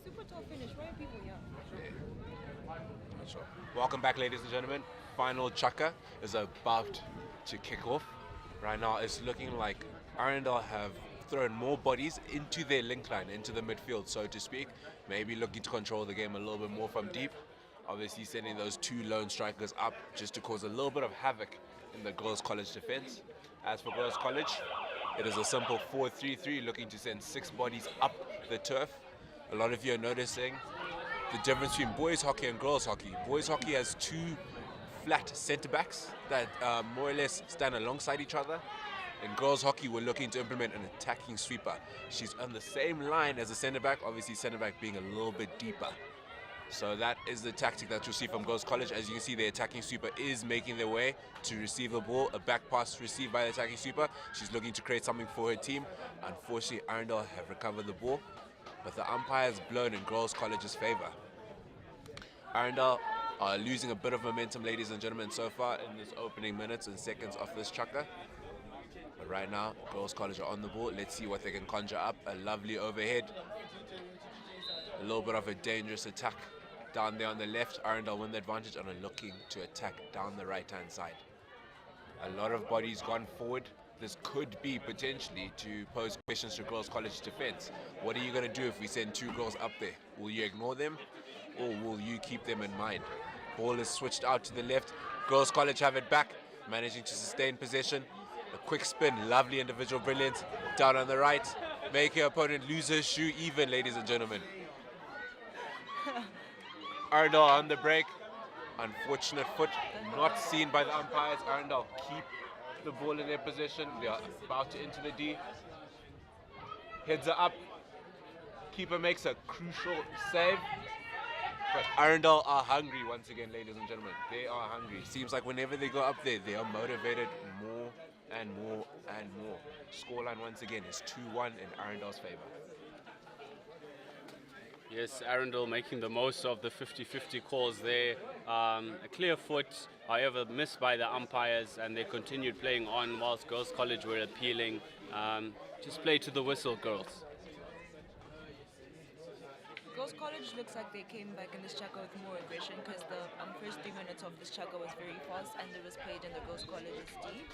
Super tough finish. Why are people here? Sure. Welcome back, ladies and gentlemen. Final chaka is about to kick off. Right now, it's looking like Arundel have thrown more bodies into their link line, into the midfield, so to speak. Maybe looking to control the game a little bit more from deep. Obviously, sending those 2 lone strikers up just to cause a little bit of havoc in the Girls College defense. As for Girls College, it is a simple 4-3-3, looking to send 6 bodies up the turf. A lot of you are noticing the difference between boys hockey and girls hockey. Boys hockey has 2 flat centre backs that more or less stand alongside each other. In girls hockey, we're looking to implement an attacking sweeper. She's on the same line as a centre back, obviously centre back being a little bit deeper. So that is the tactic that you'll see from Girls College. As you can see, the attacking sweeper is making their way to receive the ball. A back pass received by the attacking sweeper. She's looking to create something for her team. Unfortunately, Arundel have recovered the ball, but the umpire's blown in Girls College's favor. Arundel are losing a bit of momentum, ladies and gentlemen, so far in this opening minutes and seconds of this chaka. But right now, Girls College are on the ball. Let's see what they can conjure up. A lovely overhead. A little bit of a dangerous attack down there on the left. Arundel win the advantage and are looking to attack down the right-hand side. A lot of bodies gone forward. This could be potentially to pose questions to Girls College defense. What are you going to do if we send 2 girls up there? Will you ignore them, or will you keep them in mind? Ball is switched out to the left. Girls College have it back, managing to sustain possession. A quick spin, lovely individual brilliance. Down on the right, making opponent lose his shoe even, ladies and gentlemen. Arundel on the break. Unfortunate foot, not seen by the umpires. Arundel keep the ball in their position. They are about to enter the D. Heads are up. Keeper makes a crucial save. But Arundel are hungry once again, ladies and gentlemen. They are hungry. Seems like whenever they go up there, they are motivated more and more and more. Scoreline once again is 2-1 in Arundel's favor. Yes, Arundel making the most of the 50-50 calls there. A clear foot, however, missed by the umpires, and they continued playing on whilst Girls College were appealing. Just play to the whistle, girls. Girls College looks like they came back in this chaka with more aggression because the first 3 minutes of this chaka was very fast and it was played in the Girls College's D.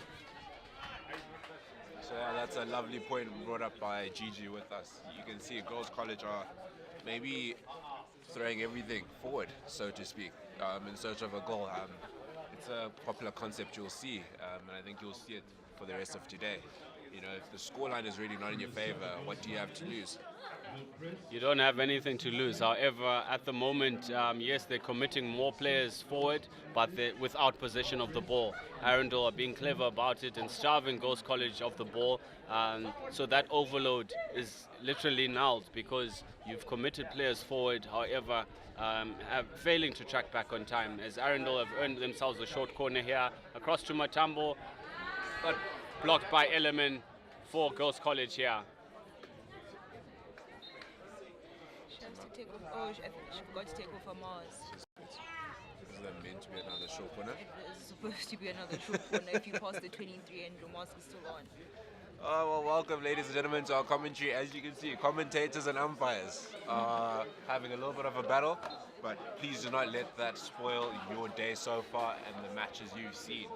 So yeah, that's a lovely point brought up by Gigi with us. You can see Girls College are maybe throwing everything forward, so to speak, in search of a goal. It's a popular concept you'll see, and I think you'll see it for the rest of today. You know, if the scoreline is really not in your favor, what do you have to lose? You don't have anything to lose. However, at the moment, yes, they're committing more players forward, but they're without possession of the ball. Arundel are being clever about it and starving Girls College of the ball. So that overload is literally nulled because you've committed players forward, however, failing to track back on time. As Arundel have earned themselves a short corner here, across to Matambo, but blocked by Ellerman for Girls College here. She forgot to take off her mask. Is that meant to be another short corner? It is supposed to be another short corner if you pass the 23 and your mask is still on. Oh, well, welcome, ladies and gentlemen, to our commentary. As you can see, commentators and umpires are having a little bit of a battle, but please do not let that spoil your day so far and the matches you've seen.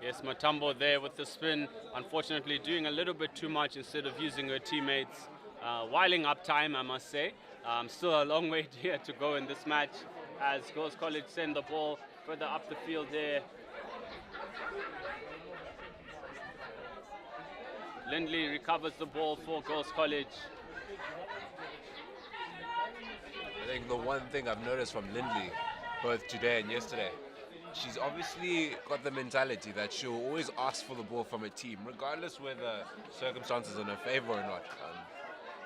Yes, Matambo there with the spin, unfortunately doing a little bit too much instead of using her teammates. Whiling up time, I must say. Still a long way here to go in this match as Girls College send the ball further up the field there. Lindley recovers the ball for Girls College. I think the one thing I've noticed from Lindley, both today and yesterday, she's obviously got the mentality that she'll always ask for the ball from a team, regardless whether circumstances are in her favor or not.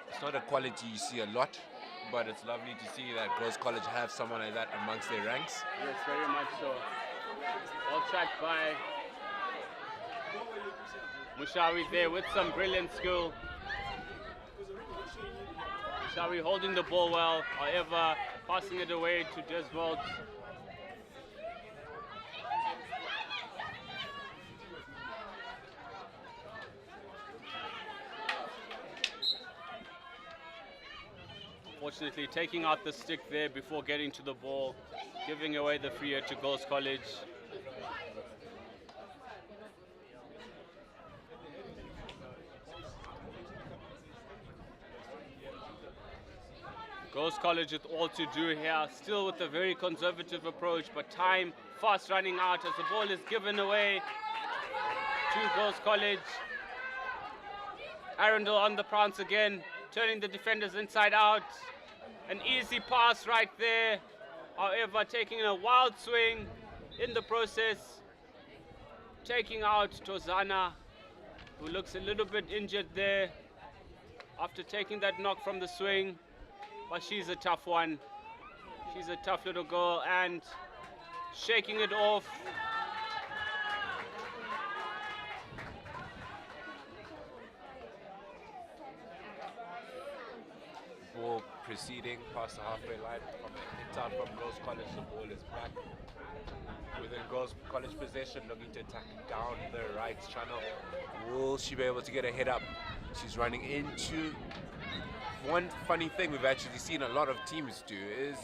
It's not a quality you see a lot, but it's lovely to see that Girls College have someone like that amongst their ranks. Yes, very much so. Well tracked by Mushawi there with some brilliant skill. Mushawi holding the ball well, however, passing it away to Desvold. Unfortunately, taking out the stick there before getting to the ball, giving away the free hit to Girls College. Girls College with all to do here, still with a very conservative approach, but time fast running out as the ball is given away to Girls College. Arundel on the prance again, turning the defenders inside out. An easy pass right there, however taking a wild swing in the process, taking out Tozana, who looks a little bit injured there after taking that knock from the swing, but she's a tough one. She's a tough little girl and shaking it off. Ball proceeding past the halfway line from a hit out from Girls College. The ball is back within Girls College possession, looking to attack down the right channel. Will she be able to get a head up? She's running into. One funny thing we've actually seen a lot of teams do is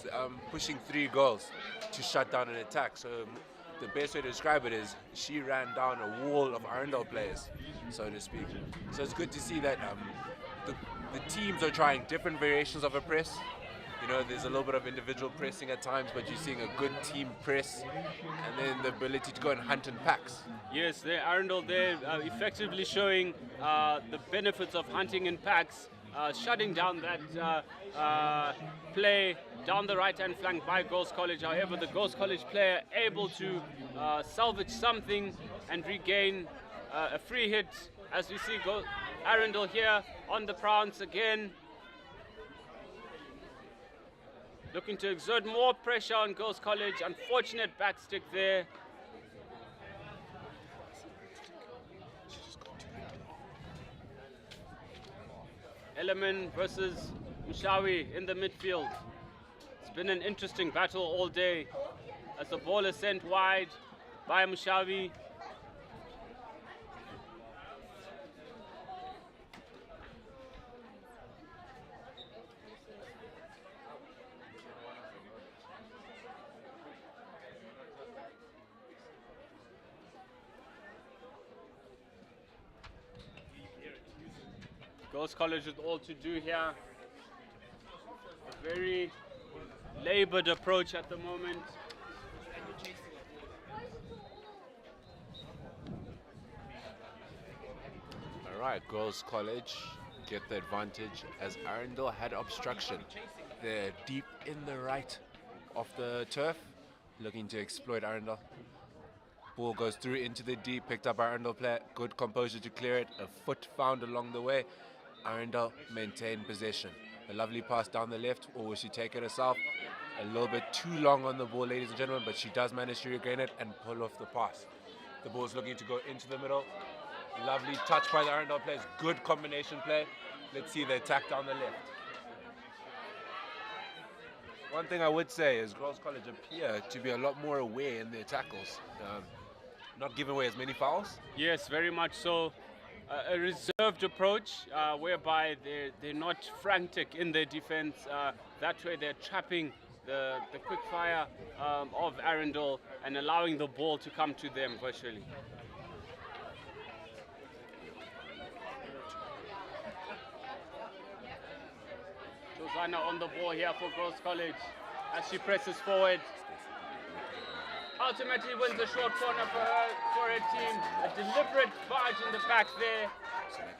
pushing 3 girls to shut down an attack. So the best way to describe it is she ran down a wall of Arundel players, so to speak. So it's good to see that the teams are trying different variations of a press, You know, there's a little bit of individual pressing at times, but you're seeing a good team press, and then the ability to go and hunt in packs. Yes, Arundel there effectively showing the benefits of hunting in packs, shutting down that play down the right-hand flank by Girls College. However, the Girls College player able to salvage something and regain a free hit, as we see Arundel here on the prowess again. Looking to exert more pressure on Girls College. Unfortunate backstick there. Elemen versus Mshawi in the midfield. It's been an interesting battle all day as the ball is sent wide by Mshawi. Girls College with all to do here. A very labored approach at the moment. All right, Girls College get the advantage as Arundel had obstruction. They're deep in the right of the turf, looking to exploit Arundel. Ball goes through into the deep, picked up Arundel player. Good composure to clear it. A foot found along the way. Arundel maintained possession. A lovely pass down the left, or will she take it herself? A little bit too long on the ball, ladies and gentlemen, but she does manage to regain it and pull off the pass. The ball's looking to go into the middle. Lovely touch by the Arundel players. Good combination play. Let's see the attack down the left. One thing I would say is Girls College appear to be a lot more aware in their tackles. Not giving away as many fouls. Yes, very much so. A reserved approach whereby they're not frantic in their defense. That way they're trapping the quick fire of Arundel and allowing the ball to come to them virtually. Josana on the ball here for Girls College as she presses forward. Ultimately wins a short corner for her team. A deliberate barge in the back there.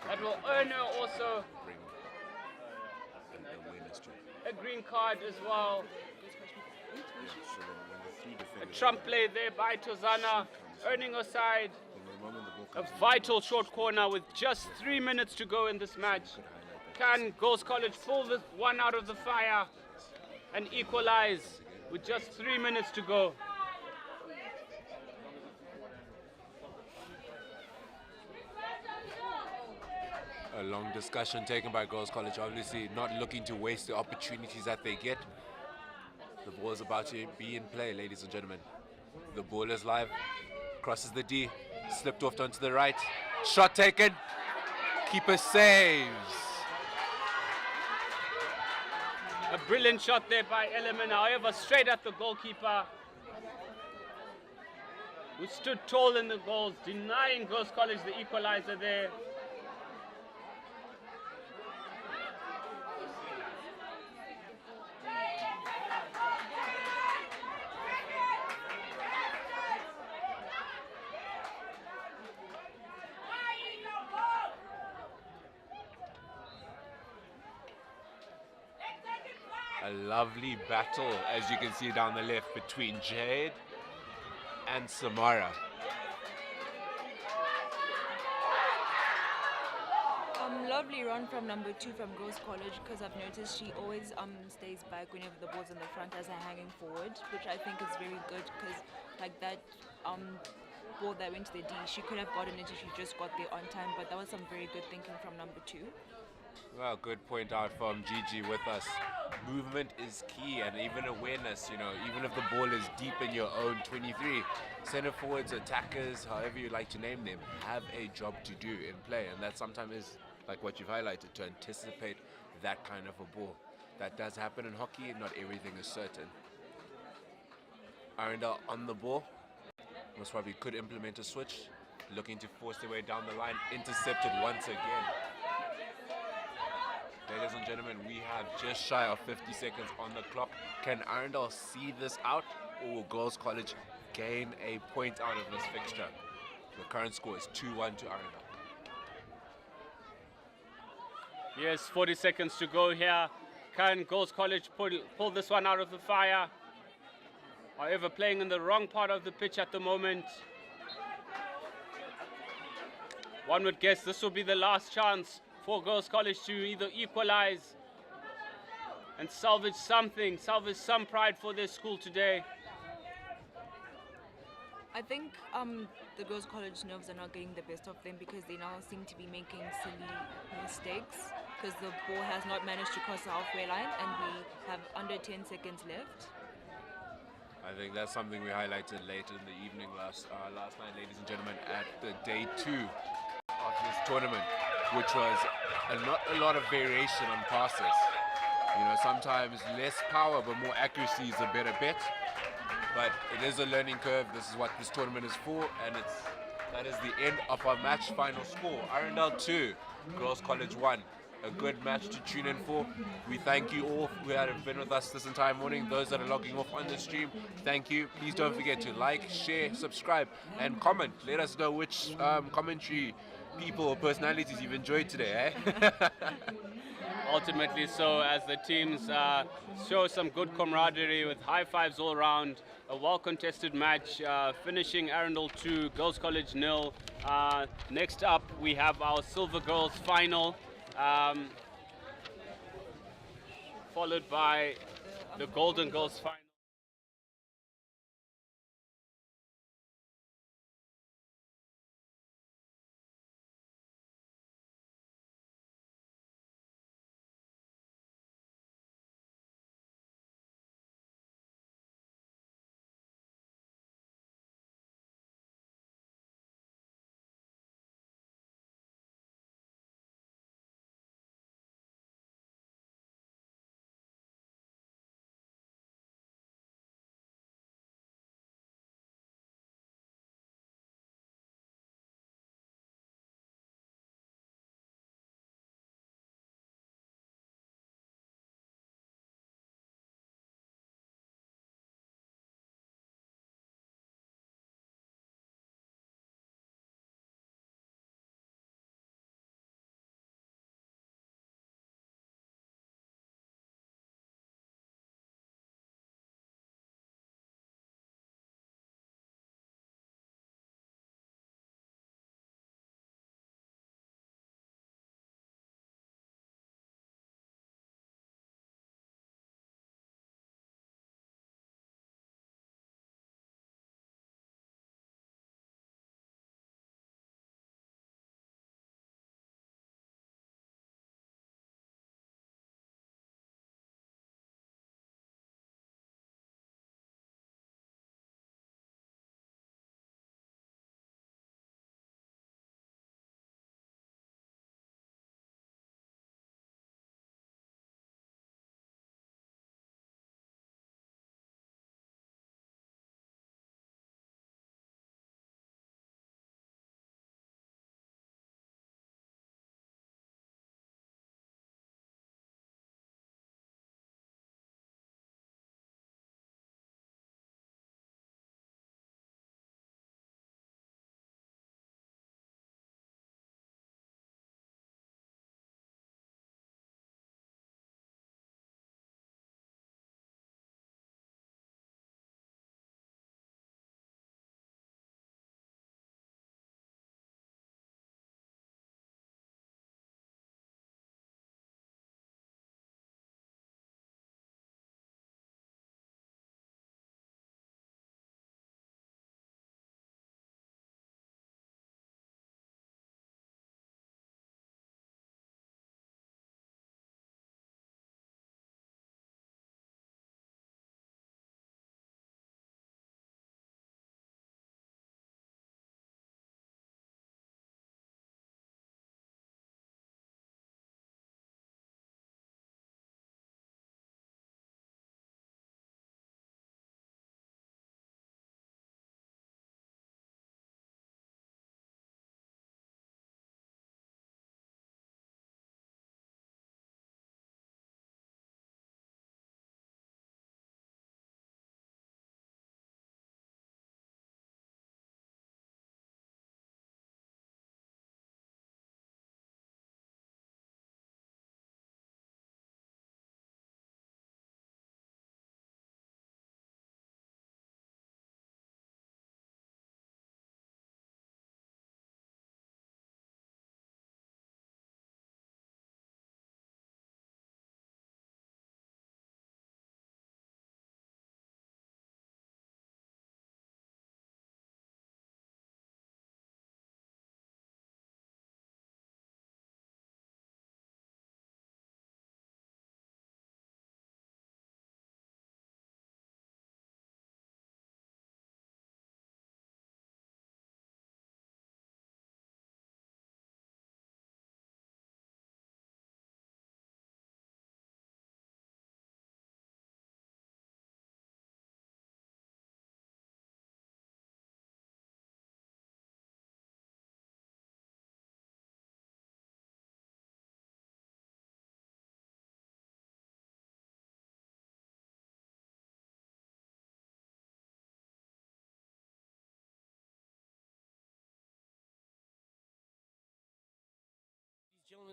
That will earn her also a green card as well. A trump play there by Tozana, earning her side. A vital short corner with just 3 minutes to go in this match. Can Girls College pull this one out of the fire and equalize with just 3 minutes to go? A long discussion taken by Girls College, obviously not looking to waste the opportunities that they get. The ball is about to be in play, ladies and gentlemen. The ball is live, crosses the D, slipped off onto the right. Shot taken, keeper saves. A brilliant shot there by Elemen, however, straight at the goalkeeper, who stood tall in the goals, denying Girls College the equalizer there. A lovely battle, as you can see down the left, between Jade and Samara. Lovely run from number 2 from Girls College, because I've noticed she always stays back whenever the ball's in the front as they're hanging forward, which I think is very good, because like that ball that went to the D, she could have gotten it if she just got there on time, but that was some very good thinking from number 2. Well, good point out from Gigi with us. Movement is key, and even awareness, you know, even if the ball is deep in your own 23, center forwards, attackers, however you like to name them, have a job to do in play, and that sometimes is like what you've highlighted, to anticipate that kind of a ball. That does happen in hockey, not everything is certain. Arundel on the ball, most probably could implement a switch, looking to force their way down the line, intercepted once again. Ladies and gentlemen, we have just shy of 50 seconds on the clock. Can Arundel see this out, or will Girls College gain a point out of this fixture? The current score is 2-1 to Arundel. Yes, 40 seconds to go here. Can Girls College pull this one out of the fire? However, playing in the wrong part of the pitch at the moment. One would guess this will be the last chance for Girls College to either equalize and salvage something, salvage some pride for their school today. I think the girls' college nerves are not getting the best of them because they now seem to be making silly mistakes because the ball has not managed to cross the halfway line and we have under 10 seconds left. I think that's something we highlighted later in the evening last night, ladies and gentlemen, at the day 2 of this tournament, which was not a lot of variation on passes. You know, sometimes less power but more accuracy is a better bet. But it is a learning curve. This is what this tournament is for, and that is the end of our match final score. Arundel 2, Girls College 1. A good match to tune in for. We thank you all who have been with us this entire morning. Those that are logging off on the stream, thank you. Please don't forget to like, share, subscribe, and comment. Let us know which commentary people or personalities you've enjoyed today, eh? Ultimately so, as the teams show some good camaraderie with high fives all around. A well-contested match, finishing Arundel 2, Girls College 0. Next up, we have our Silver Girls final, followed by the Golden Girls final.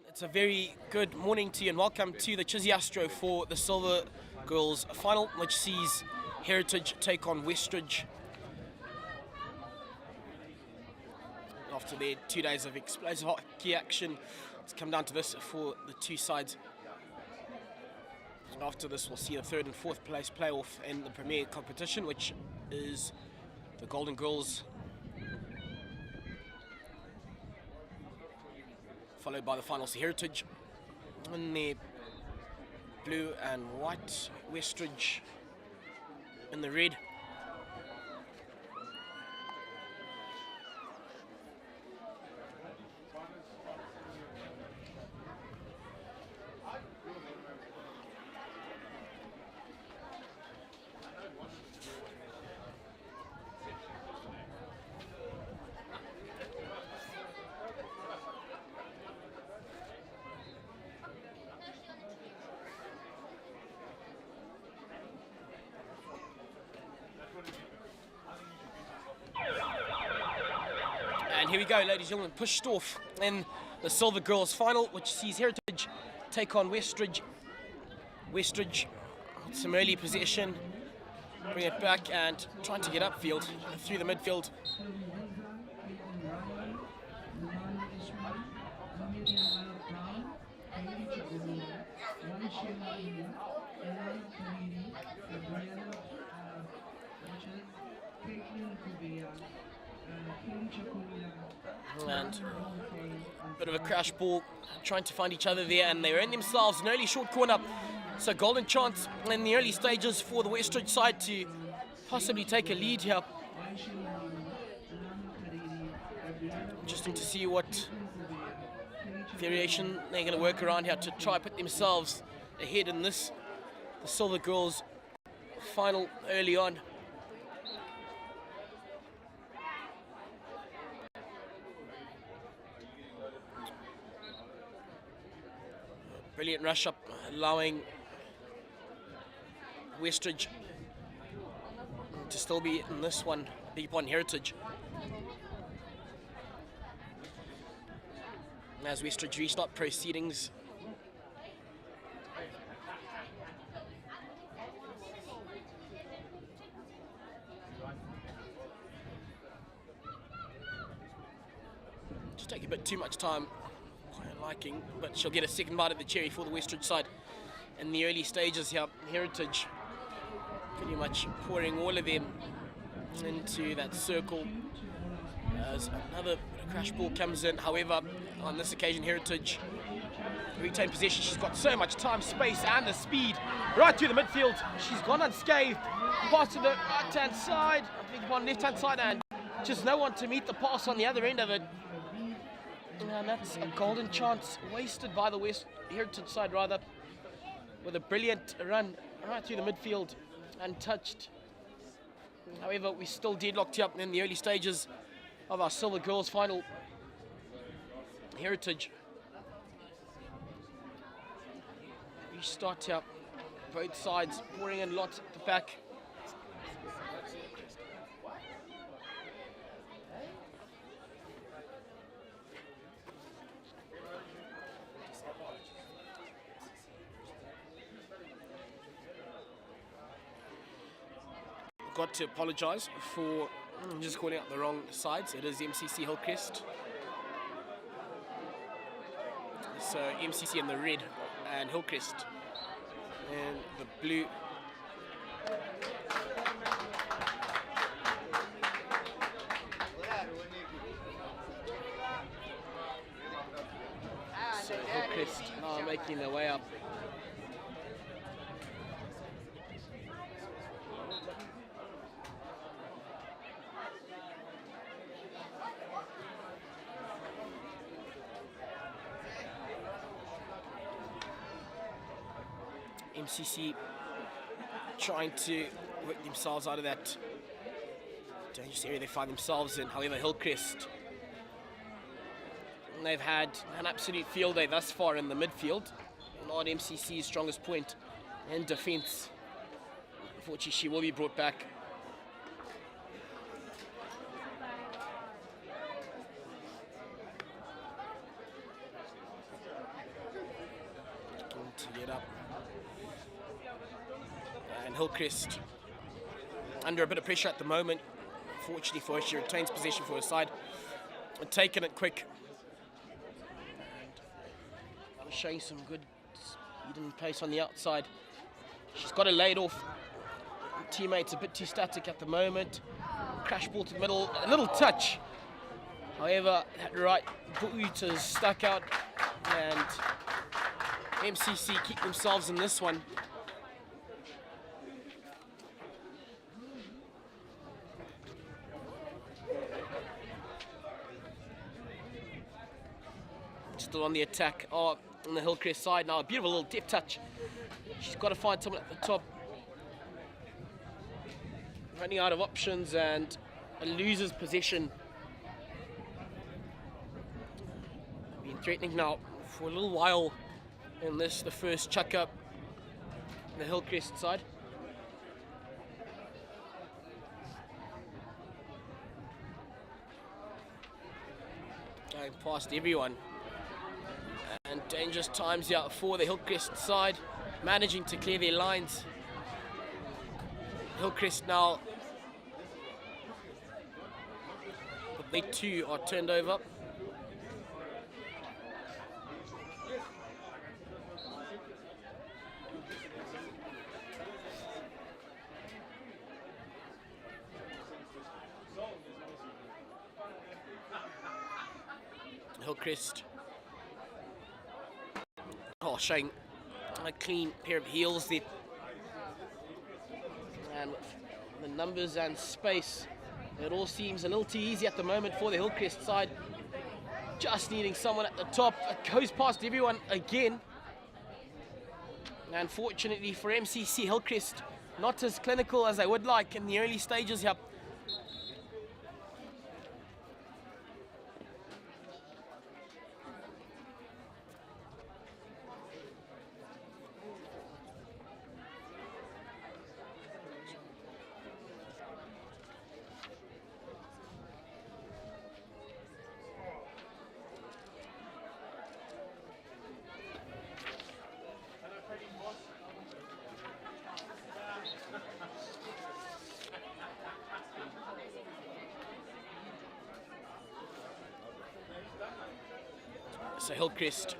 It's a very good morning to you and welcome to the Chisipite for the Silver Girls final, which sees Heritage take on Westridge. After their 2 days of explosive hockey action, it's come down to this for the two sides. After this, we'll see the third and fourth place playoff in the premier competition, which is the Golden Girls, followed by the finals Heritage in the blue and white, Westridge in the red. And here we go, ladies and gentlemen, pushed off in the Silver Girls final, which sees Heritage take on Westridge. Westridge, some early possession, bring it back and trying to get upfield through the midfield. And a bit of a crash ball, trying to find each other there, and they earn themselves an early short corner. So golden chance in the early stages for the Westridge side to possibly take a lead here. Interesting to see what variation they're going to work around here to try and put themselves ahead in this, the Silver Girls final early on. Brilliant rush up, allowing Westridge to still be in this one, big upon Heritage. As Westridge restart proceedings. Just take a bit too much time. Liking, but she'll get a second bite at the cherry for the Westridge side in the early stages here. Heritage pretty much pouring all of them into that circle as another crash ball comes in. However, on this occasion, Heritage retain possession. She's got so much time, space and the speed right through the midfield. She's gone unscathed, pass to the right hand side, I think on left hand side, and just no one to meet the pass on the other end of it. And that's a golden chance wasted by the Heritage side, rather, with a brilliant run right through the midfield, untouched. However, we still deadlocked up in the early stages of our Silver Girls final. Heritage restart here, both sides pouring in lots at the back. Got to apologise for just calling out the wrong sides. It is MCC Hillcrest. So MCC in the red and Hillcrest in the blue. So Hillcrest now making their way up. MCC trying to work themselves out of that dangerous area they find themselves in. However, Hillcrest, they've had an absolute field day thus far in the midfield. Not MCC's strongest point in defence. Unfortunately, she will be brought back. Hillcrest under a bit of pressure at the moment. Fortunately for her, she retains possession for her side. And taking it quick. And showing some good speed and pace on the outside. She's got it laid off. Teammates a bit too static at the moment. Crash ball to the middle, a little touch. However, that right boot is stuck out, and MCC keep themselves in this one. Still on the attack on the Hillcrest side now. A beautiful little dip touch. She's got to find someone at the top. Running out of options and loses possession. Been threatening now for a little while in this, the first chuck up the Hillcrest side. Going past everyone. And dangerous times here for the Hillcrest side, managing to clear their lines. Hillcrest now, but they too are turned over. Hillcrest. Oh, showing a clean pair of heels there. And with the numbers and space, it all seems a little too easy at the moment for the Hillcrest side. Just needing someone at the top. It goes past everyone again. And fortunately for MCC, Hillcrest not as clinical as I would like in the early stages here. So Hillcrest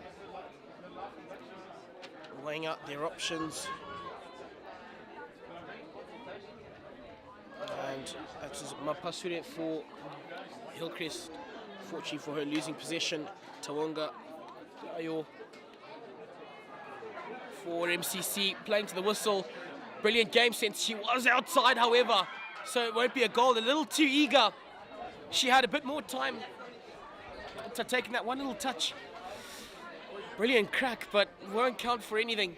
weighing out their options, and that's Mapasure for Hillcrest. Fortunately for her, losing possession. Tawonga Ayo for MCC, playing to the whistle. Brilliant game sense. She was outside, however, so it won't be a goal. A little too eager. She had a bit more time to taking that one little touch. Brilliant crack, but won't count for anything.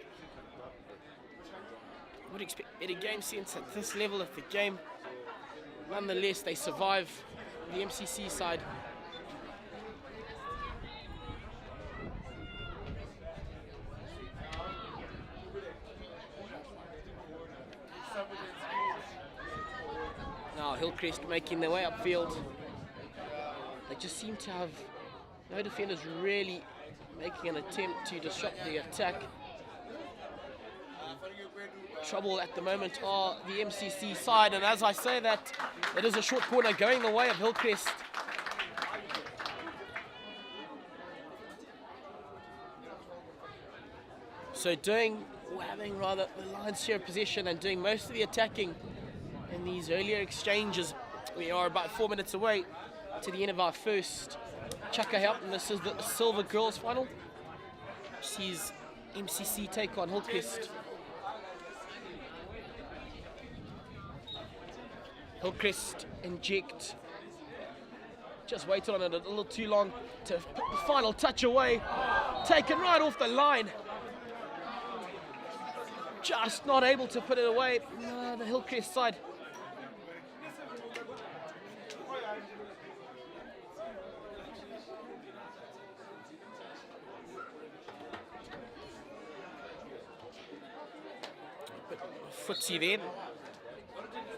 Would expect better game sense at this level of the game. Nonetheless, they survive the MCC side. Now Hillcrest making their way upfield. They just seem to have no defenders really making an attempt to disrupt the attack. Trouble at the moment are the MCC side, and as I say that, it is a short corner going the way of Hillcrest. So having rather the lion's share of possession and doing most of the attacking in these earlier exchanges. We are about 4 minutes away to the end of our first Chaka Help, and this is the Silver Girls final. Sees MCC take on Hillcrest. Hillcrest inject. Just waited on it a little too long to put the final touch away. Taken right off the line. Just not able to put it away. No, the Hillcrest side. Footsie there.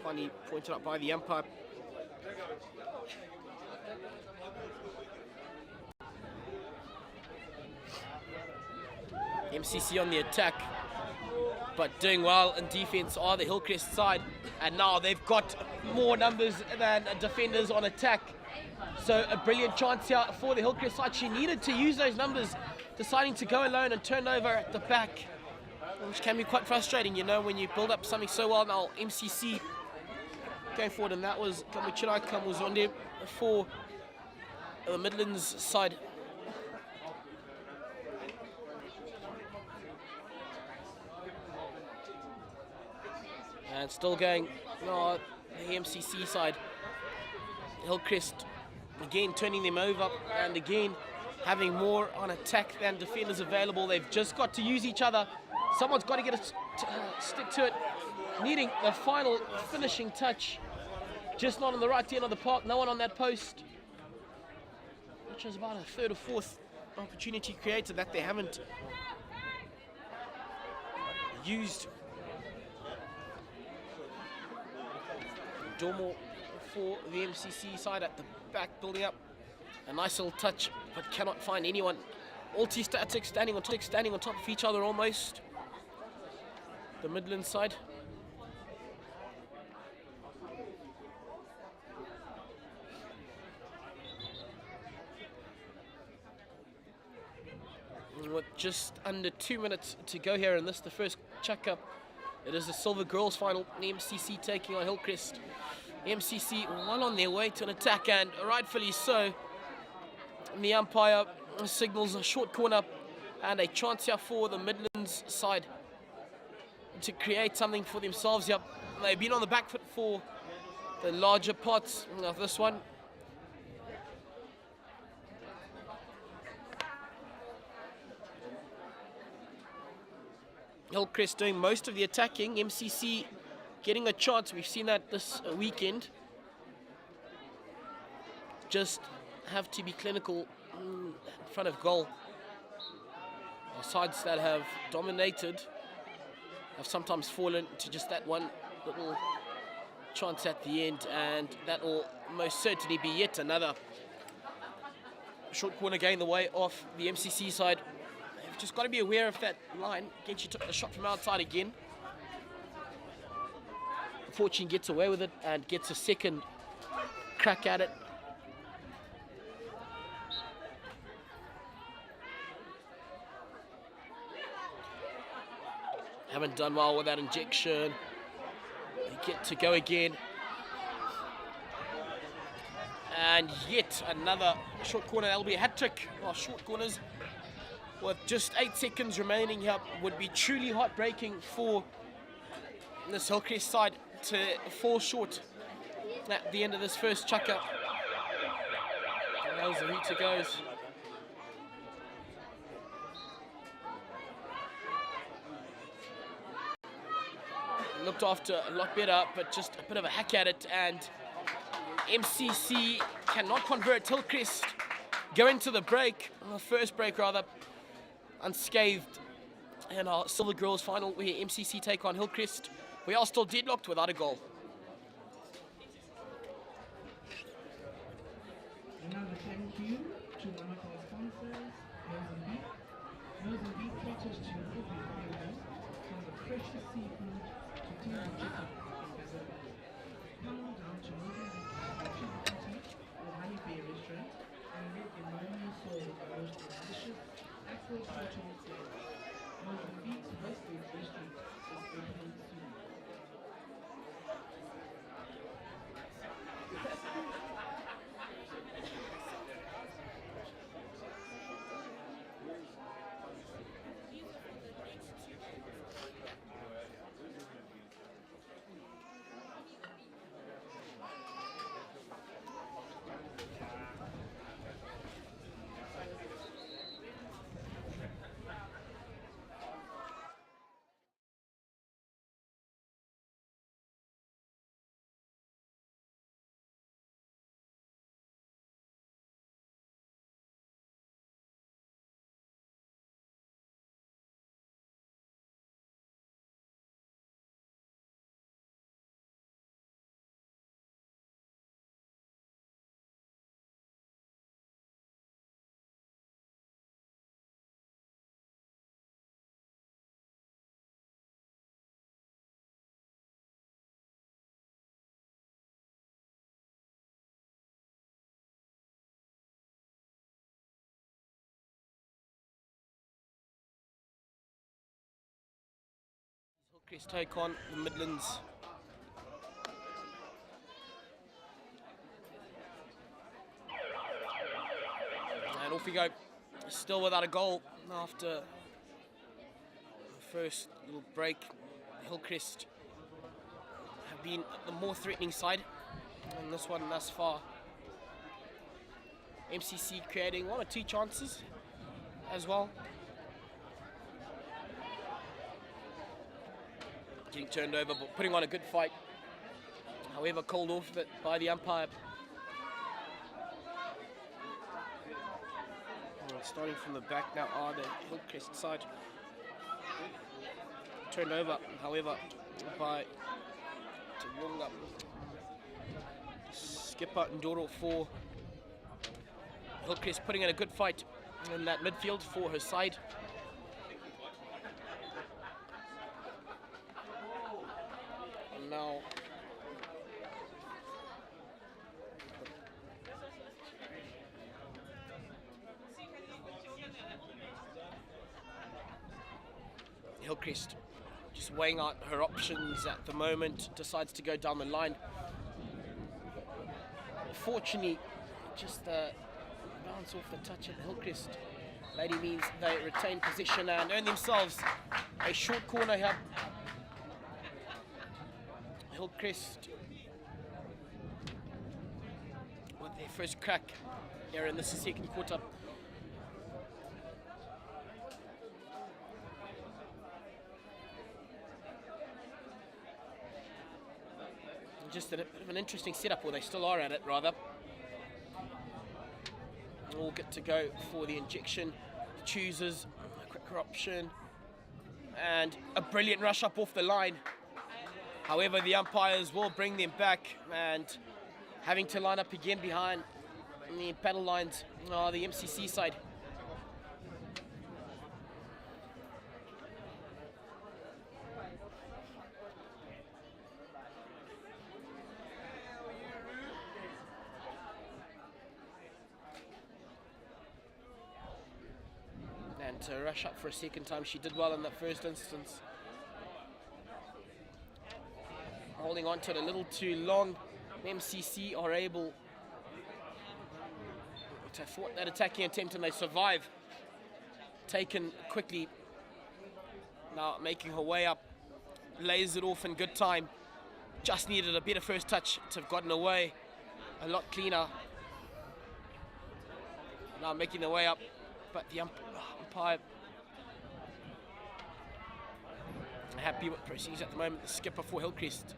Finally pointed out by the umpire. MCC on the attack. but doing well in defense are the Hillcrest side, and now they've got more numbers than defenders on attack. So a brilliant chance here for the Hillcrest side. She needed to use those numbers, deciding to go alone and turn over at the back, which can be quite frustrating, you know, when you build up something so well. Now MCC going forward, and that was Kamuzonde for the Midlands side. And still going, no, the MCC side. Hillcrest again turning them over, and again having more on attack than defenders available. They've just got to use each other. Someone's got to get a stick to it, needing the final finishing touch. Just not on the right end of the park, no one on that post, which is about a third or fourth opportunity created that they haven't used. Dormo for the MCC side at the back, building up a nice little touch, but cannot find anyone. All T-Static standing on top of each other almost. The Midland side. With just under 2 minutes to go here in this, the first chuck-up. It is the Silver Girls final, the MCC taking on Hillcrest. MCC well on their way to an attack, and rightfully so. And the umpire signals a short corner and a chance here for the Midlands side to create something for themselves here. They've been on the back foot for the larger parts of this one. Hillcrest doing most of the attacking, MCC getting a chance. We've seen that this weekend. Just have to be clinical in front of goal. The sides that have dominated have sometimes fallen to just that one little chance at the end, and that will most certainly be yet another short corner going the way of the MCC side. They've just got to be aware of that line. Genchi took the shot from outside again. Fortune gets away with it and gets a second crack at it. Haven't done well with that injection. They get to go again. And yet another short corner. That'll be a hat trick. Well, short corners with just 8 seconds remaining here would be truly heartbreaking for this Hillcrest side to fall short at the end of this first chucker. How's the Rita goes. Looked after a lot better, but just a bit of a hack at it, and MCC cannot convert. Hillcrest going to the break, first break rather, unscathed. And our Silver Girls final, where MCC take on Hillcrest. We are still deadlocked without a goal. Another thank you to one of our sponsors, Mozambique. Mozambique caters to every flavor, from the freshest seafood to tender chicken and gazelle. Come on down to Mozambique Chisipite or Honey Bay restaurant and make a normal soul of the most delicious Afro-Cultural flavors. Mozambique's Westridge restaurant is opening soon. Hillcrest take on the Midlands. And off we go. Still without a goal after the first little break. Hillcrest have been the more threatening side in this one thus far. MCC creating 1 or 2 chances as well. Getting turned over, but putting on a good fight. However, called off a bit by the umpire. Starting from the back now are the Hillcrest side. Turned over, however, by Tawonga. Skipper Ndoro for Hillcrest, putting in a good fight in that midfield for her side. And now Hillcrest just weighing out her options at the moment, decides to go down the line. Fortunately, just bounce off the touch of Hillcrest. Lady means they retain position and earn themselves a short corner here. Hillcrest with their first crack here in this second quarter. Just a bit of an interesting setup, or they still are at it rather. All get to go for the injection. Chooses a quicker option and a brilliant rush up off the line. However, the umpires will bring them back, and having to line up again behind the paddle lines are the MCC side. To rush up for a second time. She did well in that first instance. Holding on to it a little too long. MCC are able to thwart that attacking attempt and they survive. Taken quickly. Now making her way up. Lays it off in good time. Just needed a better first touch to have gotten away a lot cleaner. Now making their way up, but the umpire happy with proceeds at the moment. The skipper for Hillcrest.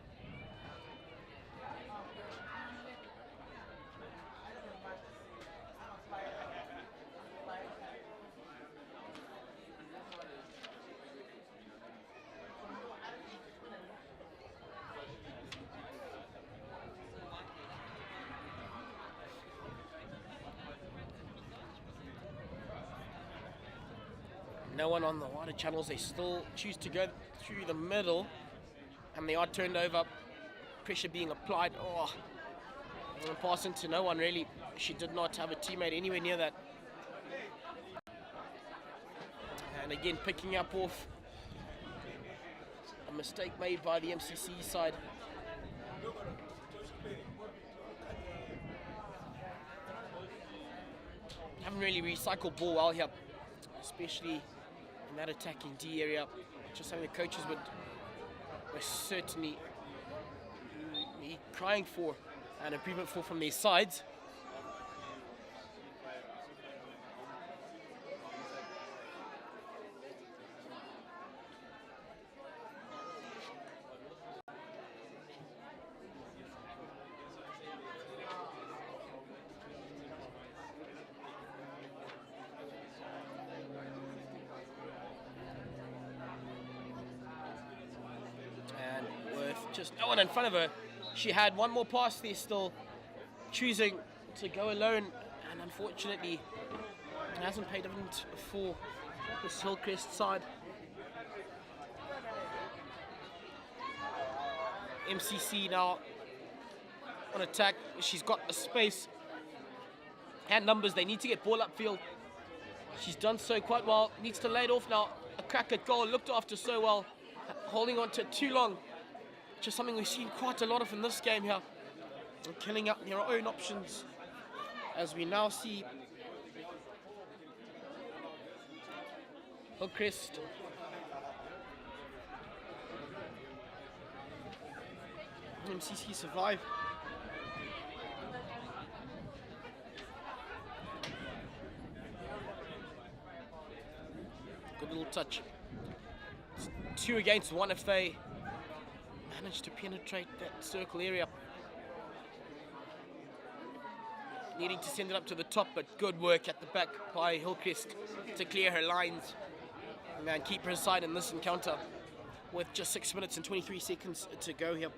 No one on the wider channels. They still choose to go through the middle, and they are turned over. Pressure being applied. Oh, and passing to no one really. She did not have a teammate anywhere near that. And again, picking up off a mistake made by the MCC side. Haven't really recycled ball well here, especially in that attacking D area. Just something the coaches were certainly crying for an improvement for from their sides. Just no one in front of her. She had one more pass there still, choosing to go alone, and unfortunately it hasn't paid dividend for this Hillcrest side. MCC now on attack. She's got the space and numbers. They need to get ball upfield. She's done so quite well. Needs to lay it off now. A crack at goal, looked after so well. holding on to it too long, which is something we've seen quite a lot of in this game here. And killing out their own options, as we now see Hillcrest MCC survive. Good little touch. It's 2 against 1 if they manage to penetrate that circle area. Needing to send it up to the top, but good work at the back by Hillcrest to clear her lines and keep her side in this encounter with just 6 minutes and 23 seconds to go here.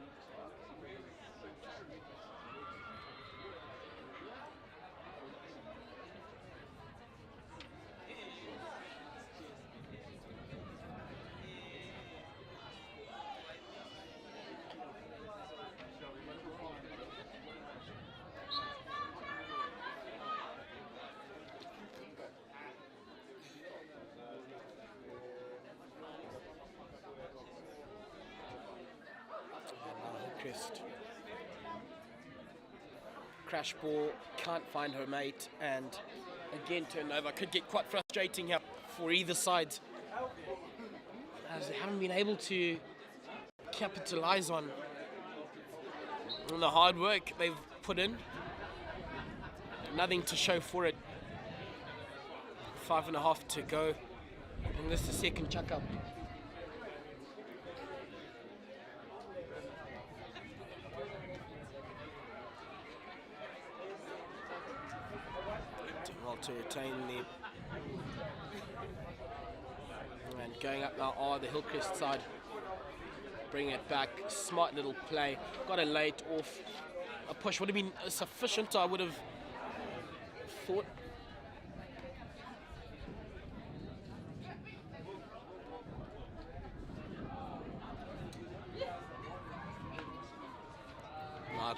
Crash ball, can't find her mate, and again turnover. Could get quite frustrating here for either side, as they haven't been able to capitalize on the hard work they've put in. Nothing to show for it. 5.5 to go, and this is the second chuck up. To retain the, and going up now are the Hillcrest side, bring it back. Smart little play, got it late off. A push would have been sufficient, I would have thought.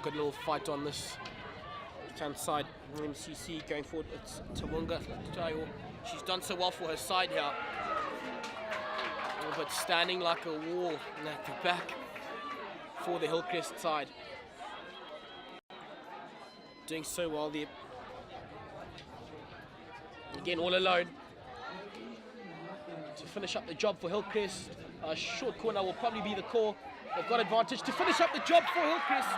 Good little fight on this hand side. MCC going forward. It's Tawunga. She's done so well for her side here, but standing like a wall at the back for the Hillcrest side. Doing so well there. Again, all alone to finish up the job for Hillcrest. A short corner will probably be the call. They've got advantage to finish up the job for Hillcrest.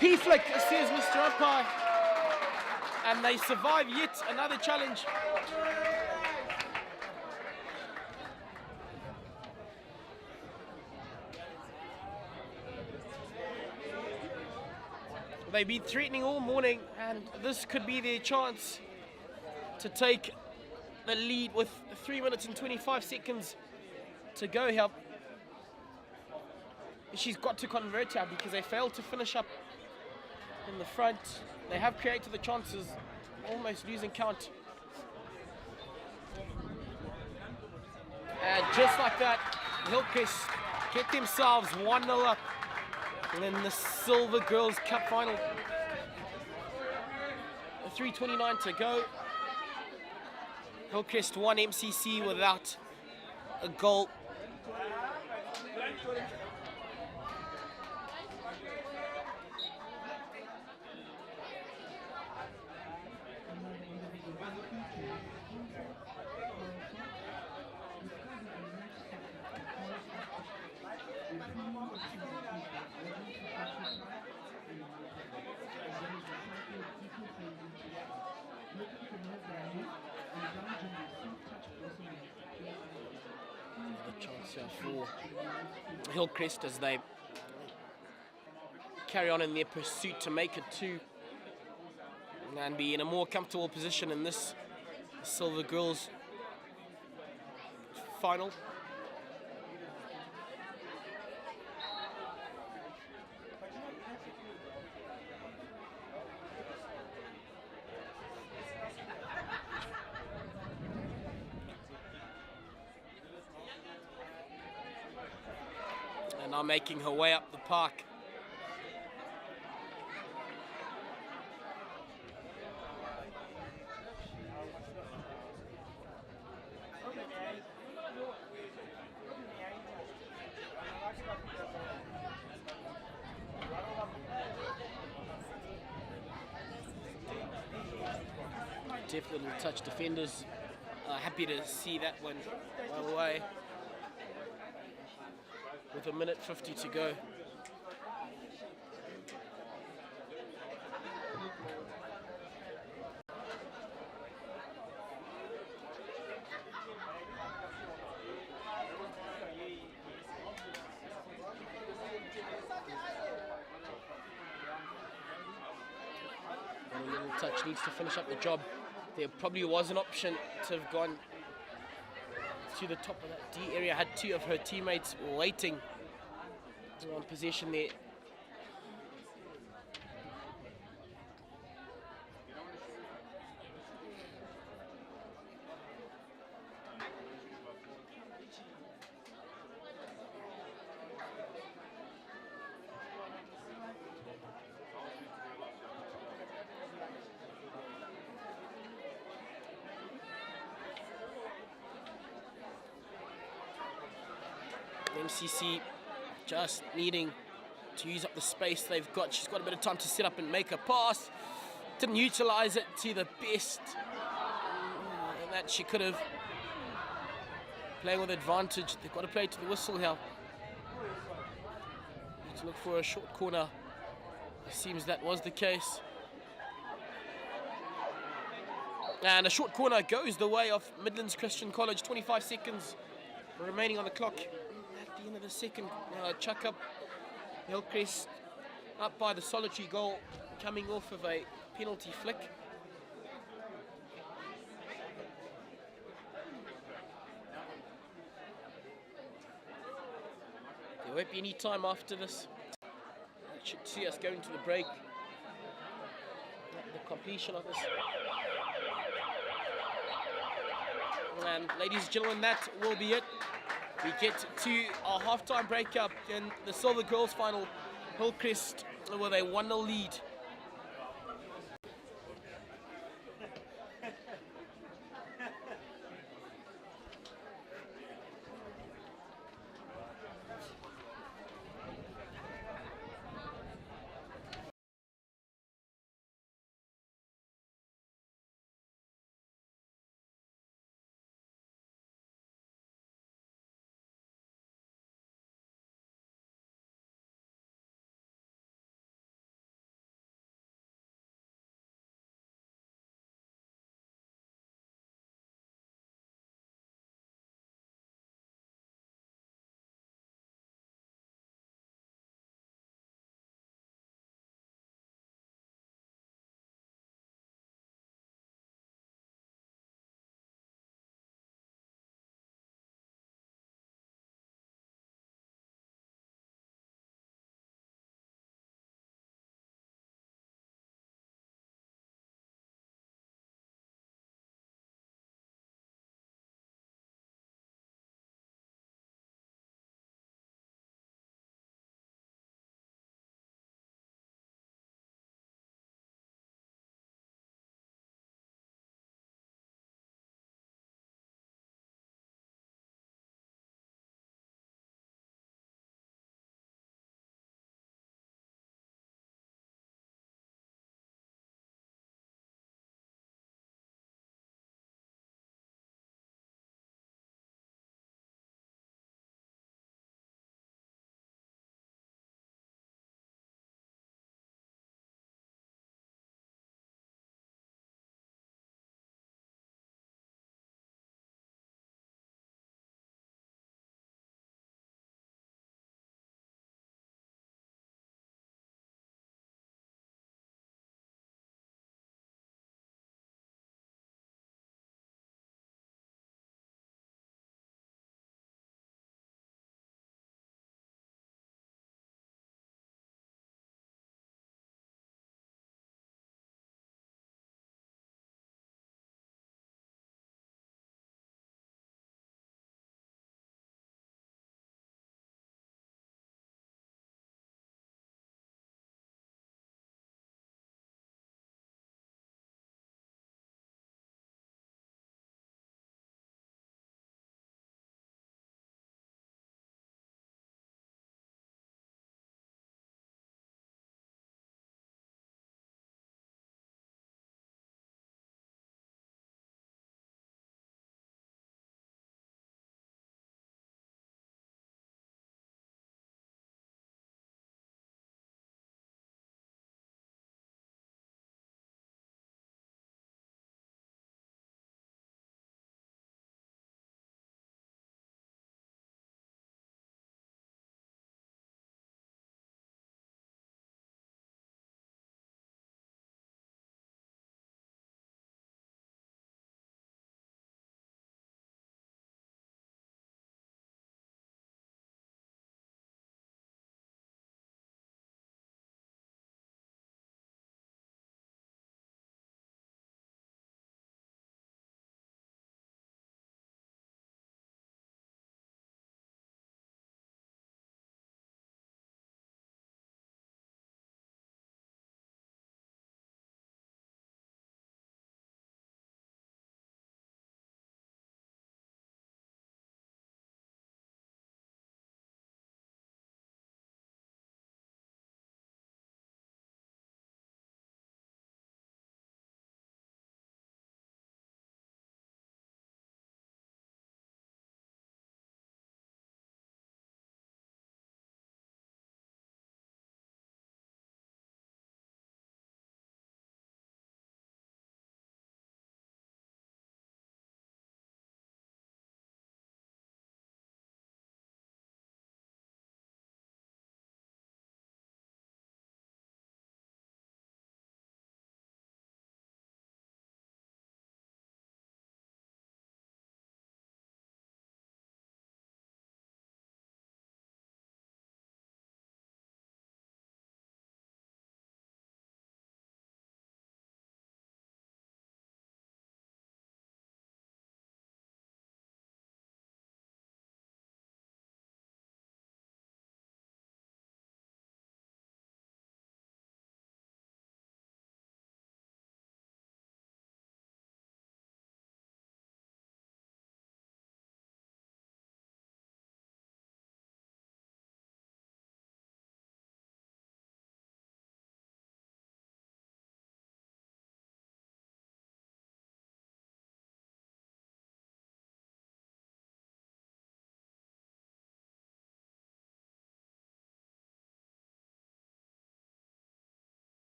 P-flick, says Mr. Umpire, and they survive yet another challenge. They've been threatening all morning, and this could be their chance to take the lead with 3 minutes and 25 seconds to go here. She's got to convert here because they failed to finish up in the front. They have created the chances, almost losing count. And just like that, Hillcrest get themselves 1-0 up in the Silver Girls Cup final. 3:29 to go. Hillcrest won MCC without a goal. For Hillcrest as they carry on in their pursuit to make it 2 and be in a more comfortable position in this Silver Girls final. Now making her way up the park. Definitely little touch. Defenders happy to see that one go away. With 1:50 to go. And a little touch needs to finish up the job. There probably was an option to have gone to the top of that D area. Had two of her teammates waiting on possession there. MCC just needing to use up the space they've got. She's got a bit of time to set up and make a pass. Didn't utilize it to the best that she could have. Playing with advantage. They've got to play to the whistle here. Need to look for a short corner. It seems that was the case. And a short corner goes the way of Midlands Christian College. 25 seconds remaining on the clock. At the end of the second chuck up. Hillcrest up by the solitary goal, coming off of a penalty flick. There won't be any time after this. It should see us going to the break. The completion of this. And ladies and gentlemen, that will be it. We get to our halftime break up in the Silver Girls final. Hillcrest with a 1-0 lead.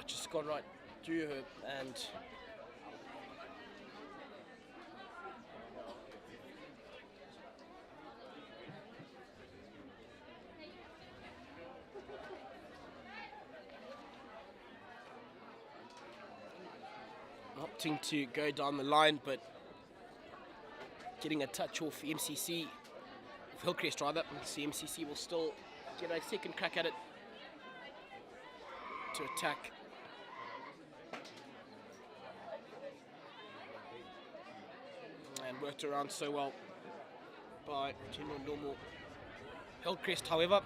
just gone right through her, and opting to go down the line, but getting a touch off MCC, Hillcrest rather. So MCC will still get a second crack at it to attack. And worked around so well by General Normal. Hillcrest, however,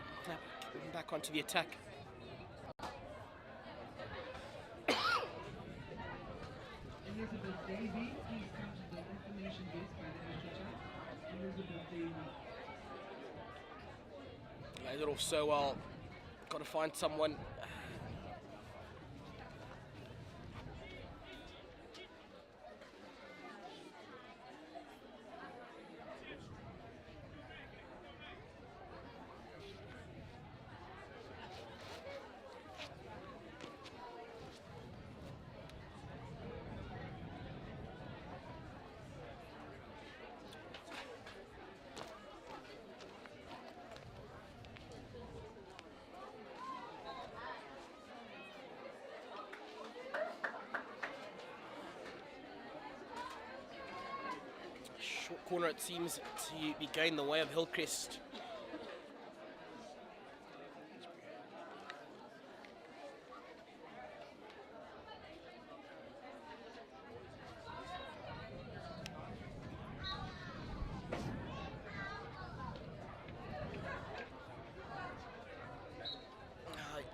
back onto the attack. Elizabeth Davey, please come to the information desk by the literature. Elizabeth Davey. Laid it off so well. Got to find someone. Short corner, it seems to be going the way of Hillcrest.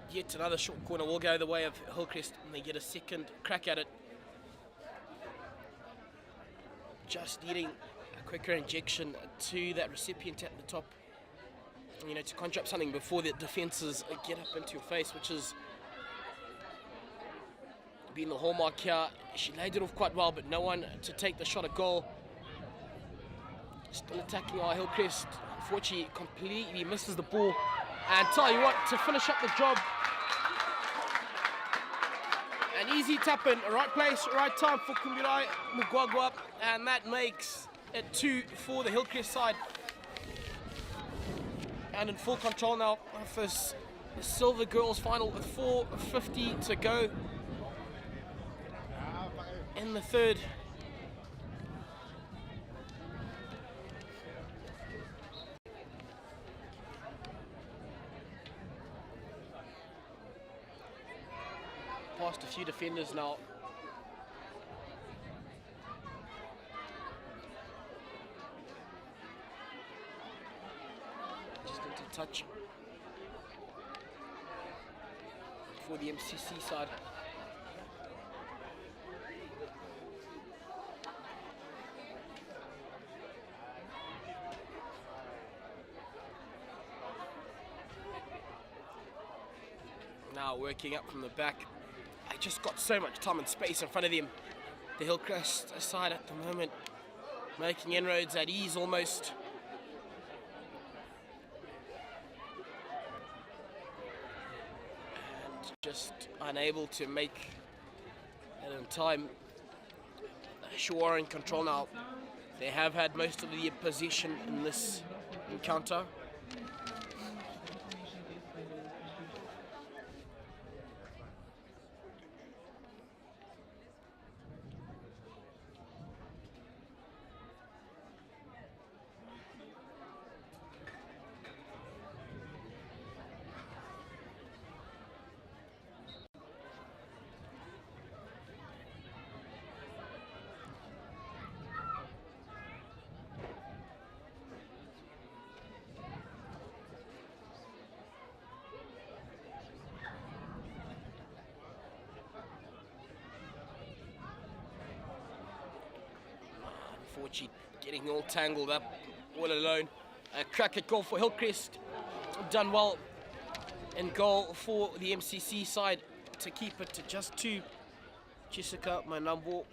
Yet another short corner will go the way of Hillcrest, and they get a second crack at it. Just needing a quicker injection to that recipient at the top, you know, to conjure up something before the defences get up into your face, which has been the hallmark here. She laid it off quite well, but no one to take the shot at goal. Still attacking our Hillcrest. Unfortunately, completely misses the ball. And tell you what, to finish up the job, an easy tap in, right place, right time for Kumbirai Mugwagwa, and that makes it 2 for the Hillcrest side. And in full control now of this Silver Girls final with 4:50 to go in the third. Past a few defenders now. Just into touch for the MCC side. Now working up from the back. I just got so much time and space in front of them. The Hillcrest side at the moment making inroads at ease almost. And just unable to make it in time. Shore in control now. They have had most of the possession in this encounter. Unfortunately, getting all tangled up, all alone. A crack at goal for Hillcrest. Done well in goal for the MCC side to keep it to just 2. Chisipite Manambo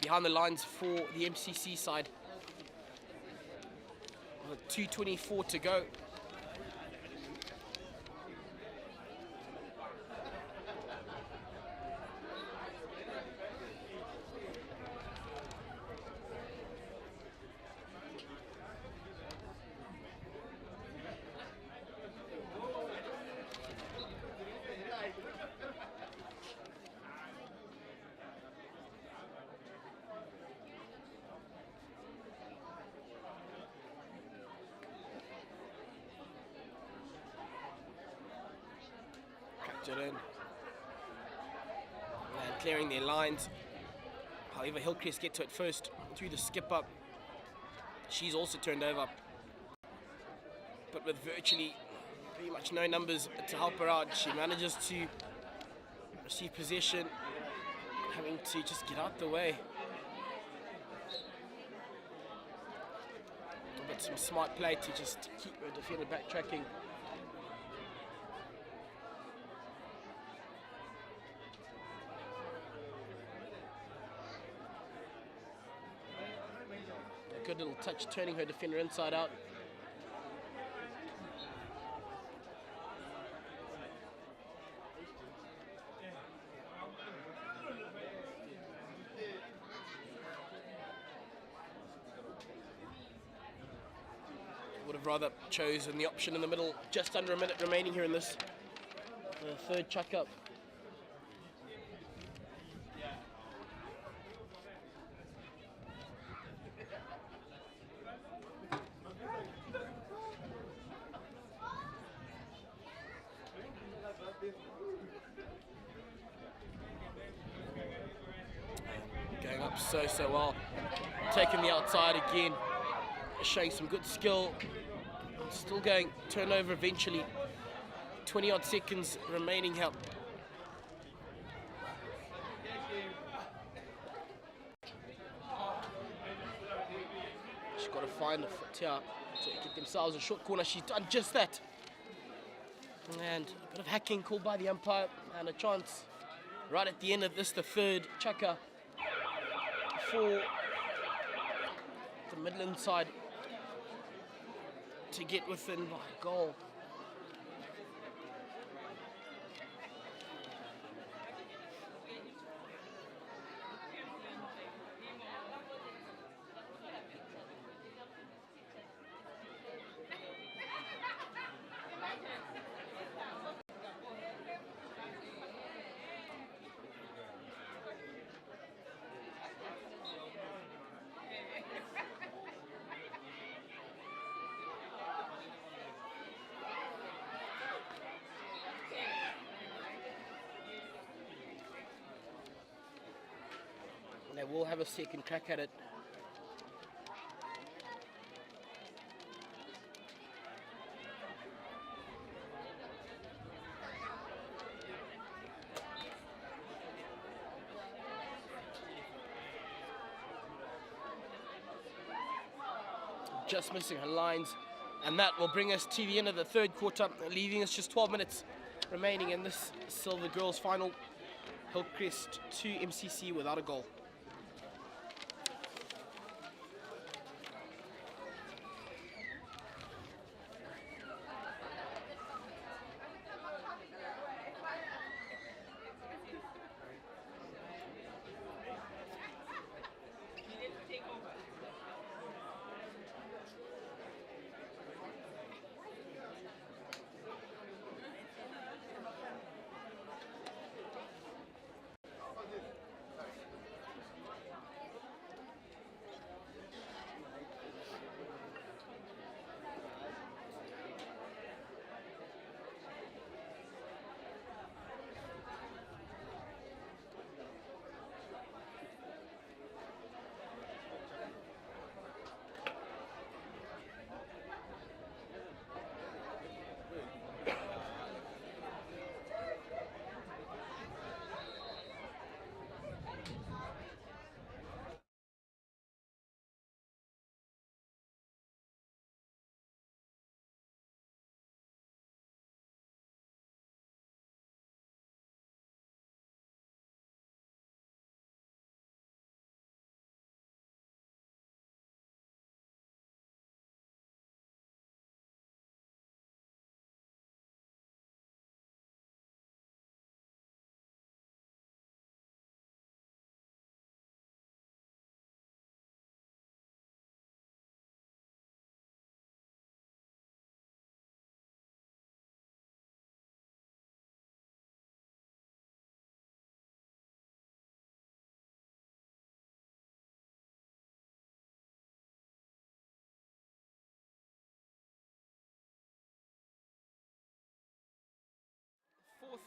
behind the lines for the MCC side. With 2:24 to go. it in. And clearing their lines. However, Hillcrest get to it first through the skip up. She's also turned over, but with virtually pretty much no numbers to help her out, she manages to receive possession, having to just get out the way. But some smart play to just keep her defender backtracking. A good little touch, turning her defender inside out. Would have rather chosen the option in the middle. Just under a minute remaining here in this third chuck up. Going up so well. Taking the outside again. Showing some good skill. Still going turnover eventually. 20 odd seconds remaining here. She's got to find the foot here to get themselves a short corner. She's done just that. And a bit of hacking called by the umpire, and a chance right at the end of this, the third chucker for the Midland side to get within by a goal. They will have a second crack at it. Just missing her lines, and that will bring us to the end of the third quarter, leaving us just 12 minutes remaining in this Silver Girls final. Hillcrest 2, MCC without a goal.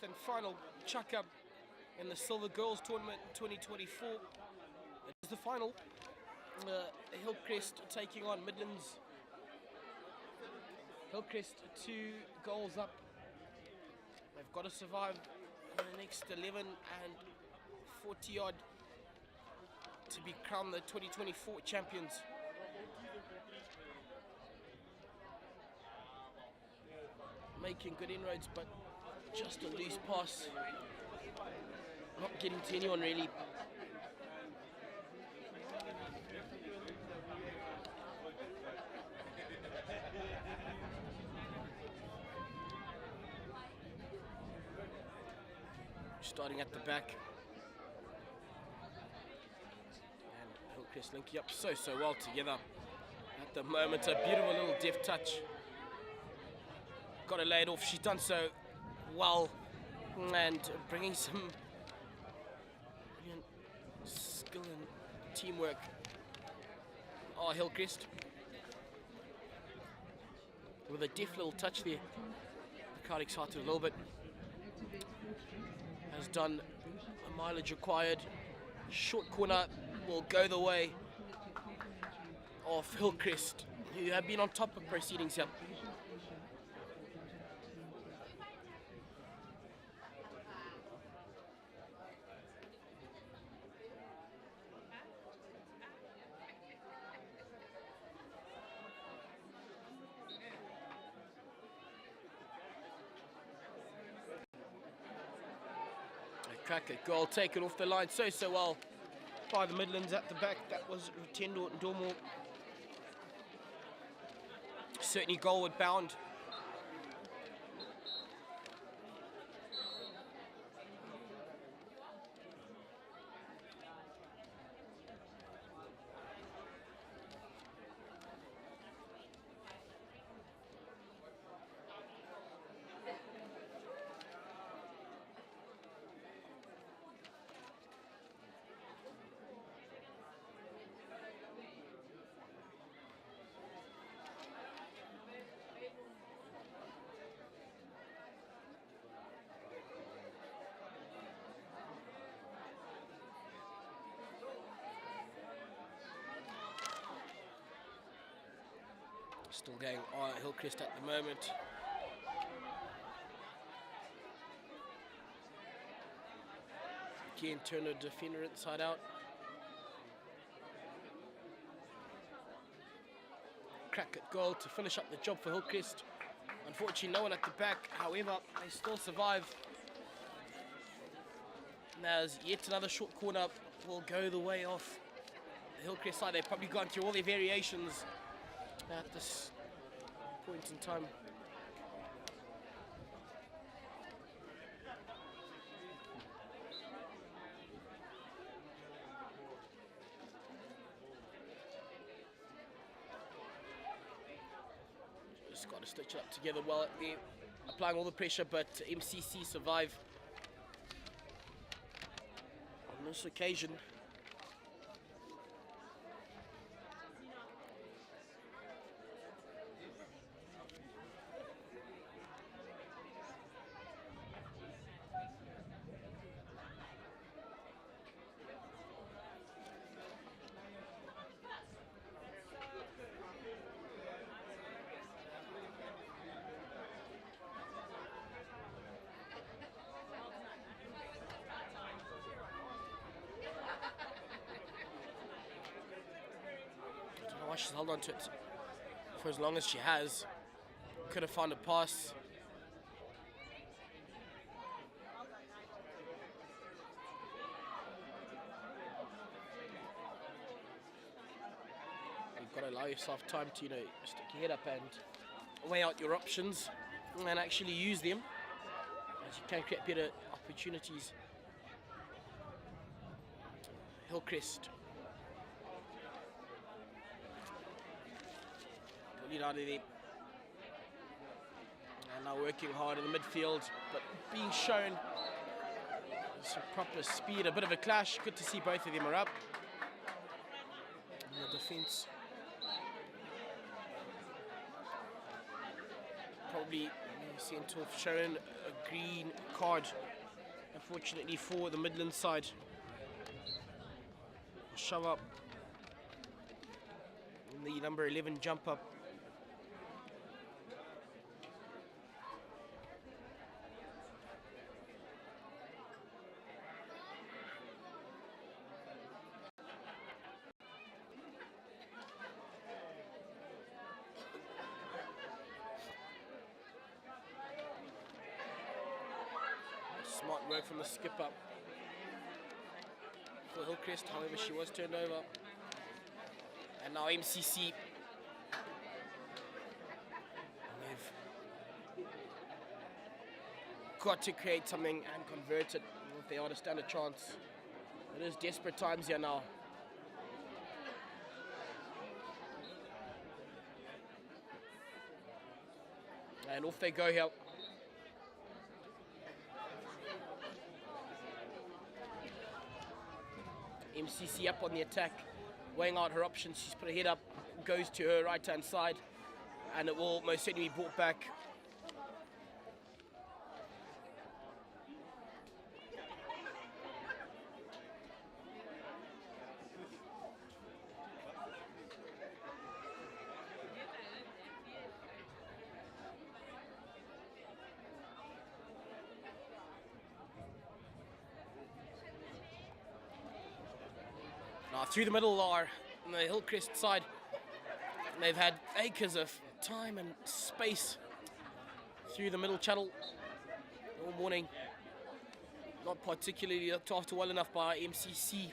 fourth and final chuck-up in the Silver Girls Tournament 2024. It is the final. Hillcrest taking on Midlands. Hillcrest 2 goals up. They've got to survive in the next 11 and 40 odd to be crowned the 2024 champions. Making good inroads, but just a loose pass. Not getting to anyone really. Starting at the back. And Hillcrest linking up so well together. At the moment, a beautiful little deft touch. Got to lay it off. She's done so well. And bringing some brilliant skill and teamwork. Oh, Hillcrest. With a deft little touch there. The crowd excited a little bit. Has done a mileage required. Short corner will go the way of Hillcrest, who have been on top of proceedings here. Cracker goal taken off the line so well by the Midlands at the back. That was Rutendo and Dormore. Certainly goalward bound. Still going on Hillcrest at the moment. Again, Turner defender inside out. Crack at goal to finish up the job for Hillcrest. Unfortunately, no one at the back. However, they still survive. There's yet another short corner will go the way of the Hillcrest side. They've probably gone through all their variations at this point in time. Just got to stitch it up together well. They're applying all the pressure, but MCC survive on this occasion. She's held on to it for as long as she has. Could have found a pass. You've got to allow yourself time to, stick your head up and weigh out your options and actually use them, as you can create better opportunities. Hillcrest. Out of there. And now working hard in the midfield, but being shown some proper speed, a bit of a clash. Good to see both of them are up. And the defence probably Sent off Sharon, a green card, unfortunately for the Midland side. Shove up. And the number 11 jump up. Smart work from the skip up for Hillcrest, however she was turned over. And now MCC. They've got to create something and convert it if they are to stand a chance. It is desperate times here now. And off they go here. MCC up on the attack, weighing out her options. She's put her head up, goes to her right hand side, and it will most certainly be brought back. Now through the middle are on the Hillcrest side. They've had acres of time and space through the middle channel all morning. Not particularly looked after well enough by MCC.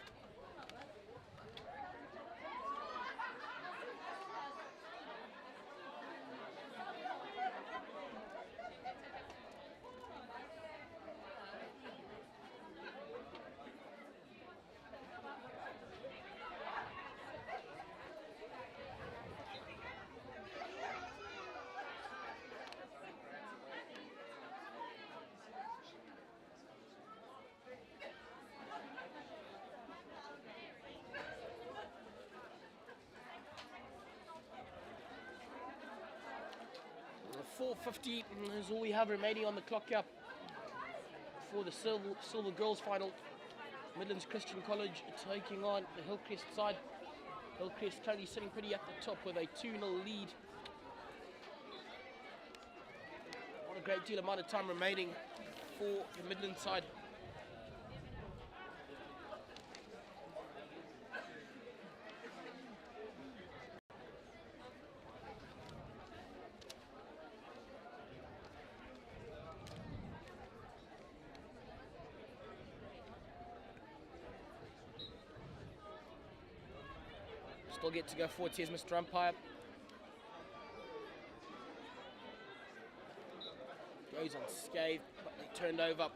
.450 is all we have remaining on the clock here for the silver girls final. Midlands Christian College taking on the Hillcrest side. Hillcrest currently sitting pretty at the top with a 2-0 lead. Not a great deal amount of time remaining for the Midland side. Still get to go forward. Here's Mr. Umpire. Goes unscathed, but they turned over.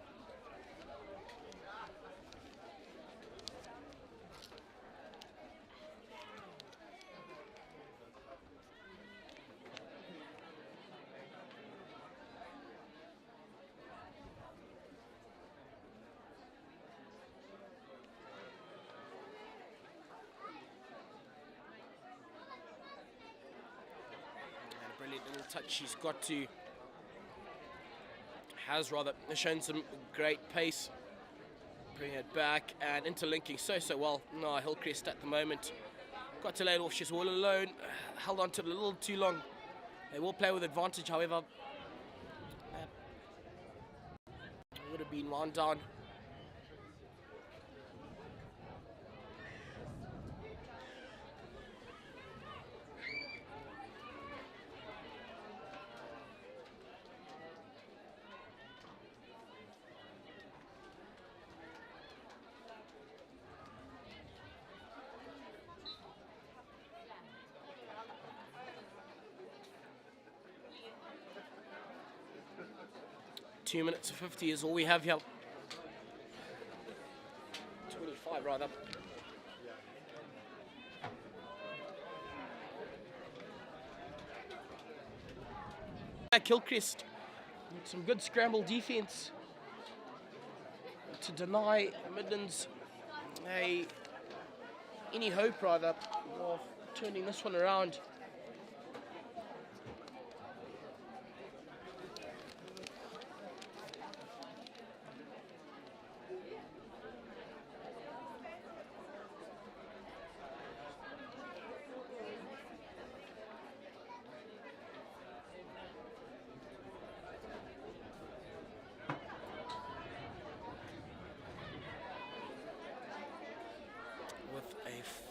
Brilliant little touch she's got to. Has rather shown some great pace. Bring it back and interlinking so well. No, Hillcrest at the moment. Got to lay it off. She's all alone. Held on to it a little too long. They will play with advantage, however. Would have been wound down. Two minutes 50 is all we have here. 25 rather. Hillcrest with some good scramble defense to deny Midlands any hope rather of turning this one around.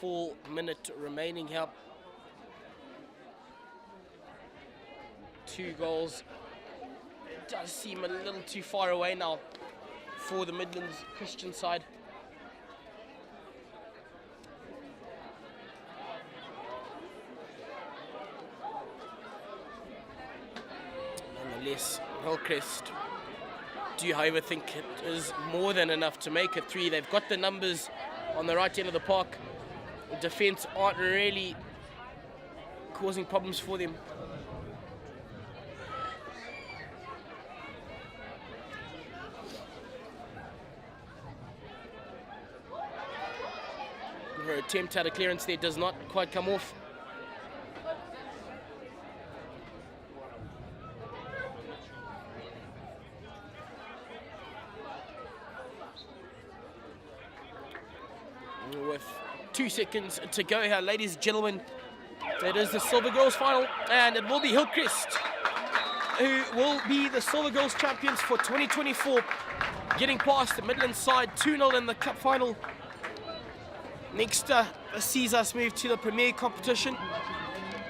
full minute remaining here. 2 goals. Does seem a little too far away now for the Midlands Christian side. Nonetheless, Hillcrest do, however, think it is more than enough to make it 3. They've got the numbers on the right end of the park. The defence aren't really causing problems for them. Her attempt at a clearance there does not quite come off. With 2 seconds to go here, ladies and gentlemen, it is the Silver Girls final, and it will be Hillcrest who will be the Silver Girls champions for 2024, getting past the Midlands side 2-0 in the cup final. Next sees us move to the Premier competition,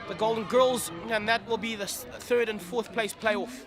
the Golden Girls, and that will be the 3rd and 4th place playoff.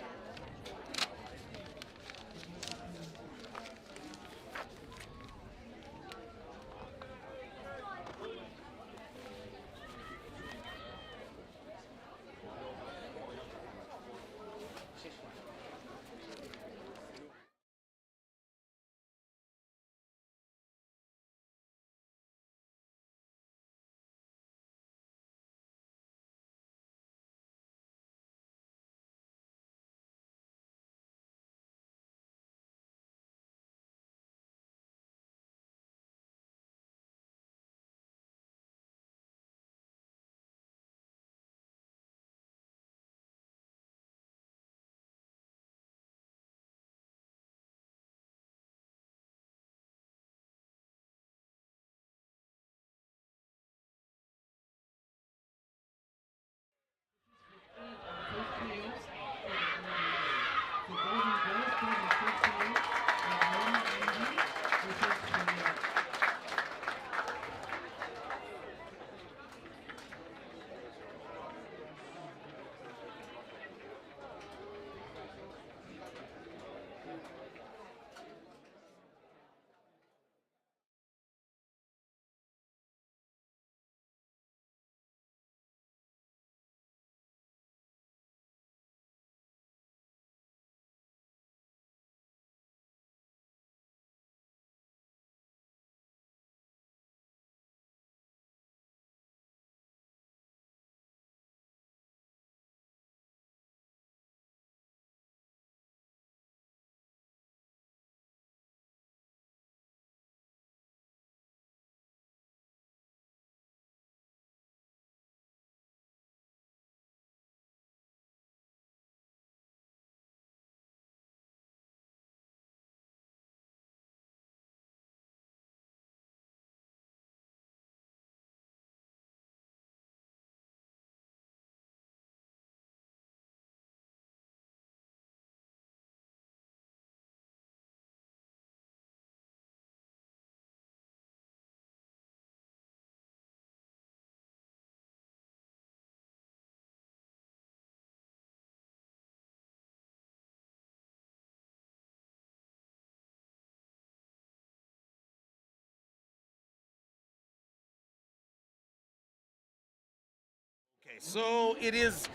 Okay, so it is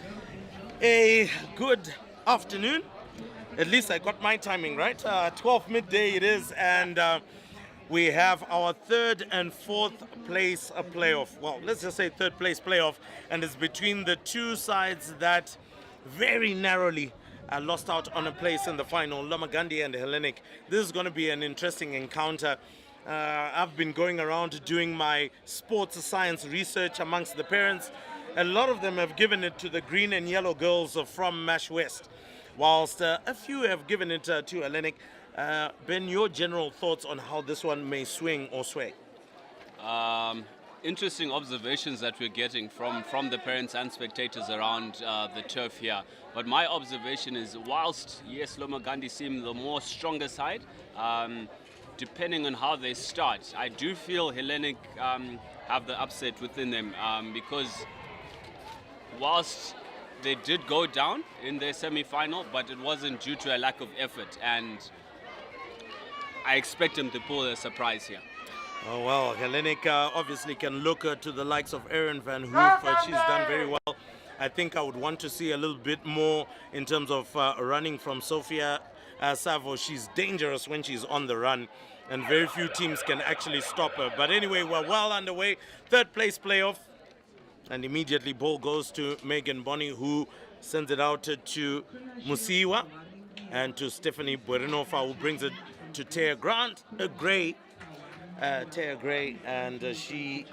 a good afternoon. At least I got my timing right. 12 midday it is, and we have our 3rd and 4th place playoff. Well, let's just say 3rd place playoff, and it's between the 2 sides that very narrowly lost out on a place in the final, Gandhi and Hellenic. This is going to be an interesting encounter. I've been going around doing my sports science research amongst the parents. A lot of them have given it to the green and yellow girls from Mash West, whilst a few have given it to Hellenic. Ben, your general thoughts on how this one may swing or sway? Interesting observations that we're getting from the parents and spectators around the turf here. But my observation is, whilst yes, Gandhi seem the more stronger side, depending on how they start, I do feel Hellenic have the upset within them because whilst they did go down in their semi-final, but it wasn't due to a lack of effort, and I expect them to pull a surprise here. Oh, well, Hellenic obviously can look to the likes of Erin van Hoof. She's done very well. I think I would want to see a little bit more in terms of running from Sofia Savo. She's dangerous when she's on the run, and very few teams can actually stop her. But anyway, we're well underway. Third place playoff. And immediately ball goes to Megan Bonney, who sends it out to Musiwa and to Stephanie Buerinova, who brings it to Taya Gray, and she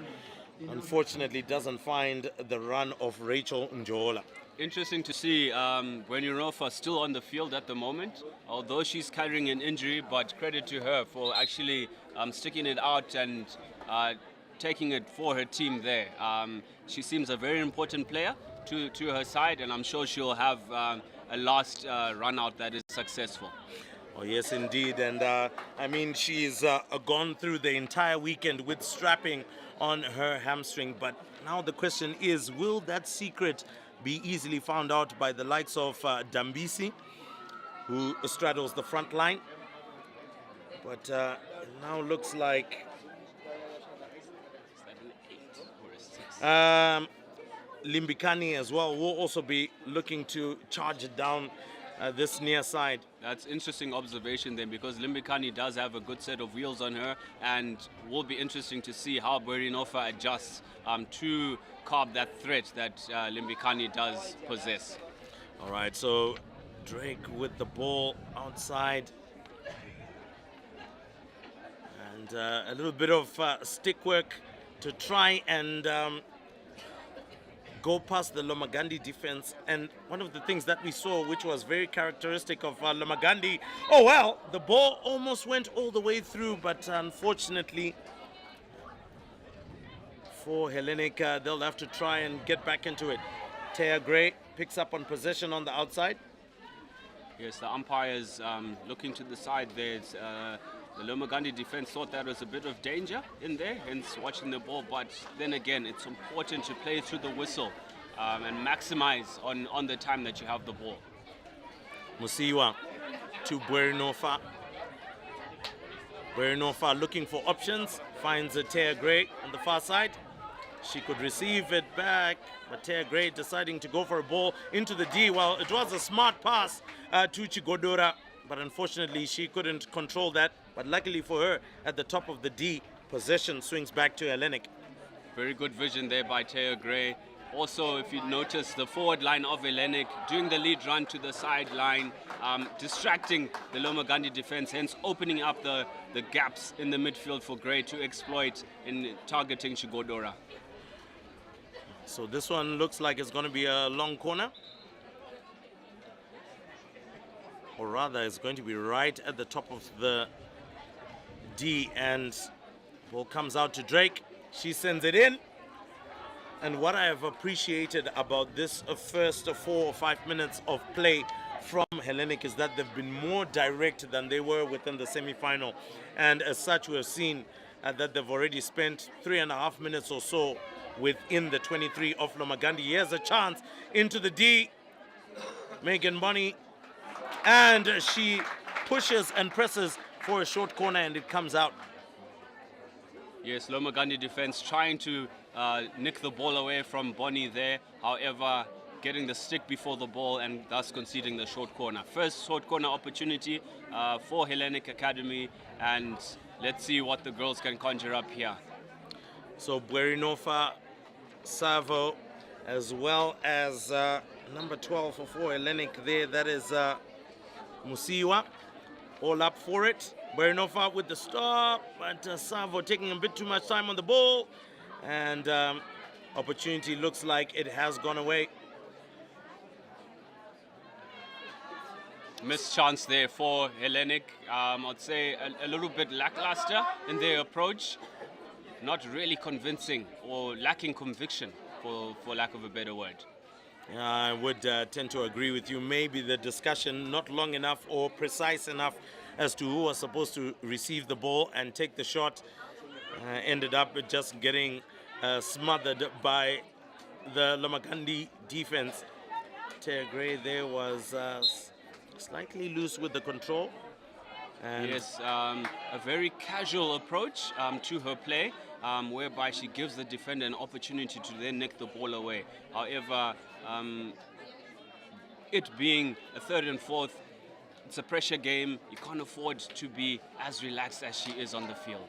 unfortunately doesn't find the run of Rachel Njola. Interesting to see Buerinova still on the field at the moment, although she's carrying an injury, but credit to her for actually sticking it out and taking it for her team there. She seems a very important player to her side, and I'm sure she'll have a last run out that is successful. Oh, yes, indeed. And I mean, she's gone through the entire weekend with strapping on her hamstring. But now the question is, will that secret be easily found out by the likes of Dambisi, who straddles the front line? But it now looks like Limbikani as well will also be looking to charge down this near side. That's interesting observation then, because Limbikani does have a good set of wheels on her, and will be interesting to see how Buerinova adjusts to curb that threat that Limbikani does possess. All right, so Drake with the ball outside. And a little bit of stick work to try and go past the Lomagandhi defense. And one of the things that we saw, which was very characteristic of Lomagandhi, oh well, the ball almost went all the way through, but unfortunately for Hellenic, they'll have to try and get back into it. Taya Gray picks up on possession on the outside. Yes, the umpires looking to the side there. The Lomagandhi defense thought that was a bit of danger in there, hence watching the ball. But then again, it's important to play through the whistle and maximize on the time that you have the ball. Musiwa to Buerinova. Buerinova looking for options, finds Taya Gray on the far side. She could receive it back, but Taya Gray deciding to go for a ball into the D. Well, it was a smart pass to Chigodora, but unfortunately she couldn't control that. But luckily for her, at the top of the D, possession swings back to Hellenic. Very good vision there by Taya Gray. Also, if you notice, the forward line of Hellenic doing the lead run to the sideline, distracting the Lomagandhi defense, hence opening up the gaps in the midfield for Gray to exploit in targeting Chigodora. So this one looks like it's going to be a long corner. Or rather, it's going to be right at the top of the D, and ball comes out to Drake. She sends it in. And what I have appreciated about this first 4 or 5 minutes of play from Hellenic is that they've been more direct than they were within the semi-final. And as such, we have seen that they've already spent 3.5 minutes or so within the 23 of Lomagandhi. Here's a chance into the D. Megan Bonney. And she pushes and presses for a short corner, and it comes out. Yes, Lomagandhi defense trying to nick the ball away from Bonney there. However, getting the stick before the ball and thus conceding the short corner. First short corner opportunity for Hellenic Academy, and let's see what the girls can conjure up here. So Buerinova, Savo, as well as number 12 for Hellenic there, that is Musiwa, all up for it. Buerinova with the stop, but Savo taking a bit too much time on the ball, and opportunity looks like it has gone away. Missed chance there for Hellenic. I'd say a little bit lackluster in their approach. Not really convincing, or lacking conviction, for lack of a better word. Yeah, I would tend to agree with you. Maybe the discussion not long enough or precise enough as to who was supposed to receive the ball and take the shot. Ended up just getting smothered by the Lomagandi defense. Taya Gray there was slightly loose with the control. And Yes, a very casual approach to her play, whereby she gives the defender an opportunity to then nick the ball away. However, it being a third and fourth, it's a pressure game. You can't afford to be as relaxed as she is on the field.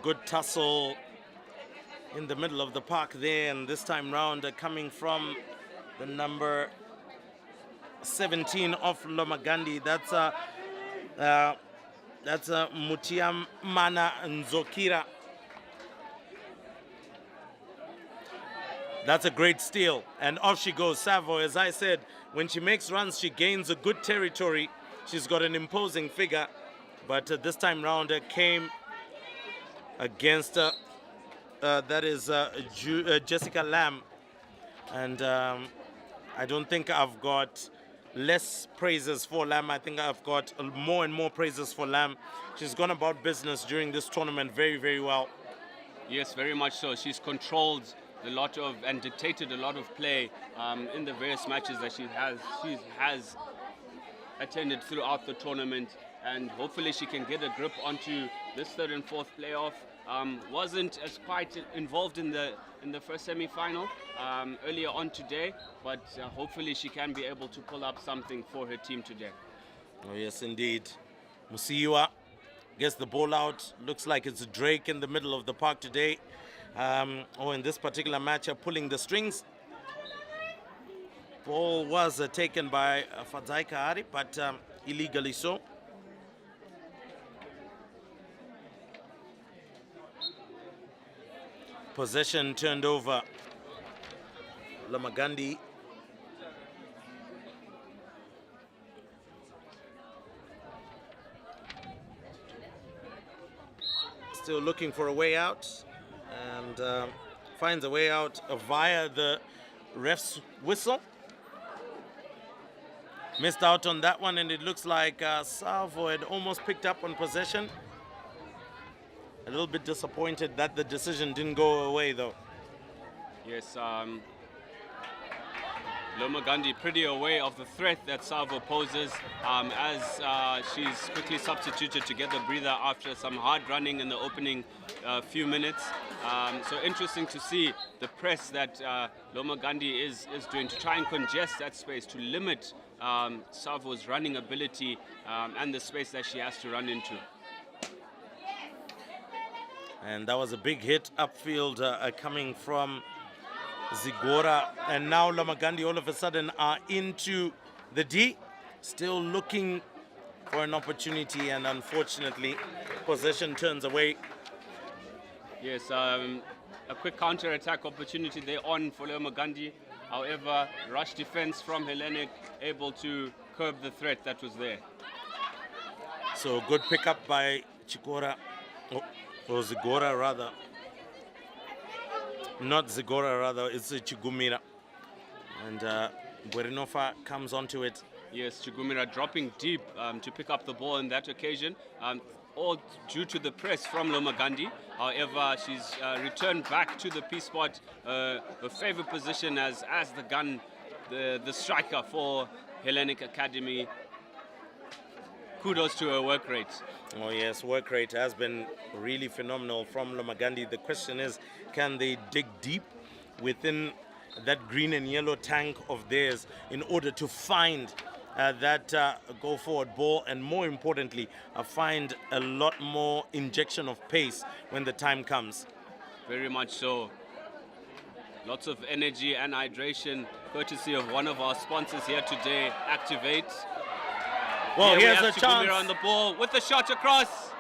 good tussle in the middle of the park there, and this time round coming from the number 17 of Lomagandi. That's Mutiamana Nzokira. That's a great steal, and off she goes. Savo, as I said, when she makes runs, she gains a good territory. She's got an imposing figure, but this time round came against that is Jessica Lamb, and I don't think I've got less praises for Lamb. I think I've got more and more praises for Lamb. She's gone about business during this tournament very, very well. Yes, very much so. She's controlled a lot of and dictated a lot of play in the various matches that she has attended throughout the tournament, and hopefully she can get a grip onto this third and fourth playoff. Wasn't as quite involved in the first semi-final earlier on today, but hopefully she can be able to pull up something for her team today. Oh yes, indeed. Musiwa gets the ball out. Looks like it's Drake in the middle of the park today. In this particular match, pulling the strings. Ball was taken by Fadzai Kahari, but illegally so. Possession turned over. Lomagandi. Still looking for a way out, and finds a way out via the ref's whistle. Missed out on that one, and it looks like Salvo had almost picked up on possession. A little bit disappointed that the decision didn't go away, though. Yes, Lomagandi pretty aware of the threat that Salvo poses as she's quickly substituted to get the breather after some hard running in the opening few minutes. So interesting to see the press that Lomagandi is doing to try and congest that space, to limit Salvo's running ability and the space that she has to run into. And that was a big hit upfield coming from Zigora. And now Lomagandi all of a sudden are into the D, still looking for an opportunity, and unfortunately possession turns away. Yes, a quick counter-attack opportunity there on for Lomagandi. However, rush defense from Hellenic able to curb the threat that was there. So good pickup by Chikora. Or Zigora rather. Not Zigora rather, it's Chigumira. And Guerinofa comes onto it. Yes, Chigumira dropping deep to pick up the ball in that occasion. All due to the press from Lomagandi. However, she's returned back to the P spot, her favorite position as the gun, the striker for Hellenic Academy. Kudos to her work rate. Oh yes, work rate has been really phenomenal from Lomagandi. The question is, can they dig deep within that green and yellow tank of theirs in order to find that go forward ball, and more importantly, find a lot more injection of pace when the time comes? Very much so. Lots of energy and hydration, courtesy of one of our sponsors here today, Activate. Well, here's a chance on the ball with the shot across.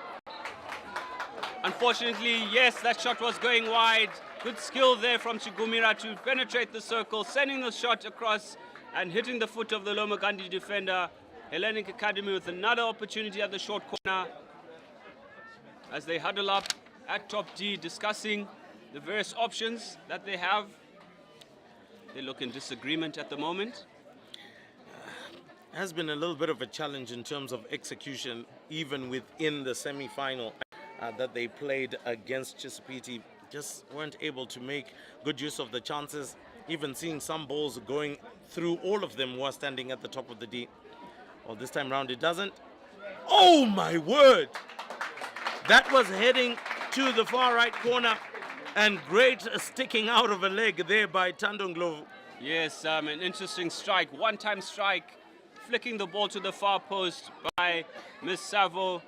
Unfortunately, yes, that shot was going wide. Good skill there from Chigumira to penetrate the circle, sending the shot across and hitting the foot of the Lomagandi defender. Hellenic Academy with another opportunity at the short corner as they huddle up at top D, discussing the various options that they have. They look in disagreement at the moment. has been a little bit of a challenge in terms of execution, even within the semi-final that they played against Chisipite. Just weren't able to make good use of the chances, even seeing some balls going through. All of them were standing at the top of the D. Well, this time round it doesn't. Oh my word! That was heading to the far right corner, and great sticking out of a leg there by Tandonglovu. Yes, an interesting strike, one-time strike, flicking the ball to the far post by Miss Savo.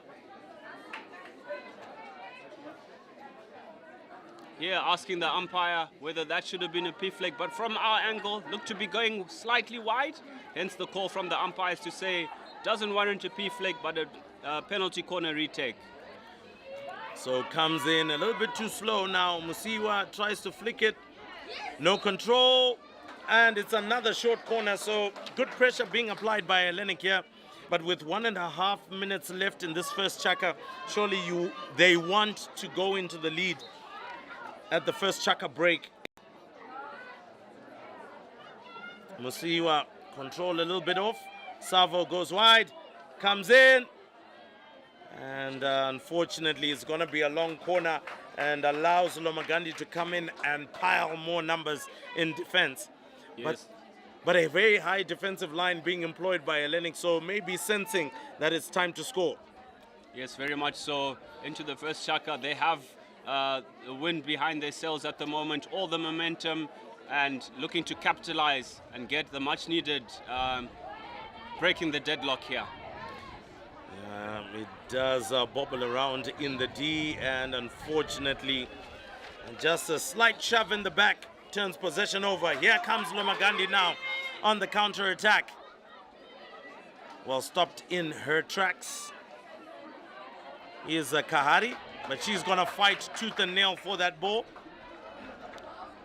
Here asking the umpire whether that should have been a P-flick, but from our angle, looked to be going slightly wide, hence the call from the umpires to say doesn't warrant a P-flick, but a penalty corner retake. So comes in a little bit too slow now. Musiwa tries to flick it. No control. And it's another short corner. So good pressure being applied by Hellenic here. But with 1.5 minutes left in this first chaka, surely they want to go into the lead at the first chaka break. Musiwa control a little bit off. Savo goes wide. Comes in. And unfortunately, it's going to be a long corner and allows Lomagandi to come in and pile more numbers in defense. Yes. But a very high defensive line being employed by Hellenic, so maybe sensing that it's time to score. Yes, very much so. Into the first chaka, they have the wind behind their sails at the moment, all the momentum, and looking to capitalize and get the much-needed breaking the deadlock here. It does bobble around in the D, and unfortunately, just a slight shove in the back turns possession over. Here comes Lomagandi now on the counter-attack. Well, stopped in her tracks is Kahari, but she's going to fight tooth and nail for that ball.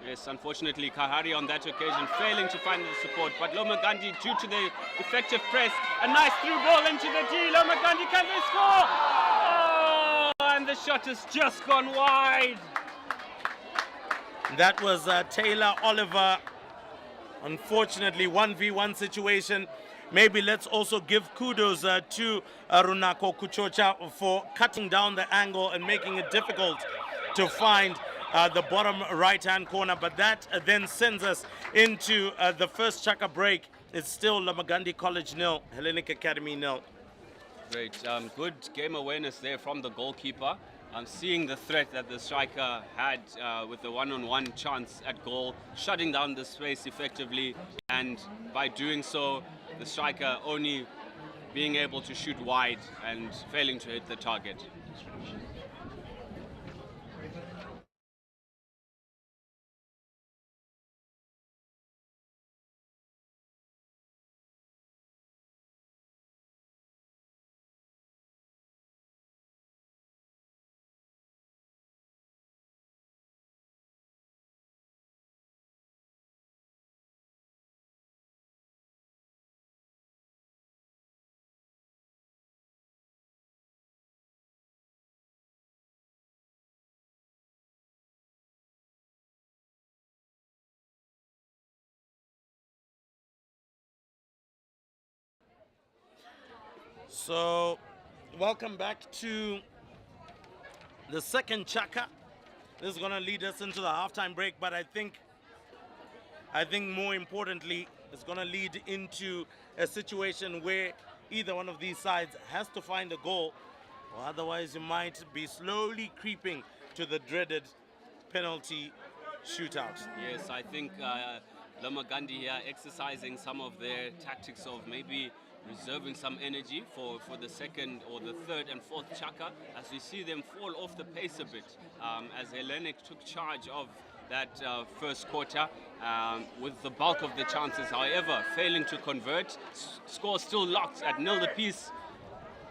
Yes, unfortunately, Kahari on that occasion failing to find the support, but Lomagandi, due to the effective press, a nice through ball into the D. Lomagandi, can they score? Oh, and the shot has just gone wide. That was Taylor Oliver. Unfortunately, 1v1 situation. Maybe let's also give kudos to Runako Kuchocha for cutting down the angle and making it difficult to find the bottom right-hand corner. But that then sends us into the first chaka break. It's still Lomagandi College 0, Hellenic Academy 0. Great. Good game awareness there from the goalkeeper. Seeing the threat that the striker had with the one-on-one chance at goal, shutting down the space effectively, and by doing so, the striker only being able to shoot wide and failing to hit the target. So, welcome back to the second chaka. This is going to lead us into the halftime break, but I think more importantly, it's going to lead into a situation where either one of these sides has to find a goal, or otherwise you might be slowly creeping to the dreaded penalty shootout. Yes, I think Lomagandi here exercising some of their tactics of maybe reserving some energy for the second or the third and fourth chaka, as we see them fall off the pace a bit, as Hellenic took charge of that first quarter with the bulk of the chances, however, failing to convert. Score still locked at 0 apiece.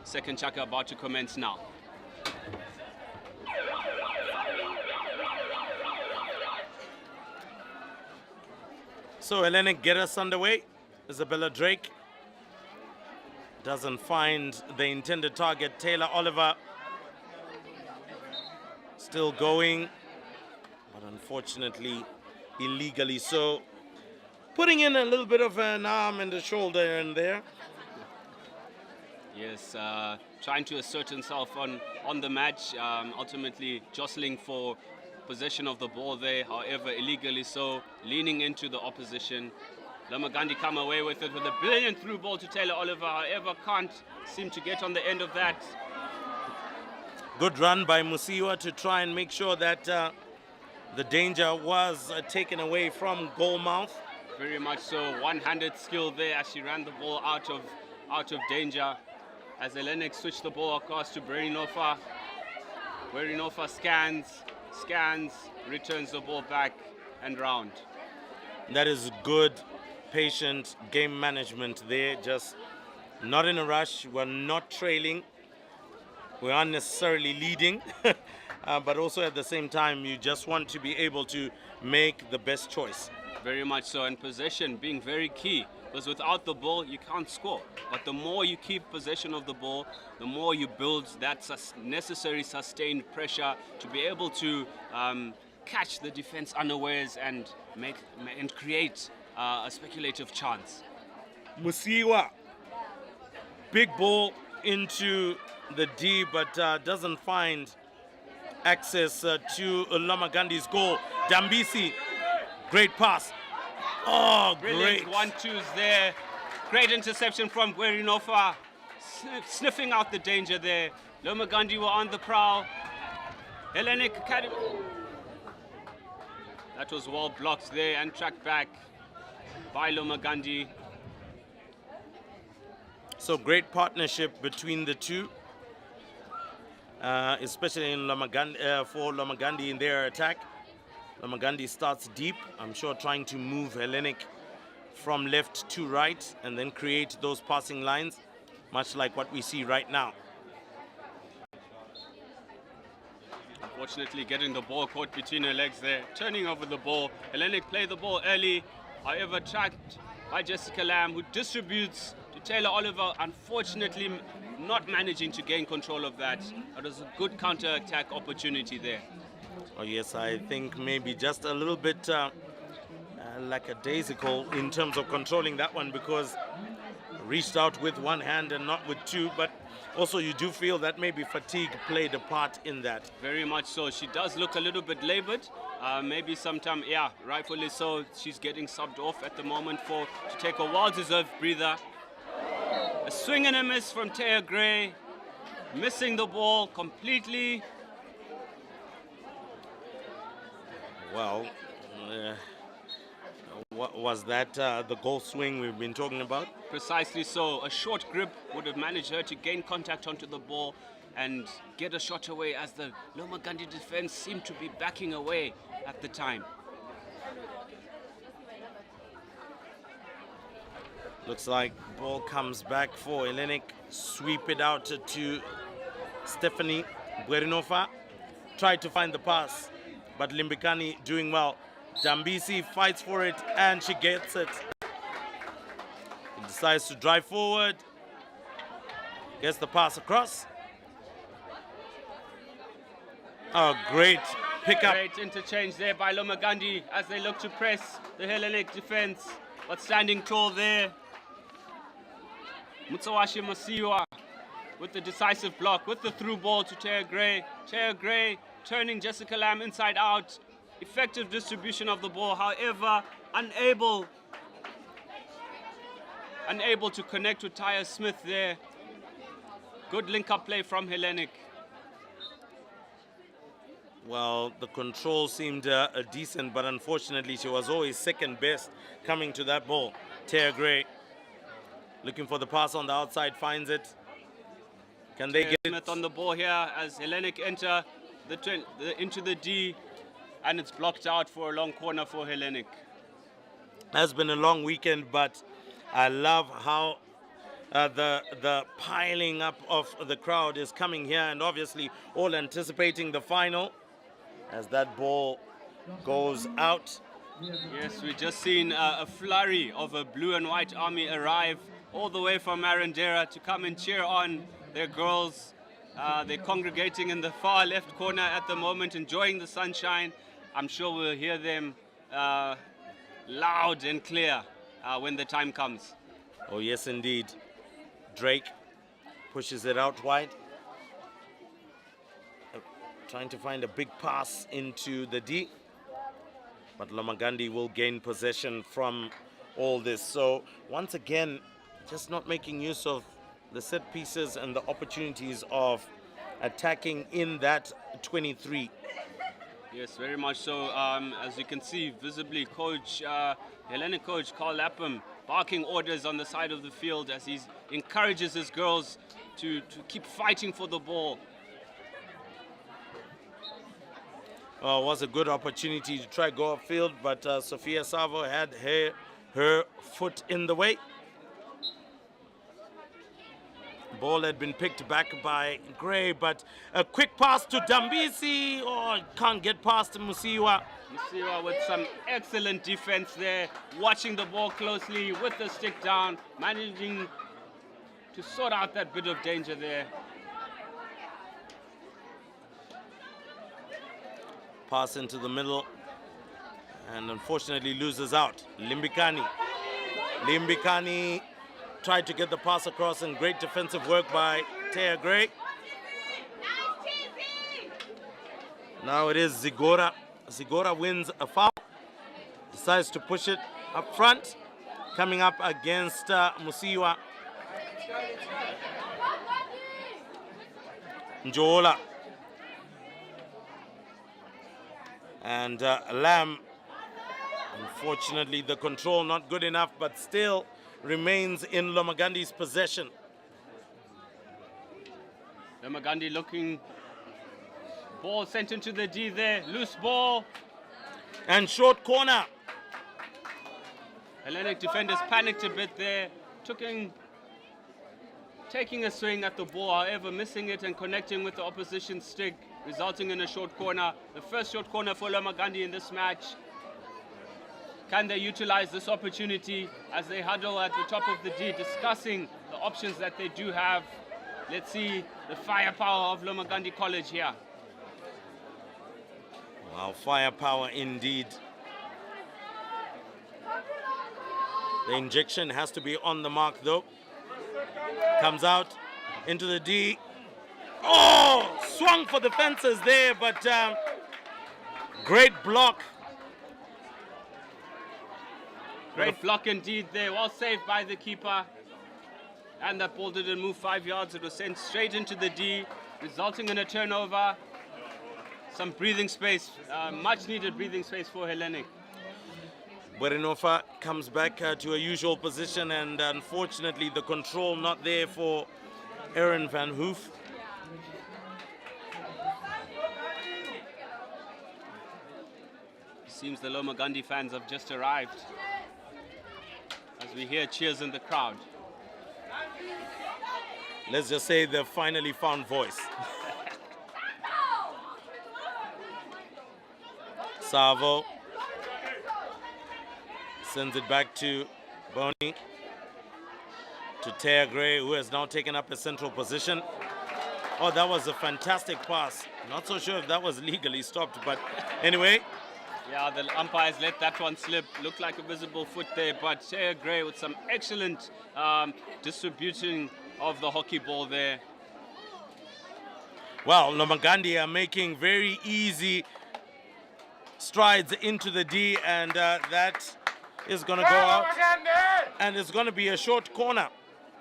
Second chaka about to commence now. So Hellenic get us underway. Isabella Drake doesn't find the intended target. Taylor Oliver still going, but unfortunately illegally so. Putting in a little bit of an arm and a shoulder in there. Yes, trying to assert himself on the match, ultimately jostling for possession of the ball there, however illegally so, leaning into the opposition. Gandhi come away with it with a brilliant through ball to Taylor Oliver, however can't seem to get on the end of that. Good run by Musiwa to try and make sure that the danger was taken away from goal mouth. Very much so, one-handed skill there as she ran the ball out of danger. As Hellenic switched the ball across to Berinofa. Berinofa scans, returns the ball back and round. That is good, patient game management there. Just not in a rush. We're not trailing. We aren't necessarily leading. But also at the same time, you just want to be able to make the best choice. Very much so, and possession being very key. Because without the ball, you can't score. But the more you keep possession of the ball, the more you build that necessary sustained pressure to be able to catch the defense unawares and create a speculative chance. Musiwa, big ball into the D, but doesn't find access to Gandhi's goal. Dambisi, great pass. Oh, brilliant great. 1-2s there. Great interception from Berinofa, sniffing out the danger there. Gandhi were on the prowl. Hellenic Academy. That was well blocked there and tracked back by Gandhi. So great partnership between the two, especially in for Gandhi in their attack. Gandhi starts deep, I'm sure trying to move Hellenic from left to right and then create those passing lines, much like what we see right now. Unfortunately, getting the ball caught between her legs there, turning over the ball. Hellenic play the ball early, however tracked by Jessica Lamb, who distributes to Taylor Oliver, unfortunately not managing to gain control of that. It was a good counter-attack opportunity there. Oh yes, I think maybe just a little bit lackadaisical in terms of controlling that one, because reached out with one hand and not with two, but also you do feel that maybe fatigue played a part in that. Very much so. She does look a little bit labored. Maybe sometime, yeah, rightfully so. She's getting subbed off at the moment to take a well-deserved breather. A swing and a miss from Taya Gray, missing the ball completely. Well, what was that the goal swing we've been talking about? Precisely so. A short grip would have managed her to gain contact onto the ball and get a shot away, as the Gandhi defense seemed to be backing away at the time. Looks like ball comes back for Hellenic. Sweep it out to Stephanie Berinofa. Tried to find the pass, but Limbikani doing well. Dambisi fights for it and she gets it. He decides to drive forward. Gets the pass across. Oh, great pickup. Great interchange there by Gandhi as they look to press the Hellenic defense, but standing tall there. Mutsawashi Masiwa with the decisive block, with the through ball to Taya Gray. Taya Gray turning Jessica Lamb inside out. Effective distribution of the ball, however, unable to connect with Taya Smith there. Good link-up play from Hellenic. Well, the control seemed decent, but unfortunately she was always second best coming to that ball. Taya Gray looking for the pass on the outside, finds it. Can they get Smith it? on the ball here as Hellenic enter into the D, and it's blocked out for a long corner for Hellenic. Has been a long weekend, but I love how the piling up of the crowd is coming here, and obviously all anticipating the final as that ball goes out. Yes, we've just seen a flurry of a blue and white army arrive all the way from Arundel to come and cheer on their girls. They're congregating in the far left corner at the moment, enjoying the sunshine. I'm sure we'll hear them loud and clear when the time comes. Oh yes, indeed. Drake pushes it out wide. Trying to find a big pass into the D. But Lomagandi will gain possession from all this. So once again, just not making use of the set pieces and the opportunities of attacking in that 23. Yes, very much so. As you can see visibly, Coach Hellenic coach Carl Lapham barking orders on the side of the field as he encourages his girls to keep fighting for the ball. Was a good opportunity to try go upfield, but Sophia Savo had her foot in the way. Ball had been picked back by Gray, but a quick pass to Dambisi. Oh, can't get past Musiwa. Musiwa with some excellent defense there, watching the ball closely with the stick down, managing to sort out that bit of danger there. Pass into the middle, and unfortunately loses out. Limbikani tried to get the pass across, and great defensive work by Taya Gray. Now it is Zigora. Zigora wins a foul, decides to push it up front, coming up against Musiwa. Njola. And Lamb, unfortunately, the control not good enough, but still remains in Lomagandi's possession. Lomagandi looking, ball sent into the D there, loose ball. And short corner. Hellenic defenders panicked a bit there, taking a swing at the ball, however missing it and connecting with the opposition stick, resulting in a short corner. The first short corner for Lomagandi in this match. Can they utilize this opportunity as they huddle at the top of the D, discussing the options that they do have? Let's see the firepower of Lomagandi College here. Wow, firepower indeed. The injection has to be on the mark though. Comes out into the D. Oh, swung for the fences there, but great block. Great block indeed there, well saved by the keeper. And that ball didn't move 5 yards, it was sent straight into the D, resulting in a turnover. Some breathing space, much needed breathing space for Hellenic. Burenova comes back to a usual position, and unfortunately the control not there for Aaron Van Hoof. Seems the Lomagandi fans have just arrived as we hear cheers in the crowd. Let's just say they've finally found voice. Savo sends it back to Boney, to Taya Gray, who has now taken up a central position. Oh, that was a fantastic pass. Not so sure if that was legally stopped, but anyway. Yeah, the umpires let that one slip. Looked like a visible foot there, but Taya Gray with some excellent distribution of the hockey ball there. Well, Lomagandi are making very easy strides into the D, and that is going to go out, and it's going to be a short corner.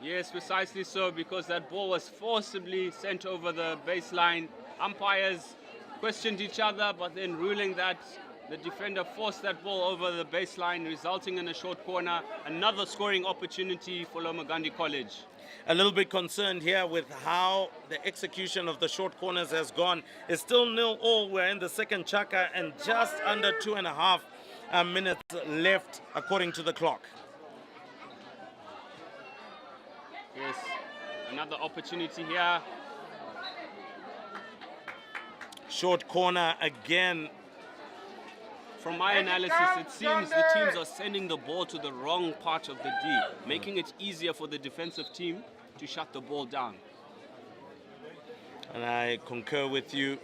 Yes, precisely so, because that ball was forcibly sent over the baseline. Umpires questioned each other, but then ruling that the defender forced that ball over the baseline, resulting in a short corner. Another scoring opportunity for Lomagandi College. A little bit concerned here with how the execution of the short corners has gone. It's still 0-0. We're in the second chaka and just under 2.5 minutes left according to the clock. Yes, another opportunity here. Short corner again. From my analysis, it seems the teams are sending the ball to the wrong part of the D, making it easier for the defensive team to shut the ball down. And I concur with you.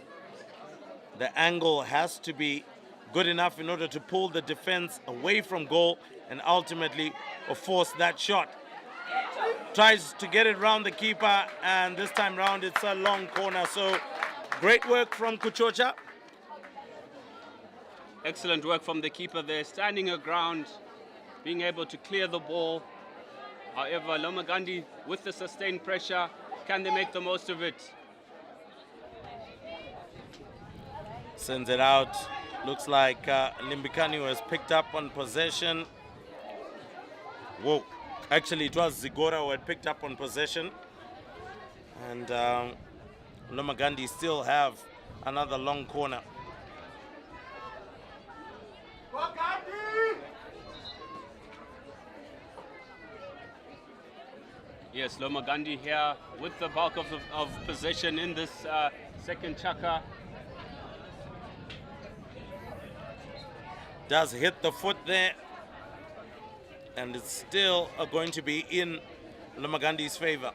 The angle has to be good enough in order to pull the defense away from goal and ultimately force that shot. tries to get it round the keeper, and this time round it's a long corner. So great work from Kuchocha. Excellent work from the keeper there, standing her ground, being able to clear the ball. However, Loma Gandhi, with the sustained pressure, can they make the most of it? Sends it out. Looks like Limbikani was picked up on possession. Whoa. Actually, it was Zigora who had picked up on possession. And Loma Gandhi still have another long corner. Yes, Loma Gandhi here with the bulk of possession in this second chaka. Does hit the foot there. And it's still going to be in Loma Gandhi's favor.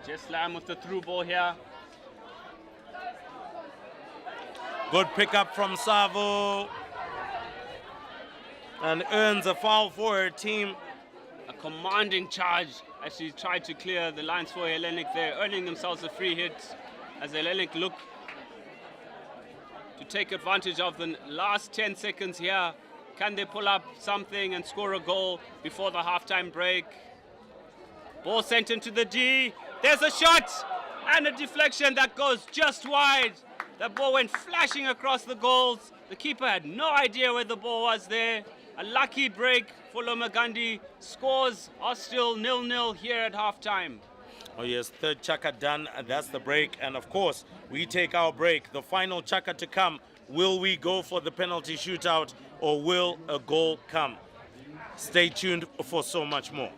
Just Lam with the through ball here. Good pickup from Savo. And earns a foul for her team. A commanding charge as she tried to clear the lines for Hellenic there, earning themselves a free hit as Hellenic look to take advantage of the last 10 seconds here. Can they pull up something and score a goal before the halftime break? Ball sent into the D. There's a shot and a deflection that goes just wide. The ball went flashing across the goals. The keeper had no idea where the ball was there. A lucky break for Loma Gandhi. Scores are still 0-0 here at halftime. Oh yes, third chaka done, and that's the break. And of course, we take our break. The final chaka to come. Will we go for the penalty shootout, or will a goal come? Stay tuned for so much more.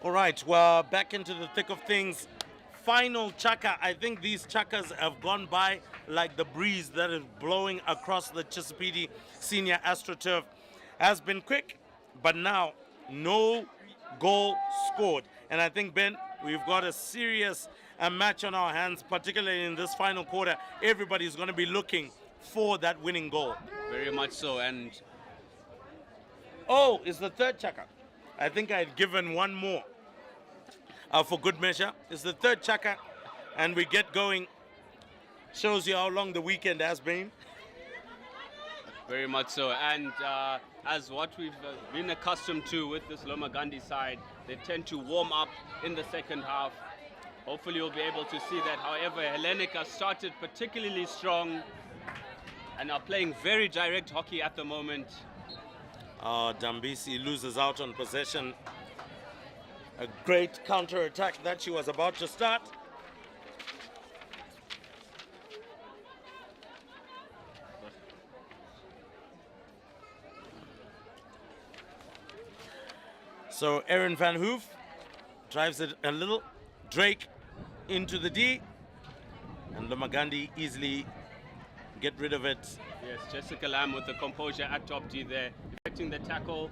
All right, we're back into the thick of things. Final chaka. I think these chakas have gone by like the breeze that is blowing across the Chisipite Senior AstroTurf. Has been quick, but now no goal scored. And I think, Ben, we've got a serious match on our hands, particularly in this final quarter. Everybody's going to be looking for that winning goal. Very much so. And oh, it's the third chaka. I think I had given one more for good measure. It's the third chaka, and we get going. Shows you how long the weekend has been. very much so. And as what we've been accustomed to with this Loma Gandhi side, they tend to warm up in the second half. Hopefully you'll be able to see that. However, Hellenic has started particularly strong and are playing very direct hockey at the moment. Dambisi loses out on possession. A great counter-attack that she was about to start. So Aaron Van Hoof drives it a little. Drake into the D. And Lomagandi easily get rid of it. Yes, Jessica Lamb with the composure at top D there, effecting the tackle.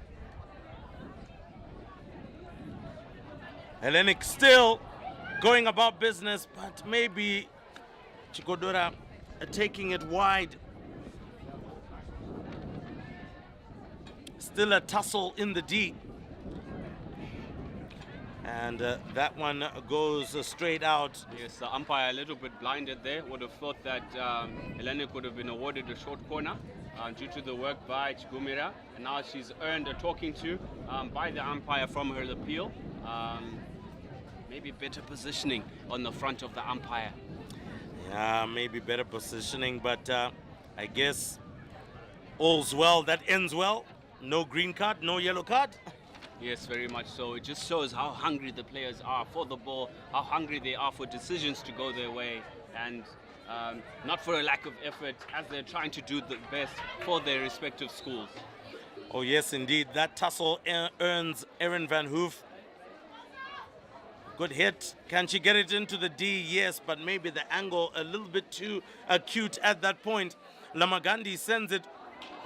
Hellenic still going about business, but maybe Chikodora taking it wide. Still a tussle in the D. And that one goes straight out. Yes, the umpire a little bit blinded there. Would have thought that Hellenic would have been awarded a short corner due to the work by Chigumira. And now she's earned a talking to by the umpire from her appeal. Maybe better positioning on the front of the umpire. Yeah, maybe better positioning, but I guess all's well that ends well. No green card, no yellow card. Yes, very much so. It just shows how hungry the players are for the ball, how hungry they are for decisions to go their way, and not for a lack of effort as they're trying to do the best for their respective schools. Oh yes, indeed. That tussle earns Erin Van Hoof. Good hit. Can she get it into the D? Yes, but maybe the angle a little bit too acute at that point. Lamagandi sends it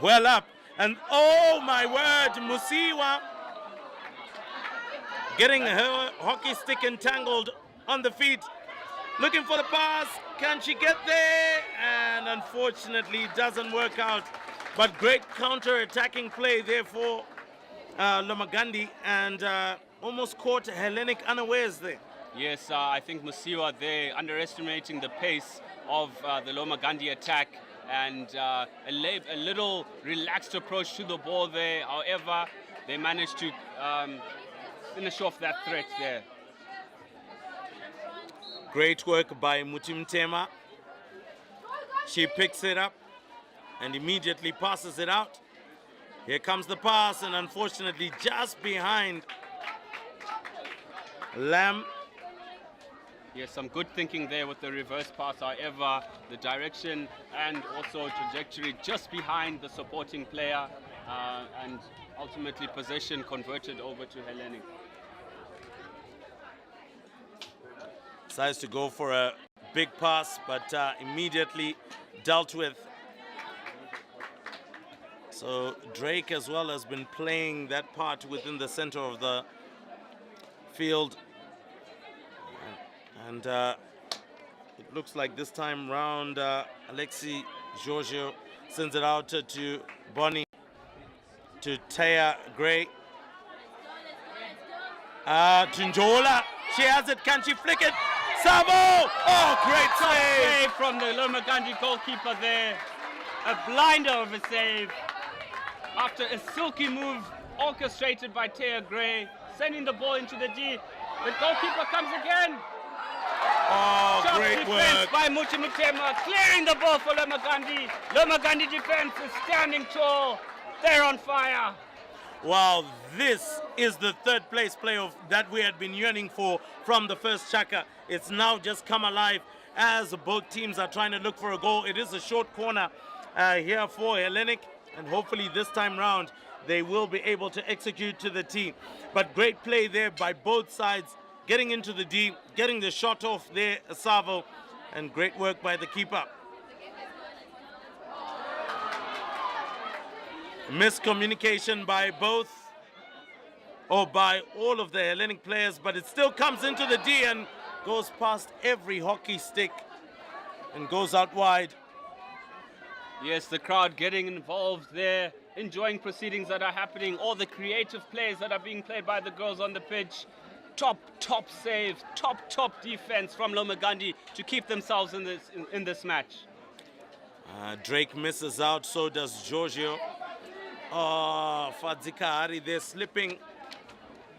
well up. And oh my word, Musiwa getting her hockey stick entangled on the feet. Looking for the pass. Can she get there? And unfortunately, it doesn't work out. But great counter-attacking play there for Lomagandi, and almost caught Hellenic unawares there. Yes, I think Musiwa there underestimating the pace of the Lomagandi attack, and a little relaxed approach to the ball there. However, they managed to finish off that threat there. Great work by Mutimtema. She picks it up and immediately passes it out. Here comes the pass, and unfortunately just behind Lamb. Yes, some good thinking there with the reverse pass. However, the direction and also trajectory just behind the supporting player, and ultimately possession converted over to Hellenic. Decides to go for a big pass, but immediately dealt with. So Drake as well has been playing that part within the center of the field. And it looks like this time round, Alexi Giorgio sends it out to Bonnie, to Taya Gray. To Njola, she has it, can she flick it? Sabo! Oh, great save! From the Lomagandi goalkeeper there. A blinder of a save. After a silky move orchestrated by Taya Gray, sending the ball into the D. The goalkeeper comes again. Oh, Sharp great defense work by Mutimutema, clearing the ball for Lomagandi. Lomagandi defense is standing tall. They're on fire. Wow, this is the third place playoff that we had been yearning for from the first chaka. It's now just come alive as both teams are trying to look for a goal. It is a short corner here for Hellenic, and hopefully this time round they will be able to execute to the T. But great play there by both sides, getting into the D, getting the shot off there, Savo, and great work by the keeper. Miscommunication by both, or by all of the Hellenic players, but it still comes into the D and goes past every hockey stick and goes out wide. Yes, the crowd getting involved there, enjoying proceedings that are happening, all the creative plays that are being played by the girls on the pitch. Top save, top defense from Lomagandi to keep themselves in this match. Drake misses out, so does Giorgio. Oh, Fadzika Hari there slipping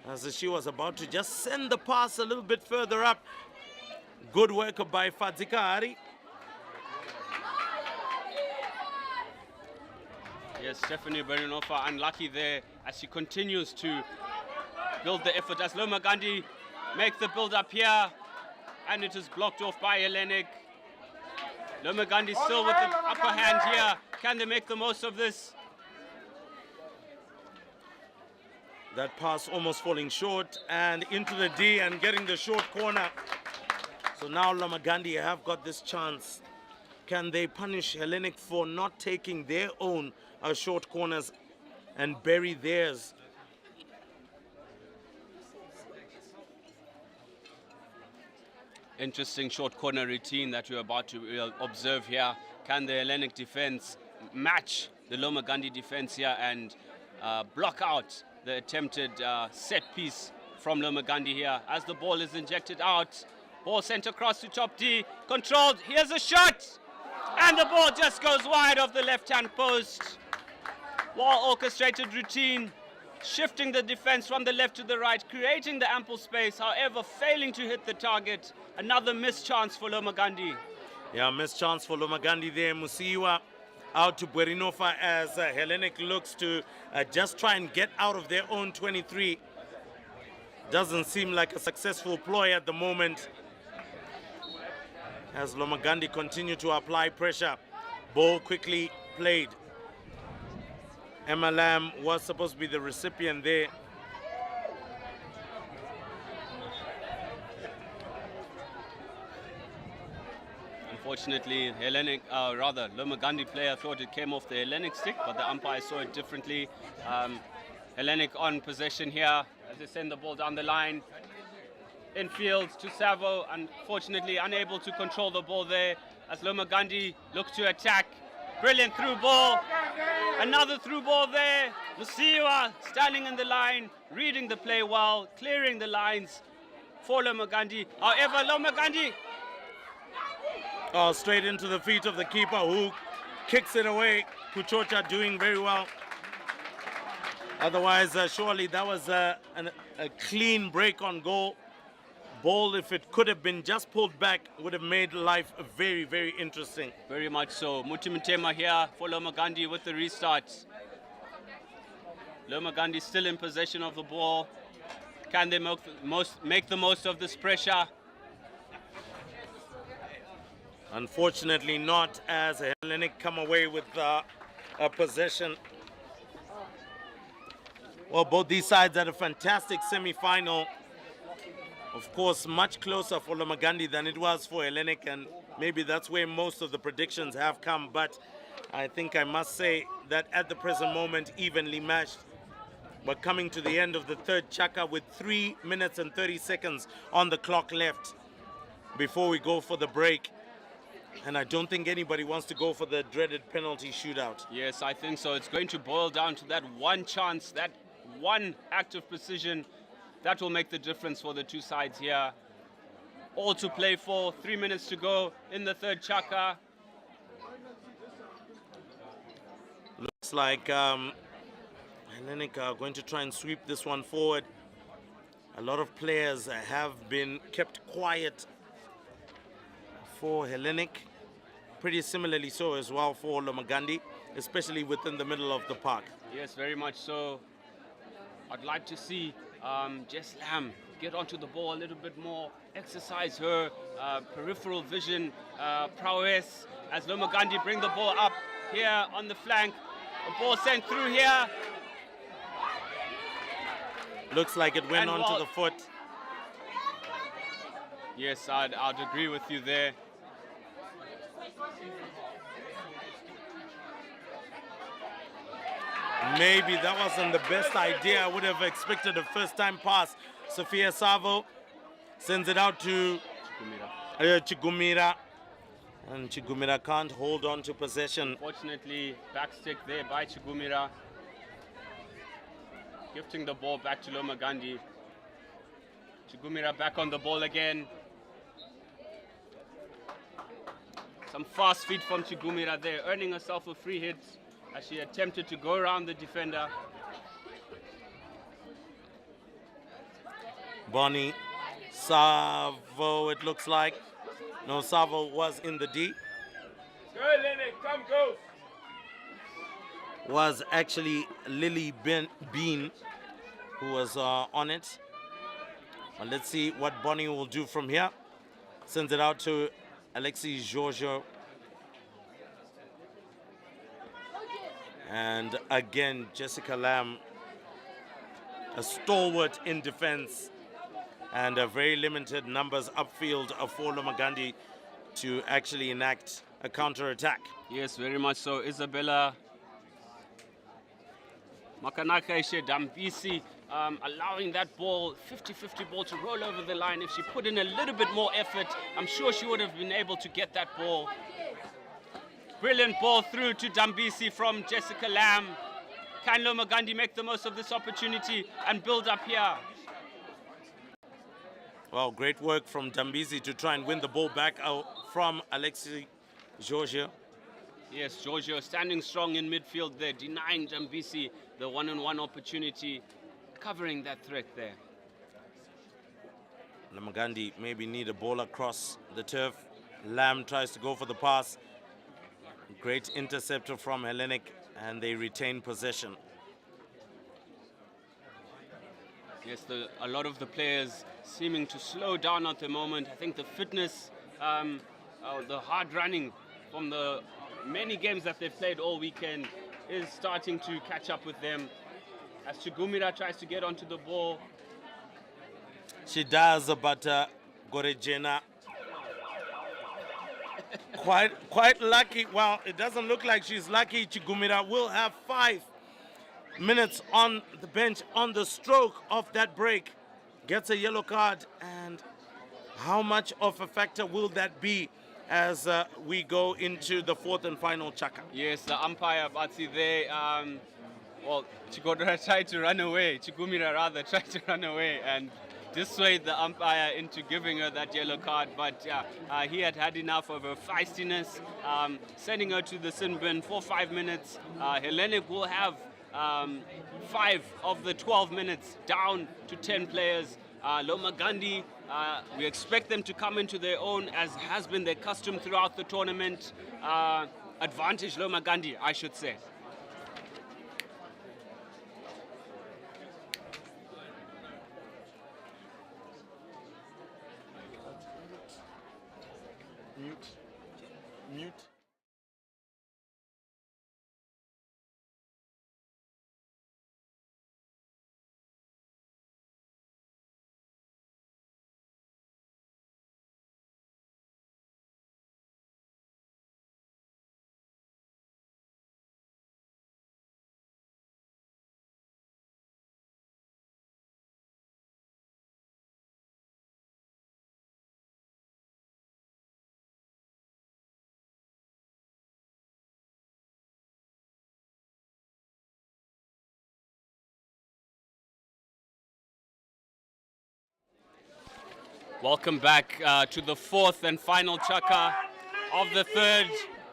as she was about to just send the pass a little bit further up. Good work by Fadzika Hari. Yes, Stephanie Berinova unlucky there as she continues to build the effort as Lomagandi make the build up here, and it is blocked off by Hellenic. Lomagandi still with the upper hand here. Can they make the most of this? That pass almost falling short and into the D and getting the short corner. So now Lomagandi have got this chance. Can they punish Hellenic for not taking their own short corners and bury theirs? Interesting short corner routine that we're about to observe here. Can the Hellenic defense match the Lomagandi defense here and block out the attempted set piece from Lomagandi here as the ball is injected out? Ball sent across to top D, controlled, here's a shot! And the ball just goes wide of the left-hand post. Well orchestrated routine, shifting the defense from the left to the right, creating the ample space, however failing to hit the target. Another missed chance for Lomagandi. Yeah, missed chance for Lomagandi there. Musiwa out to Buerinofa as Hellenic looks to just try and get out of their own 23. Doesn't seem like a successful ploy at the moment, as Lomagandi continue to apply pressure. Ball quickly played. Emma Lamb was supposed to be the recipient there. Unfortunately, Lomagandi player thought it came off the Hellenic stick, but the umpire saw it differently. Hellenic on possession here as they send the ball down the line. Infield to Savo, unfortunately unable to control the ball there as Lomagandi look to attack. Brilliant through ball. Another through ball there. Musiwa standing in the line, reading the play well, clearing the lines for Lomagandi. However, Lomagandi straight into the feet of the keeper who kicks it away. Kuchocha doing very well. Otherwise, surely that was a clean break on goal. Ball, if it could have been just pulled back, would have made life very, very interesting. Very much so. Mutimutema here for Lomagandi with the restart. Lomagandi still in possession of the ball. Can they make the most of this pressure? Unfortunately not, as Hellenic come away with a possession. Well, both these sides had a fantastic semi-final. Of course, much closer for Lomagandi than it was for Hellenic, and maybe that's where most of the predictions have come. But I think I must say that at the present moment, evenly matched. We're coming to the end of the third chaka with 3 minutes and 30 seconds on the clock left before we go for the break. And I don't think anybody wants to go for the dreaded penalty shootout. Yes, I think so. It's going to boil down to that one chance, that one act of precision that will make the difference for the two sides here. All to play for, 3 minutes to go in the third chaka. Looks like Hellenic are going to try and sweep this one forward. A lot of players have been kept quiet for Hellenic. Pretty similarly so as well for Lomagandi, especially within the middle of the park. Yes, very much so. I'd like to see Jess Lamb get onto the ball a little bit more, exercise her peripheral vision prowess as Lomagandi bring the ball up here on the flank. The ball sent through here. Looks like it went onto the foot. Yes, I'd agree with you there. Maybe that wasn't the best idea. I would have expected a first-time pass. Sophia Savo sends it out to Chigumira. And Chigumira can't hold on to possession. Unfortunately, backstick there by Chigumira. Gifting the ball back to Lomagandi. Chigumira back on the ball again. Some fast feet from Chigumira there, earning herself a free hit as she attempted to go around the defender. Bonnie, Savo, it looks like. No, Savo was in the D. Go, Lenny, come, go. Was actually Lily Bean who was on it. Well, let's see what Bonnie will do from here. Sends it out to Alexis Giorgio. And again, Jessica Lamb a stalwart in defense, and very limited numbers upfield for Lomagandi to actually enact a counter-attack. Yes, very much so. Isabella Makanakaishe Dambisi allowing that ball, 50-50 ball, to roll over the line. If she put in a little bit more effort, I'm sure she would have been able to get that ball. Brilliant ball through to Dambisi from Jessica Lamb. Can Lomagandi make the most of this opportunity and build up here? Well, great work from Dambisi to try and win the ball back out from Alexi Giorgio. Yes, Giorgio standing strong in midfield there, denying Dambisi the one-on-one opportunity, covering that threat there. Lomagandi maybe need a ball across the turf. Lamb tries to go for the pass. Great interceptor from Hellenic, and they retain possession. Yes, a lot of the players seeming to slow down at the moment. I think the fitness, the hard running from the many games that they've played all weekend is starting to catch up with them. As Chigumira tries to get onto the ball. She does, but Gorejena quite lucky. Well, it doesn't look like she's lucky. Chigumira will have 5 minutes on the bench on the stroke of that break. Gets a yellow card, and how much of a factor will that be as we go into the 4th and final chaka? Yes, the umpire, Batsi, there, well, Chigodra tried to run away. Chigumira rather tried to run away and dissuade the umpire into giving her that yellow card, but yeah, he had had enough of her feistiness, sending her to the sin bin for 5 minutes. Hellenic will have 5 of the 12 minutes down to 10 players. Lomagandi, we expect them to come into their own, as has been their custom throughout the tournament. Advantage Lomagandi, I should say. Mute. Welcome back to the 4th and final chaka of the 3rd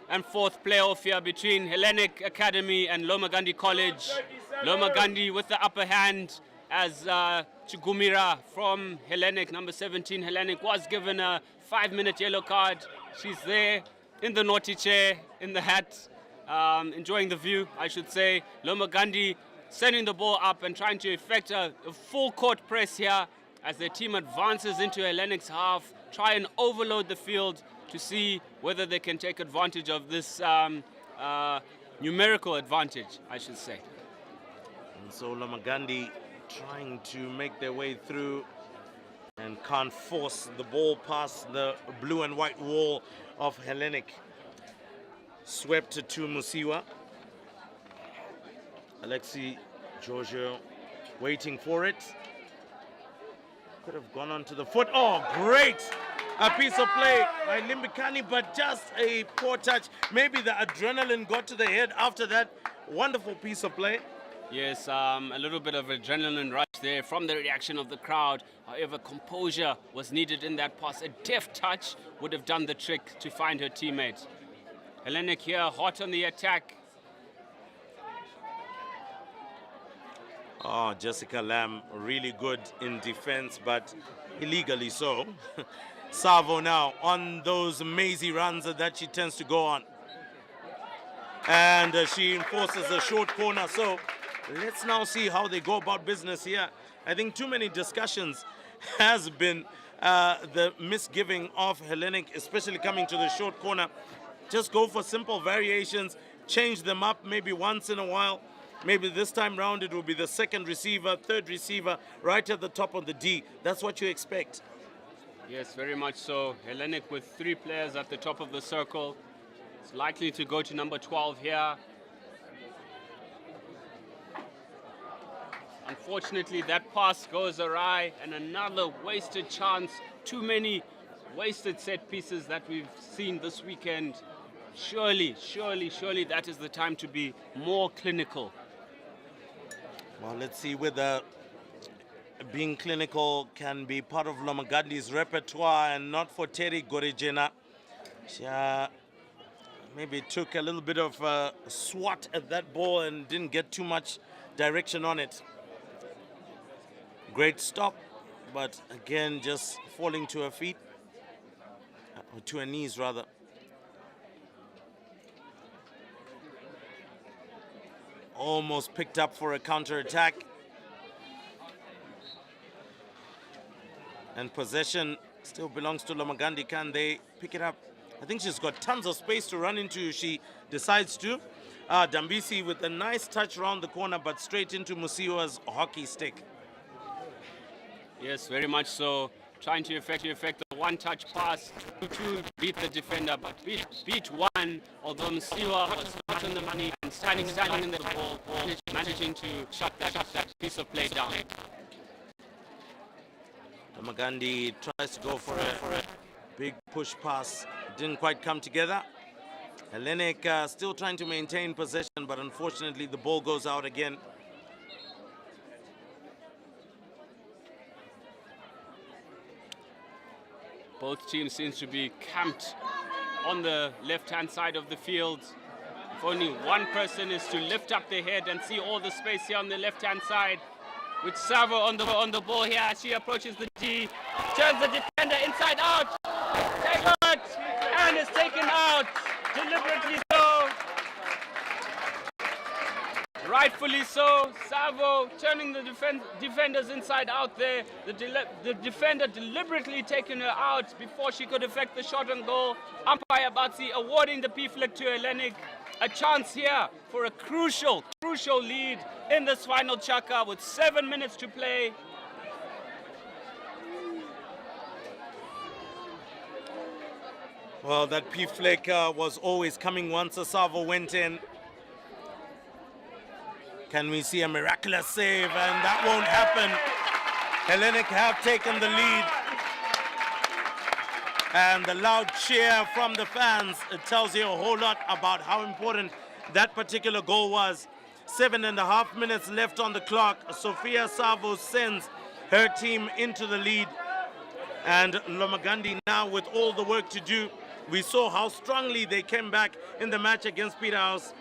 and 4th playoff here between Hellenic Academy and Lomagandi College. Lomagandi with the upper hand, as Chigumira from Hellenic, number 17 Hellenic, was given a 5-minute yellow card. She's there in the naughty chair, in the hat, enjoying the view, I should say. Lomagandi sending the ball up and trying to effect a full court press here as their team advances into Hellenic's half, try and overload the field to see whether they can take advantage of this numerical advantage, I should say. And so Lomagandi trying to make their way through and can't force the ball past the blue and white wall of Hellenic. Swept to Musiwa. Alexi Giorgio waiting for it. Could have gone onto the foot. Oh, great! A piece of play by Limbikani, but just a poor touch. Maybe the adrenaline got to the head after that. Wonderful piece of play. Yes, a little bit of adrenaline rush there from the reaction of the crowd. However, composure was needed in that pass. A deft touch would have done the trick to find her teammate. Hellenic here, hot on the attack. Oh, Jessica Lamb, really good in defense, but illegally so. Savo now on those mazy runs that she tends to go on. And she enforces a short corner. So let's now see how they go about business here. I think too many discussions has been the misgiving of Hellenic, especially coming to the short corner. Just go for simple variations, change them up maybe once in a while. Maybe this time round it will be the second receiver, third receiver, right at the top of the D. That's what you expect. Yes, very much so. Hellenic with 3 players at the top of the circle. It's likely to go to number 12 here. Unfortunately, that pass goes awry, and another wasted chance. Too many wasted set pieces that we've seen this weekend. Surely that is the time to be more clinical. Well, let's see whether being clinical can be part of Lomagandi's repertoire and not for Terry Gorijena. She maybe took a little bit of a swat at that ball and didn't get too much direction on it. Great stop, but again, just falling to her feet, or to her knees rather. Almost picked up for a counter-attack. And possession still belongs to Lomagandi. Can they pick it up? I think she's got tons of space to run into if she decides to. Dambisi with a nice touch around the corner, but straight into Musiwa's hockey stick. Yes, very much so. Trying to effect the one-touch pass to beat the defender, but beat one, although Musiwa was not on the money and standing in the ball, managing to shut that piece of play down. Lomagandi tries to go for a big push pass. Didn't quite come together. Hellenic still trying to maintain possession, but unfortunately the ball goes out again. Both teams seem to be camped on the left-hand side of the field. If only one person is to lift up their head and see all the space here on the left-hand side. With Savo on the ball here, she approaches the D, turns the defender inside out, take it, and is taken out, deliberately so. Rightfully so, Savo turning the defenders inside out there. The defender deliberately taking her out before she could effect the shot on goal. Umpire Batsi awarding the P-flick to Hellenic. A chance here for a crucial lead in this final chaka with 7 minutes to play. Well, that P-flick was always coming once Asavo went in. Can we see a miraculous save? And that won't happen. Hellenic have taken the lead. And the loud cheer from the fans, it tells you a whole lot about how important that particular goal was. 7.5 minutes left on the clock. Sophia Savo sends her team into the lead. And Lomagandi now with all the work to do. We saw how strongly they came back in the match against Peterhouse.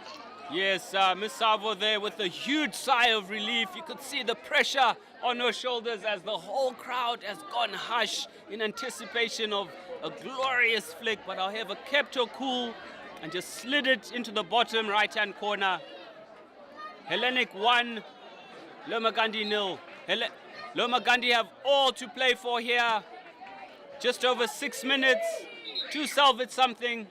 Yes, Miss Savo there with a huge sigh of relief. You could see the pressure on her shoulders as the whole crowd has gone hush in anticipation of a glorious flick, but however kept her cool and just slid it into the bottom right-hand corner. Hellenic 1, Lomagandi 0. Lomagandi have all to play for here. Just over 6 minutes to salvage something.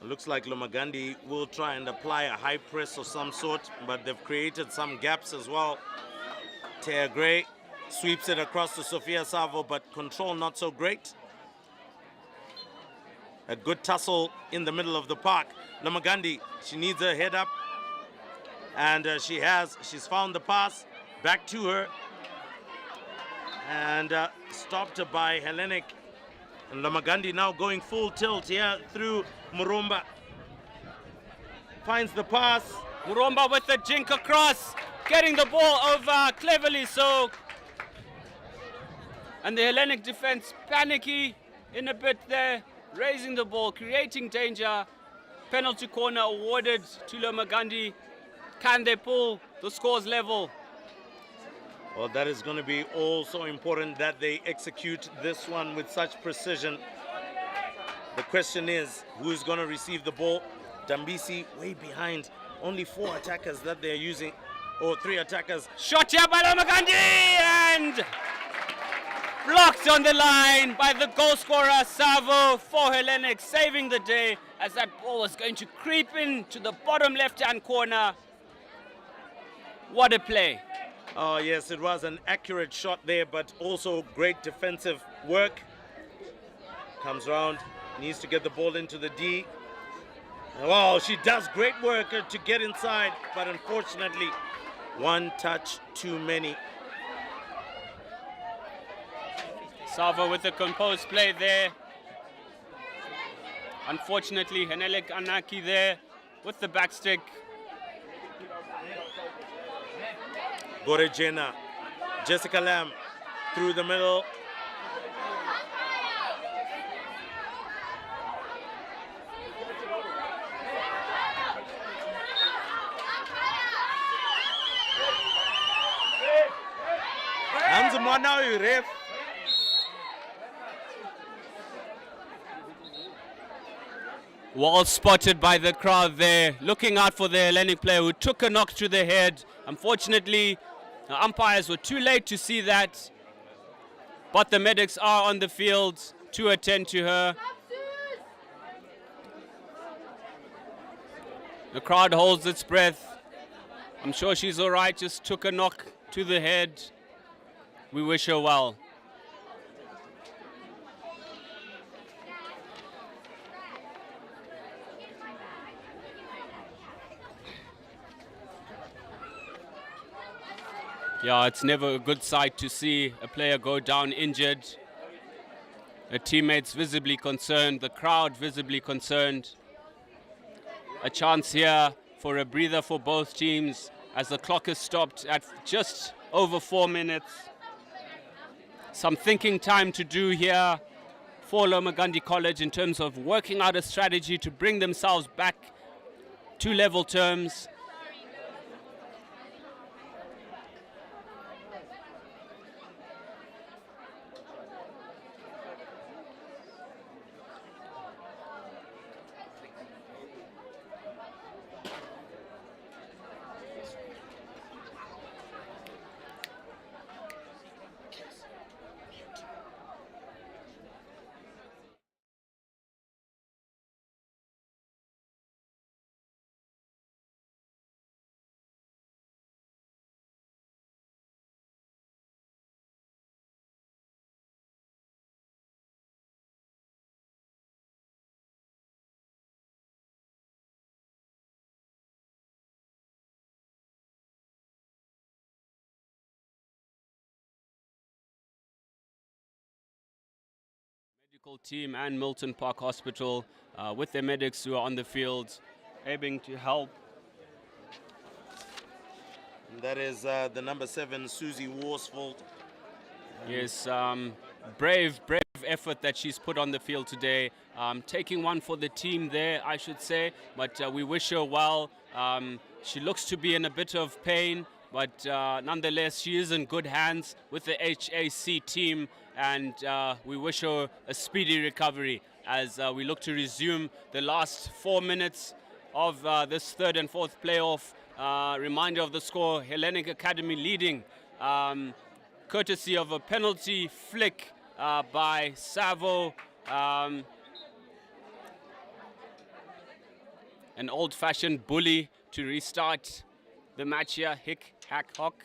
Looks like Lomagandi will try and apply a high press of some sort, but they've created some gaps as well. Tea Gray sweeps it across to Sophia Savo, but control not so great. A good tussle in the middle of the park. Lomagandi, she needs her head up, and she's found the pass back to her, and stopped by Hellenic. And Lomagandi now going full tilt here through Murumba. Finds the pass. Murumba with the jink across, getting the ball over cleverly so. And the Hellenic defense panicky in a bit there, raising the ball, creating danger. Penalty corner awarded to Lomagandi. Can they pull the scores level? Well, that is going to be also important that they execute this one with such precision. The question is, who's going to receive the ball? Dambisi way behind. Only 4 attackers that they're using, or 3 attackers. Shot here by Lomagandi, and Blocked on the line by the goal scorer, Savo, for Hellenic, saving the day as that ball was going to creep into the bottom left-hand corner. What a play. Oh, yes, it was an accurate shot there, but also great defensive work. Comes round, needs to get the ball into the D. Oh, she does great work to get inside, but unfortunately, one touch too many. Savo with the composed play there. Unfortunately, Hellenic Anaki there with the backstick. Gorejena, Jessica Lamb through the middle. Hamza Mwanawi, ref. Well spotted by the crowd there, looking out for the Hellenic player who took a knock to the head. Unfortunately, the umpires were too late to see that, but the medics are on the field to attend to her. The crowd holds its breath. I'm sure she's all right, just took a knock to the head. We wish her well. Yeah, it's never a good sight to see a player go down injured. Her teammates visibly concerned, the crowd visibly concerned. A chance here for a breather for both teams as the clock is stopped at just over 4 minutes. Some thinking time to do here for Loma Gandhi College in terms of working out a strategy to bring themselves back to level terms. Medical team and Milton Park Hospital with their medics who are on the field, aiming to help. And that is the number 7, Susie Worsfold. Yes, brave effort that she's put on the field today. Taking one for the team there, I should say, but we wish her well. She looks to be in a bit of pain, but nonetheless, she is in good hands with the HAC team, and we wish her a speedy recovery as we look to resume the last 4 minutes of this third and fourth playoff. Reminder of the score, Hellenic Academy leading, courtesy of a penalty flick by Savo. An old-fashioned bully to restart the match here, hick, hack, hock.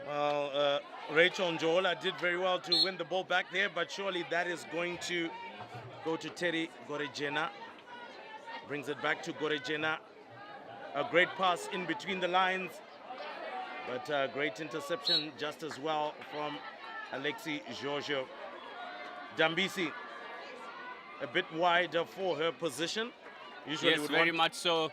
Well, Rachel Njola did very well to win the ball back there, but surely that is going to go to Terry Gorejena. Brings it back to Gorejena. A great pass in between the lines, but great interception just as well from Alexi Giorgio. Dambisi, a bit wider for her position. Usually yes, very much so.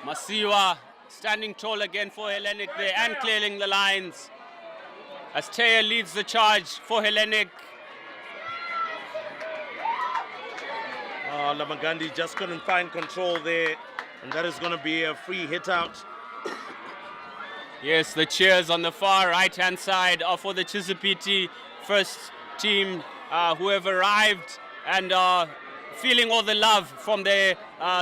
Masiwa standing tall again for Hellenic there and clearing the lines as Taya leads the charge for Hellenic. Loma Gandhi just couldn't find control there, and that is going to be a free hit out. Yes, the cheers on the far right-hand side are for the Chisipite first team who have arrived and are feeling all the love from their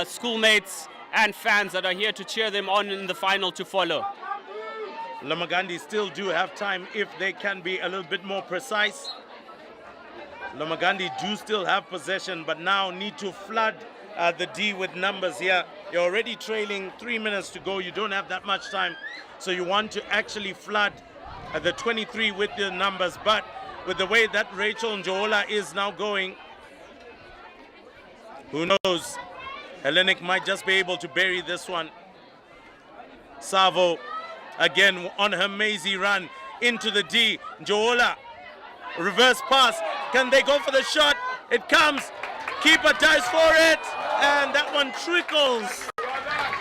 schoolmates and fans that are here to cheer them on in the final to follow. Lomagandi still do have time if they can be a little bit more precise. Lomagandi do still have possession, but now need to flood the D with numbers here. You're already trailing 3 minutes to go. You don't have that much time. So you want to actually flood the 23 with the numbers. But with the way that Rachel Njola is now going, who knows? Hellenic might just be able to bury this one. Savo again on her mazy run into the D. Njola, reverse pass. Can they go for the shot? It comes. Keeper dives for it. And that one trickles.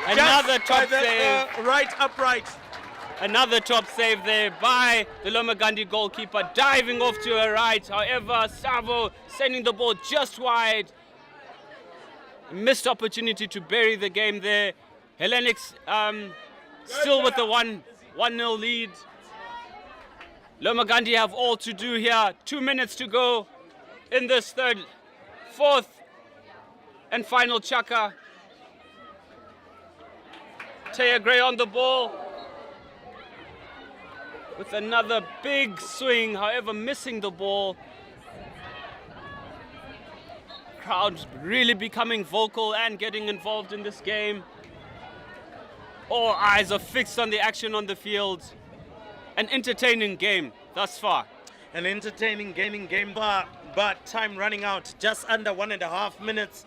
Another just top by the, save. right upright. Another top save there by the Lomagandi goalkeeper, diving off to her right. However, Savo sending the ball just wide. Missed opportunity to bury the game there. Hellenic's still with the 1-0 lead. Lomagandi have all to do here. 2 minutes to go in this fourth and final chaka. Taya Gray on the ball with another big swing, however missing the ball. Crowd really becoming vocal and getting involved in this game. All eyes are fixed on the action on the field. An entertaining game thus far. An entertaining gaining game, but time running out, just under 1.5 minutes.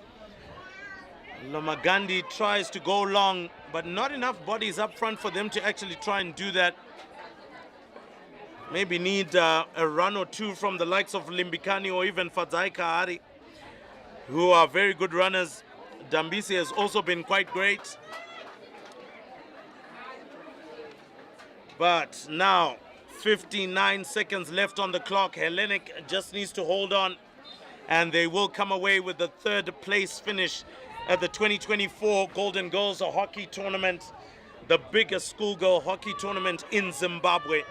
Lomagandi tries to go long, but not enough bodies up front for them to actually try and do that. Maybe need a run or two from the likes of Limbikani or even Fadzai Kahari, who are very good runners. Dambisi has also been quite great. But now, 59 seconds left on the clock. Hellenic just needs to hold on, and they will come away with the third place finish at the 2024 Golden Girls Hockey Tournament, the biggest schoolgirl hockey tournament in Zimbabwe.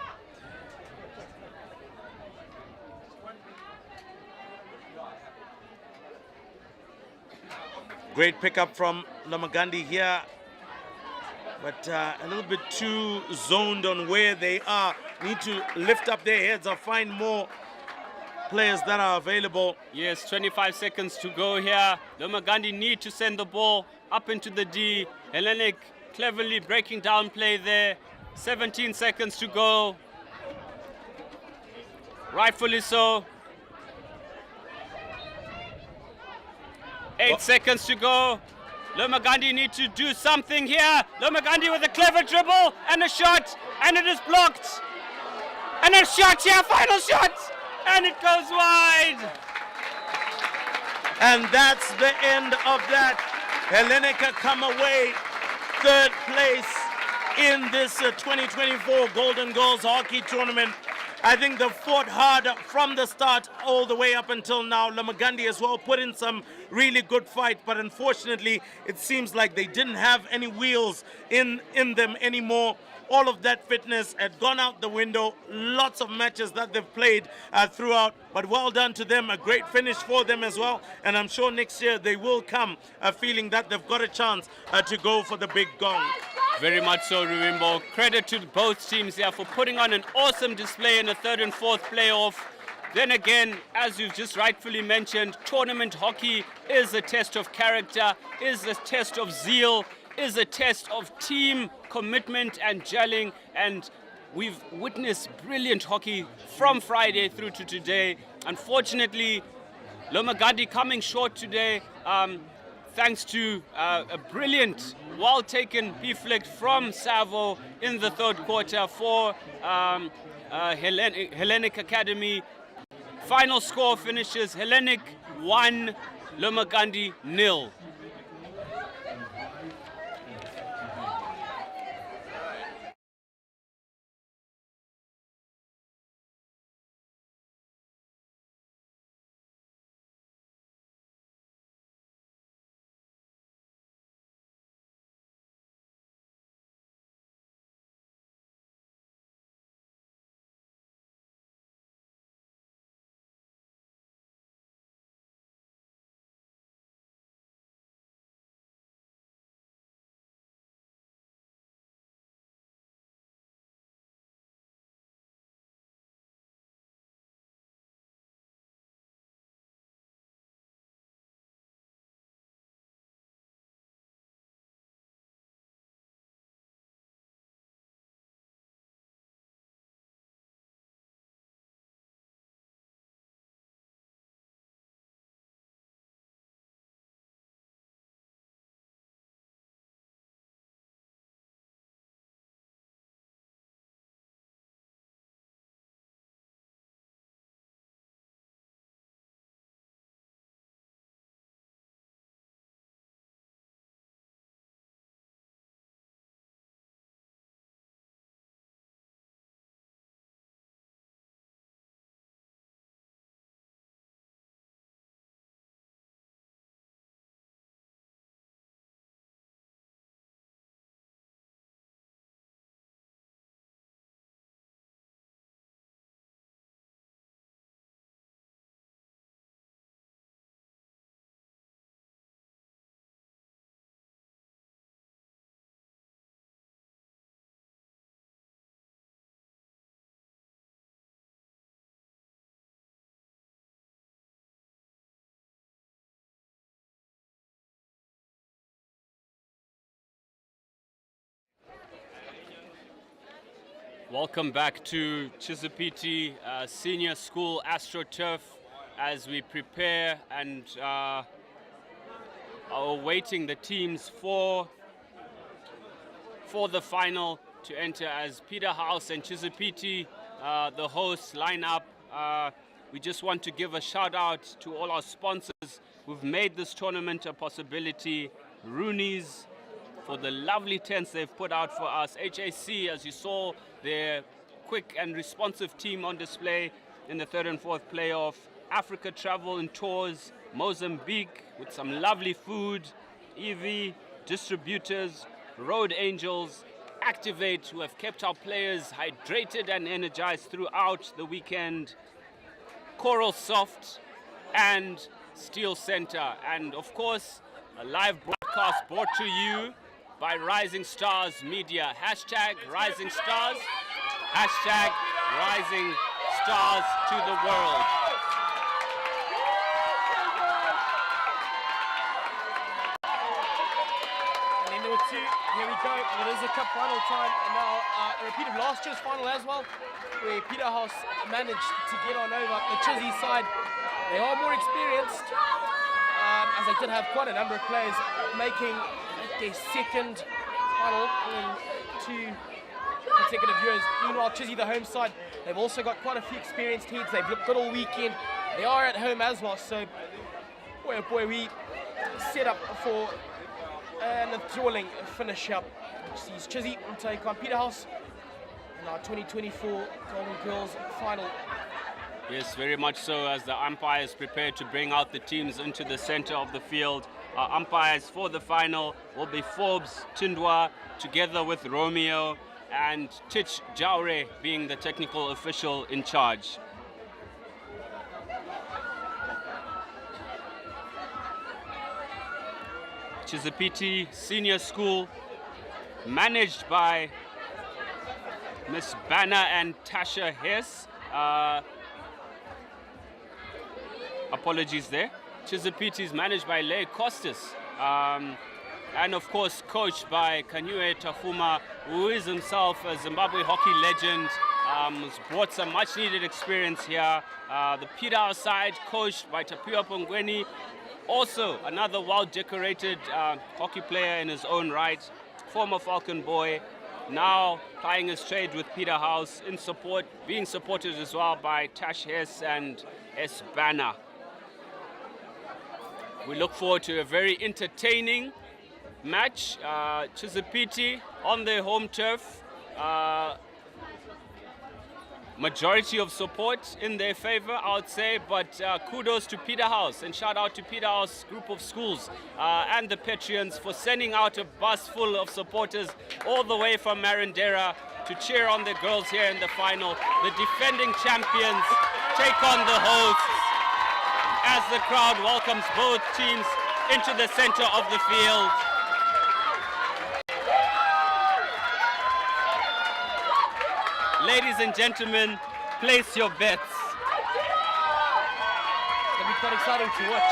Great pickup from Lomagandi here, but a little bit too zoned on where they are. Need to lift up their heads or find more players that are available. Yes, 25 seconds to go here. Lomagandi need to send the ball up into the D. Hellenic cleverly breaking down play there. 17 seconds to go. Rightfully so. 8 seconds to go. Lomagandi need to do something here. Lomagandi with a clever dribble and a shot, and it is blocked. And a shot here, final shot, and it goes wide. And that's the end of that. Hellenica come away third place in this 2024 Golden Girls Hockey Tournament. I think they fought hard from the start all the way up until now. Lomagandi as well put in some really good fight, but unfortunately it seems like they didn't have any wheels in them anymore. All of that fitness had gone out the window. Lots of matches that they've played throughout, but well done to them. A great finish for them as well, and I'm sure next year they will come feeling that they've got a chance to go for the big gong. Very much so, Ruimbo. Credit to both teams here for putting on an awesome display in the third and fourth playoff. Then again, as you've just rightfully mentioned, tournament hockey is a test of character, is a test of zeal, is a test of team commitment and gelling, and we've witnessed brilliant hockey from Friday through to today. Unfortunately, Lomagandi coming short today, thanks to a brilliant, well-taken p-flick from Savo in the third quarter for Hellenic Academy. Final score finishes Hellenic 1, Lomagandi 0. Welcome back to Chisipite Senior School AstroTurf as we prepare and are awaiting the teams for the final to enter as Peterhouse and Chisipite, the hosts, line up. We just want to give a shout out to all our sponsors who've made this tournament a possibility. Rooney's for the lovely tents they've put out for us. HAC, as you saw, their quick and responsive team on display in the third and fourth playoff. Africa Travel and Tours, Mozambique with some lovely food. EV, distributors, Road Angels, Activate, who have kept our players hydrated and energized throughout the weekend. Coral Soft and Steel Center. And of course, a live broadcast brought to you by Rising Stars Media. Hashtag Rising Stars. Hashtag Rising Stars to the world. And then number 2, here we go. It is a cup final time, and now a repeat of last year's final as well, where Peterhouse managed to get on over the Chizzy side. They are more experienced, as they did have quite a number of players making their second final in 2 consecutive years. Meanwhile, Chizzy, the home side, they've also got quite a few experienced heads. They've looked good all weekend. They are at home as well, so boy, oh boy, we set up for an enthralling finish up. Which sees Chizzy take on Peterhouse in our 2024 Golden Girls final. Yes, very much so, as the umpires prepare to bring out the teams into the center of the field. Our umpires for the final will be Forbes Tindwa together with Romeo, and Tich Jaure being the technical official in charge. Chisipite Senior School, managed by Miss Banner and Tasha Hess. Apologies there. Chisipite is managed by Leigh Costas, and of course coached by Kanyue Tafuma, who is himself a Zimbabwe hockey legend, who's brought some much needed experience here. The Peterhouse side coached by Tapua Pongweni, also another well-decorated hockey player in his own right, former Falcon boy, now plying his trade with Peterhouse, in support, being supported as well by Tash Hess and S. Banner. We look forward to a very entertaining match. Chisipite on their home turf. Majority of support in their favor, I would say, but kudos to Peterhouse and shout out to Peterhouse group of schools and the Patreons for sending out a bus full of supporters all the way from Marindera to cheer on the girls here in the final. The defending champions take on the hosts as the crowd welcomes both teams into the center of the field. Ladies and gentlemen, place your bets. It'll be quite exciting to watch.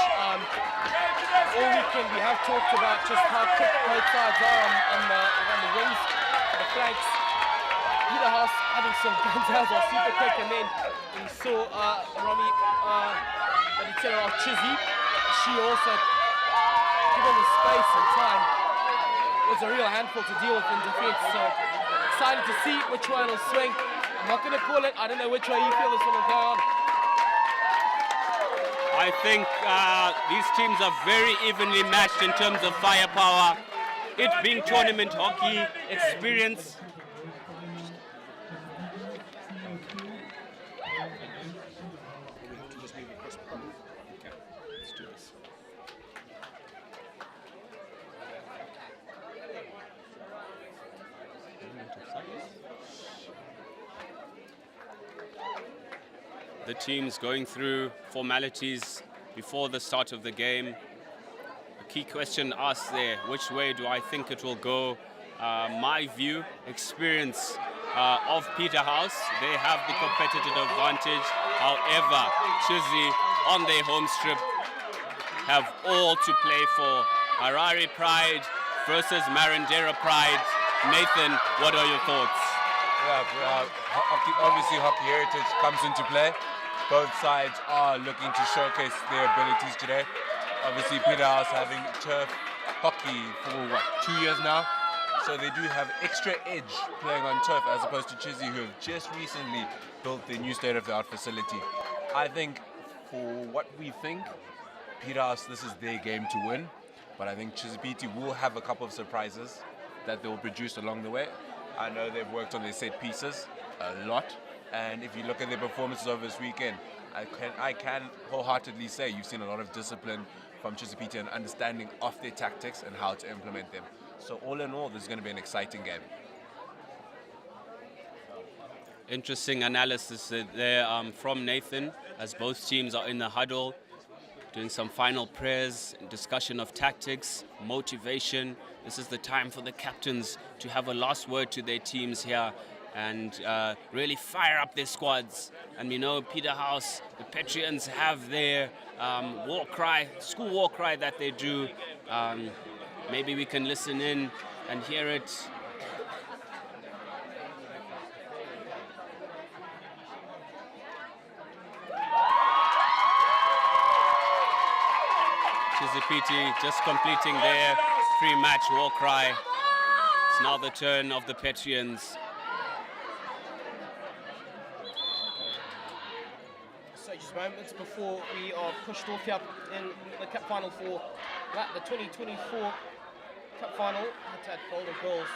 All weekend we have talked about just how quick both sides are on the wings, the flanks. Peterhouse having some guns as well, super quick, and then we saw Romy of Chizzy. She also, given the space and time, was a real handful to deal with in defense. So excited to see which one will swing. I'm not going to call it. I don't know which way you feel this one will go on. I think these teams are very evenly matched in terms of firepower. It being tournament hockey, experience. The teams going through formalities before the start of the game. A key question asked there, which way do I think it will go? My view, experience of Peterhouse, they have the competitive advantage. However, Chizzy on their home strip have all to play for. Harare pride versus Marindera pride. Nathan, what are your thoughts? Obviously hockey heritage comes into play. Both sides are looking to showcase their abilities today. Obviously Peterhouse having turf hockey for 2 years now. So they do have extra edge playing on turf as opposed to Chizzy, who have just recently built their new state-of-the-art facility. I think for what we think, Peterhouse, this is their game to win. But I think Chisipite will have a couple of surprises that they'll produce along the way. I know they've worked on their set pieces a lot. And if you look at their performances over this weekend, I can wholeheartedly say you've seen a lot of discipline from Chisipite and understanding of their tactics and how to implement them. So all in all, this is going to be an exciting game. Interesting analysis there from Nathan, as both teams are in the huddle, doing some final prayers, discussion of tactics, motivation. This is the time for the captains to have a last word to their teams here and really fire up their squads. And we know Peterhouse, the Petrians have their war cry, school war cry that they do. Maybe we can listen in and hear it. Chisipite just completing their pre-match war cry. It's now the turn of the Petrians. So just moments before we are pushed off here in the Cup Final for the 2024 Cup Final at Golden Girls.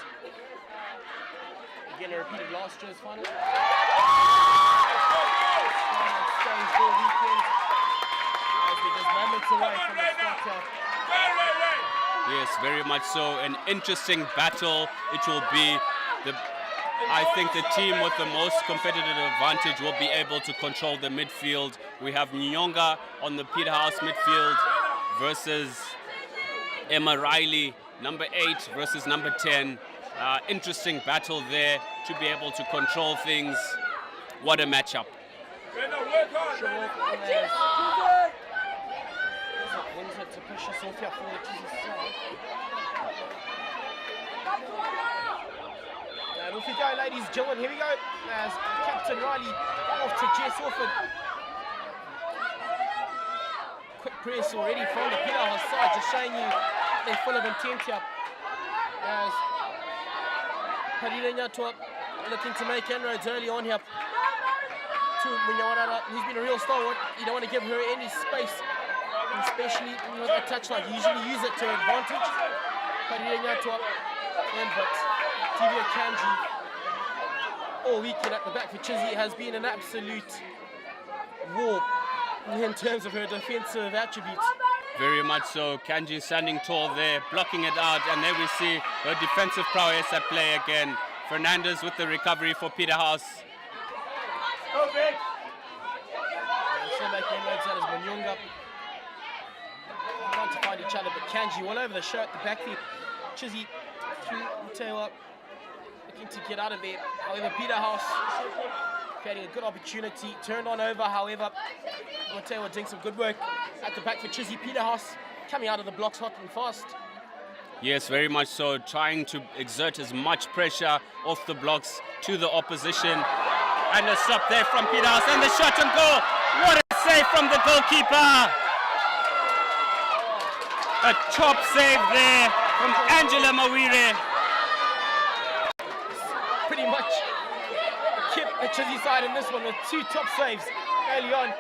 Again, a repeat of last year's final. Goal weekend. As we're just moments away from the start here. Yes, very much so. An interesting battle. It will be I think the team with the most competitive advantage will be able to control the midfield. We have Nyonga on the Peterhouse midfield versus Emma Riley, number 8 versus number 10. Interesting battle there to be able to control things. What a matchup. Wins it to push us off here for the Chiefs side. And off we go, ladies and gentlemen. Here we go. As Captain Riley off to Jess Orford. Quick press already from the Peterhouse side, just showing you they're full of intent here. As Parira Nyatua looking to make inroads early on here. To Munyawarara, who's been a real stalwart. You don't want to give her any space, especially with a touchline. You usually use it to advantage. Parira Nyatua and but Tivia Kanji all weekend at the back for Chizzy has been an absolute war in terms of her defensive attributes. Very much so. Kanji standing tall there, blocking it out, and there we see her defensive prowess at play again. Fernandez with the recovery for Peterhouse. So making inroads out as Munyonga. Trying to find each other, but Kanji all over the show at the backfield. Chizzy through Tewa, looking to get out of there. However, Peterhouse creating a good opportunity, turned on over. However, Tewa doing some good work at the back for Chizzy. Peterhouse coming out of the blocks hot and fast. Yes, very much so. Trying to exert as much pressure off the blocks to the opposition. And a stop there from Peterhouse, and the shot on goal. What a save from the goalkeeper! A top save there from Angela Mawire. Pretty much kept the Chizzy side in this one with 2 top saves early on.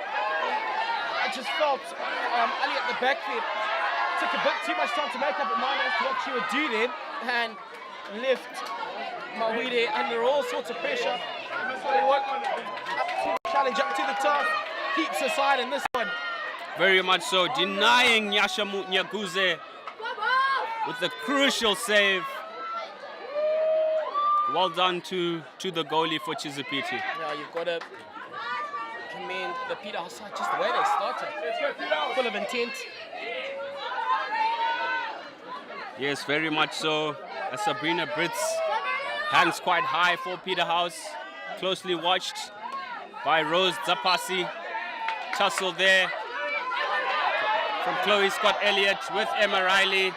I just felt Ali at the backfield took a bit too much time to make up her mind as to what she would do then, and left Mawire under all sorts of pressure. Challenge up to the top, keeps her side in this one. Very much so, denying Nyashamu Nyaguze with the crucial save. Well done to the goalie for Chisipite. Yeah, you've got to commend the Peterhouse side, just the way they started. Full of intent. Yes, very much so. Sabrina Brits hangs quite high for Peterhouse. Closely watched by Rose Zapasi. Tussle there from Chloe Scott Elliott with Emma Riley.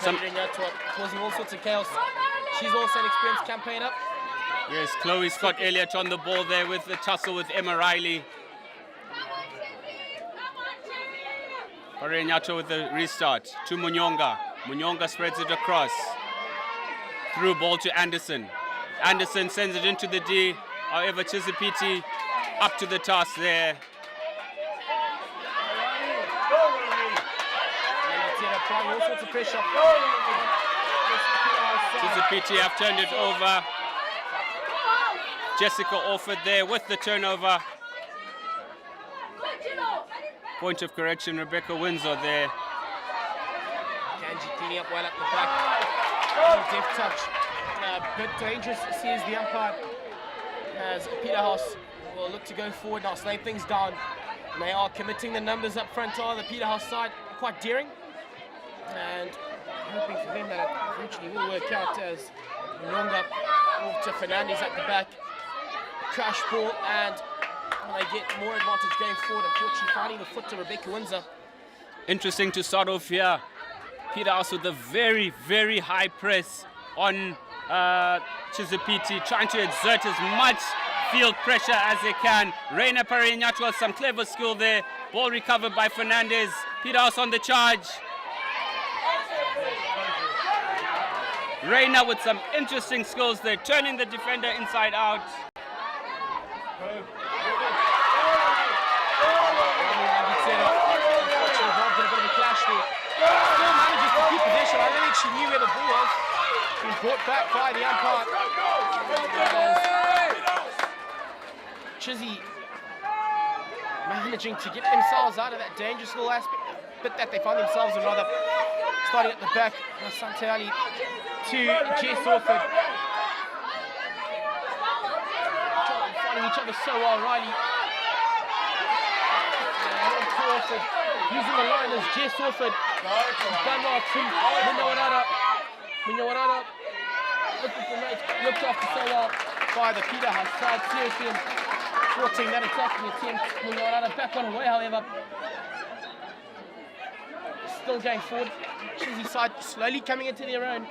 causing all sorts of chaos. She's also an experienced campaigner. Yes, Chloe Scott Elliott on the ball there with the tussle with Emma Riley. Parenyato with the restart to Munyonga. Munyonga spreads it across. Through ball to Anderson. Anderson sends it into the D. However, Chisipite up to the task there. Applying all sorts of pressure. Chisipite have turned it over. Jessica Orford there with the turnover. Point of correction, Rebecca Windsor there. Kanji cleaning up well at the back. Deft touch. A bit dangerous, sees the umpire. As Peterhouse will look to go forward now, slow things down. And they are committing the numbers up front on the Peterhouse side. Quite daring. And hoping for them that it eventually will work out as Munyonga off to Fernandez at the back. Crash ball, and they get more advantage going forward. Unfortunately, finding the foot to Rebecca Windsor. Interesting to start off here. Peterhouse with a very, very high press on Chisipite, trying to exert as much field pressure as they can. Reina Parenyato has some clever skill there. Ball recovered by Fernandez. Peterhouse on the charge. Reina with some interesting skills there, turning the defender inside out. Still manages to keep possession. I don't think she knew where the ball was. Been brought back by the umpire. Chizzy managing to get themselves out of that dangerous little aspect, but that they find themselves in, rather. Starting at the back, Santeali to Jess Orford. Finding each other so well, Riley. And to Orford, using the line as Jess Orford. Done well to Minyawarada. Looking for mates, looked after so well by the Peterhouse side. Seriously thwarting that attacking attempt. Minyawarada back on her way, however. Still going forward. Chizzy side slowly coming into their own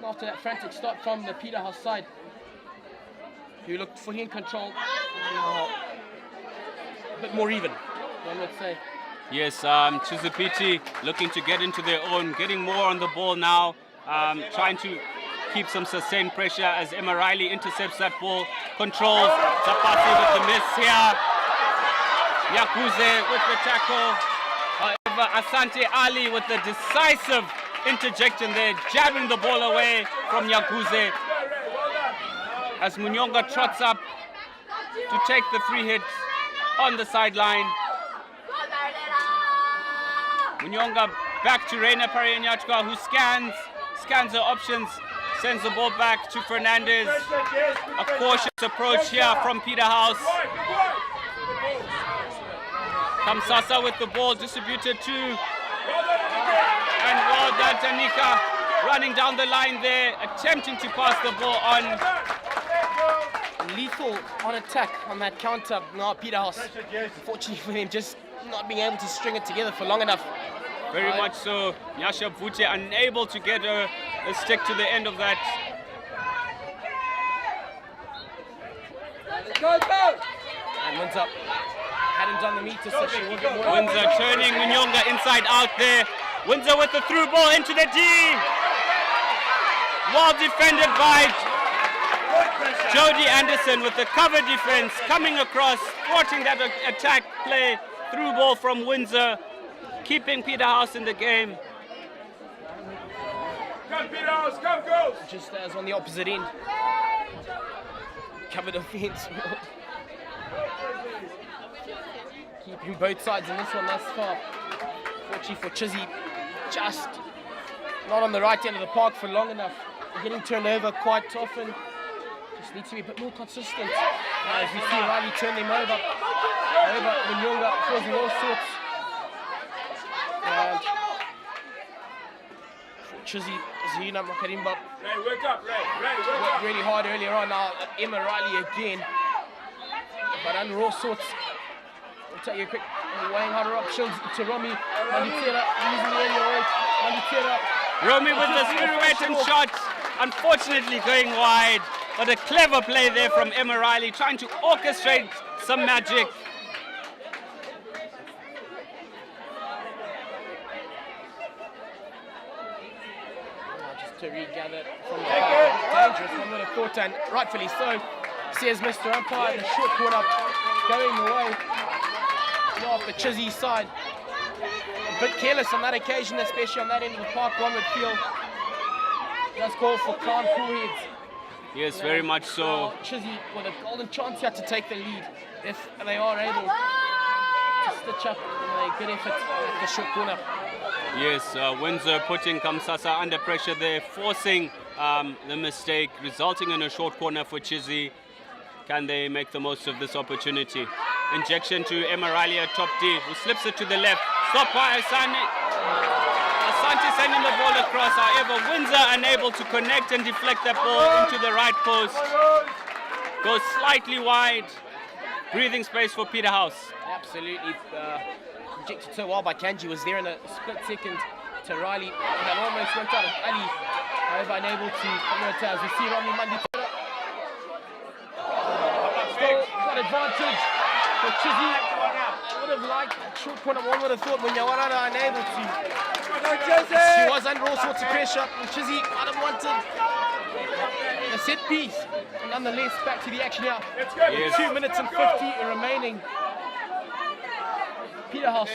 after that frantic start from the Peterhouse side, who looked fully in control. A bit more even, one would say. Yes, Chisipite looking to get into their own, getting more on the ball now, trying to keep some sustained pressure as Emma Riley intercepts that ball, controls. Zapati with the miss here. Nyakuze with the tackle. However, Asante Ali with the decisive interjection there, jabbing the ball away from Nyakuze. As Munyonga trots up to take the free hit on the sideline. Munyonga back to Reina Parenyatka, who scans her options, sends the ball back to Fernandez. A cautious approach here from Peterhouse. Kamsasa with the ball distributed to, and well done, Tanika running down the line there, attempting to pass the ball on. Lethal on attack on that counter. No, Peterhouse, unfortunately for them, just not being able to string it together for long enough. Very much so. Nyasha Vute unable to get a stick to the end of that. And Windsor hadn't done the meter, so she will get more. Windsor turning Munyonga inside out there. Windsor with the through ball into the D. Well defended by Jodie Anderson with the cover defense coming across, thwarting that attack play. Through ball from Windsor, keeping Peterhouse in the game. Come Peterhouse, come girls! Just as on the opposite end. Covered offense. Keeping both sides in this one thus far. Fortunately for Chizzy, just not on the right end of the park for long enough. Getting turned over quite often. Just needs to be a bit more consistent. As we see Riley turn them over. However, Munyonga causing all sorts. And Chizzy, Zina Makarimba Ray, wake up, Ray, wake worked up! really hard earlier on. Now Emma Riley again. But under all sorts. I'll tell you a quick weighing out her options. Teromi, Manditera using the area weight. Manditera Romy with the pirouette shot, unfortunately going wide, but a clever play there from Emma Riley, trying to orchestrate some magic. Just to regather from the dangerous, one would have thought, and rightfully so, says Mr. Umpire, the short corner going the way off the Chizzy side. A bit careless on that occasion, especially on that end of the park, one would feel. Does call for calm, cool heads. Yes, very much so. Chizzy with a golden chance here to take the lead if they are able to stitch up a good effort at the short corner. Yes, Windsor putting Kamsasa under pressure there, forcing the mistake, resulting in a short corner for Chizzy. Can they make the most of this opportunity? Injection to Emma Riley at top D, who slips it to the left. Stop by Asante. Asante sending the ball across. However, Windsor unable to connect and deflect that ball into the right post. Goes slightly wide. Breathing space for Peterhouse. Absolutely. Rejected so well by Kanji. Was there in a split second to Riley. That almost went out of Ali. However, unable to convert as we see Rami Mandi. Still got advantage for Chizzy. I would have liked that short corner. One would have thought Munyawarara unable to. She was under all sorts of pressure. And Chizzy might have wanted a set piece. Nonetheless, back to the action now. Yes. 2 minutes and 50 remaining. Peterhouse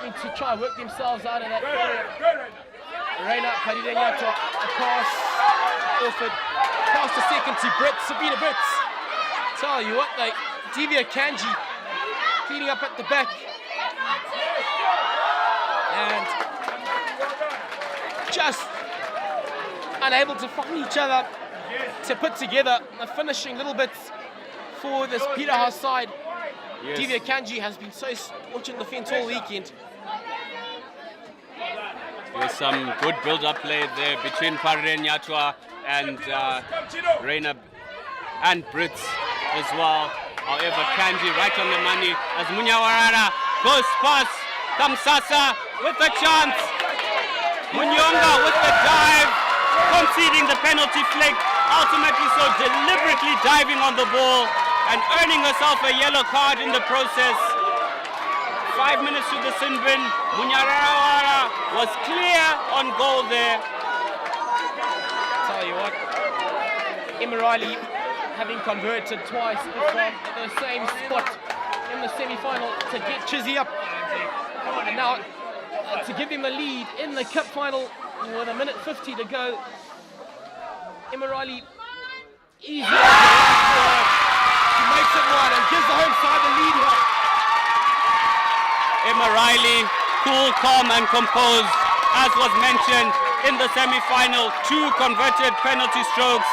need to try and work themselves out of that area. Reina Paridenyato, a pass offered. Pass to second to Brits, Sabina Brits. Tell you what, like Divya Kanji cleaning up at the back. And just unable to find each other to put together the finishing little bits for this Peterhouse side. Yes. Divya Kanji has been so staunch in defence all weekend. There's some good build-up play there between Parren Yatwa and Reina and Brits as well. However, Kanji right on the money as Munyawarara goes past Kamsasa with a chance. Munyonga with the dive, conceding the penalty flick, ultimately so deliberately diving on the ball and earning herself a yellow card in the process. 5 minutes to the sin bin. Munyawarara was clear on goal there. Tell you what, Emma Riley having converted twice from the same spot in the semi-final to get Chizzy up. And now to give him the lead in the cup final with a minute 50 to go. Emma Riley easy. She makes it wide and gives the home side the lead here. Emma Riley, cool, calm and composed, as was mentioned in the semi-final. 2 converted penalty strokes.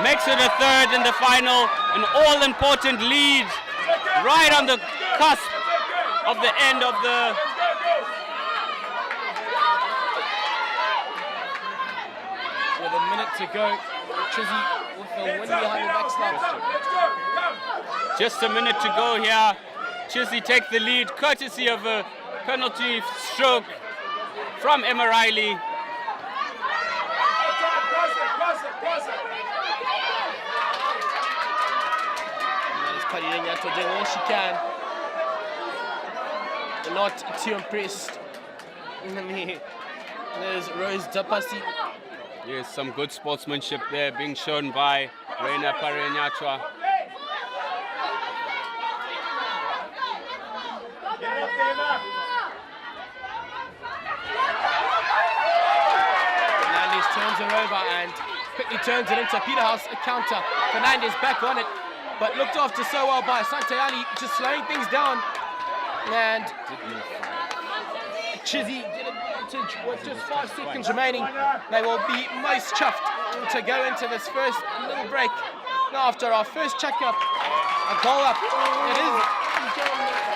Makes it a third in the final, an all-important lead right on the cusp of the end of the with a minute to go. Chizzy with the win behind the backstop. Just a minute to go here. Chizzy take the lead courtesy of a penalty stroke from Emma Riley. Paridenyato doing all she can. Not too impressed. There's Rose Dapasi. Yes, some good sportsmanship there being shown by Reina Paridenyato. Fernandez turns her over and quickly turns it into Peterhouse, a counter. Fernandez back on it, but looked after so well by Asante Ali, just slowing things down. And Chizzy did advantage with just 5 seconds remaining. They will be most chuffed to go into this first little break. Now after our first check-up, a goal up. It is the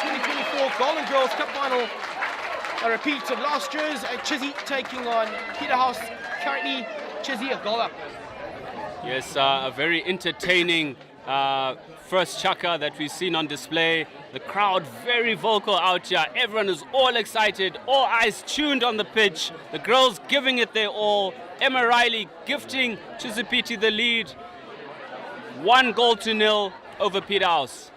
2024 Golden Girls Cup Final. A repeat of last year's Chizzy taking on Peterhouse. Currently, Chizzy a goal up. Yes, a very entertaining first chaka that we've seen on display. The crowd very vocal out here. Everyone is all excited, all eyes tuned on the pitch. The girls giving it their all. Emma Riley gifting Chisipite the lead. 1-0 over Peterhouse.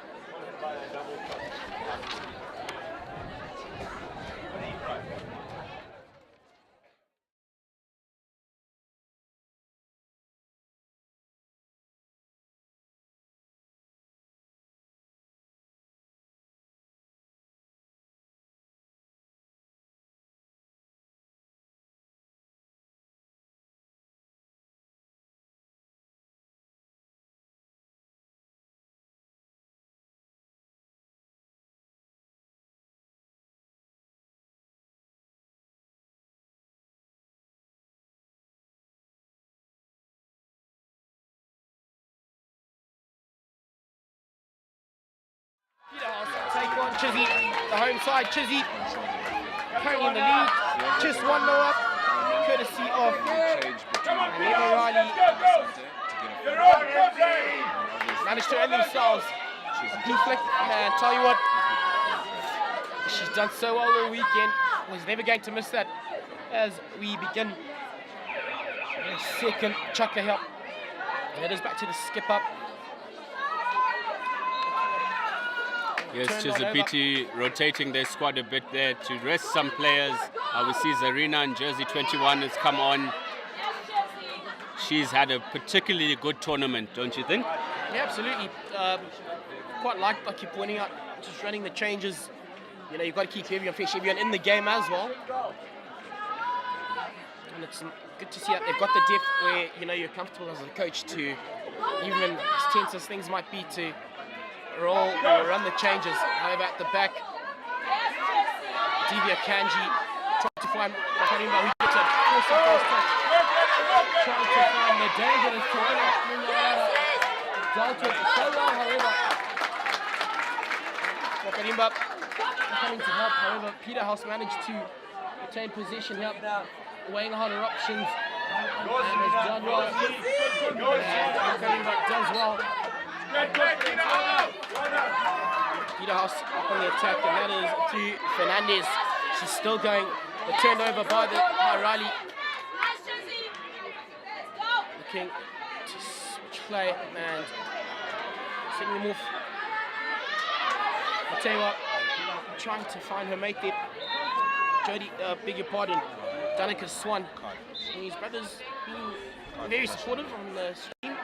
Peterhouse take on Chizzy, the home side. Chizzy currently in the lead, just 1-0 up, courtesy of Emma Riley. Managed to end themselves. Flick, and tell you what, she's done so well all weekend. Was never going to miss that as we begin the second chucker help. And it is back to the skip up. Yes, Chisipite rotating their squad a bit there to rest some players. We see Zarina in jersey 21 has come on. She's had a particularly good tournament, don't you think? Yeah, absolutely. Quite like you're pointing out, just running the changes. You know, you've got to keep everyone fresh, everyone in the game as well. And it's good to see that they've got the depth where, you know, you're comfortable as a coach to, even as tense as things might be, to roll or run the changes. However, at the back, Divya Kanji trying to find Makarimba, who gets a awesome first touch. Trying to find the dangerous Corona. Dealt with it so well, however. Makarimba coming to help, however, Peterhouse managed to retain possession, help now, weighing out her options. And has done well. And Makarimba does well. Peterhouse up on the attack, and that is to Fernandez. She's still going. The turned over by Riley. Looking to switch play and sending them off. I'll tell you what, trying to find her mate there. Jody, beg your pardon, Danica Swan. And his brother's been very supportive on the stream.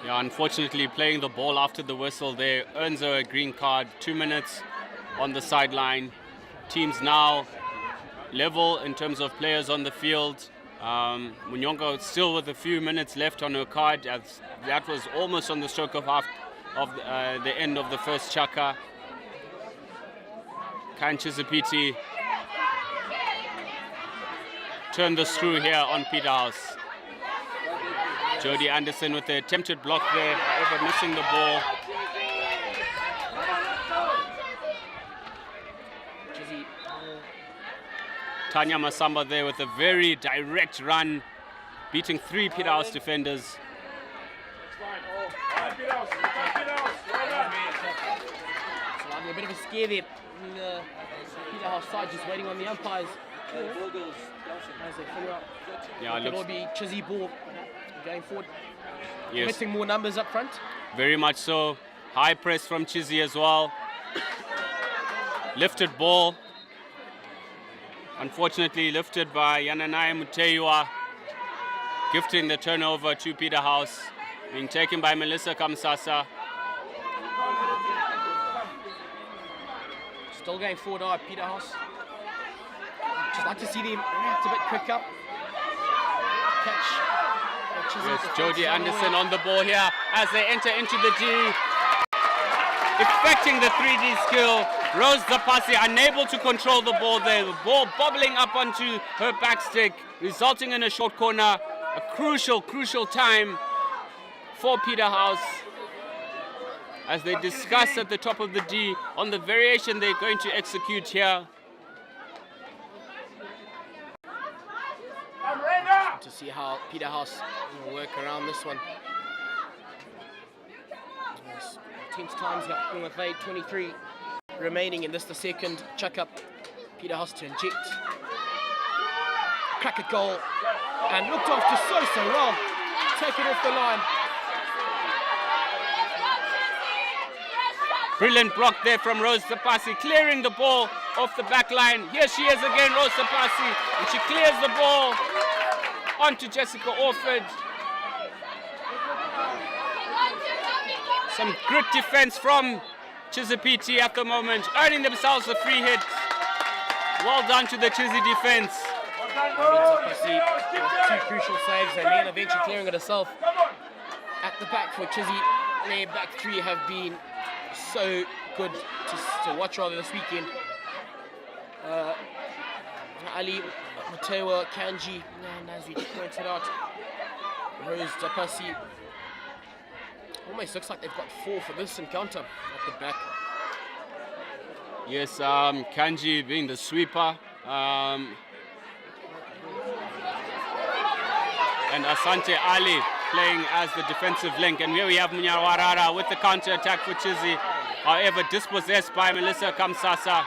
Yeah, unfortunately playing the ball after the whistle there earns her a green card. 2 minutes on the sideline. Teams now level in terms of players on the field. Munyonga still with a few minutes left on her card, as that was almost on the stroke of half of the end of the first chaka. Can Chisipite turn the screw here on Peterhouse? Jody Anderson with the attempted block there, however missing the ball. Tanya Masamba there with a very direct run, beating 3 Peterhouse defenders. So a bit of a scare there. Peterhouse side just waiting on the umpires. As they figure out. Yeah, it'll be Chizzy ball going forward. Yes. Missing more numbers up front. Very much so. High press from Chizzy as well. Lifted ball. Unfortunately lifted by Yananai Muteiwa. Gifting the turnover to Peterhouse. Being taken by Melissa Kamsasa. Still going forward now at Peterhouse. Just like to see them react a bit quicker. Catch. Yes, Jody Anderson on the ball here as they enter into the D. Effecting the 3D skill. Rose Zapasi unable to control the ball there. The ball bobbling up onto her backstick, resulting in a short corner. A crucial time for Peterhouse as they discuss at the top of the D on the variation they're going to execute here. To see how Peterhouse will work around this one. Yes, intense times here with 8:23 remaining in this, the second chuck up. Peterhouse to inject. Crack a goal and looked after so well. Take it off the line. Brilliant block there from Rose Sapasi, clearing the ball off the back line. Here she is again, Rose Sapasi, and she clears the ball onto Jessica Orford. Some good defense from Chisipite at the moment, earning themselves a free hit. Well done to the Chisi defense. Two crucial saves, and then eventually clearing it herself. At the back for Chisi, their back three have been so good to watch rather this weekend. Ali, Matewa, Kanji, and as we pointed out, Rose Tapasi. Almost looks like they've got 4 for this encounter at the back. Yes, Kanji being the sweeper. And Asante Ali playing as the defensive link. And here we have Munyawarara with the counter-attack for Chisi. However, dispossessed by Melissa Kamsasa,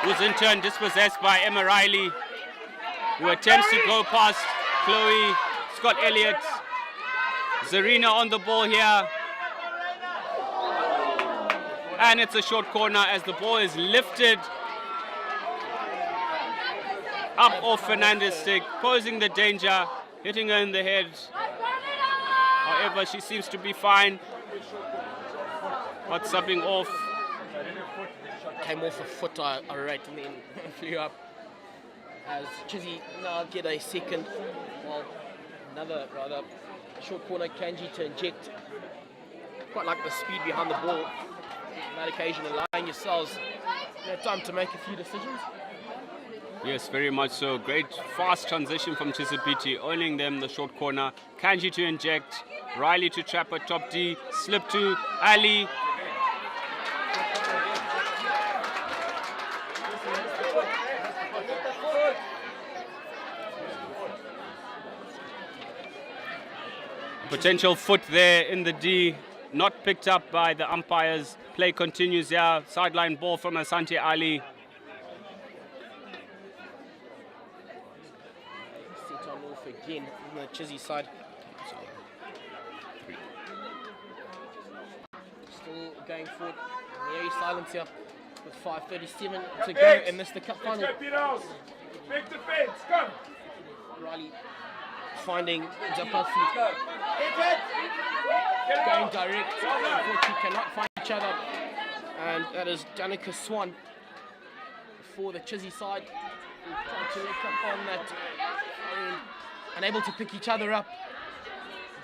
who's in turn dispossessed by Emma Riley, who attempts to go past Chloe Scott Elliott. Zarina on the ball here. And it's a short corner as the ball is lifted up off Fernandez's stick, posing the danger, hitting her in the head. However, she seems to be fine. Not subbing off. Came off a foot, I rate, and then flew up. As Chisi now get a second, well, another rather short corner, Kanji to inject. Quite like the speed behind the ball. On that occasion, allowing yourselves time to make a few decisions. Yes, very much so. Great fast transition from Chisipite, owning them the short corner. Kanji to inject, Riley to trap at top D, slip to Ali. Potential foot there in the D, not picked up by the umpires. Play continues here. Sideline ball from Asante Ali. Set on off again on the Chisi side. Still going forward. Very silence here with 5:37 to go in this the cup final. Big defense, come. Riley finding Zapasi. Going direct. Unfortunately, cannot find each other. And that is Danica Swan for the Chisi side. Trying to look up on that. Unable to pick each other up.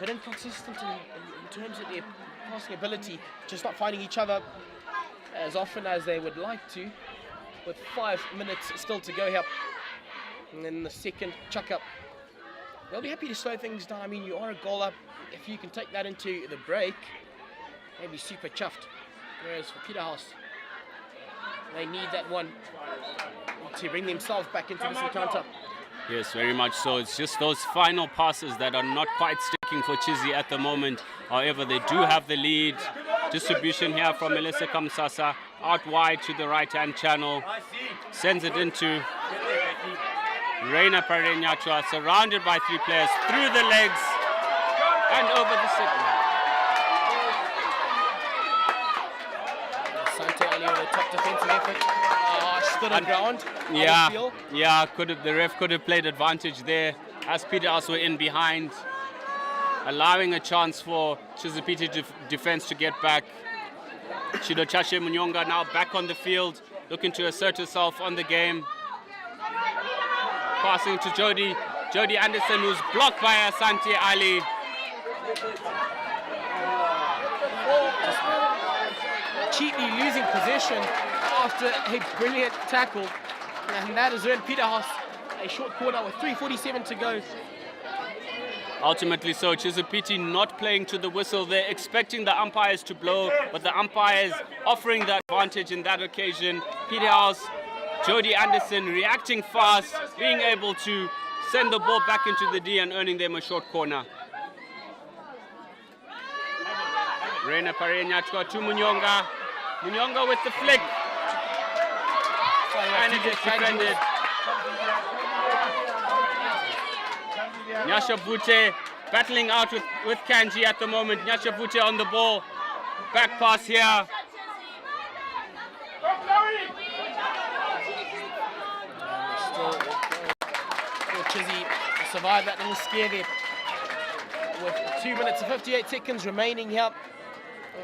But inconsistent in terms of their passing ability. Just not finding each other as often as they would like to. With 5 minutes still to go here. And then the second chuck up. They'll be happy to slow things down. I mean, you are a goal up. If you can take that into the break, they'll be super chuffed. Whereas for Peterhouse, they need that one to bring themselves back into this encounter. Yes, very much so. It's just those final passes that are not quite sticking for Chisi at the moment. However, they do have the lead. Distribution here from Melissa Kamsasa, out wide to the right-hand channel. Sends it into Reina Parenyachua, surrounded by 3 players, through the legs and over the signal. Sante Ali with a top defensive effort. Stood on ground. Yeah. The ref could have played advantage there as Peterhouse were in behind, allowing a chance for Chisipite defense to get back. Chidochashe Munyonga now back on the field, looking to assert herself on the game. Passing to Jody Anderson, who's blocked by Asante Ali. Cheaply losing possession after a brilliant tackle. And that has earned Peterhouse a short corner with 3:47 to go. Ultimately so, Chisipite not playing to the whistle. They're expecting the umpires to blow, but the umpires offering the advantage in that occasion. Peterhouse, Jody Anderson reacting fast, being able to send the ball back into the D and earning them a short corner. Reina Parenyatko to Munyonga. Munyonga with the flick. And it is defended. Nyasha Bute battling out with Kanji at the moment. Nyasha Bute on the ball. Back pass here. Still Chizzy survived that little scare there. With 2 minutes and 58 seconds remaining here.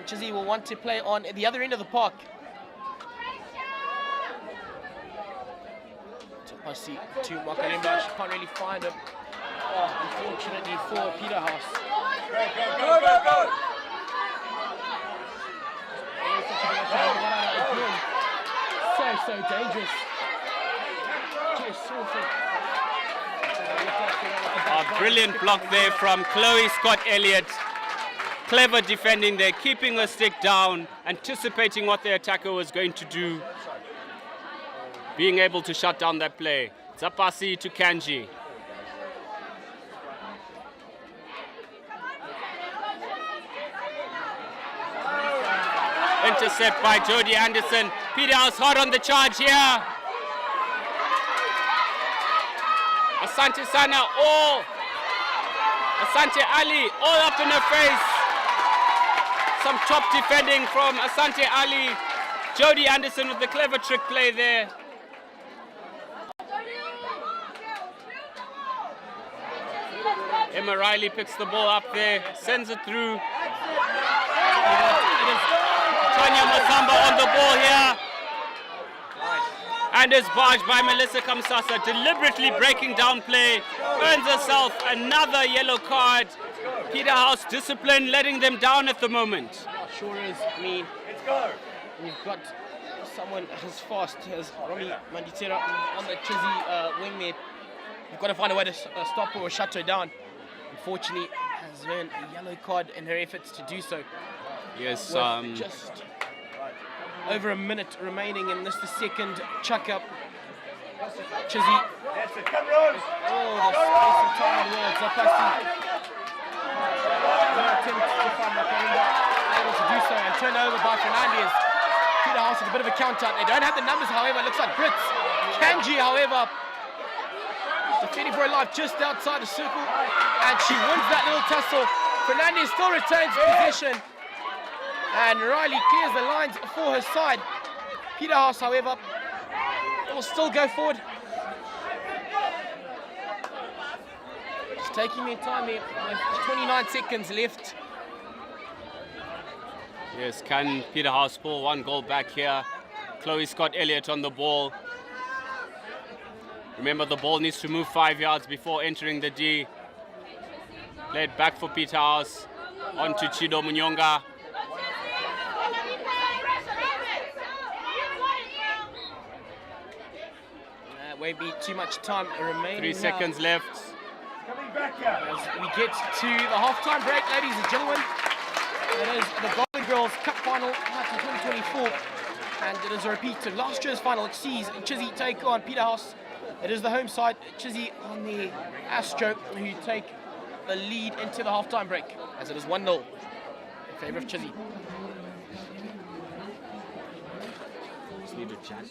Chizzy will want to play on the other end of the park. I see to Makarimba, she can't really find him. Unfortunately for Peterhouse. Go! So dangerous. A brilliant block there from Chloe Scott Elliott. Clever defending there, keeping her stick down, anticipating what the attacker was going to do. Being able to shut down that play. Zapasi to Kanji. Intercept by Jody Anderson. Peterhouse hard on the charge here. Asante Sana, Asante Ali, all up in her face. Some top defending from Asante Ali. Jody Anderson with the clever trick play there. Emma Riley picks the ball up there, sends it through. It is Tanya Masamba on the ball here. And is barged by Melissa Kamsasa, deliberately breaking down play. Earns herself another yellow card. Peterhouse discipline letting them down at the moment. Sure is. I mean, you've got someone as fast as Romy Manditera on the Chizzy wing there. You've got to find a way to stop her or shut her down. Unfortunately, has earned a yellow card in her efforts to do so. Yes, just over a minute remaining in this, the second chuck up. Chizzy. That's it, come on! Oh, the space and time in the world. Zapasi. No attempt to find Makarimba. Able to do so and turn over by Fernandez. Peterhouse with a bit of a counter. They don't have the numbers, however. It looks like Brits. Kanji, however, defending for her life just outside the circle. And she wins that little tussle. Fernandez still retains possession. And Riley clears the lines for her side. Peterhouse, however, will still go forward. Just taking their time here with 29 seconds left. Yes, can Peterhouse pull one goal back here? Chloe Scott Elliott on the ball. Remember, the ball needs to move 5 yards before entering the D. Played back for Peterhouse. On to Chido Munyonga. Won't be too much time remaining. 3 seconds left. Coming back out. As we get to the halftime break, ladies and gentlemen. It is the Golden Girls Cup Final night in 2024. And it is a repeat of last year's final. It sees Chizzy take on Peterhouse. It is the home side, Chizzy on the Astro, who take the lead into the halftime break, as it is 1-0 in favour of Chizzy. Just need to chat.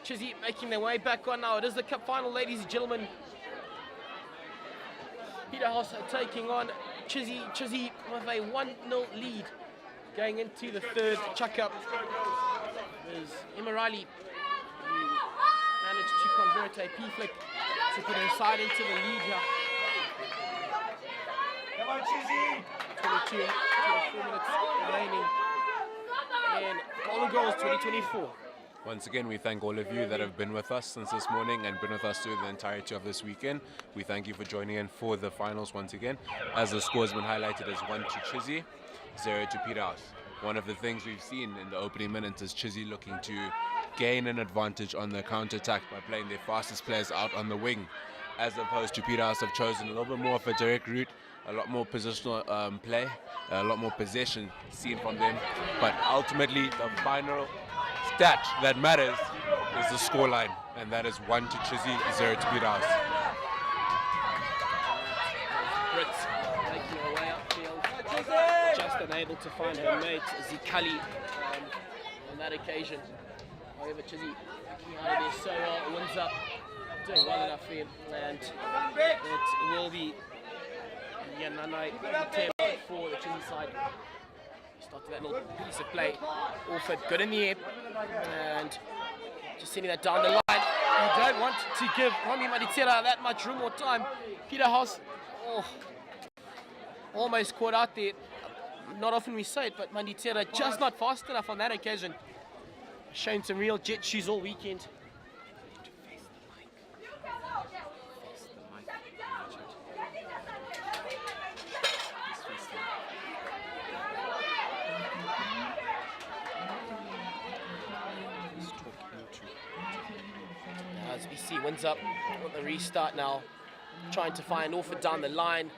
Chizzy making their way back on now. It is the cup final, ladies and gentlemen. Peterhouse taking on Chizzy. Chizzy with a 1-0 lead going into the third chuck-up. There's Emma Riley who managed to convert a P-flick to put her side into the lead here. Come on, Chizzy. 24 minutes remaining in Golden Girls 2024. Once again, we thank all of you that have been with us since this morning and been with us through the entirety of this weekend. We thank you for joining in for the finals once again. As the score has been highlighted as 1 to Chizzy, 0 to Peterhouse. One of the things we've seen in the opening minutes is Chizzy looking to gain an advantage on the counter-attack by playing their fastest players out on the wing, as opposed to Peterhouse have chosen a little bit more of a direct route, a lot more positional play, a lot more possession seen from them. But ultimately, the final stat that matters is the scoreline, and that is 1 to Chizzy, 0 to Peterhouse. Brits making her way upfield, just unable to find her mate Zikali on that occasion. However, Chizzy looking out of there so well, wins up, doing well enough here, and it will be Yananai for the Chizzy side. Started that little piece of play, Orford good in the air, and just sending that down the line. You don't want to give Rami Maditera that much room or time. Peterhouse, almost caught out there. Not often we say it, but Maditera just not fast enough on that occasion. Shown some real jet shoes all weekend. As we see, wins up with the restart now, trying to find Orford down the line.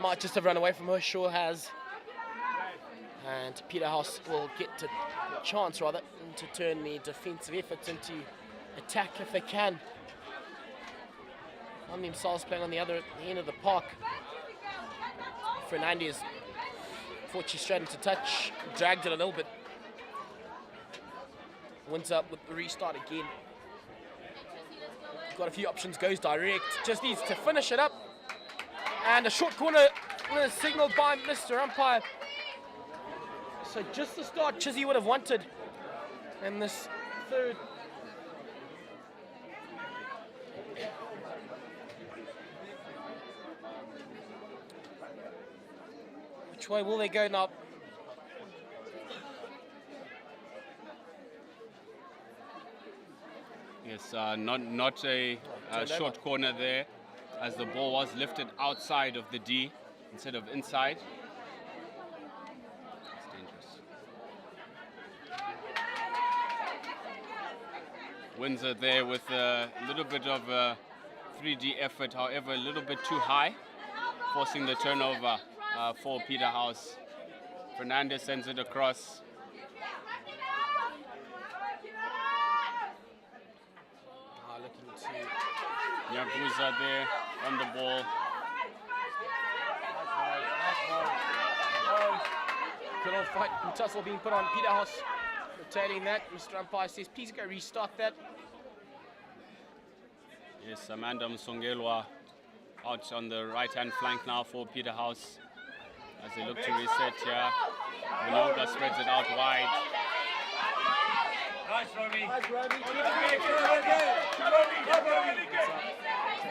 Might just have run away from her, sure has. And Peterhouse will get a chance rather to turn the defensive efforts into attack if they can. Find themselves playing on the other end of the park. Fernandez, thought she straight into touch, dragged it a little bit. Wins up with the restart again. Got a few options, goes direct, just needs to finish it up. And a short corner signaled by Mr. Umpire. So just the start Chizzy would have wanted in this third. Which way will they go now? Yes, not a short corner there, as the ball was lifted outside of the D instead of inside. It's dangerous. Windsor there with a little bit of a 3D effort, however a little bit too high, forcing the turnover for Peterhouse. Fernandez sends it across. Yaguza there on the ball. Good old fight and tussle being put on Peterhouse. Rotating that. Mr. Umpire says, please go restart that. Yes, Amanda Msongelwa out on the right-hand flank now for Peterhouse as they look to reset here. Munoga spreads it out wide. Nice, Romy. Nice, Romy.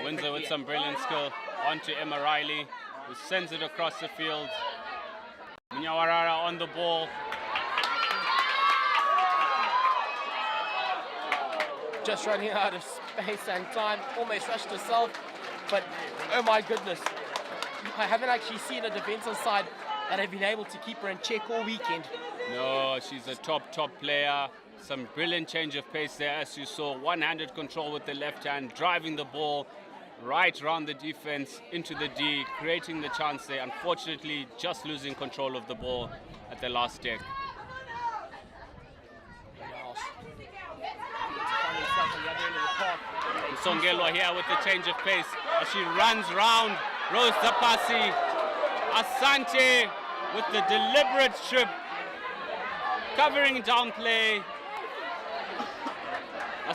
Windsor with some brilliant skill onto Emma Riley, who sends it across the field. Munyawarara on the ball. Just running out of space and time, almost rushed herself, but oh my goodness. I haven't actually seen a defensive side that have been able to keep her in check all weekend. No, she's a top player. Some brilliant change of pace there, as you saw. One-handed control with the left hand, driving the ball right around the defense into the D, creating the chance there. Unfortunately, just losing control of the ball at the last deck. Songelwa here with the change of pace as she runs round Rose Zapasi. Asante with the deliberate strip, covering down play.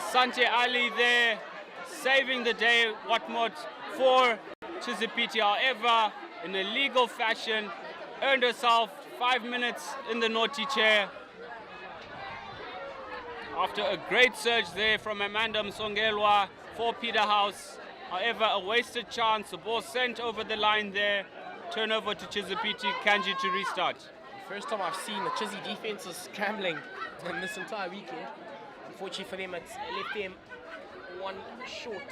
Asante Ali there, saving the day, whatnot, for Chisipite. However, in a legal fashion, earned herself 5 minutes in the naughty chair. After a great surge there from Amanda Msongelwa for Peterhouse. However, a wasted chance, the ball sent over the line there. Turnover to Chisipite, Kanji to restart. First time I've seen the Chizzy defenses scrambling in this entire weekend. Unfortunately for them, it's left them one short.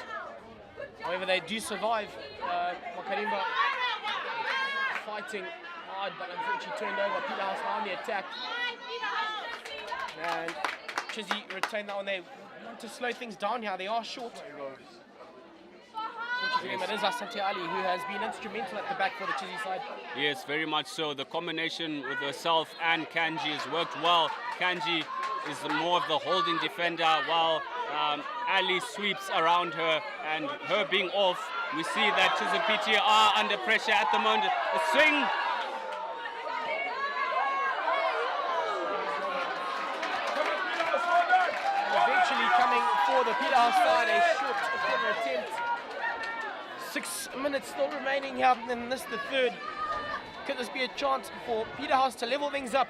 However, they do survive. Makarimba fighting hard, but unfortunately turned over. Peterhouse now on the attack. And Chizzy retained that one. They want to slow things down here. They are short. Unfortunately, it is Asante Ali who has been instrumental at the back for the Chizzy side. Yes, very much so. The combination with herself and Kanji has worked well. Kanji is more of the holding defender, while Ali sweeps around her, and her being off, we see that Chisipite are under pressure at the moment. A swing. Eventually coming for the Peterhouse side, a short corner attempt. 6 minutes still remaining here in this, the third. Could this be a chance for Peterhouse to level things up?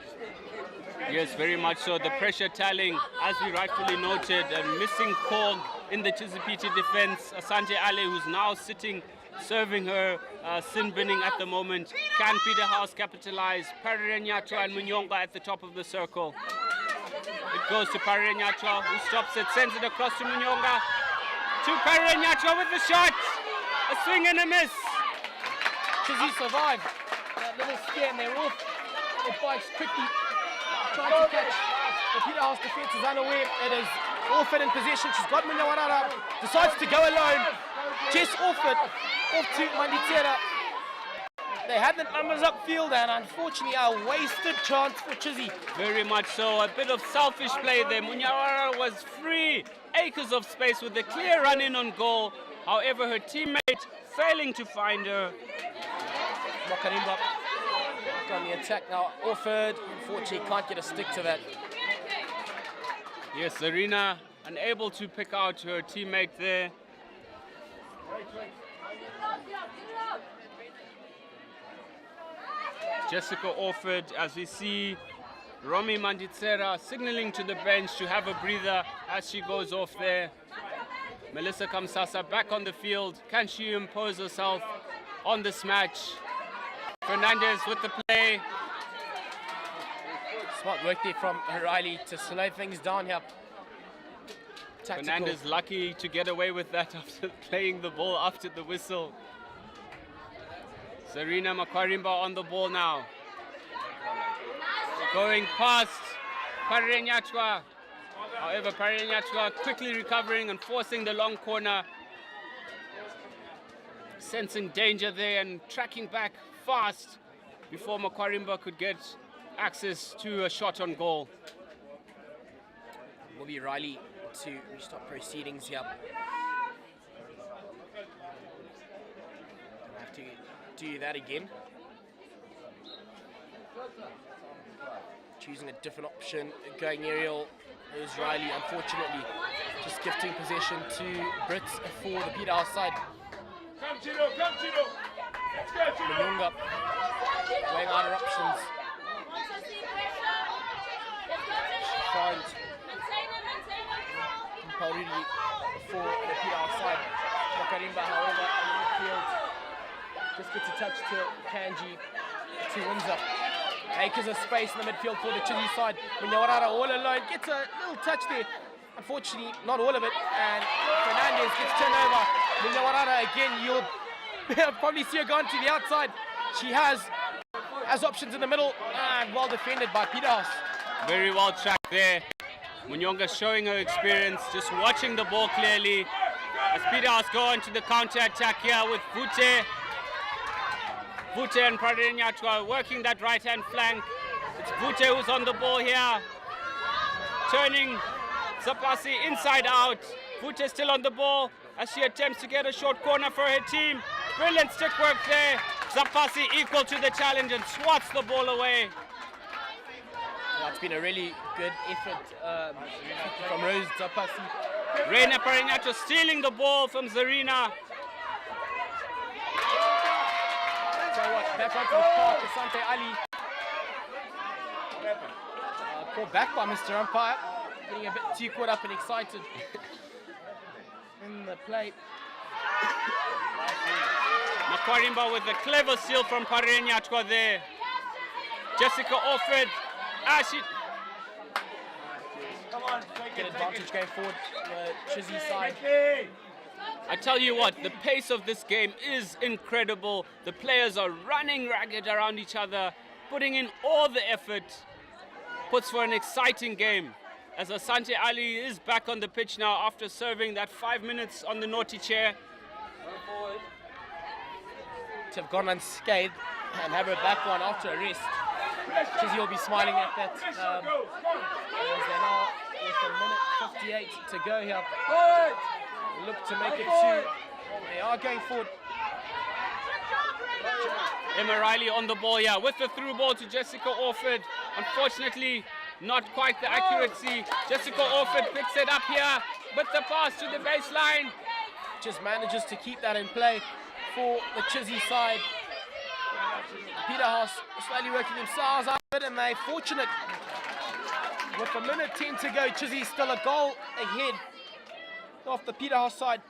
Yes, very much so. The pressure tallying, as we rightfully noted, a missing cog in the Chisipite defense. Asante Ali, who's now sitting, serving her sin binning at the moment. Can Peterhouse capitalize? Parirenyatwa and Munyonga at the top of the circle. It goes to Parirenyatwa, who stops it, sends it across to Munyonga. To Parirenyatwa with the shot. A swing and a miss. Chizzy survived that little scare, and they're off. It bites quickly, trying to catch. The Peterhouse defense is unaware. It is Orford in possession. She's got Munyawarara. Decides to go alone. Jess Orford off to Manditera. They had the numbers upfield, and unfortunately a wasted chance for Chizzy. Very much so. A bit of selfish play there. Munyawara was free. Acres of space with a clear run in on goal. However, her teammate failing to find her. Makarimba on the attack now. Orford, unfortunately, can't get a stick to that. Yes, Serena unable to pick out her teammate there. Jessica Orford, as we see Romy Manditsera signaling to the bench to have a breather as she goes off there. Melissa Kamsasa back on the field. Can she impose herself on this match? Fernandez with the play. Smart work there from Riley to slow things down here. Tactical. Fernandez lucky to get away with that after playing the ball after the whistle. Serena Makwarimba on the ball now. Going past Parirenyatwa. However, Parirenyatwa quickly recovering and forcing the long corner. Sensing danger there and tracking back fast before Makwarimba could get access to a shot on goal. Will be Riley to restart proceedings here. Have to do that again. Choosing a different option, going aerial is Riley, unfortunately just gifting possession to Brits for the Peterhouse side. Come Chino, come Chino. Let's go Chino. Munyonga weighing out her options. She finds Paulini for the Peterhouse side. Makarimba, however, on the midfield just gets a touch to Kanji to Windsor. Acres of space in the midfield for the Chizzy side. Munyawarara all alone, gets a little touch there. Unfortunately, not all of it, and Fernandez gets turned over. Munyawarara again, you'll probably see her gone to the outside. She has options in the middle, and well defended by Peterhouse. Very well tracked there. Munyonga showing her experience, just watching the ball clearly. As Peterhouse go into the counter-attack here with Vute. Vute and Parirenyatwa working that right-hand flank. It's Vute who's on the ball here. Turning Zapasi inside out. Vute still on the ball as she attempts to get a short corner for her team. Brilliant stick work there. Zapasi equal to the challenge and swats the ball away. Well, it's been a really good effort from Rose Zapasi. Reina Parinato stealing the ball from Zarina. So what, back onto the park, Asante Ali. Called back by Mr. Umpire. Getting a bit too caught up and excited in the play. Makwarimba with a clever steal from Parinato there. Jessica Orford. She Get advantage going forward, the Chizzy side. I tell you what, the pace of this game is incredible. The players are running ragged around each other, putting in all the effort. Puts for an exciting game. As Asante Ali is back on the pitch now after serving that 5 minutes on the naughty chair. To have gone unscathed and have her back on after a rest. Chizzy will be smiling at that. As they're now with a minute 58 to go here. Look to make it two. They are going forward. Emma Riley on the ball here with the through ball to Jessica Orford. Unfortunately, not quite the accuracy. Jessica Orford picks it up here with the pass to the baseline. Just manages to keep that in play for the Chizzy side. Peterhouse slowly working themselves out of it, and they're fortunate. With a minute 10 to go, Chizzy still a goal ahead off the Peterhouse side.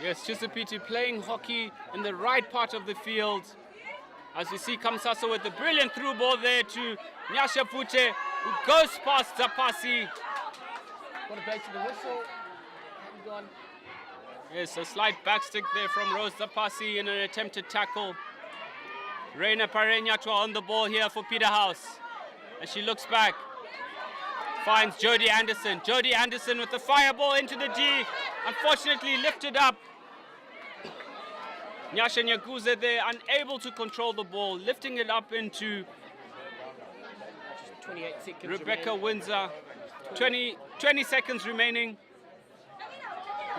Yes, Chisipite playing hockey in the right part of the field. As you see, Kamsaso with the brilliant through ball there to Nyasha Pute, who goes past Zapasi. Got a break to the whistle. Gone. Yes, a slight backstick there from Rose Zapasi in an attempted tackle. Reina Pareñatua on the ball here for Peterhouse. And she looks back. Finds Jodie Anderson. Jodie Anderson with the fireball into the D. Unfortunately lifted up. Nyasha Nyaguze there, unable to control the ball, lifting it up into 28 seconds Rebecca remaining. Windsor. 20 seconds remaining.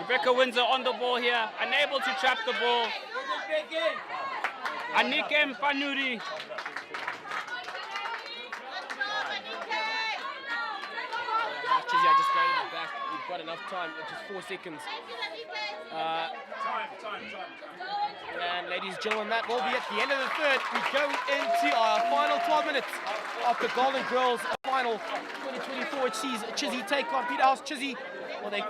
Rebecca Windsor on the ball here, unable to trap the ball. Anike Mpanuri. Chizzy are just going in the back. We've got enough time, which is 4 seconds. And ladies and gentlemen, that will be at the end of the third. We go into our final 12 minutes of the Golden Girls final 2024, which sees Chizzy take on Peterhouse. Chizzy with a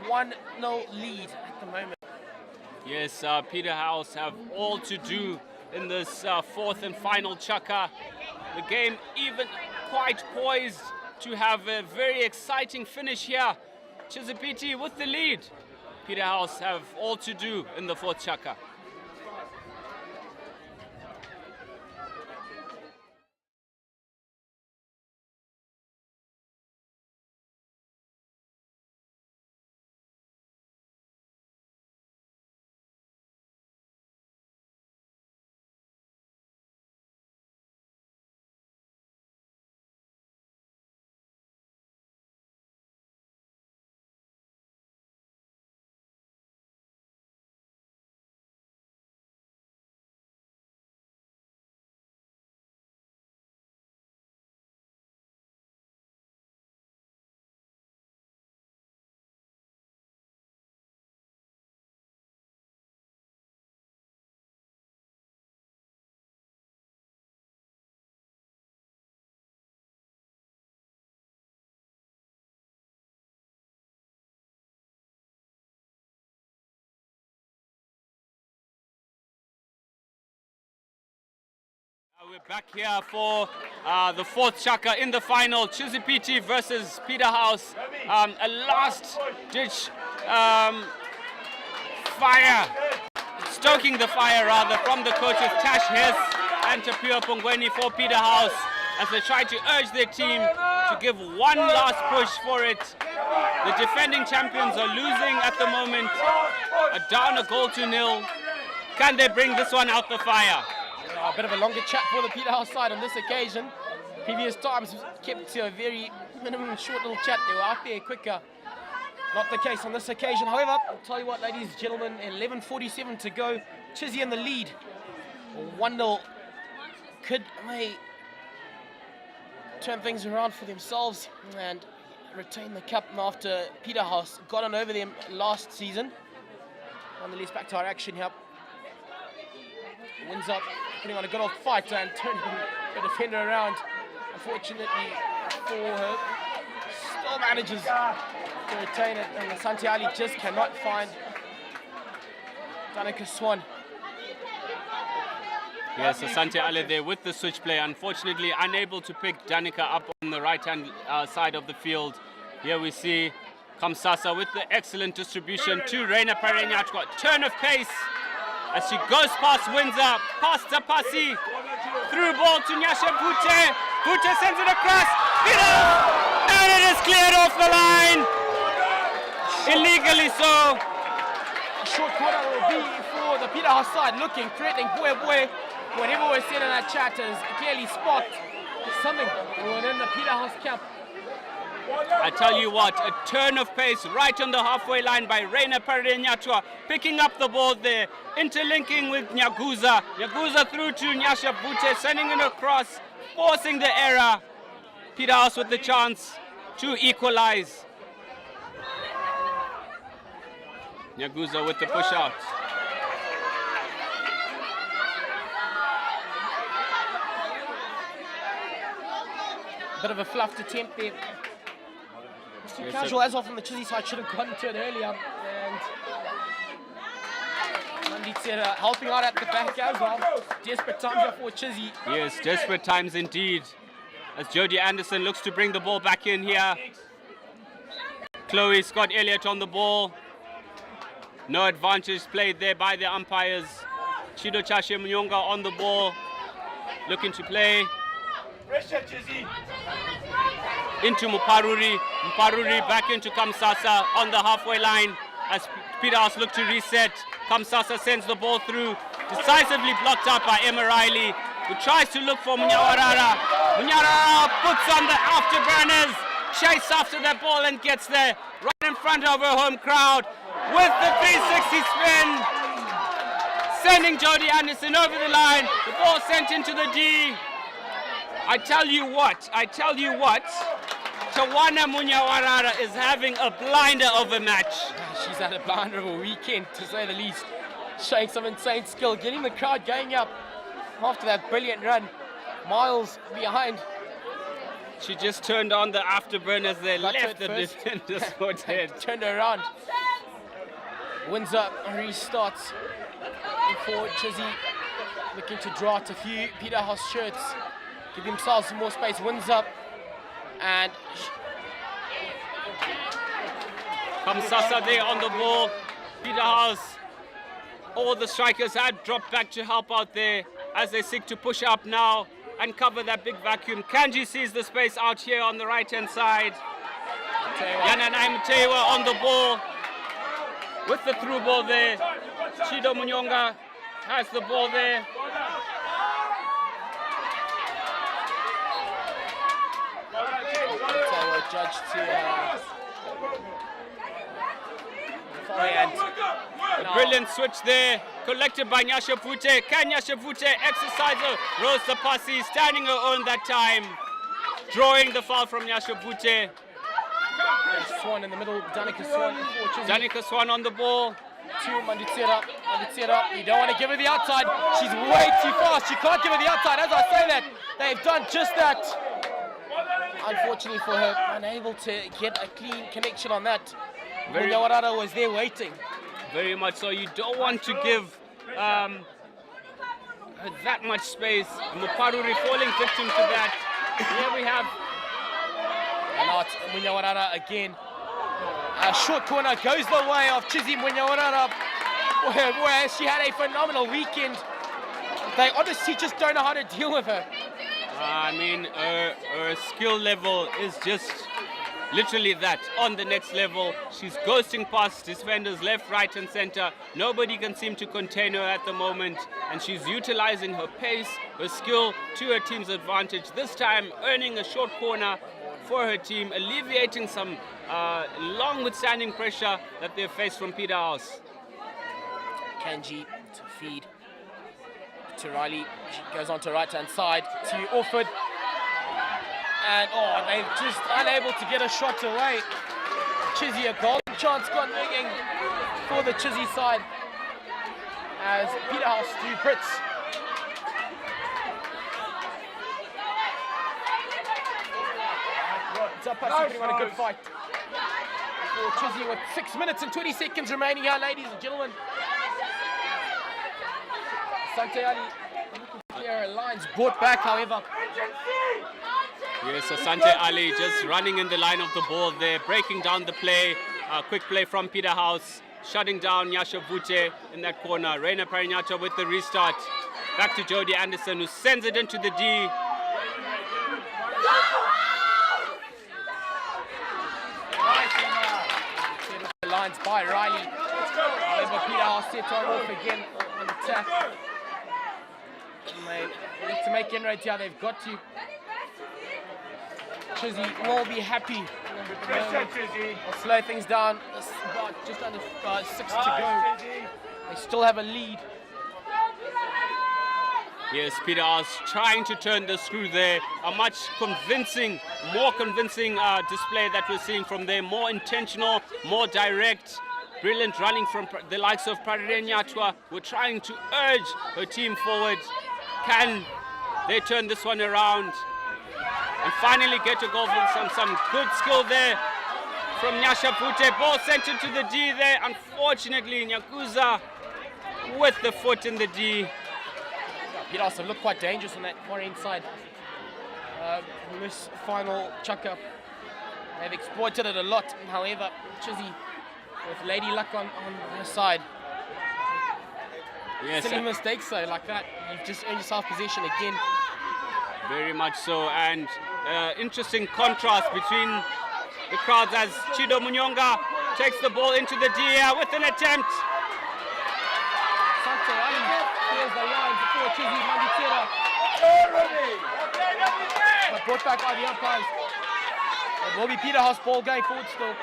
1-0 lead at the moment. Yes, Peterhouse have all to do in this fourth and final chukka. The game even quite poised to have a very exciting finish here. Chisipite with the lead. Peterhouse have all to do in the fourth chukka. We're back here for the fourth chukka in the final. Chisipite versus Peterhouse. A last-ditch fire, stoking the fire rather, from the coaches Tash Hess and Tapio Pongweni for Peterhouse as they try to urge their team to give one last push for it. The defending champions are losing at the moment, down a goal to nil. Can they bring this one out the fire? A bit of a longer chat for the Peterhouse side on this occasion. Previous times kept to a very minimum short little chat. They were out there quicker. Not the case on this occasion. However, I'll tell you what, ladies and gentlemen, 11:47 to go. Chizzy in the lead. 1-0. Could they turn things around for themselves and retain the cup after Peterhouse got on over them last season. Nonetheless, back to our action here. Wins up, putting on a good old fight and turning the defender around. Unfortunately for her, still manages to retain it, and Santi Ali just cannot find Danica Swan. Yes, Asante Ale there with the switch play. Unfortunately, unable to pick Danica up on the right-hand side of the field. Here we see Kamsasa with the excellent distribution to Reina Parenyachwa. Turn of pace as she goes past Windsor, past Tapasi. Through ball to Nyasha Bute. Bute sends it across. And it is cleared off the line. Illegally so. Short corner will be for the Peterhouse side, looking, threatening. Boy. Whatever we're seeing in our chat is clearly spot something within the Peterhouse camp. I tell you what, a turn of pace right on the halfway line by Reina Parenyachwa, picking up the ball there, interlinking with Nyaguza. Nyaguza through to Nyasha Bute, sending it across, forcing the error. Peterhouse with the chance to equalize. Nyaguza with the push out. Bit of a fluffed attempt there. Too casual as well from the Chizzy side, should have gotten to it earlier. And Manditsera helping out at the back as well. Desperate times here for Chizzy. Yes, desperate times indeed. As Jodie Anderson looks to bring the ball back in here. Chloe Scott Elliott on the ball. No advantage played there by the umpires. Chido Chashe Munyonga on the ball. Looking to play. Into Muparuri. Muparuri back into Kamsasa on the halfway line as Peterhouse look to reset. Kamsasa sends the ball through. Decisively blocked up by Emma Riley, who tries to look for Munyawarara. Munyawarara puts on the afterburners. Chase after that ball and gets there right in front of her home crowd with the 360 spin. Sending Jodie Anderson over the line. The ball sent into the D. I tell you what, Tawana Munyawarara is having a blinder of a match. She's had a blinder of a weekend, to say the least. Showing some insane skill, getting the crowd going up after that brilliant run. Miles behind. She just turned on the afterburners there, left the defenders for dead. Turned her around. Windsor restarts for Chizzy, looking to draw out a few Peterhouse shirts. Give themselves some more space. Wins up and Kamsasa there on the ball. Peterhouse, all the strikers had dropped back to help out there as they seek to push up now and cover that big vacuum. Kanji sees the space out here on the right hand side. Yananai Mtewa on the ball with the through ball there. Chido Munyonga has the ball there. Judge to a brilliant switch there, collected by Nyasha Bute. Can Nyasha Bute exercise her? Rose the Passy, standing her own that time, drawing the foul from Nyasha Bute. Swan in the middle, Danica Swan. Danica Swan on the ball. To Manditsera. You don't want to give her the outside. She's way too fast. You can't give her the outside. As I say that, they've done just that. Unfortunately for her, unable to get a clean connection on that. Munyawarara was there waiting. Very much so. You don't want to give her that much space. Muparuri falling victim to that. Here we have. And now it's Munyawarara again. A short corner goes the way of Chizzy Munyawarara. Boy, she had a phenomenal weekend. They honestly just don't know how to deal with her. I mean, her skill level is just literally that, on the next level. She's ghosting past defenders left, right and center. Nobody can seem to contain her at the moment, and she's utilizing her pace, her skill to her team's advantage. This time earning a short corner for her team, alleviating some long withstanding pressure that they've faced from Peterhouse. Kanji to feed to Riley. She goes on to right hand side to Orford. And they're just unable to get a shot away. Chizzy, a golden chance gone ringing for the Chizzy side as Peterhouse do Brits. Zapasi putting on a good fight for Chizzy with 6 minutes and 20 seconds remaining here, ladies and gentlemen. Sante Ali looking to clear lines, brought back, however. Yes, Asante Ali just running in the line of the ball there, breaking down the play. Quick play from Peterhouse, shutting down Nyasha Vute in that corner. Reina Parinyacha with the restart. Back to Jody Anderson, who sends it into the D. The lines by Riley. However, Peterhouse set on off again on attack. And they need to make inroads here. They've got to. Chizzy will be happy. I'll slow things down. It's about just under 6 to go. They still have a lead. Yes, Peterhouse trying to turn the screw there. A much more convincing display that we're seeing from there. More intentional, more direct. Brilliant running from the likes of Pradire Nyatwa. We're trying to urge her team forward. Can they turn this one around? And finally get a goal from some good skill there from Nyasha Vute. Ball sent into the D there. Unfortunately, Nyakuza with the foot in the D. Peterhouse have looked quite dangerous on that far inside. This final chuck-up, they've exploited it a lot. However, Chizzy with Lady Luck on her side. Yes, silly mistakes though, like that. You've just earned yourself possession again. Very much so, and interesting contrast between the crowds as Chido Munyonga takes the ball into the D with an attempt. Sante Ali clears the lines before Chizzy Manditera. But brought back by the umpires. It will be Peterhouse ball going forward still.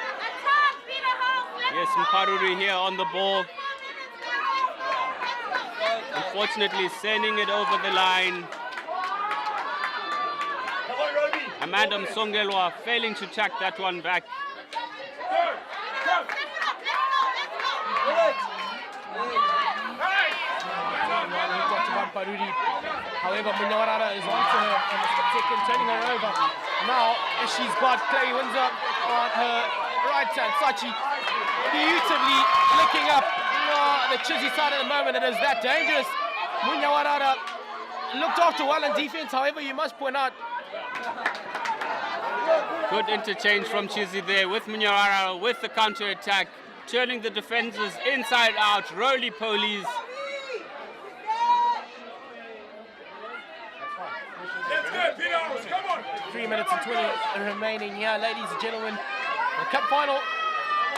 Yes, Mparuri here on the ball. Unfortunately, sending it over the line. Amanda Msongelwa failing to track that one back. However, Munyawarara is onto her on the second, turning her over. Now, she's got Chloe Windsor on her right hand. Sachi beautifully licking up the Chizzy side at the moment. It is that dangerous. Munyawarara looked after well in defense. However, you must point out, good interchange from Chizzy there with Munyawarara with the counter attack, turning the defenders inside out, roly-polies. 3 minutes and 20 remaining here, ladies and gentlemen. The cup final,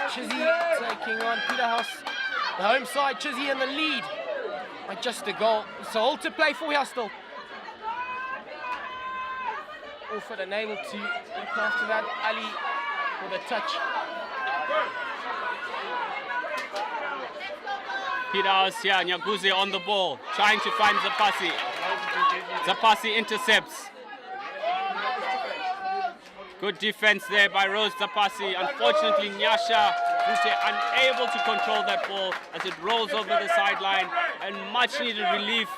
Chizzy taking on Peterhouse. The home side, Chizzy in the lead by just a goal. So all to play for here still. All fit and able to look after that. Ali with a touch. Peterhouse here, Nyaguze on the ball, trying to find Zapasi. Zapasi intercepts. Good defense there by Rose Zapasi. Unfortunately, Nyasha Vute unable to control that ball as it rolls over the sideline, and much needed relief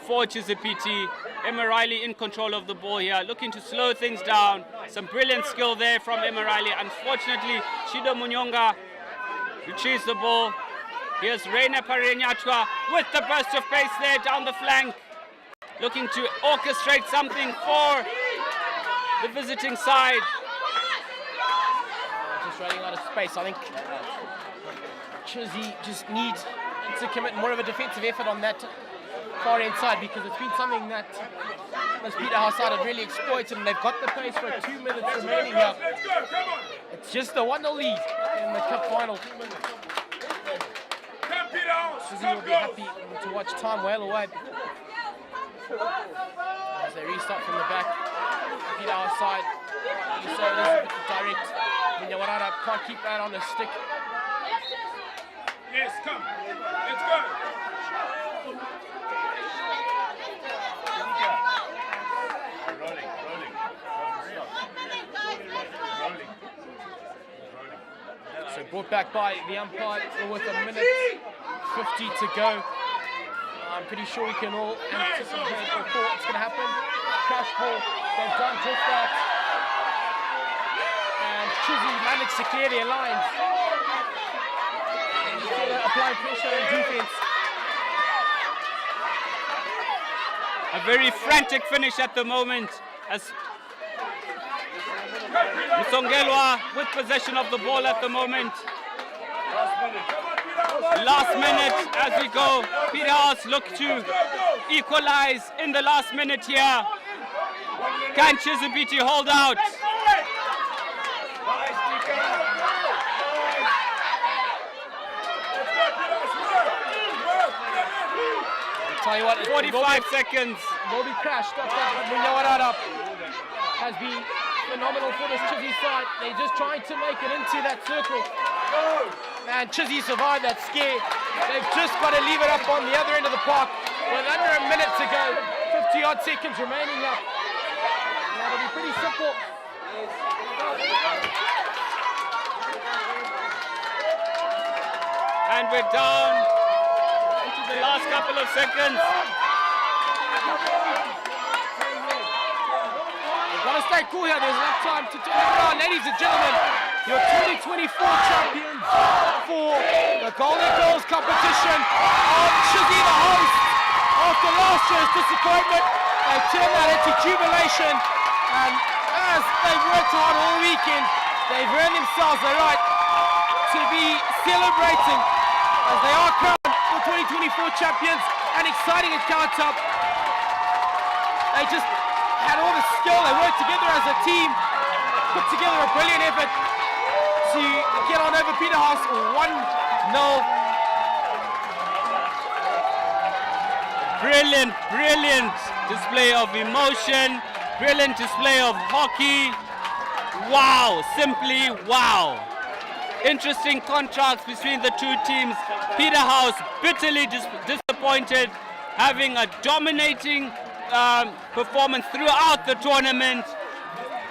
for Chisipite. Emma Riley in control of the ball here, looking to slow things down. Some brilliant skill there from Emma Riley. Unfortunately, Chido Munyonga retrieves the ball. Here's Reina Parenyatwa with the burst of pace there down the flank, looking to orchestrate something for the visiting side. Just running out of space. I think Chizzy just needs to commit more of a defensive effort on that far inside, because it's been something that this Peterhouse side have really exploited, and they've got the pace for 2 minutes remaining here. It's just a 1-0 lead in the cup final. Chizzy will be happy to watch time well away as they restart from the back. Peterhouse side, you say it is a bit direct. Munyawarara can't keep that on the stick. Yes, come. Let's go. Rolling. So brought back by the umpire with a minute 50 to go. I'm pretty sure we can all anticipate or thought what's going to happen. Crash ball, they've done just that. And Chizzy managed to clear their lines. And you see that applying pressure and defense. A very frantic finish at the moment as Msongelwa with possession of the ball at the moment. Last minute as we go. Peterhouse look to equalize in the last minute here. Can Chisipite hold out? Tell you what, 45 seconds. Will be crashed. That's what Munyawarara has been phenomenal for this Chizzy side. They're just trying to make it into that circle. And Chizzy survived that scare. They've just got to leave it up on the other end of the park with under a minute to go. 50 odd seconds remaining up. That'll be pretty simple. And we're down into the last couple of seconds. We've got to stay cool here. There's enough time to turn it around. Ladies and gentlemen, your 2024 champions for the Golden Girls competition of Chizzy the host. After last year's disappointment, they turned that into jubilation. And as they've worked hard all weekend, they've earned themselves the right to be celebrating as they are crowned the 2024 champions. And exciting account up. They just had all the skill, they worked together as a team, put together a brilliant effort to get on over Peterhouse 1-0. Brilliant display of emotion, brilliant display of hockey. Wow, simply wow. Interesting contrast between the two teams. Peterhouse bitterly disappointed, having a dominating performance throughout the tournament,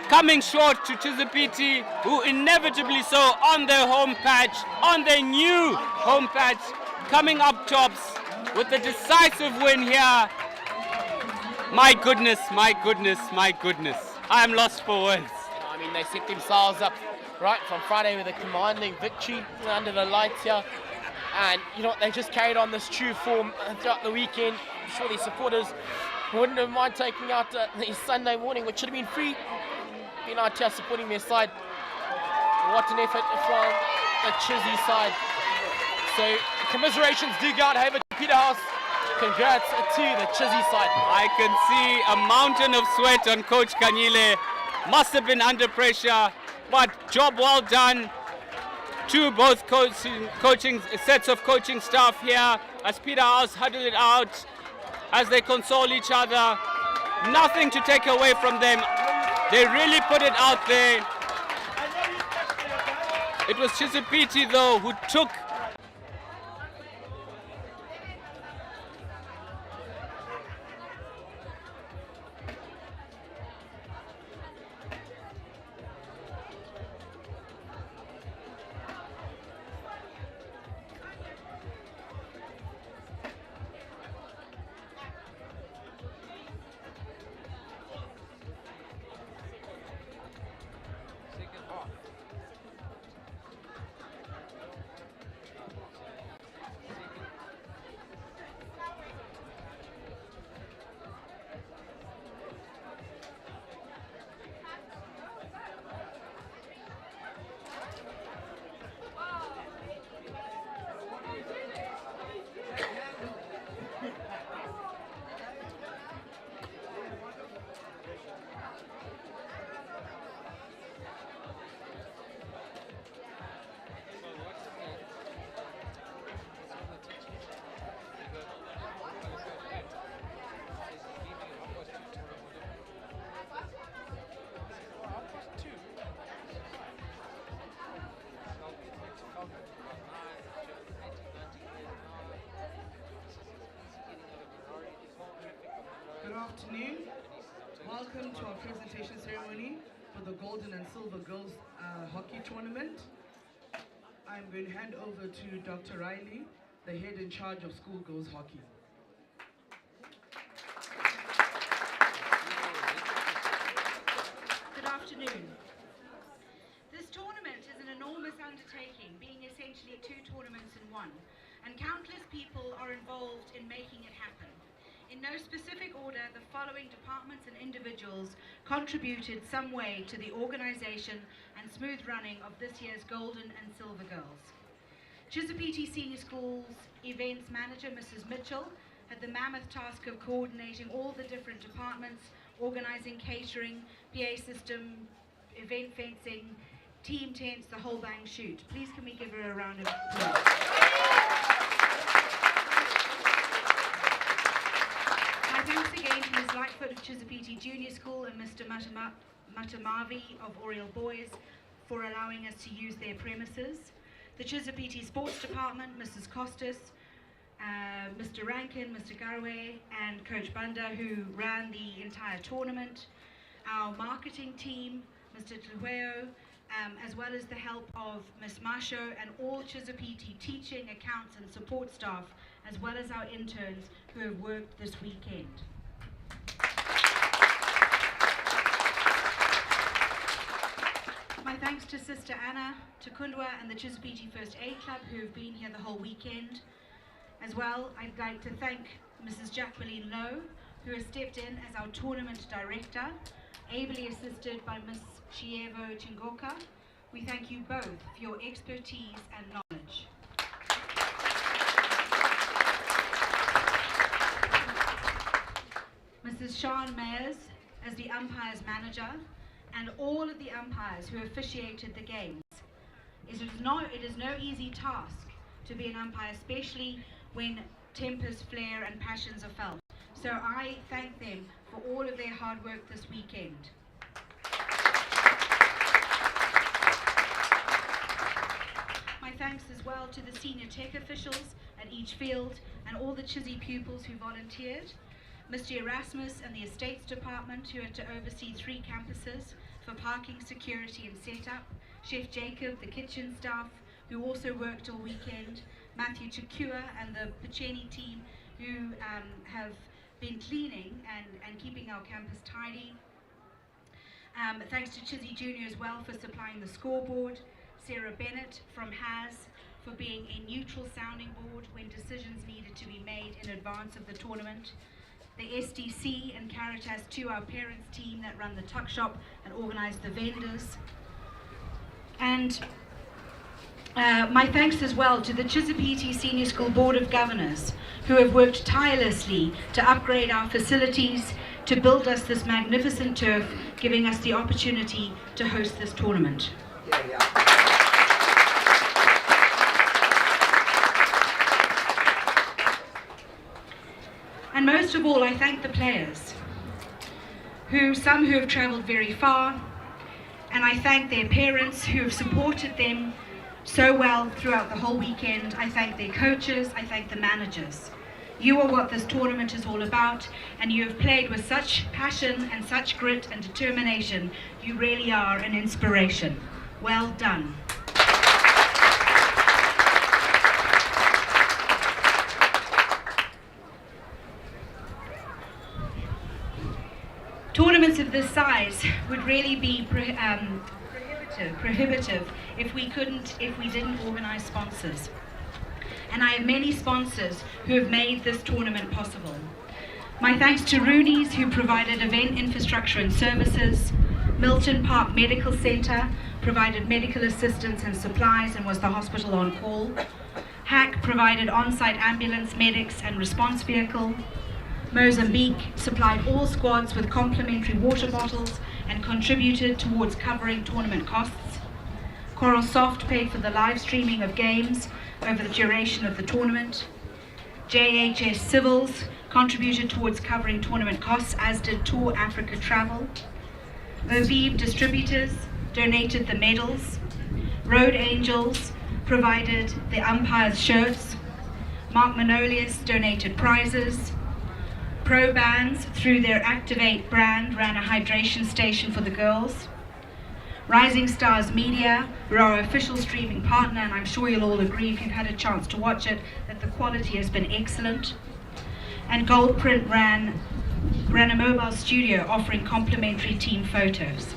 coming short to Chisipite, who inevitably so on their home patch, on their new home patch, coming up tops with a decisive win here. My goodness. I am lost for words. I mean, they set themselves up right from Friday with a commanding victory under the lights here. And you know what, they just carried on this true form throughout the weekend. I'm sure their supporters wouldn't have mind taking out the Sunday morning, which should have been free, being out here supporting their side. What an effort from the Chizzy side. So commiserations do go out over to Peterhouse. Congrats to the Chizzy side. I can see a mountain of sweat on Coach Kanyile. Must have been under pressure, but job well done to both coaching sets of coaching staff here as Peterhouse huddled it out as they console each other. Nothing to take away from them. They really put it out there. It was Chisipite though who took Good afternoon. Welcome to our presentation ceremony for the Golden and Silver Girls Hockey Tournament. I'm going to hand over to Dr. Riley, the head in charge of schoolgirls hockey. Good afternoon. This tournament is an enormous undertaking, being essentially 2 tournaments in one, and countless people are involved in making it happen. In no specific order, the following departments and individuals contributed some way to the organization and smooth running of this year's Golden and Silver Girls. Chisipite Senior School's events manager, Mrs. Mitchell, had the mammoth task of coordinating all the different departments, organizing catering, PA system, event fencing, team tents, the whole bang shoot. Please can we give her a round of applause. My thanks again to Ms. Lightfoot of Chisipite Junior School and Mr. Matamavi of Oriel Boys for allowing us to use their premises. The Chisipite Sports Department, Mrs. Costas, Mr. Rankin, Mr. Garwe, and Coach Banda, who ran the entire tournament. Our marketing team, Mr. Tlueo, as well as the help of Ms. Masho and all Chisipite teaching, accounts and support staff, as well as our interns who have worked this weekend. My thanks to Sister Anna, to Kundwa and the Chisipite First Aid Club who have been here the whole weekend. As well, I'd like to thank Mrs. Jacqueline Lowe, who has stepped in as our tournament director, ably assisted by Ms. Chievo Chingoka. We thank you both for your expertise and knowledge. Mrs. Sean Mayers as the umpires manager, and all of the umpires who officiated the games. It is no easy task to be an umpire, especially when tempers flare and passions are felt. So I thank them for all of their hard work this weekend. My thanks as well to the senior tech officials at each field and all the Chizzy pupils who volunteered. Mr. Erasmus and the Estates Department, who had to oversee 3 campuses for parking, security and setup. Chef Jacob, the kitchen staff, who also worked all weekend. Matthew Chakua and the Pacheni team, who have been cleaning and keeping our campus tidy. Thanks to Chizzy Junior as well for supplying the scoreboard. Sarah Bennett from HAS for being a neutral sounding board when decisions needed to be made in advance of the tournament. The SDC and Caritas to our parents team that run the tuck shop and organize the vendors. And my thanks as well to the Chisipite Senior School Board of Governors, who have worked tirelessly to upgrade our facilities, to build us this magnificent turf, giving us the opportunity to host this tournament. And most of all, I thank the players, some who have traveled very far, and I thank their parents who have supported them so well throughout the whole weekend. I thank their coaches, I thank the managers. You are what this tournament is all about, and you have played with such passion and such grit and determination. You really are an inspiration. Well done. Tournaments of this size would really be prohibitive if we didn't organize sponsors. And I have many sponsors who have made this tournament possible. My thanks to Rooney's, who provided event infrastructure and services. Milton Park Medical Center provided medical assistance and supplies and was the hospital on call. HAC provided on-site ambulance, medics and response vehicle. Mozambique supplied all squads with complimentary water bottles and contributed towards covering tournament costs. Coral Soft paid for the live streaming of games over the duration of the tournament. JHS Civils contributed towards covering tournament costs, as did Tour Africa Travel. Ovive Distributors donated the medals. Road Angels provided the umpires' shirts. Mark Manolius donated prizes. Pro Bands, through their Activate brand, ran a hydration station for the girls. Rising Stars Media, we're our official streaming partner, and I'm sure you'll all agree if you've had a chance to watch it that the quality has been excellent. And Goldprint ran a mobile studio offering complimentary team photos.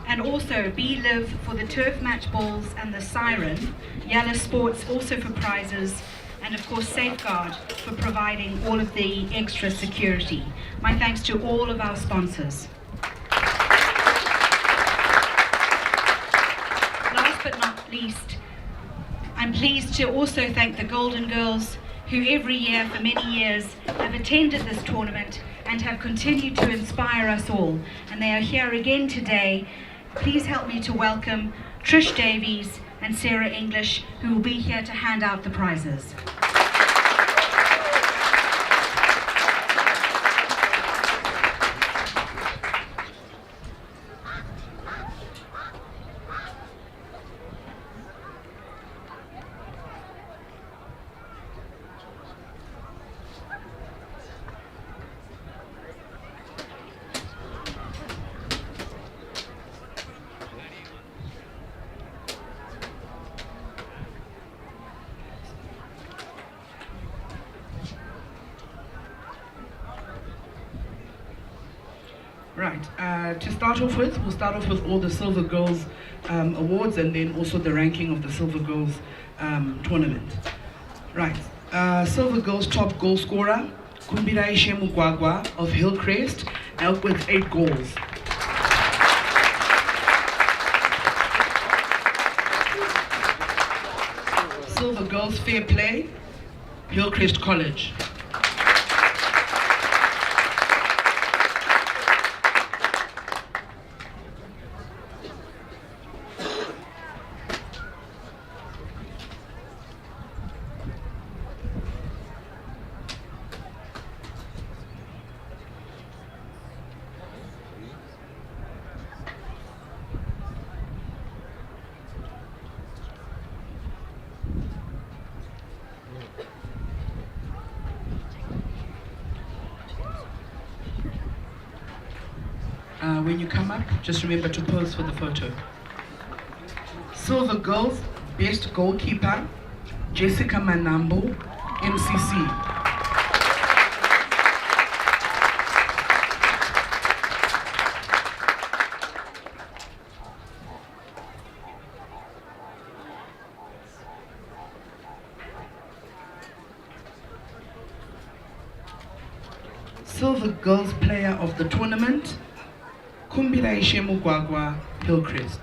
And also B-Live for the turf match balls and the siren, Yalla Sports also for prizes, and of course Safeguard for providing all of the extra security. My thanks to all of our sponsors. Last but not least, I'm pleased to also thank the Golden Girls, who every year for many years have attended this tournament and have continued to inspire us all. And they are here again today. Please help me to welcome Trish Davies and Sarah English, who will be here to hand out the prizes. Right, to start off with, we'll start off with all the Silver Girls awards and then also the ranking of the Silver Girls tournament. Right, Silver Girls top goal scorer, Kumbirai Shemugwagwa of Hillcrest, out with 8 goals. Silver Girls fair play, Hillcrest College. When you come up, just remember to pose for the photo. Silver Girls best goalkeeper, Jessica Manambo, MCC. Silver Girls player of the tournament, Kumbila Ishemugwagwa, Hillcrest.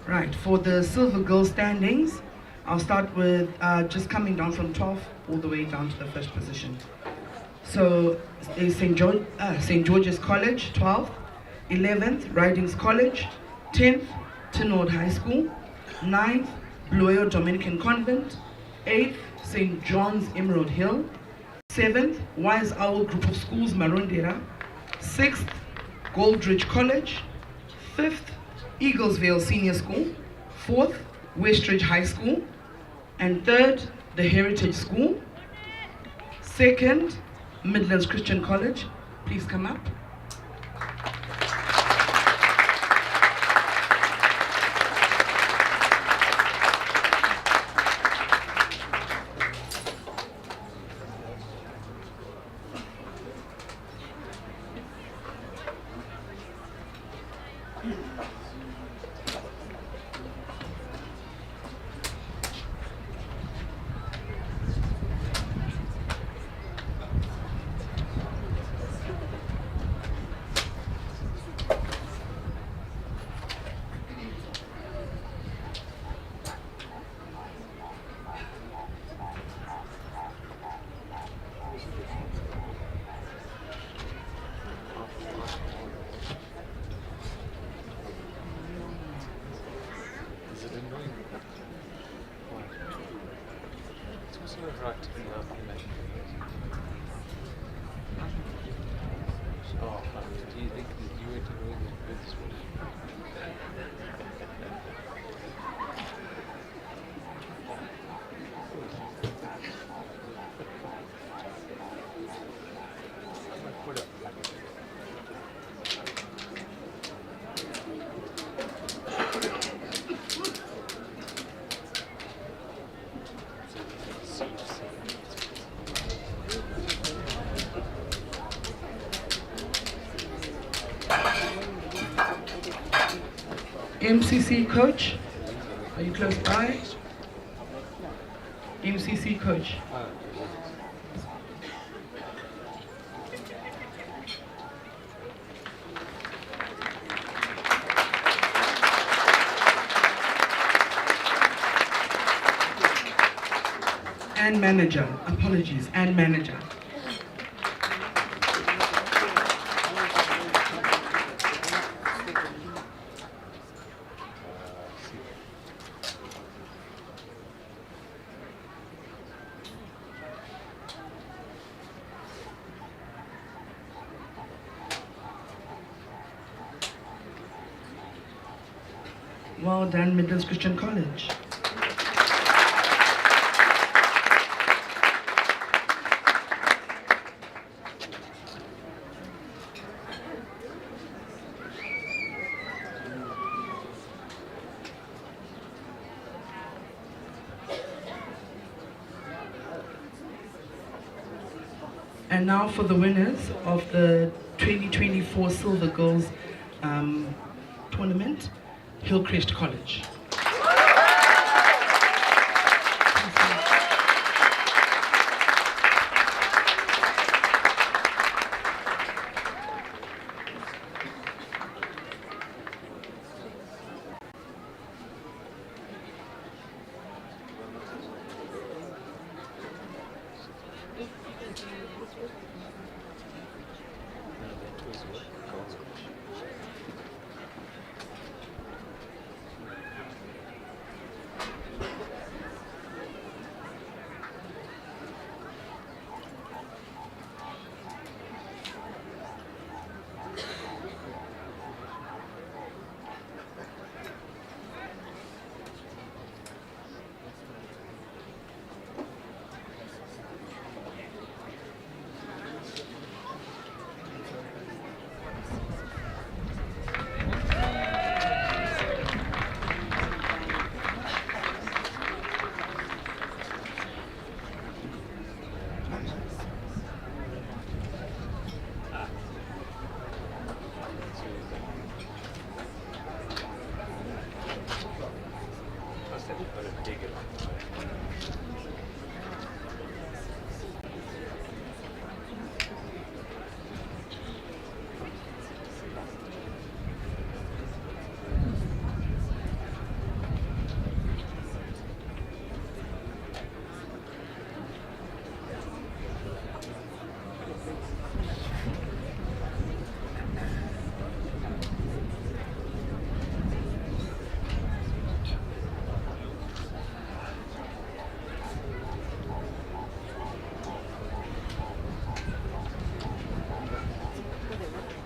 Right, for the Silver Girls standings, I'll start with just coming down from 12th all the way down to the first position. So St. George's College, 12th, 11th, Ridings College, 10th, Tinord High School, 9th, Blueo Dominican Convent, 8th, St. John's Emerald Hill, 7th, Wise Owl Group of Schools, Marundera, 6th, Goldridge College, 5th, Eaglesville Senior School, 4th, Westridge High School, and 3rd, the Heritage School. 2nd, Midlands Christian College. Please come up. Do you think that you were doing this one? MCC coach, are you close by? MCC coach. And manager, apologies, and manager. Well done, Midlands Christian College. And now for the winners of the 2024 Silver Girls tournament, Hillcrest College.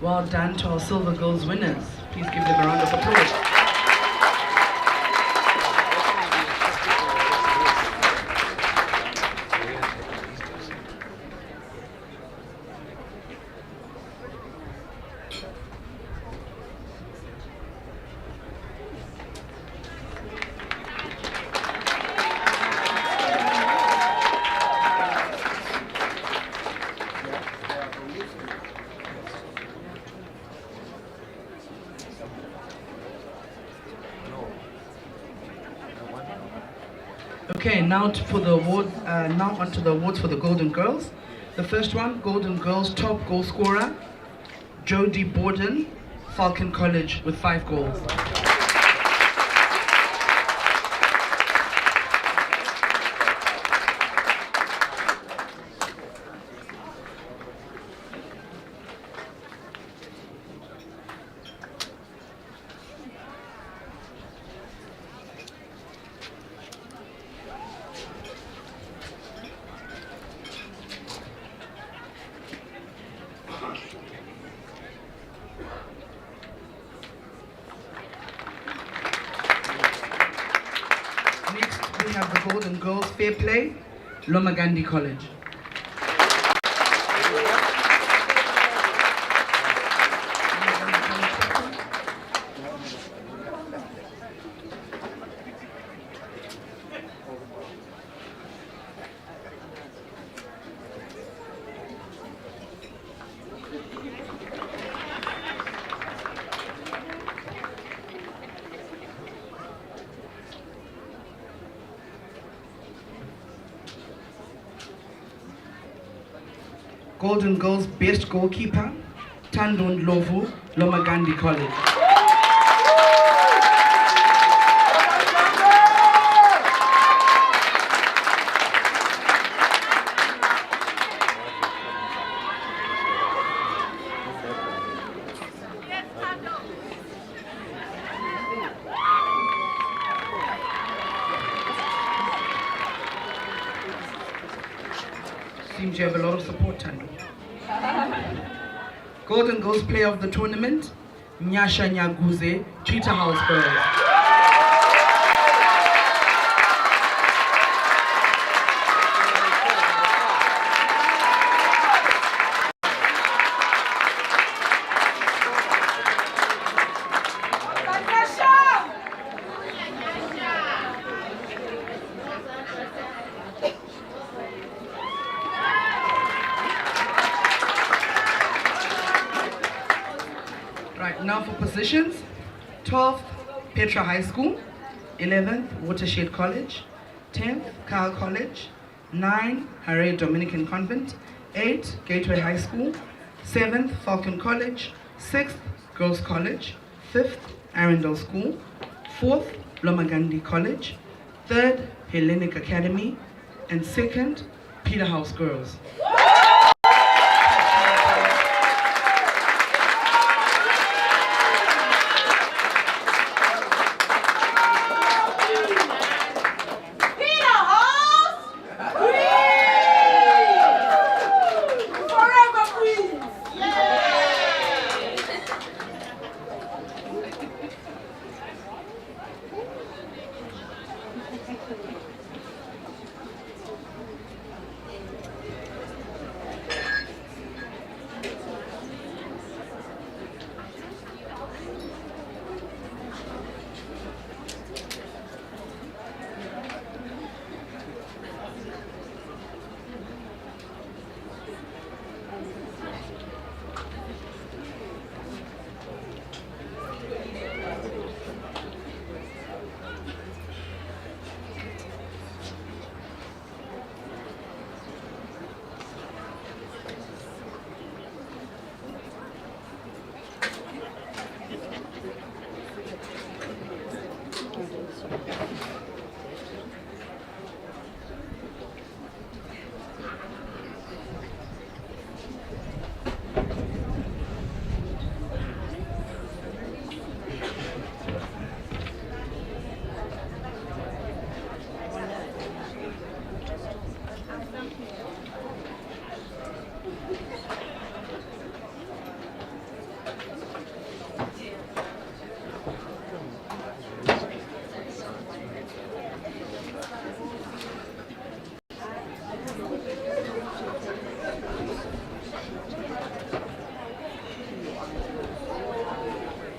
Well done to our Silver Girls winners. Please give them a round of applause. Okay, now for the award. Now onto the awards for the Golden Girls. The first one, Golden Girls top goal scorer, Jodie Borden, Falcon College with 5 goals. Next, we have the Golden Girls Fair Play, Loma Gandhi College. Golden Girls Best Goalkeeper, Tandon Lovu, Loma Gandhi College. Seems you have a lot of support, Tando. Golden Girls Player of the Tournament, Nyasha Nyaguze, Peterhouse Girls. Right, now for positions. 12th, Petra High School. 11th, Watershed College. 10th, Carl College. 9, Harare Dominican Convent. 8, Gateway High School. 7th, Falcon College. 6th, Girls College. 5th, Arundel School. 4th, Loma Gandhi College. 3rd, Hellenic Academy. And 2nd, Peterhouse Girls.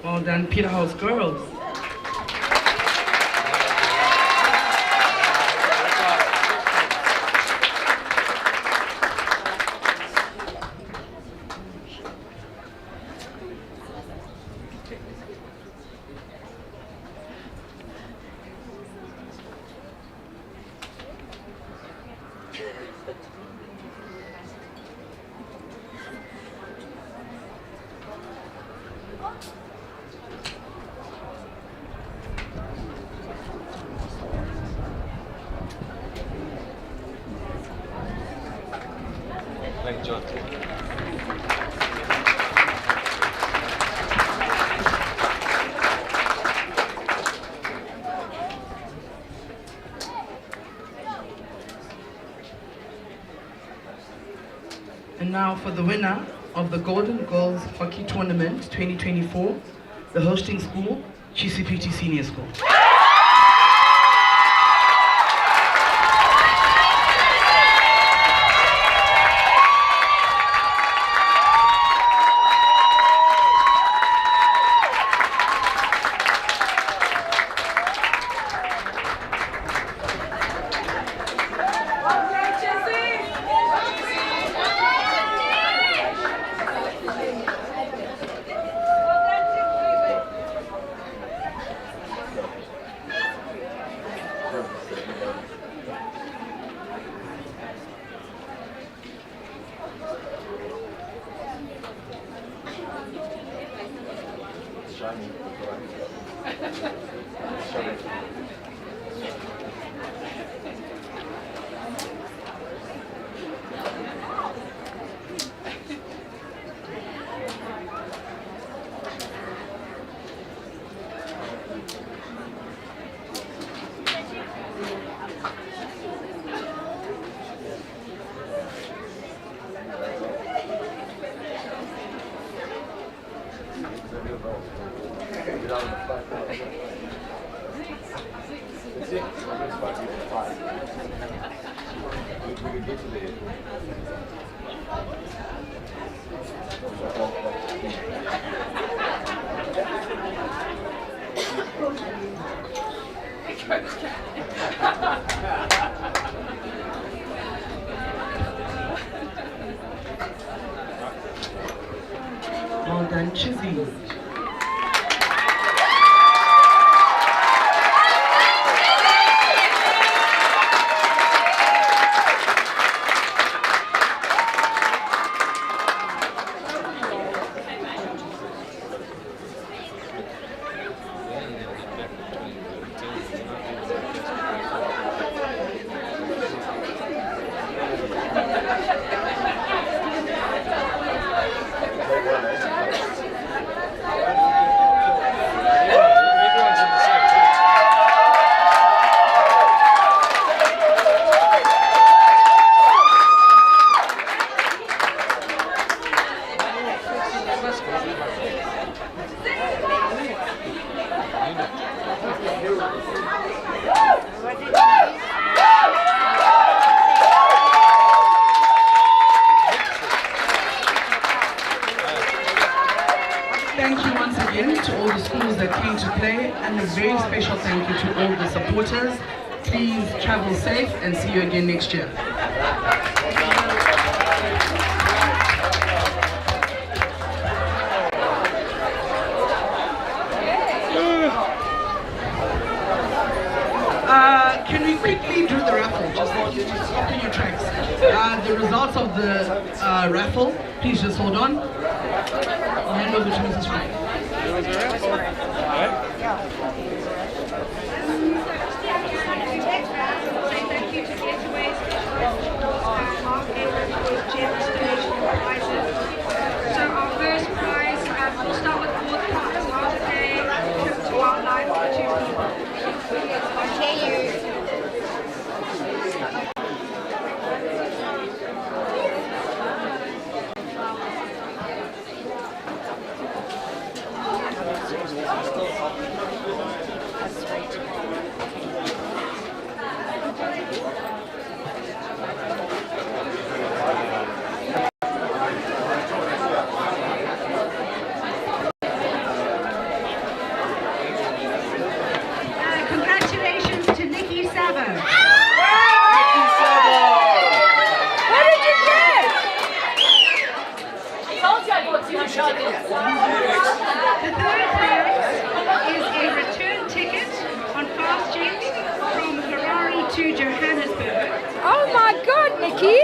Well done, Peterhouse Girls. Thank you, John. And now for the winner of the Golden Girls Hockey Tournament 2024, the hosting school, Chisipite Senior School. Well done, Chizzy. Thank you once again to all the schools that came to play, and a very special thank you to all the supporters. Please travel safe and see you again next year. Can we quickly do the raffle? Just stop in your tracks. The results of the raffle, please just hold on. I'll hand over to Mrs. Frank. There was a raffle. Thank you to Getaways, our generous donation prizes. So our first prize, we'll start with fourth prize. Last day, trip to wildlife for 2 people. Okay, you. Congratulations to Nikki Savo. Nikki Savo! What did you get? The third prize is a return ticket on fast jet from Harare to Johannesburg, Oh my god, Nikki!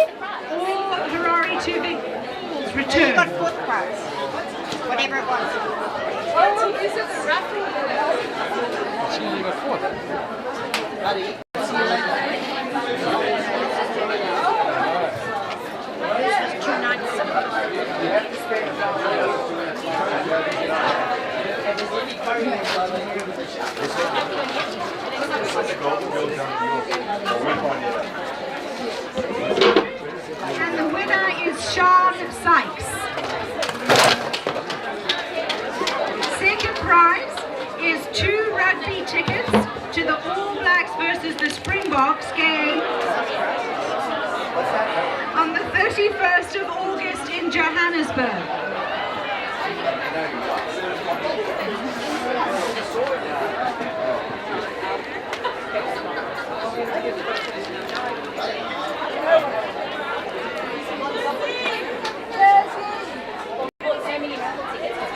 or Harare to Big Falls You return. got fourth prize. Whatever it was. Oh, is it the raffle? She only got fourth. And the winner is Sean Sykes. Second prize is 2 rugby tickets to the All Blacks versus the Springboks game on the 31st of August in Johannesburg.